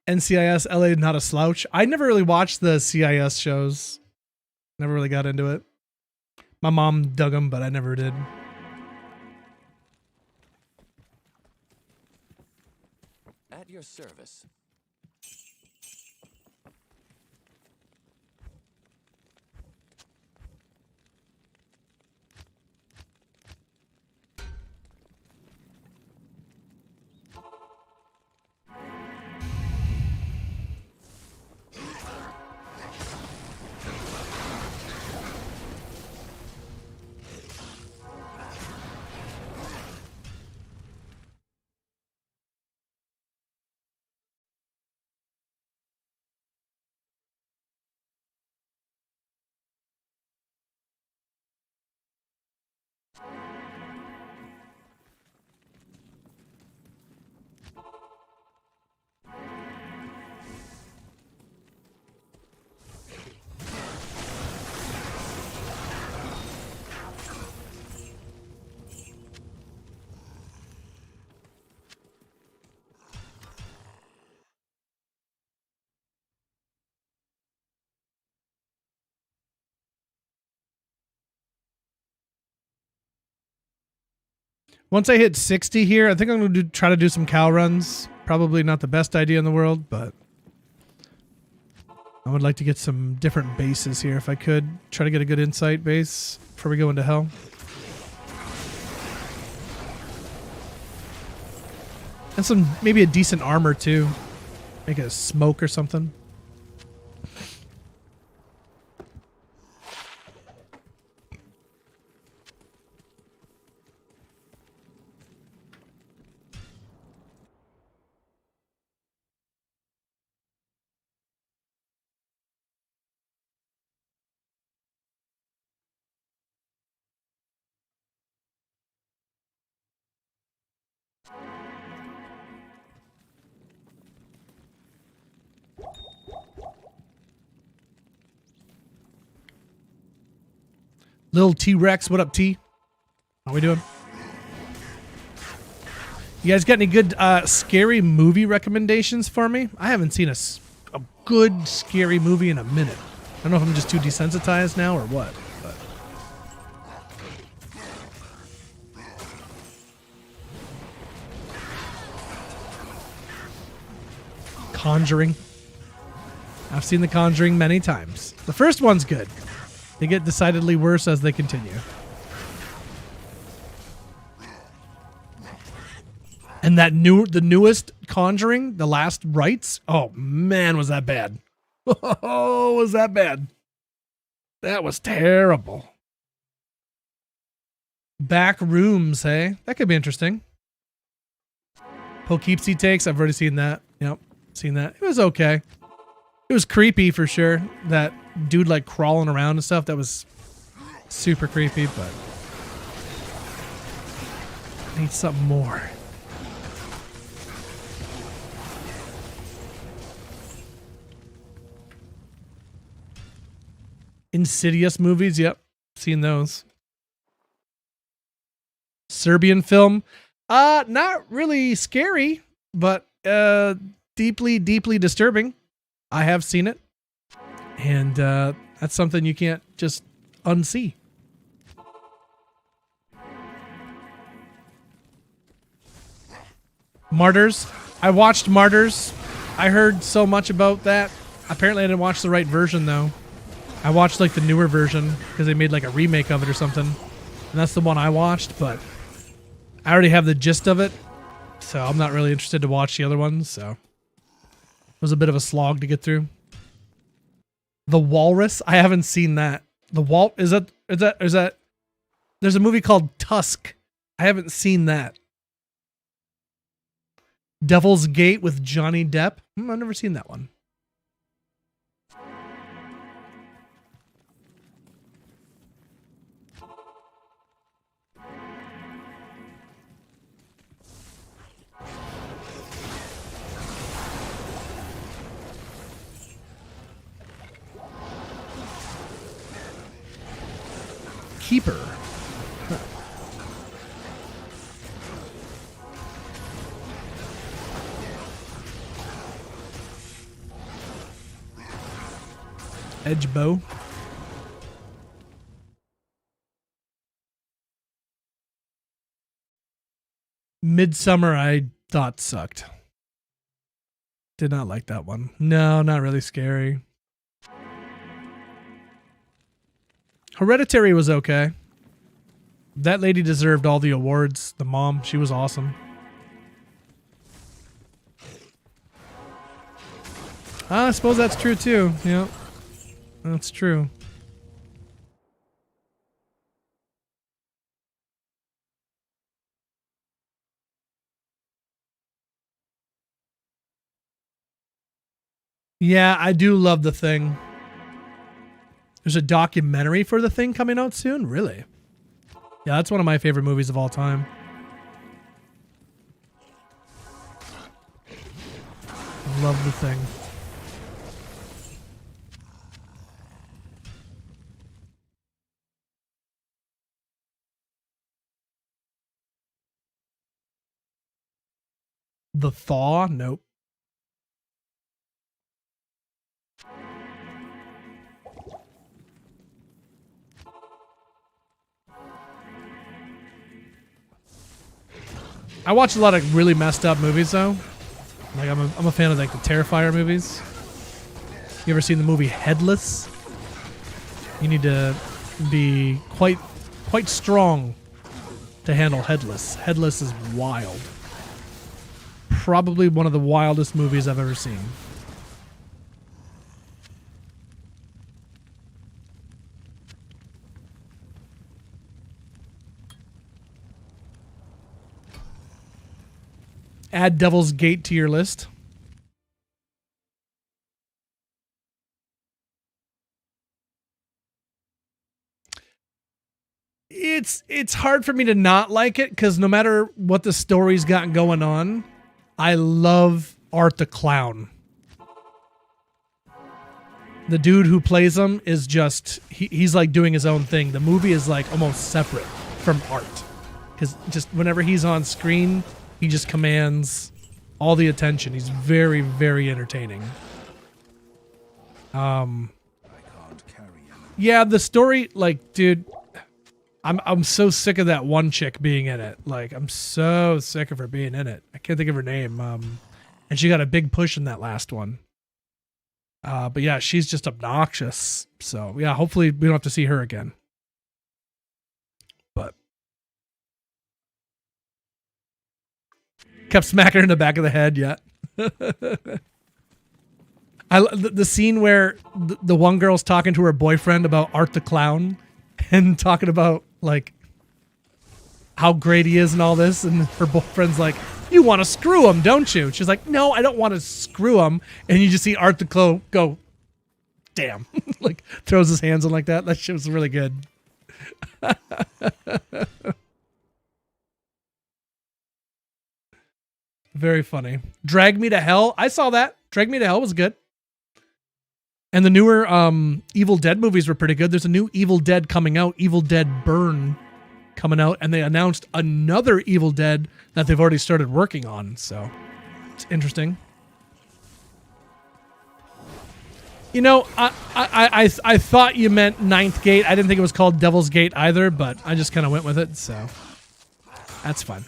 NCIS LA not a slouch. I never really watched the CIS shows. Never really got into it. My mom dug them, but I never did. At your service. Once I hit 60 here, I think I'm going to try to do some cow runs. Probably not the best idea in the world, but I would like to get some different bases here if I could. Try to get a good insight base before we go into hell. And some, maybe a decent armor too. Make it a smoke or something. Little T-Rex, what up, T? How we doing? You guys got any good scary movie recommendations for me? I haven't seen a good scary movie in a minute. I don't know if I'm just too desensitized now or what. But. Conjuring. I've seen The Conjuring many times. The first one's good. They get decidedly worse as they continue. And that the newest Conjuring, The Last Rites, oh man, was that bad. Oh, was that bad. That was terrible. Back Rooms, hey? That could be interesting. Poughkeepsie Takes, I've already seen that. Yep, seen that. It was okay. It was creepy for sure. That dude like crawling around and stuff, that was super creepy, but I need something more. Insidious movies, yep, seen those. Serbian film, not really scary, but deeply disturbing. I have seen it. And that's something you can't just unsee. Martyrs. I watched Martyrs. I heard so much about that. Apparently I didn't watch the right version though. I watched like the newer version because they made like a remake of it or something. And that's the one I watched, but I already have the gist of it. So I'm not really interested to watch the other ones. So it was a bit of a slog to get through. The Walrus, I haven't seen that. Is that there's a movie called Tusk. I haven't seen that. Devil's Gate with Johnny Depp. I've never seen that one. Keeper. Huh. Edge bow. Midsummer I thought sucked. Did not like that one. No, not really scary. Hereditary was okay. That lady deserved all the awards. The mom, she was awesome. I suppose that's true too. Yeah, that's true. Yeah, I do love The Thing. There's a documentary for The Thing coming out soon? Really? Yeah, that's one of my favorite movies of all time. I love The Thing. The Thaw? Nope. I watch a lot of really messed up movies though. Like I'm a fan of like the Terrifier movies. You ever seen the movie Headless? You need to be quite strong to handle Headless. Headless is wild. Probably one of the wildest movies I've ever seen. Add Devil's Gate to your list. It's hard for me to not like it because no matter what the story's got going on, I love Art the Clown. The dude who plays him is just he's like doing his own thing. The movie is like almost separate from Art because just whenever he's on screen, he just commands all the attention. He's very, very entertaining. Yeah, the story, like, dude, I'm so sick of that one chick being in it. Like, I'm so sick of her being in it. I can't think of her name. And she got a big push in that last one. But yeah, she's just obnoxious. So yeah, hopefully we don't have to see her again. But kept smacking her in the back of the head. Yeah. The scene where the one girl's talking to her boyfriend about Art the Clown and talking about like how great he is and all this, and her boyfriend's like, "You want to screw him, don't you?" She's like, "No, I don't want to screw him." And you just see Art the Clown go, "Damn!" Like throws his hands on like that. That shit was really good. Very funny. Drag Me to Hell. I saw that. Drag Me to Hell was good. And the newer Evil Dead movies were pretty good. There's a new Evil Dead coming out, Evil Dead Burn coming out, and they announced another Evil Dead that they've already started working on. So it's interesting. You know, I thought you meant Ninth Gate. I didn't think it was called Devil's Gate either, but I just kind of went with it. So that's fine.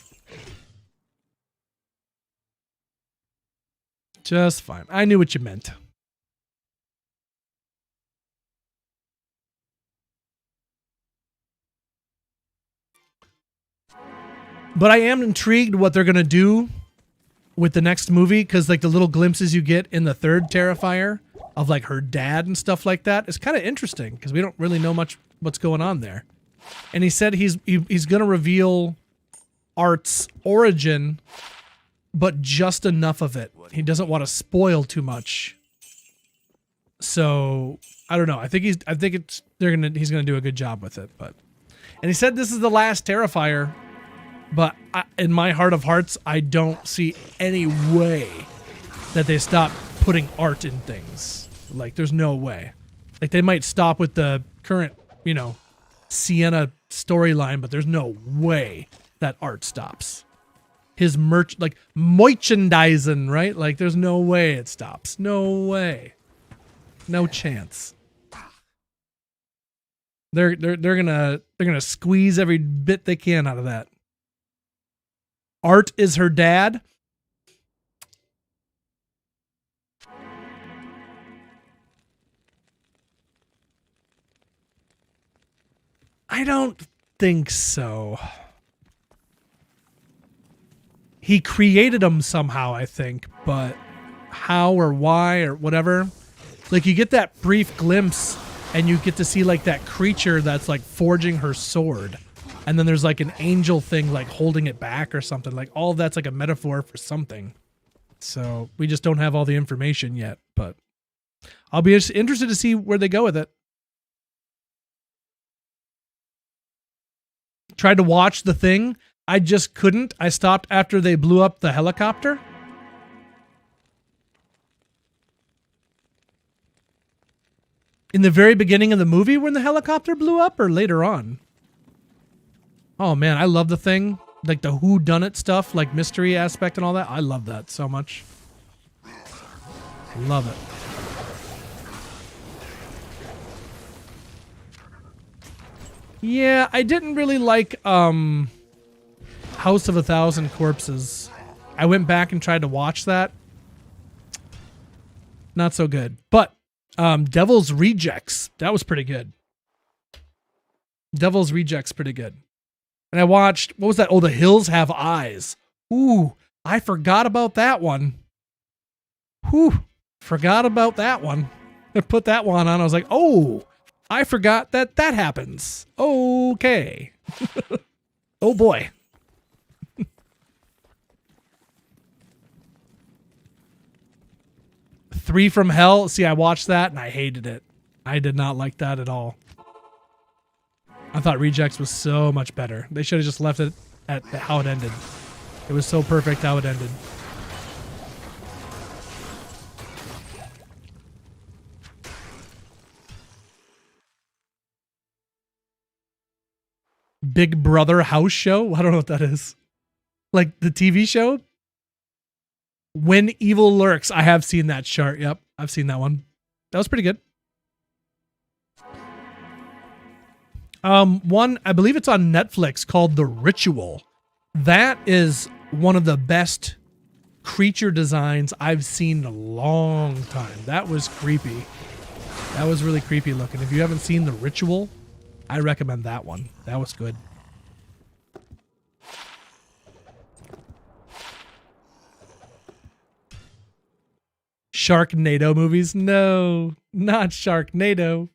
Just fine. I knew what you meant. But I am intrigued what they're going to do with the next movie, because like the little glimpses you get in the third Terrifier of like her dad and stuff like that is kind of interesting because we don't really know much what's going on there. And he said he's going to reveal Art's origin, but just enough of it. He doesn't want to spoil too much. So I don't know. I think he's going to do a good job with it. But and he said this is the last Terrifier. But in my heart of hearts, I don't see any way that they stop putting Art in things. Like, there's no way. Like, they might stop with the current, you know, Sienna storyline, but there's no way that Art stops. His merchandising, right? Like, there's no way it stops. No way. No chance. They're gonna squeeze every bit they can out of that. Art is her dad. I don't think so. He created him somehow, I think, but how or why or whatever. Like you get that brief glimpse and you get to see like that creature that's like forging her sword. And then there's like an angel thing like holding it back or something. Like all of that's like a metaphor for something. So we just don't have all the information yet, but I'll be interested to see where they go with it. Tried to watch The Thing. I just couldn't. I stopped after they blew up the helicopter. In the very beginning of the movie when the helicopter blew up or later on? Oh man, I love The Thing. Like the whodunit stuff, like mystery aspect and all that. I love that so much. Love it. Yeah, I didn't really like how House of a Thousand Corpses. I went back and tried to watch that. Not so good. But Devil's Rejects, that was pretty good. Devil's Rejects, pretty good. And I watched, what was that? Oh, The Hills Have Eyes. Ooh, I forgot about that one. Whew, forgot about that one. I put that one on. I was like, oh, I forgot that that happens. Okay. Oh boy. Three from Hell. See, I watched that and I hated it. I did not like that at all. I thought Rejects was so much better. They should have just left it at how it ended. It was so perfect how it ended. Big Brother house show? I don't know what that is. Like the TV show? When Evil Lurks. I have seen that chart. Yep, I've seen that one. That was pretty good. One, I believe it's on Netflix, called The Ritual. That is one of the best creature designs I've seen in a long time. That was creepy. That was really creepy looking. If you haven't seen The Ritual, I recommend that one. That was good. Sharknado movies? No, not Sharknado.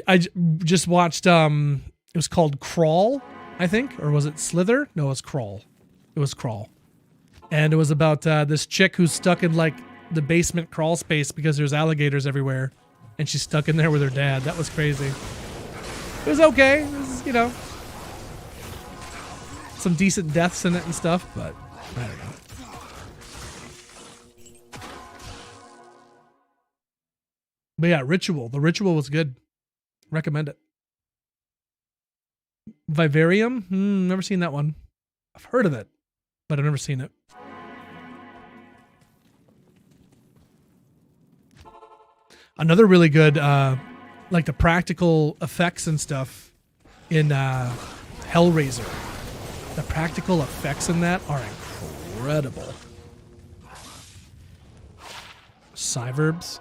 I just watched, it was called Crawl, I think, or was it Slither? No, it was Crawl. It was Crawl. And it was about this chick who's stuck in like the basement crawl space because there's alligators everywhere. And she's stuck in there with her dad. That was crazy. It was okay. It was, you know, some decent deaths in it and stuff, but I don't know. But yeah, Ritual. The Ritual was good. Recommend it. Vivarium? Never seen that one. I've heard of it, but I've never seen it. Another really good, like the practical effects and stuff in Hellraiser. The practical effects in that are incredible. Cyverbs.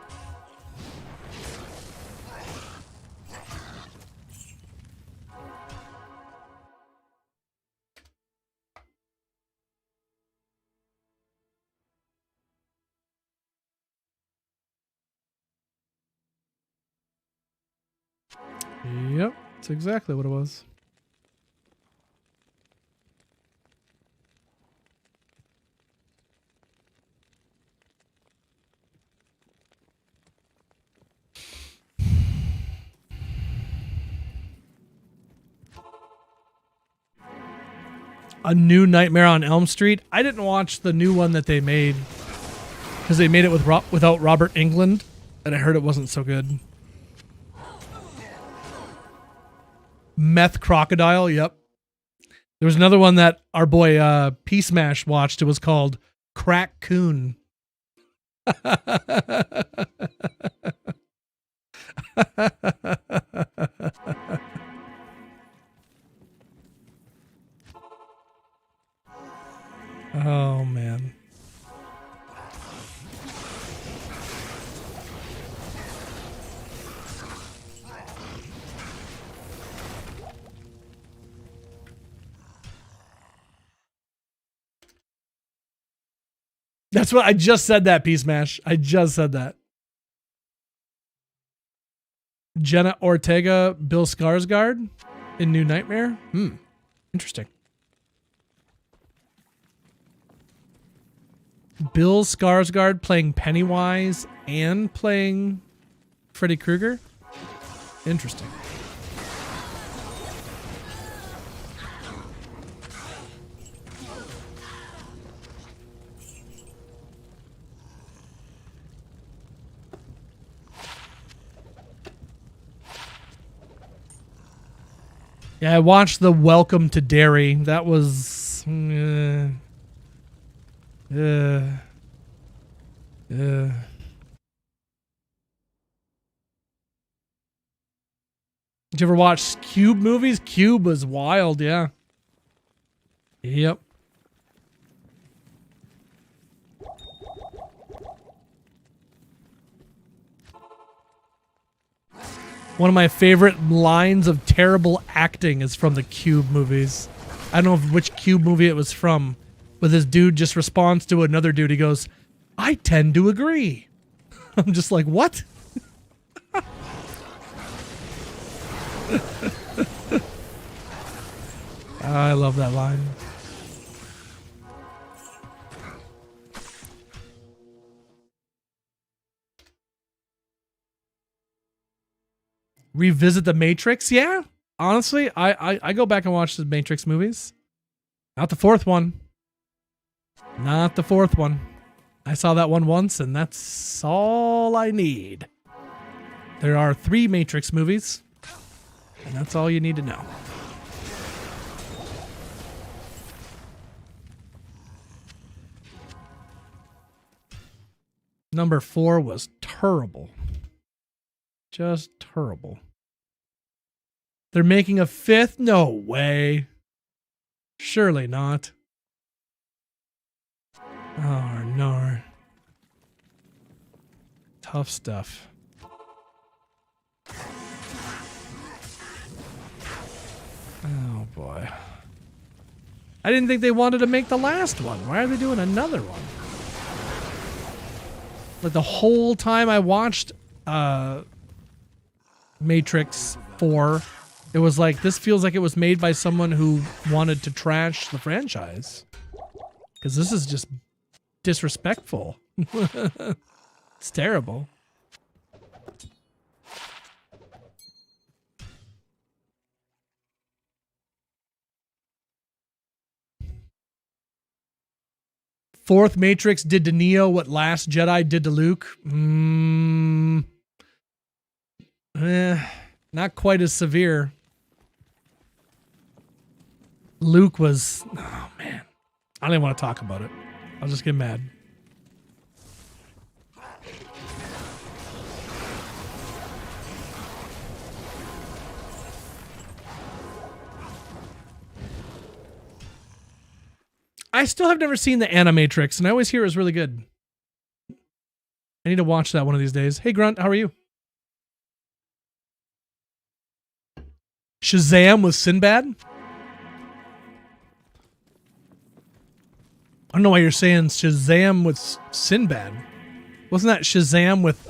Yep, that's exactly what it was. A New Nightmare on Elm Street. I didn't watch the new one that they made because they made it without Robert Englund, and I heard it wasn't so good. Meth Crocodile, yep. There was another one that our boy Peace Mash watched. It was called Crack Coon. Oh, man. That's what I just said that, Peace Mash. I just said that. Jenna Ortega, Bill Skarsgård in New Nightmare. Interesting. Bill Skarsgård playing Pennywise and playing Freddy Krueger. Interesting. Yeah, I watched the Welcome to Derry. That was... Did you ever watch Cube movies? Cube was wild, yeah. Yep. One of my favorite lines of terrible acting is from the Cube movies. I don't know which Cube movie it was from, but this dude just responds to another dude. He goes, "I tend to agree." I'm just like, what? I love that line. Revisit the Matrix? Yeah. Honestly, I go back and watch the Matrix movies. Not the fourth one. Not the fourth one. I saw that one once, and that's all I need. There are 3 Matrix movies, and that's all you need to know. Number 4 was terrible. Just terrible. They're making a 5th? No way. Surely not. Oh, no. Tough stuff. Oh, boy. I didn't think they wanted to make the last one. Why are they doing another one? Like the whole time I watched Matrix 4, it was like, this feels like it was made by someone who wanted to trash the franchise. Because this is just disrespectful. It's terrible. Fourth Matrix did to Neo what Last Jedi did to Luke. Not quite as severe. Luke was... Oh, man. I don't even want to talk about it. I'll just get mad. I still have never seen the Animatrix, and I always hear it was really good. I need to watch that one of these days. Hey, Grunt, how are you? Shazam with Sinbad? I don't know why you're saying Shazam with Sinbad. Wasn't that Shazam with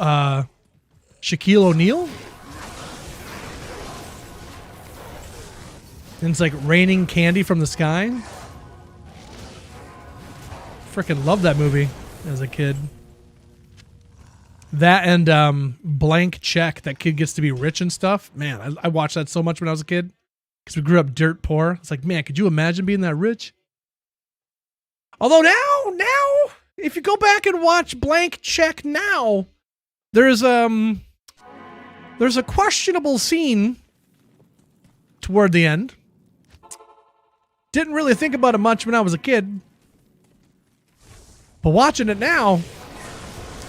Shaquille O'Neal? And it's like raining candy from the sky. Freaking loved that movie as a kid. That and Blank Check. That kid gets to be rich and stuff. Man, I watched that so much when I was a kid because we grew up dirt poor. It's like, man, could you imagine being that rich? Although now, if you go back and watch Blank Check now, there's a questionable scene toward the end. Didn't really think about it much when I was a kid. But watching it now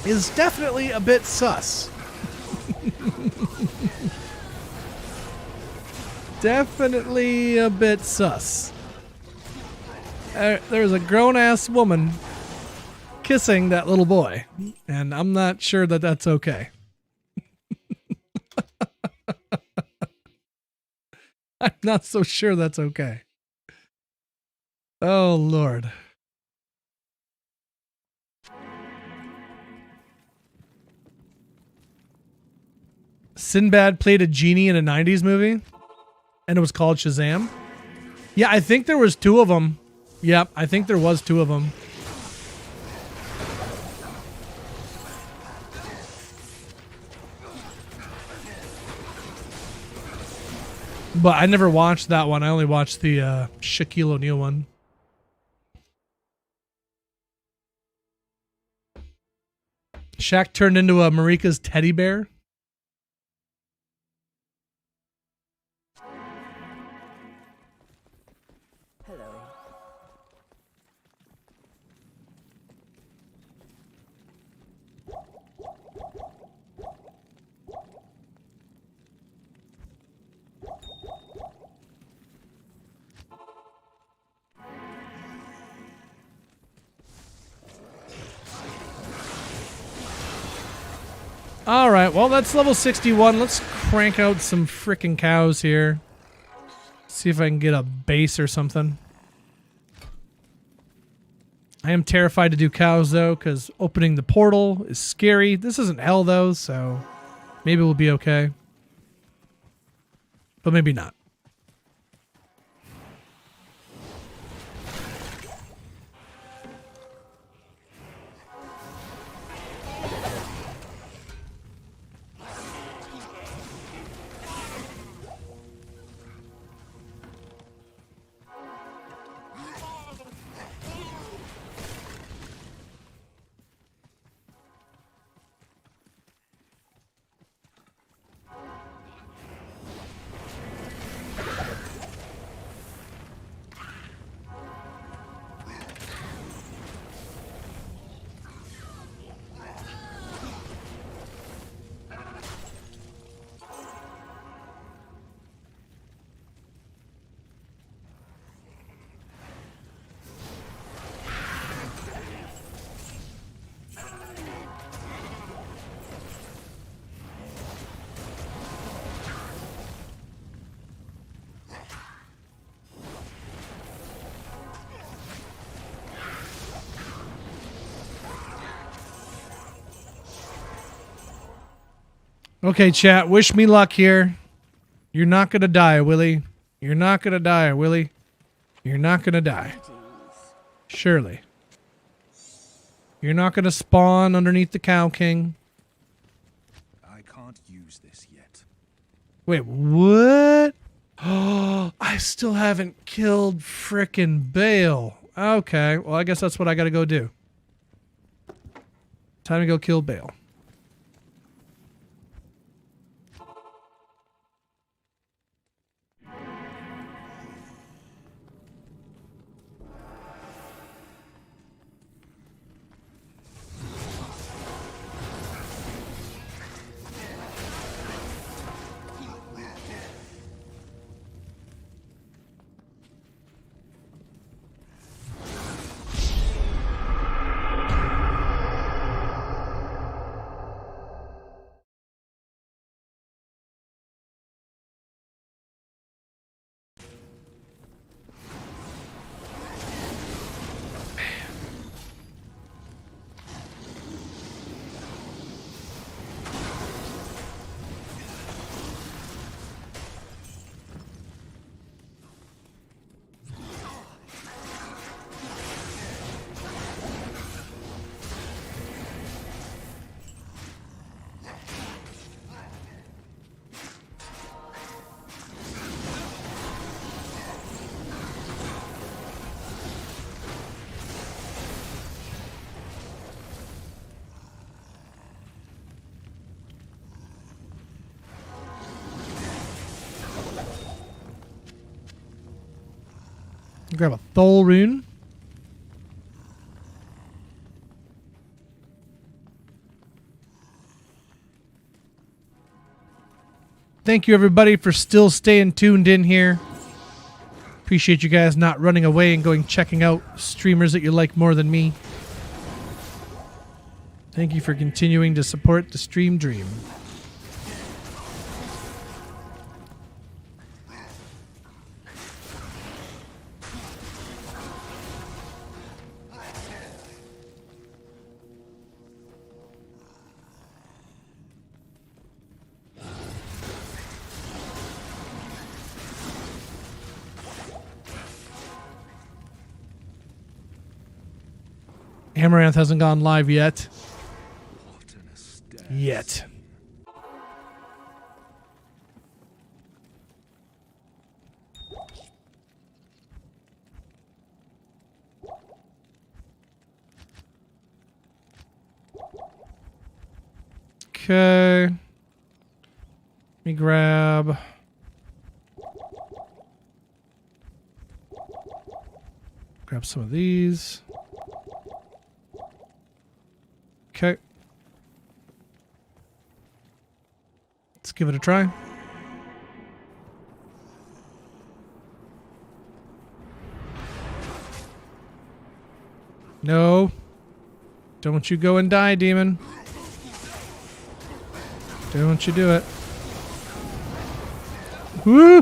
is definitely a bit sus. Definitely a bit sus. There's a grown-ass woman kissing that little boy, and I'm not sure that that's okay. I'm not so sure that's okay. Oh, Lord. Sinbad played a genie in a 90s movie, and it was called Shazam. Yeah, I think there was 2 of them. Yep, I think there was 2 of them. But I never watched that one. I only watched the Shaquille O'Neal one. Shaq turned into a Marika's teddy bear. All right, well, that's level 61. Let's crank out some freaking cows here. See if I can get a base or something. I am terrified to do cows, though, because opening the portal is scary. This isn't hell, though, so maybe we'll be okay. But maybe not. Okay, chat, wish me luck here. You're not gonna die, Willie. You're not gonna die, Willie. You're not gonna die. Surely. You're not gonna spawn underneath the Cow King. I can't use this yet. Wait, what? Oh, I still haven't killed frickin' Bale. Okay, well, I guess that's what I gotta go do. Time to go kill Bale. Grab a Thol rune. Thank you, everybody, for still staying tuned in here. Appreciate you guys not running away and going checking out streamers that you like more than me. Thank you for continuing to support the stream dream. Amaranth hasn't gone live yet. Yet. Okay. Let me grab some of these. Okay. Let's give it a try. No. Don't you go and die, demon. Don't you do it. Woo!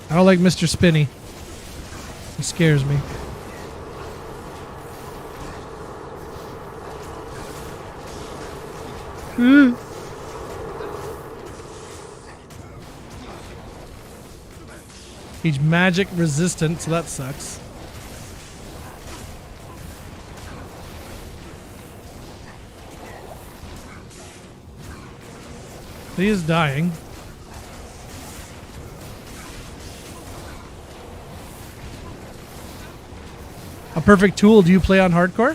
I don't like Mr. Spinny. He scares me. He's magic resistant, so that sucks. He is dying. A perfect tool. Do you play on hardcore?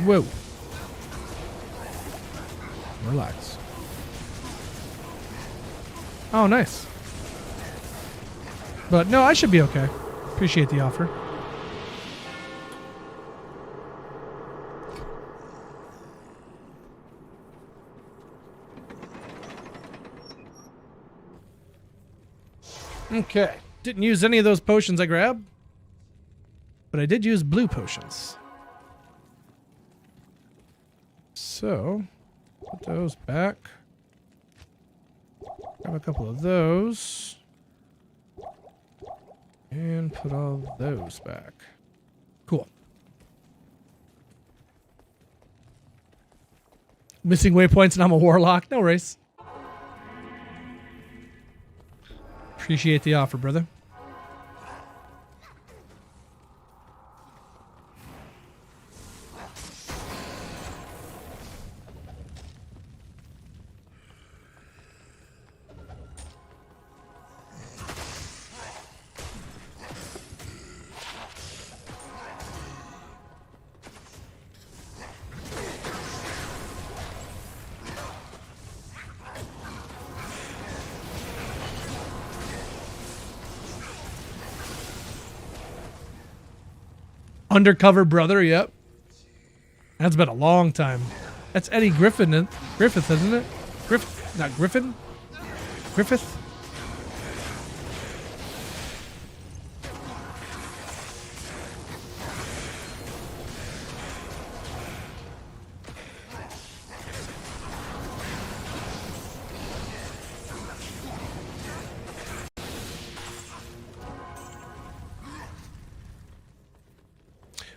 Whoa. Relax. Oh, nice. But no, I should be okay. Appreciate the offer. Okay. Didn't use any of those potions I grabbed, but I did use blue potions. So, put those back. Grab a couple of those. And put all those back. Cool. Missing waypoints and I'm a warlock. No worries. Appreciate the offer, brother. Undercover brother, yep. That's been a long time. That's Eddie Griffith, isn't it? Not Griffin? Griffith?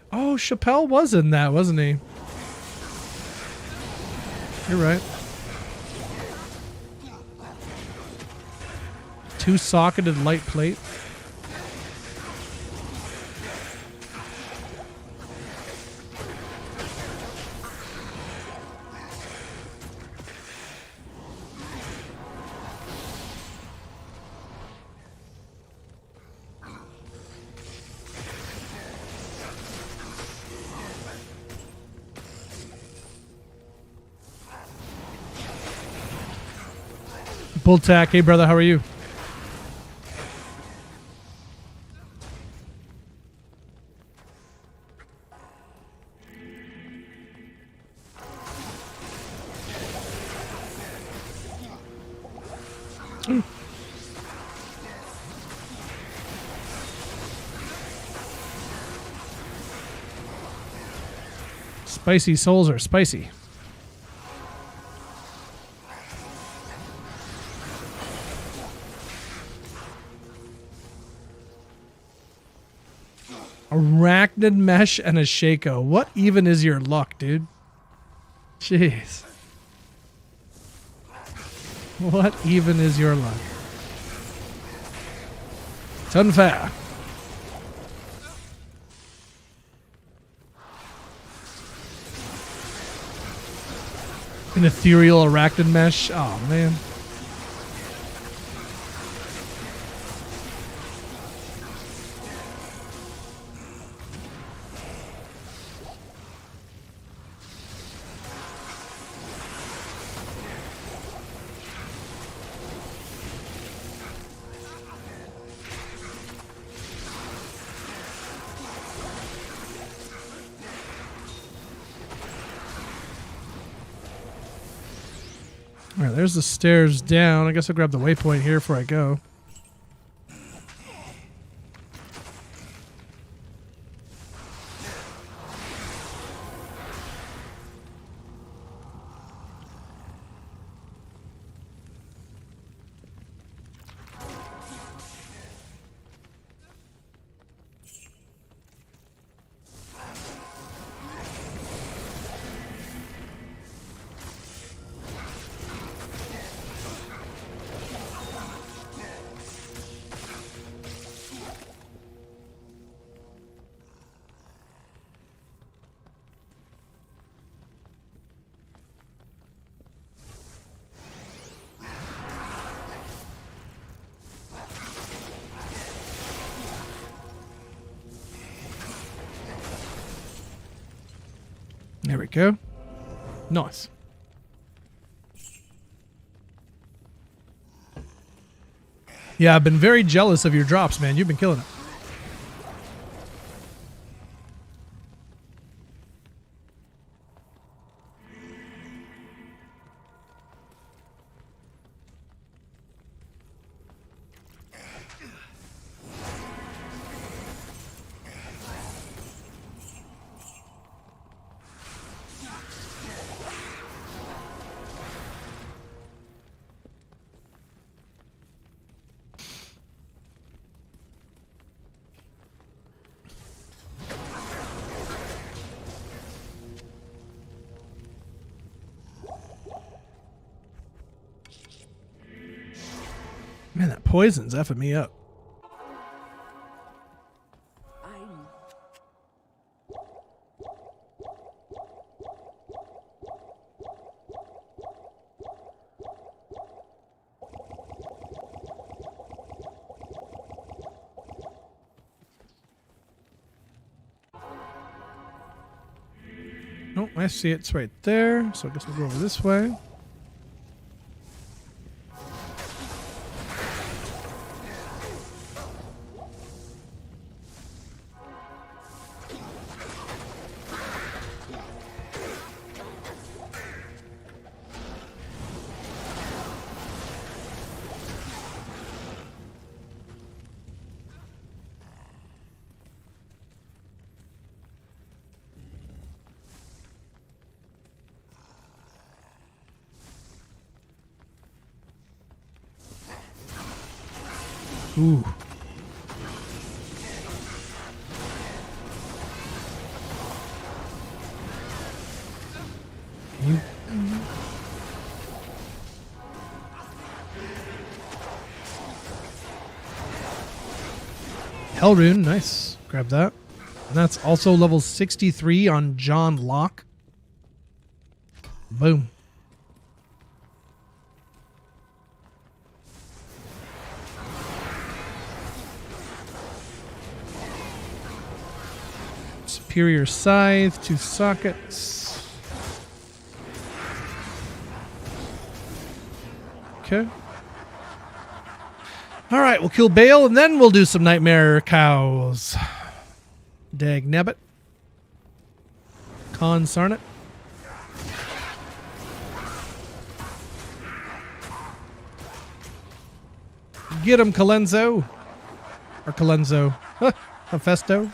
Oh, Chappelle was in that, wasn't he? You're right. Two-socketed light plate. Bull Tack, hey brother, how are you? Spicy souls are spicy. Arachnid mesh and a Shaco. What even is your luck, dude? Jeez. What even is your luck? It's unfair. An ethereal arachnid mesh. Oh man. All right, there's the stairs down. I guess I'll grab the waypoint here before I go. There we go. Nice. Yeah, I've been very jealous of your drops, man. You've been killing it. Man, that poison's effing me up. Oh, I see it's right there. So I guess we'll go over this way. Ooh. You. Hell rune, nice. Grab that. And that's also level 63 on JohnLocke. Boom. Superior Scythe, 2 sockets. Okay. All right, we'll kill Bale and then we'll do some Nightmare Cows. Dag nabbit. Consarn it. Get him, Colenso. Or Colenso. Hephaesto.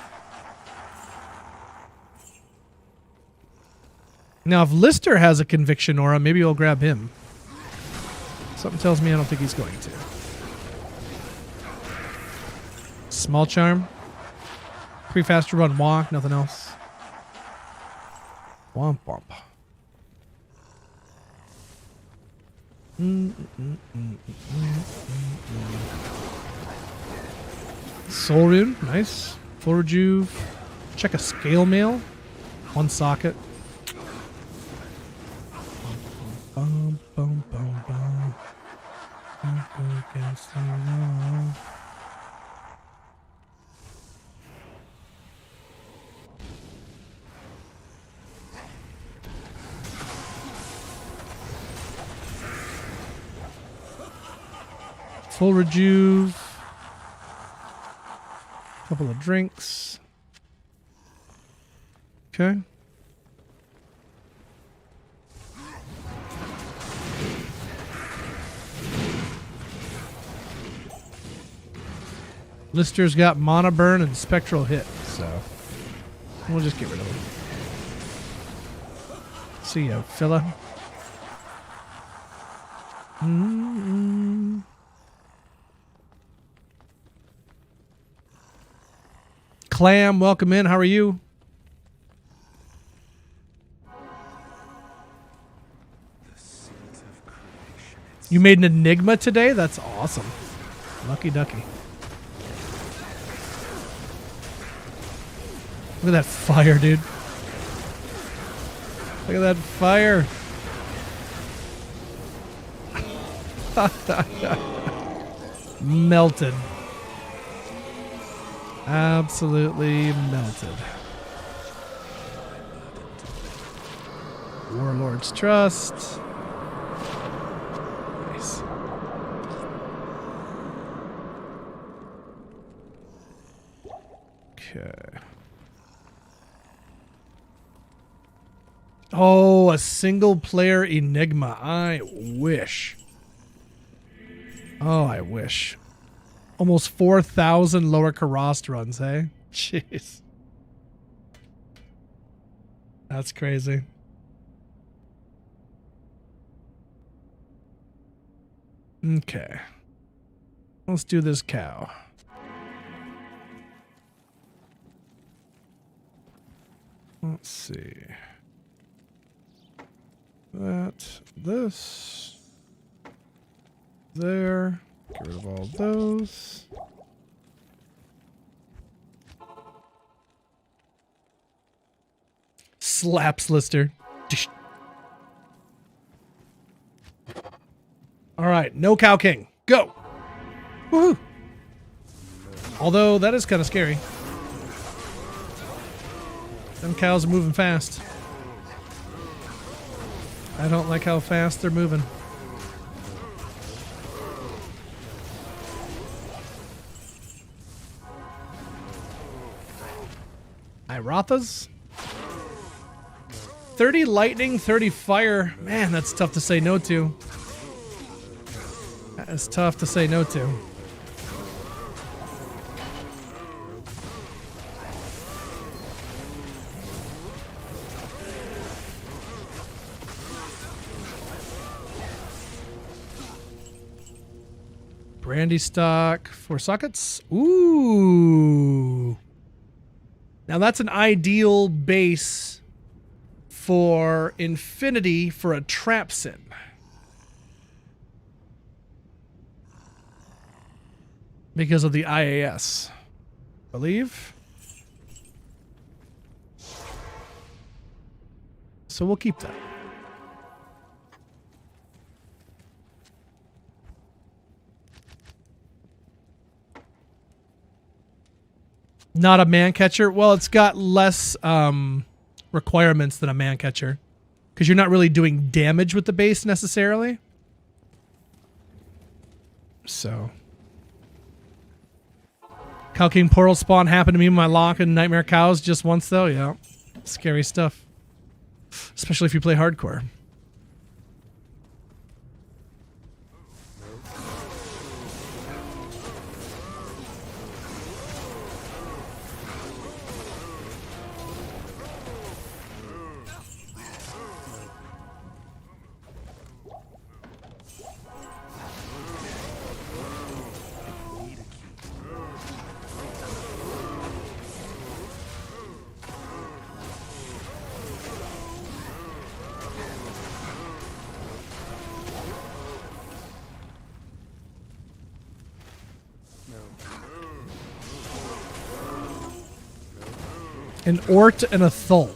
Now, if Lister has a conviction aura, maybe I'll grab him. Something tells me I don't think he's going to. Small charm. Pretty fast to run walk, nothing else. Womp womp. Soul rune, nice. Full rejuve. Check a scale mail. 1 socket. Bum, bum, bum, bum. Against the wall. Full rejuve. Couple of drinks. Okay. Lister's got Mana Burn and Spectral Hit, so we'll just get rid of him. See ya, fella. Clam, welcome in. How are you? You made an Enigma today? That's awesome. Lucky ducky. Look at that fire, dude. Look at that fire. Melted. Absolutely melted. Warlord's Trust. Nice. Okay. Oh, a single player Enigma. I wish. Oh, I wish. Almost 4,000 lower Karast runs, hey? Jeez. That's crazy. Okay. Let's do this cow. Let's see. This. There. Get rid of all those. Slaps Lister. All right, no Cow King. Go. Woohoo. Although that is kind of scary. Them cows are moving fast. I don't like how fast they're moving. Irothas? 30 lightning, 30 fire. Man, that's tough to say no to. That is tough to say no to. Brandy stock, 4 sockets. Ooh. Now that's an ideal base for Infinity for a trap sim. Because of the IAS, I believe. So we'll keep that. Not a man catcher. Well, it's got less requirements than a man catcher because you're not really doing damage with the base necessarily. So, Cow King Portal spawn happened to me in my lock and Nightmare Cows just once though. Yeah, scary stuff, especially if you play hardcore. An Ort and a Thull.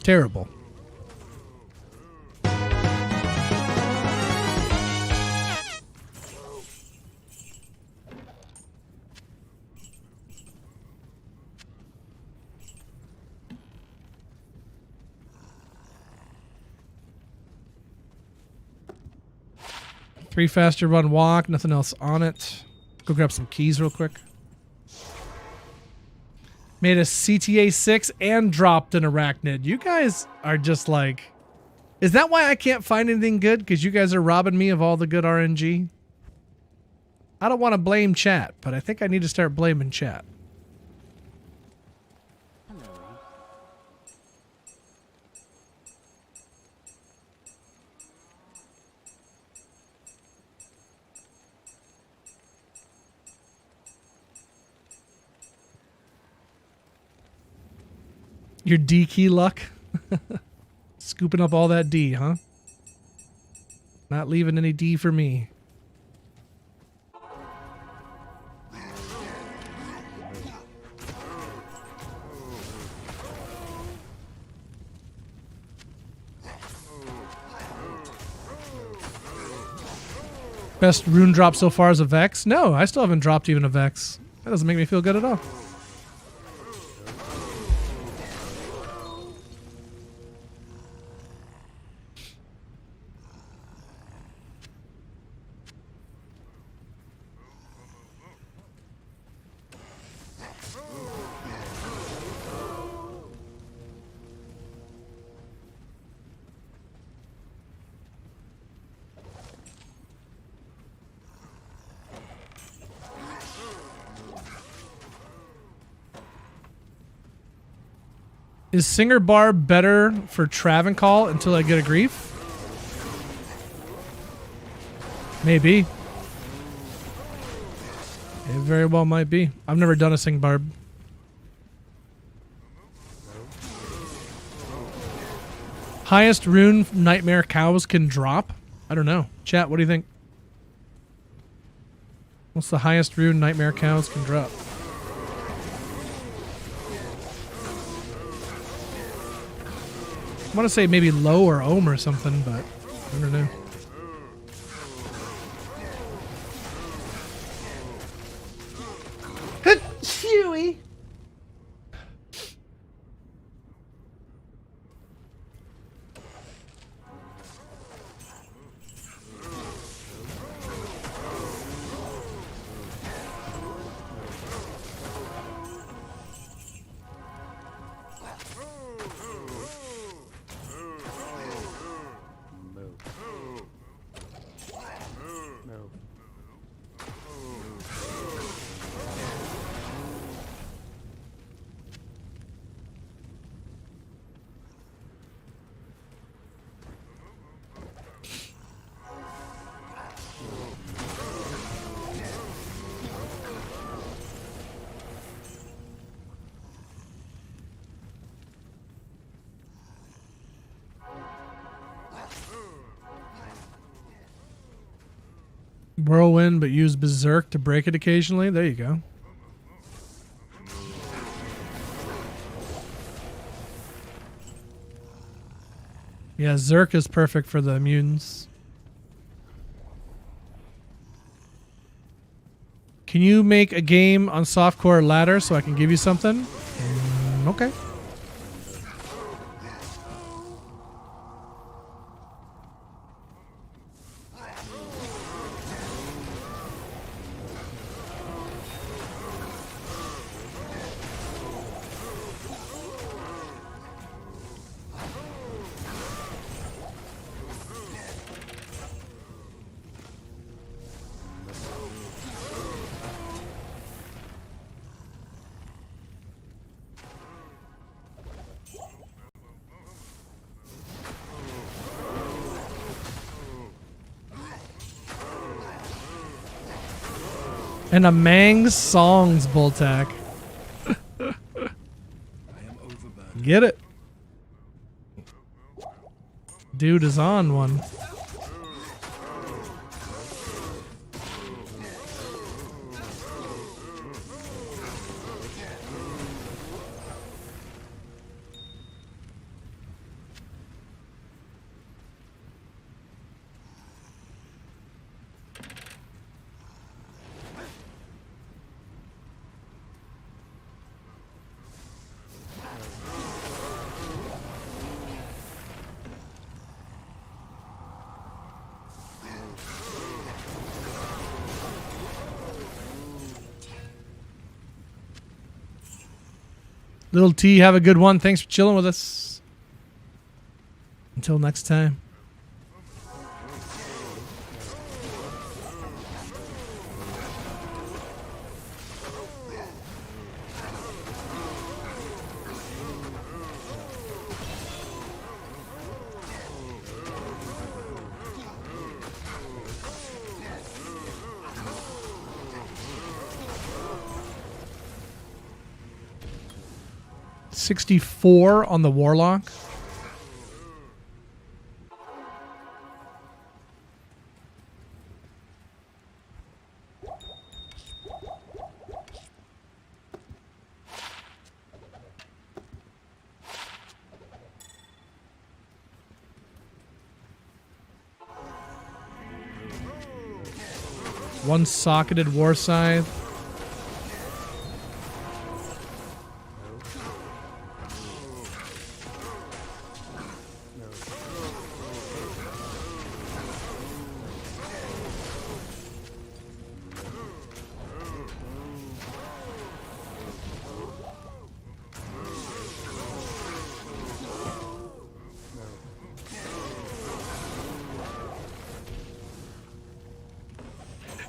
Terrible. Three faster run walk, nothing else on it. Go grab some keys real quick. Made a CTA 6 and dropped an Arachnid. You guys are just like... Is that why I can't find anything good? Because you guys are robbing me of all the good RNG? I don't want to blame chat, but I think I need to start blaming chat. Your D key luck? Scooping up all that D, huh? Not leaving any D for me. Best rune drop so far is a Vex? No, I still haven't dropped even a Vex. That doesn't make me feel good at all. Is Singer Barb better for Travancore until I get a grief? Maybe. It very well might be. I've never done a Sing Barb. Highest rune Nightmare Cows can drop? I don't know. Chat, what do you think? What's the highest rune Nightmare Cows can drop? I want to say maybe low or ohm or something, but I don't know. Chewy. Whirlwind, but use Berserk to break it occasionally. There you go. Yeah, Zerk is perfect for the immunes. Can you make a game on softcore ladder so I can give you something? Okay. And a Mang's Songs Boltac. Get it. Dude is on one. Little T, have a good one. Thanks for chilling with us. Until next time. 64 on the Warlock. One socketed war scythe.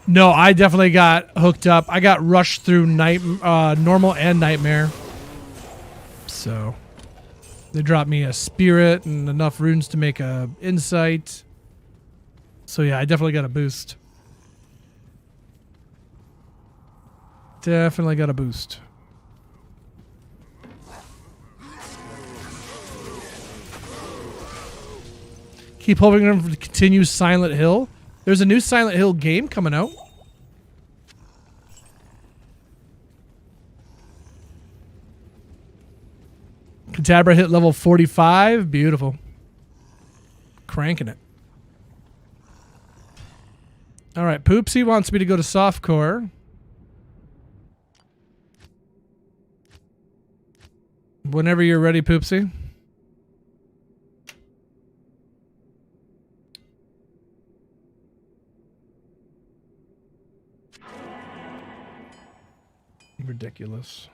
No, I definitely got hooked up. I got rushed through normal and nightmare. So they dropped me a spirit and enough runes to make a insight. So yeah, I definitely got a boost. Definitely got a boost. Keep hoping for them to continue Silent Hill. There's a new Silent Hill game coming out. Kadabra hit level 45. Beautiful. Cranking it. All right, Poopsie wants me to go to softcore. Whenever you're ready, Poopsie. Ridiculous.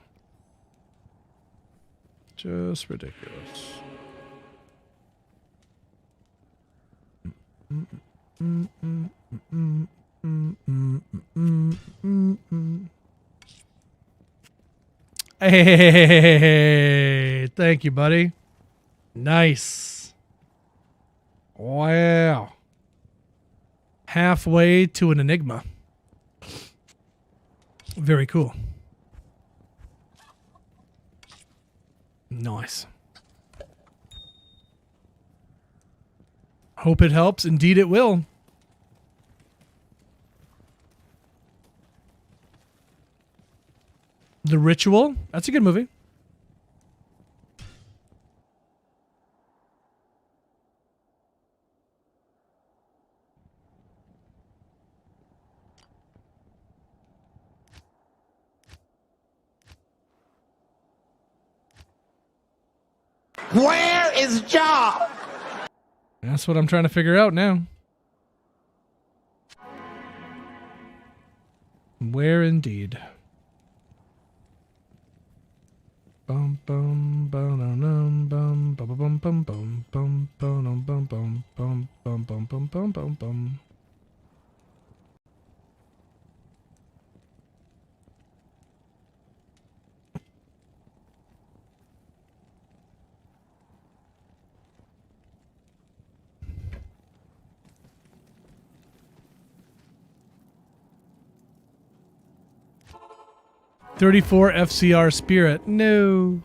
Just ridiculous. Hey, thank you, buddy. Nice. Wow. Halfway to an enigma. Very cool. Nice. Hope it helps. Indeed it will. The Ritual. That's a good movie. Where is Job? That's what I'm trying to figure out now. Where indeed? Bum bum bum bum bum bum bum bum bum bum bum bum bum bum bum bum bum bum bum bum. $34 FCR Spirit. No.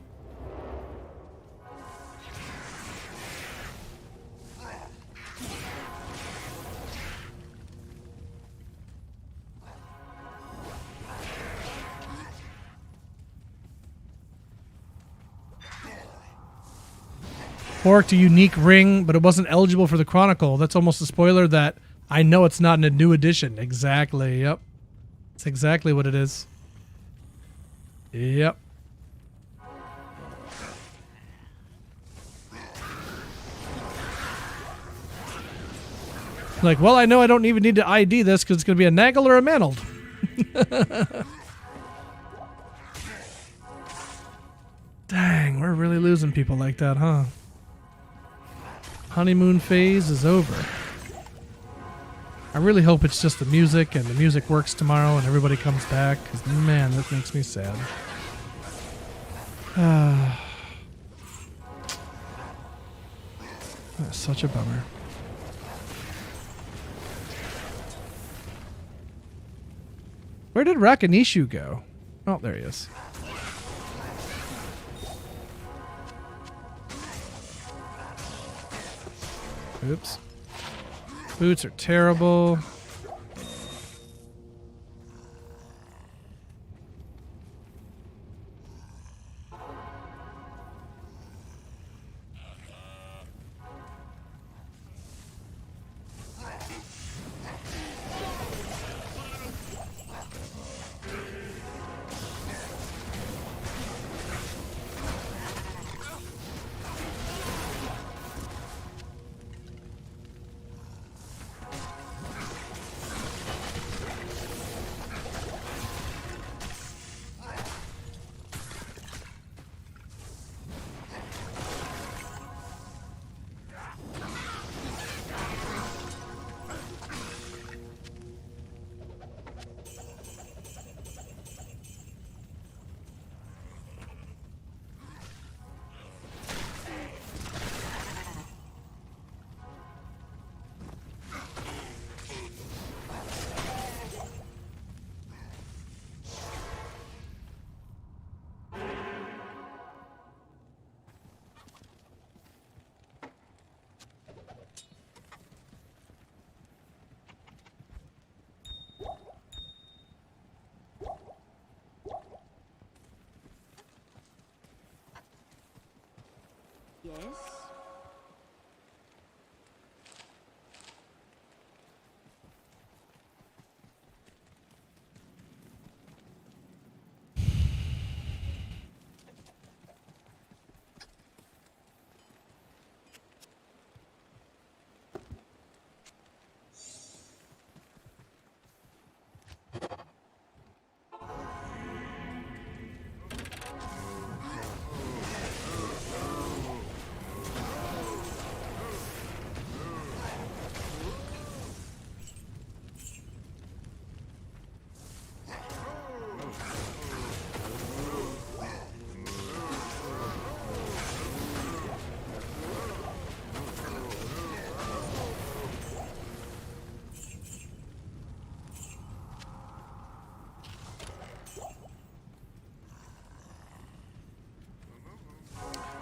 Forked a unique ring, but it wasn't eligible for the Chronicle. That's almost a spoiler that I know it's not in a new edition. Exactly. Yep. That's exactly what it is. Yep. Like, well, I know I don't even need to ID this because it's going to be a Naggle or a Manold. Dang, we're really losing people like that, huh? Honeymoon phase is over. I really hope it's just the music and the music works tomorrow and everybody comes back, because, man, that makes me sad. That's such a bummer. Where did Rakanishu go? Oh, there he is. Oops. Boots are terrible. Yes?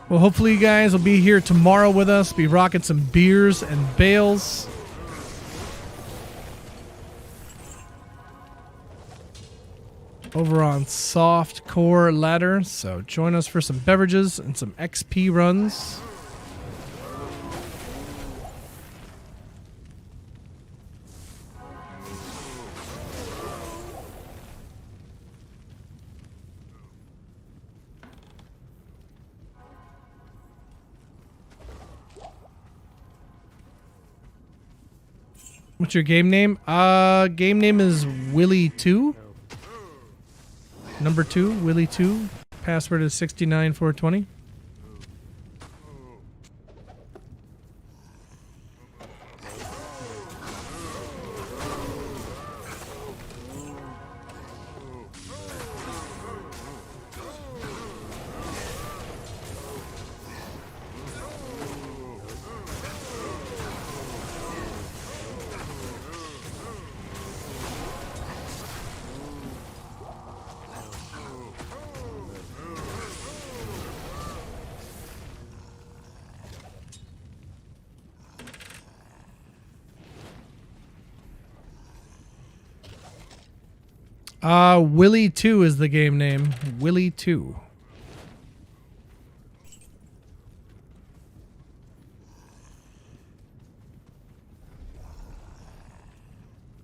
Well, hopefully you guys will be here tomorrow with us. Be rocking some beers and bales. Over on Soft Core Ladder. So join us for some beverages and some XP runs. What's your game name? Game name is Willie2. Number 2, Willie2. Password is 69420. Willie2 is the game name. Willie2.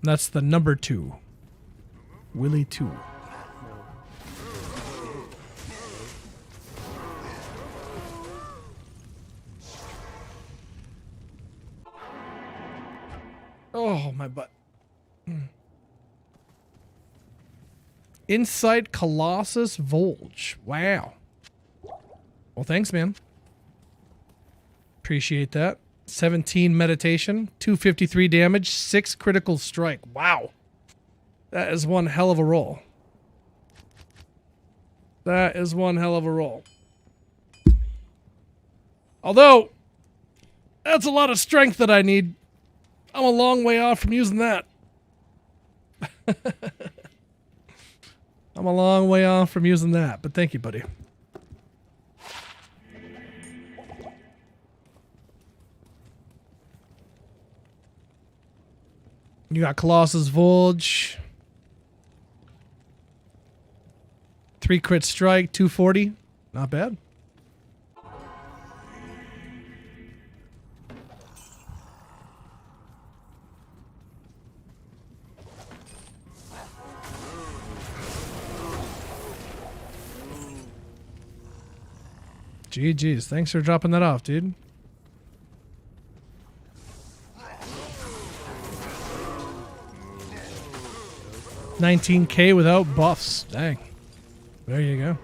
That's the number 2. Willie2. Oh, my butt. Insight Colossus Volge. Wow. Well, thanks, man. Appreciate that. 17 meditation, 253 damage, 6 critical strike. Wow. That is one hell of a roll. That is one hell of a roll. Although, that's a lot of strength that I need. I'm a long way off from using that. I'm a long way off from using that, but thank you, buddy. You got Colossus Vulge. 3 crit strike, 240. Not bad. GG's. Thanks for dropping that off, dude. $19K without buffs. Dang. There you go.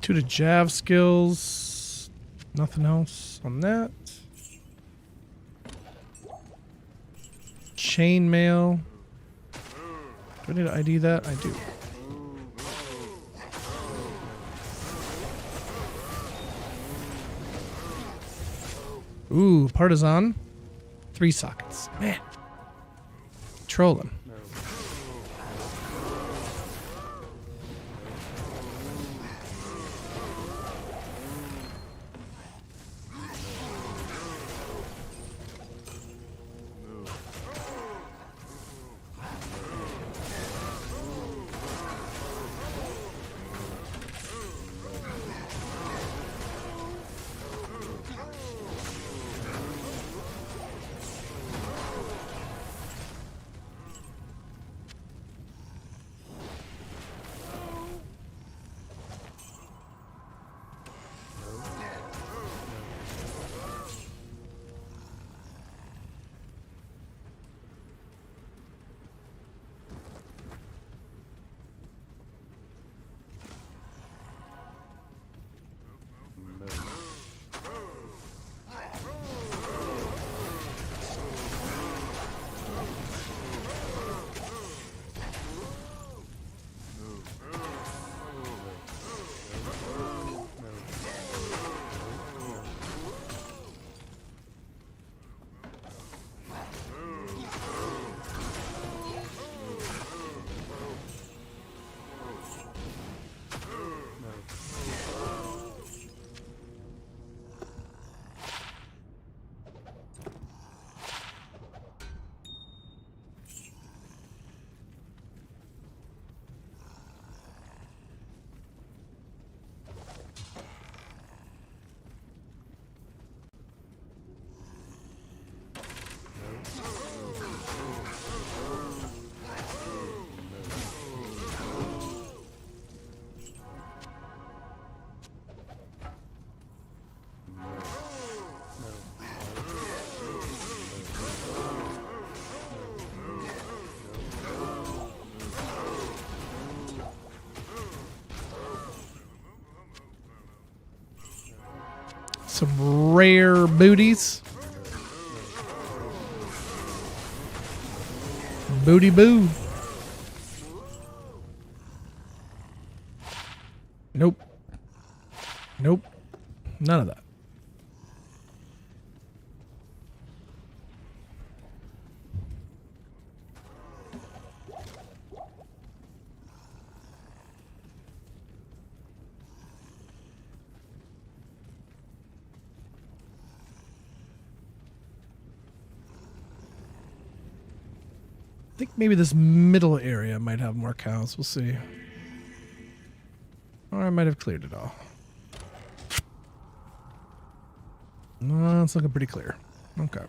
Two to Jav skills. Nothing else on that. Chainmail. Do I need to ID that? I do. Ooh, Partisan. 3 sockets. Man. Trolling. Some rare booties. Booty boo. Nope. Nope. None of that. I think maybe this middle area might have more cows. We'll see. Or I might have cleared it all. No, it's looking pretty clear. Okay.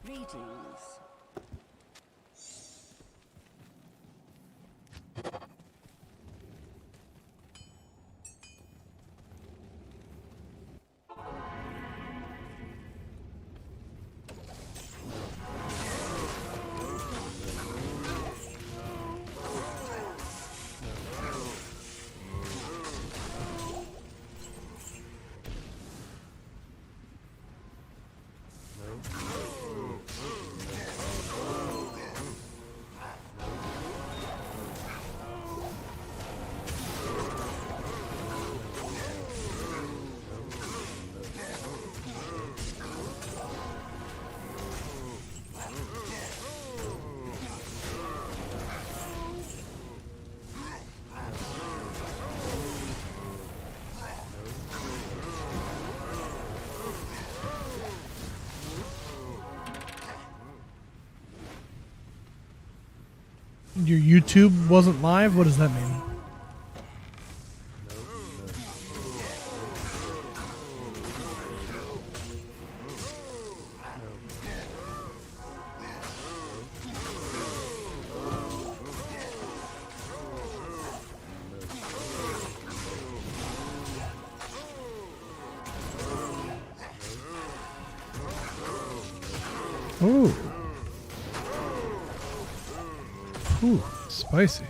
Greetings. Your YouTube wasn't live? What does that mean? Ooh. Ooh, spicy.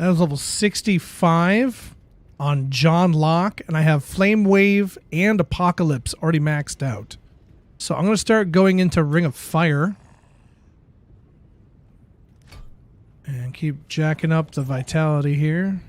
That was level 65 on JohnLocke, and I have Flame Wave and Apocalypse already maxed out. So I'm going to start going into Ring of Fire. And keep jacking up the vitality here.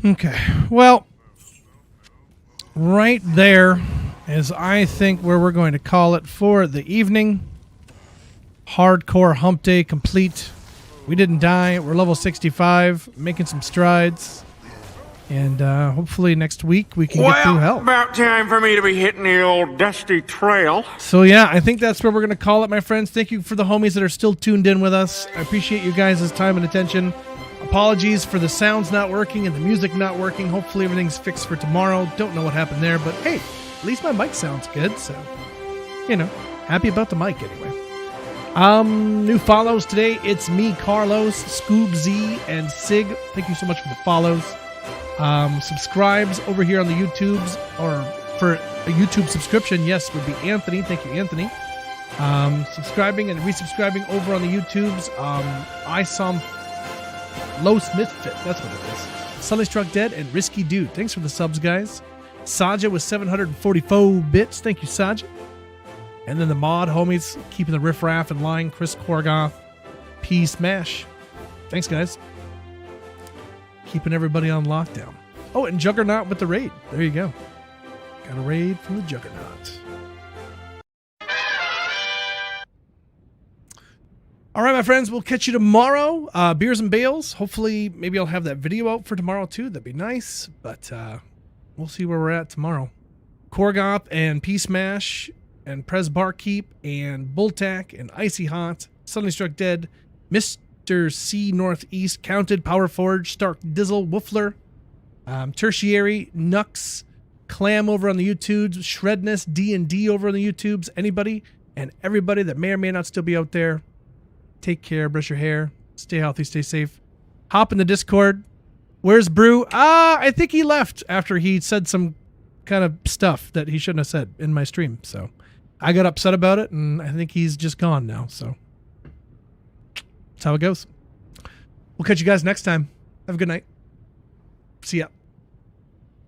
Okay. Well, right there is, I think, where we're going to call it for the evening. Hardcore hump day complete. We didn't die. We're level 65, making some strides. And hopefully next week we can get through hell. About time for me to be hitting the old dusty trail. So yeah, I think that's where we're going to call it, my friends. Thank you for the homies that are still tuned in with us. I appreciate you guys' time and attention. Apologies for the sounds not working and the music not working. Hopefully everything's fixed for tomorrow. Don't know what happened there, but hey, at least my mic sounds good. So, you know, happy about the mic anyway. New follows today. It's me, Carlos, Scoob Z, and Sig. Thank you so much for the follows. Subscribes over here on the YouTubes, or for a YouTube subscription, yes, would be Anthony. Thank you, Anthony. Subscribing and resubscribing over on the YouTubes. I saw Los Misfit, that's what it is. Sully Struck Dead and Risky Dude. Thanks for the subs, guys. Saja with 744 bits. Thank you, Saja. And then the mod homies keeping the riffraff in line. Chris Korgoth, P Smash. Thanks, guys. Keeping everybody on lockdown. Oh, and Juggernaut with the raid. There you go. Got a raid from the Juggernaut. All right, my friends, we'll catch you tomorrow. Beers and Bales. Hopefully, maybe I'll have that video out for tomorrow, too. That'd be nice. But we'll see where we're at tomorrow. Korgoth and P Smash and Prez Barkeep and Bulltack and Icy Hot, Suddenly Struck Dead, Mr. C Northeast, Counted, Power Forge, Stark Dizzle, Woofler, Tertiary, Nux, Clam over on the YouTubes, Shredness, D&D over on the YouTubes, anybody and everybody that may or may not still be out there. Take care, brush your hair, stay healthy, stay safe. Hop in the Discord. Where's Brew? I think he left after he said some kind of stuff that he shouldn't have said in my stream, so I got upset about it, and I think he's just gone now, so that's how it goes. We'll catch you guys next time. Have a good night. See ya.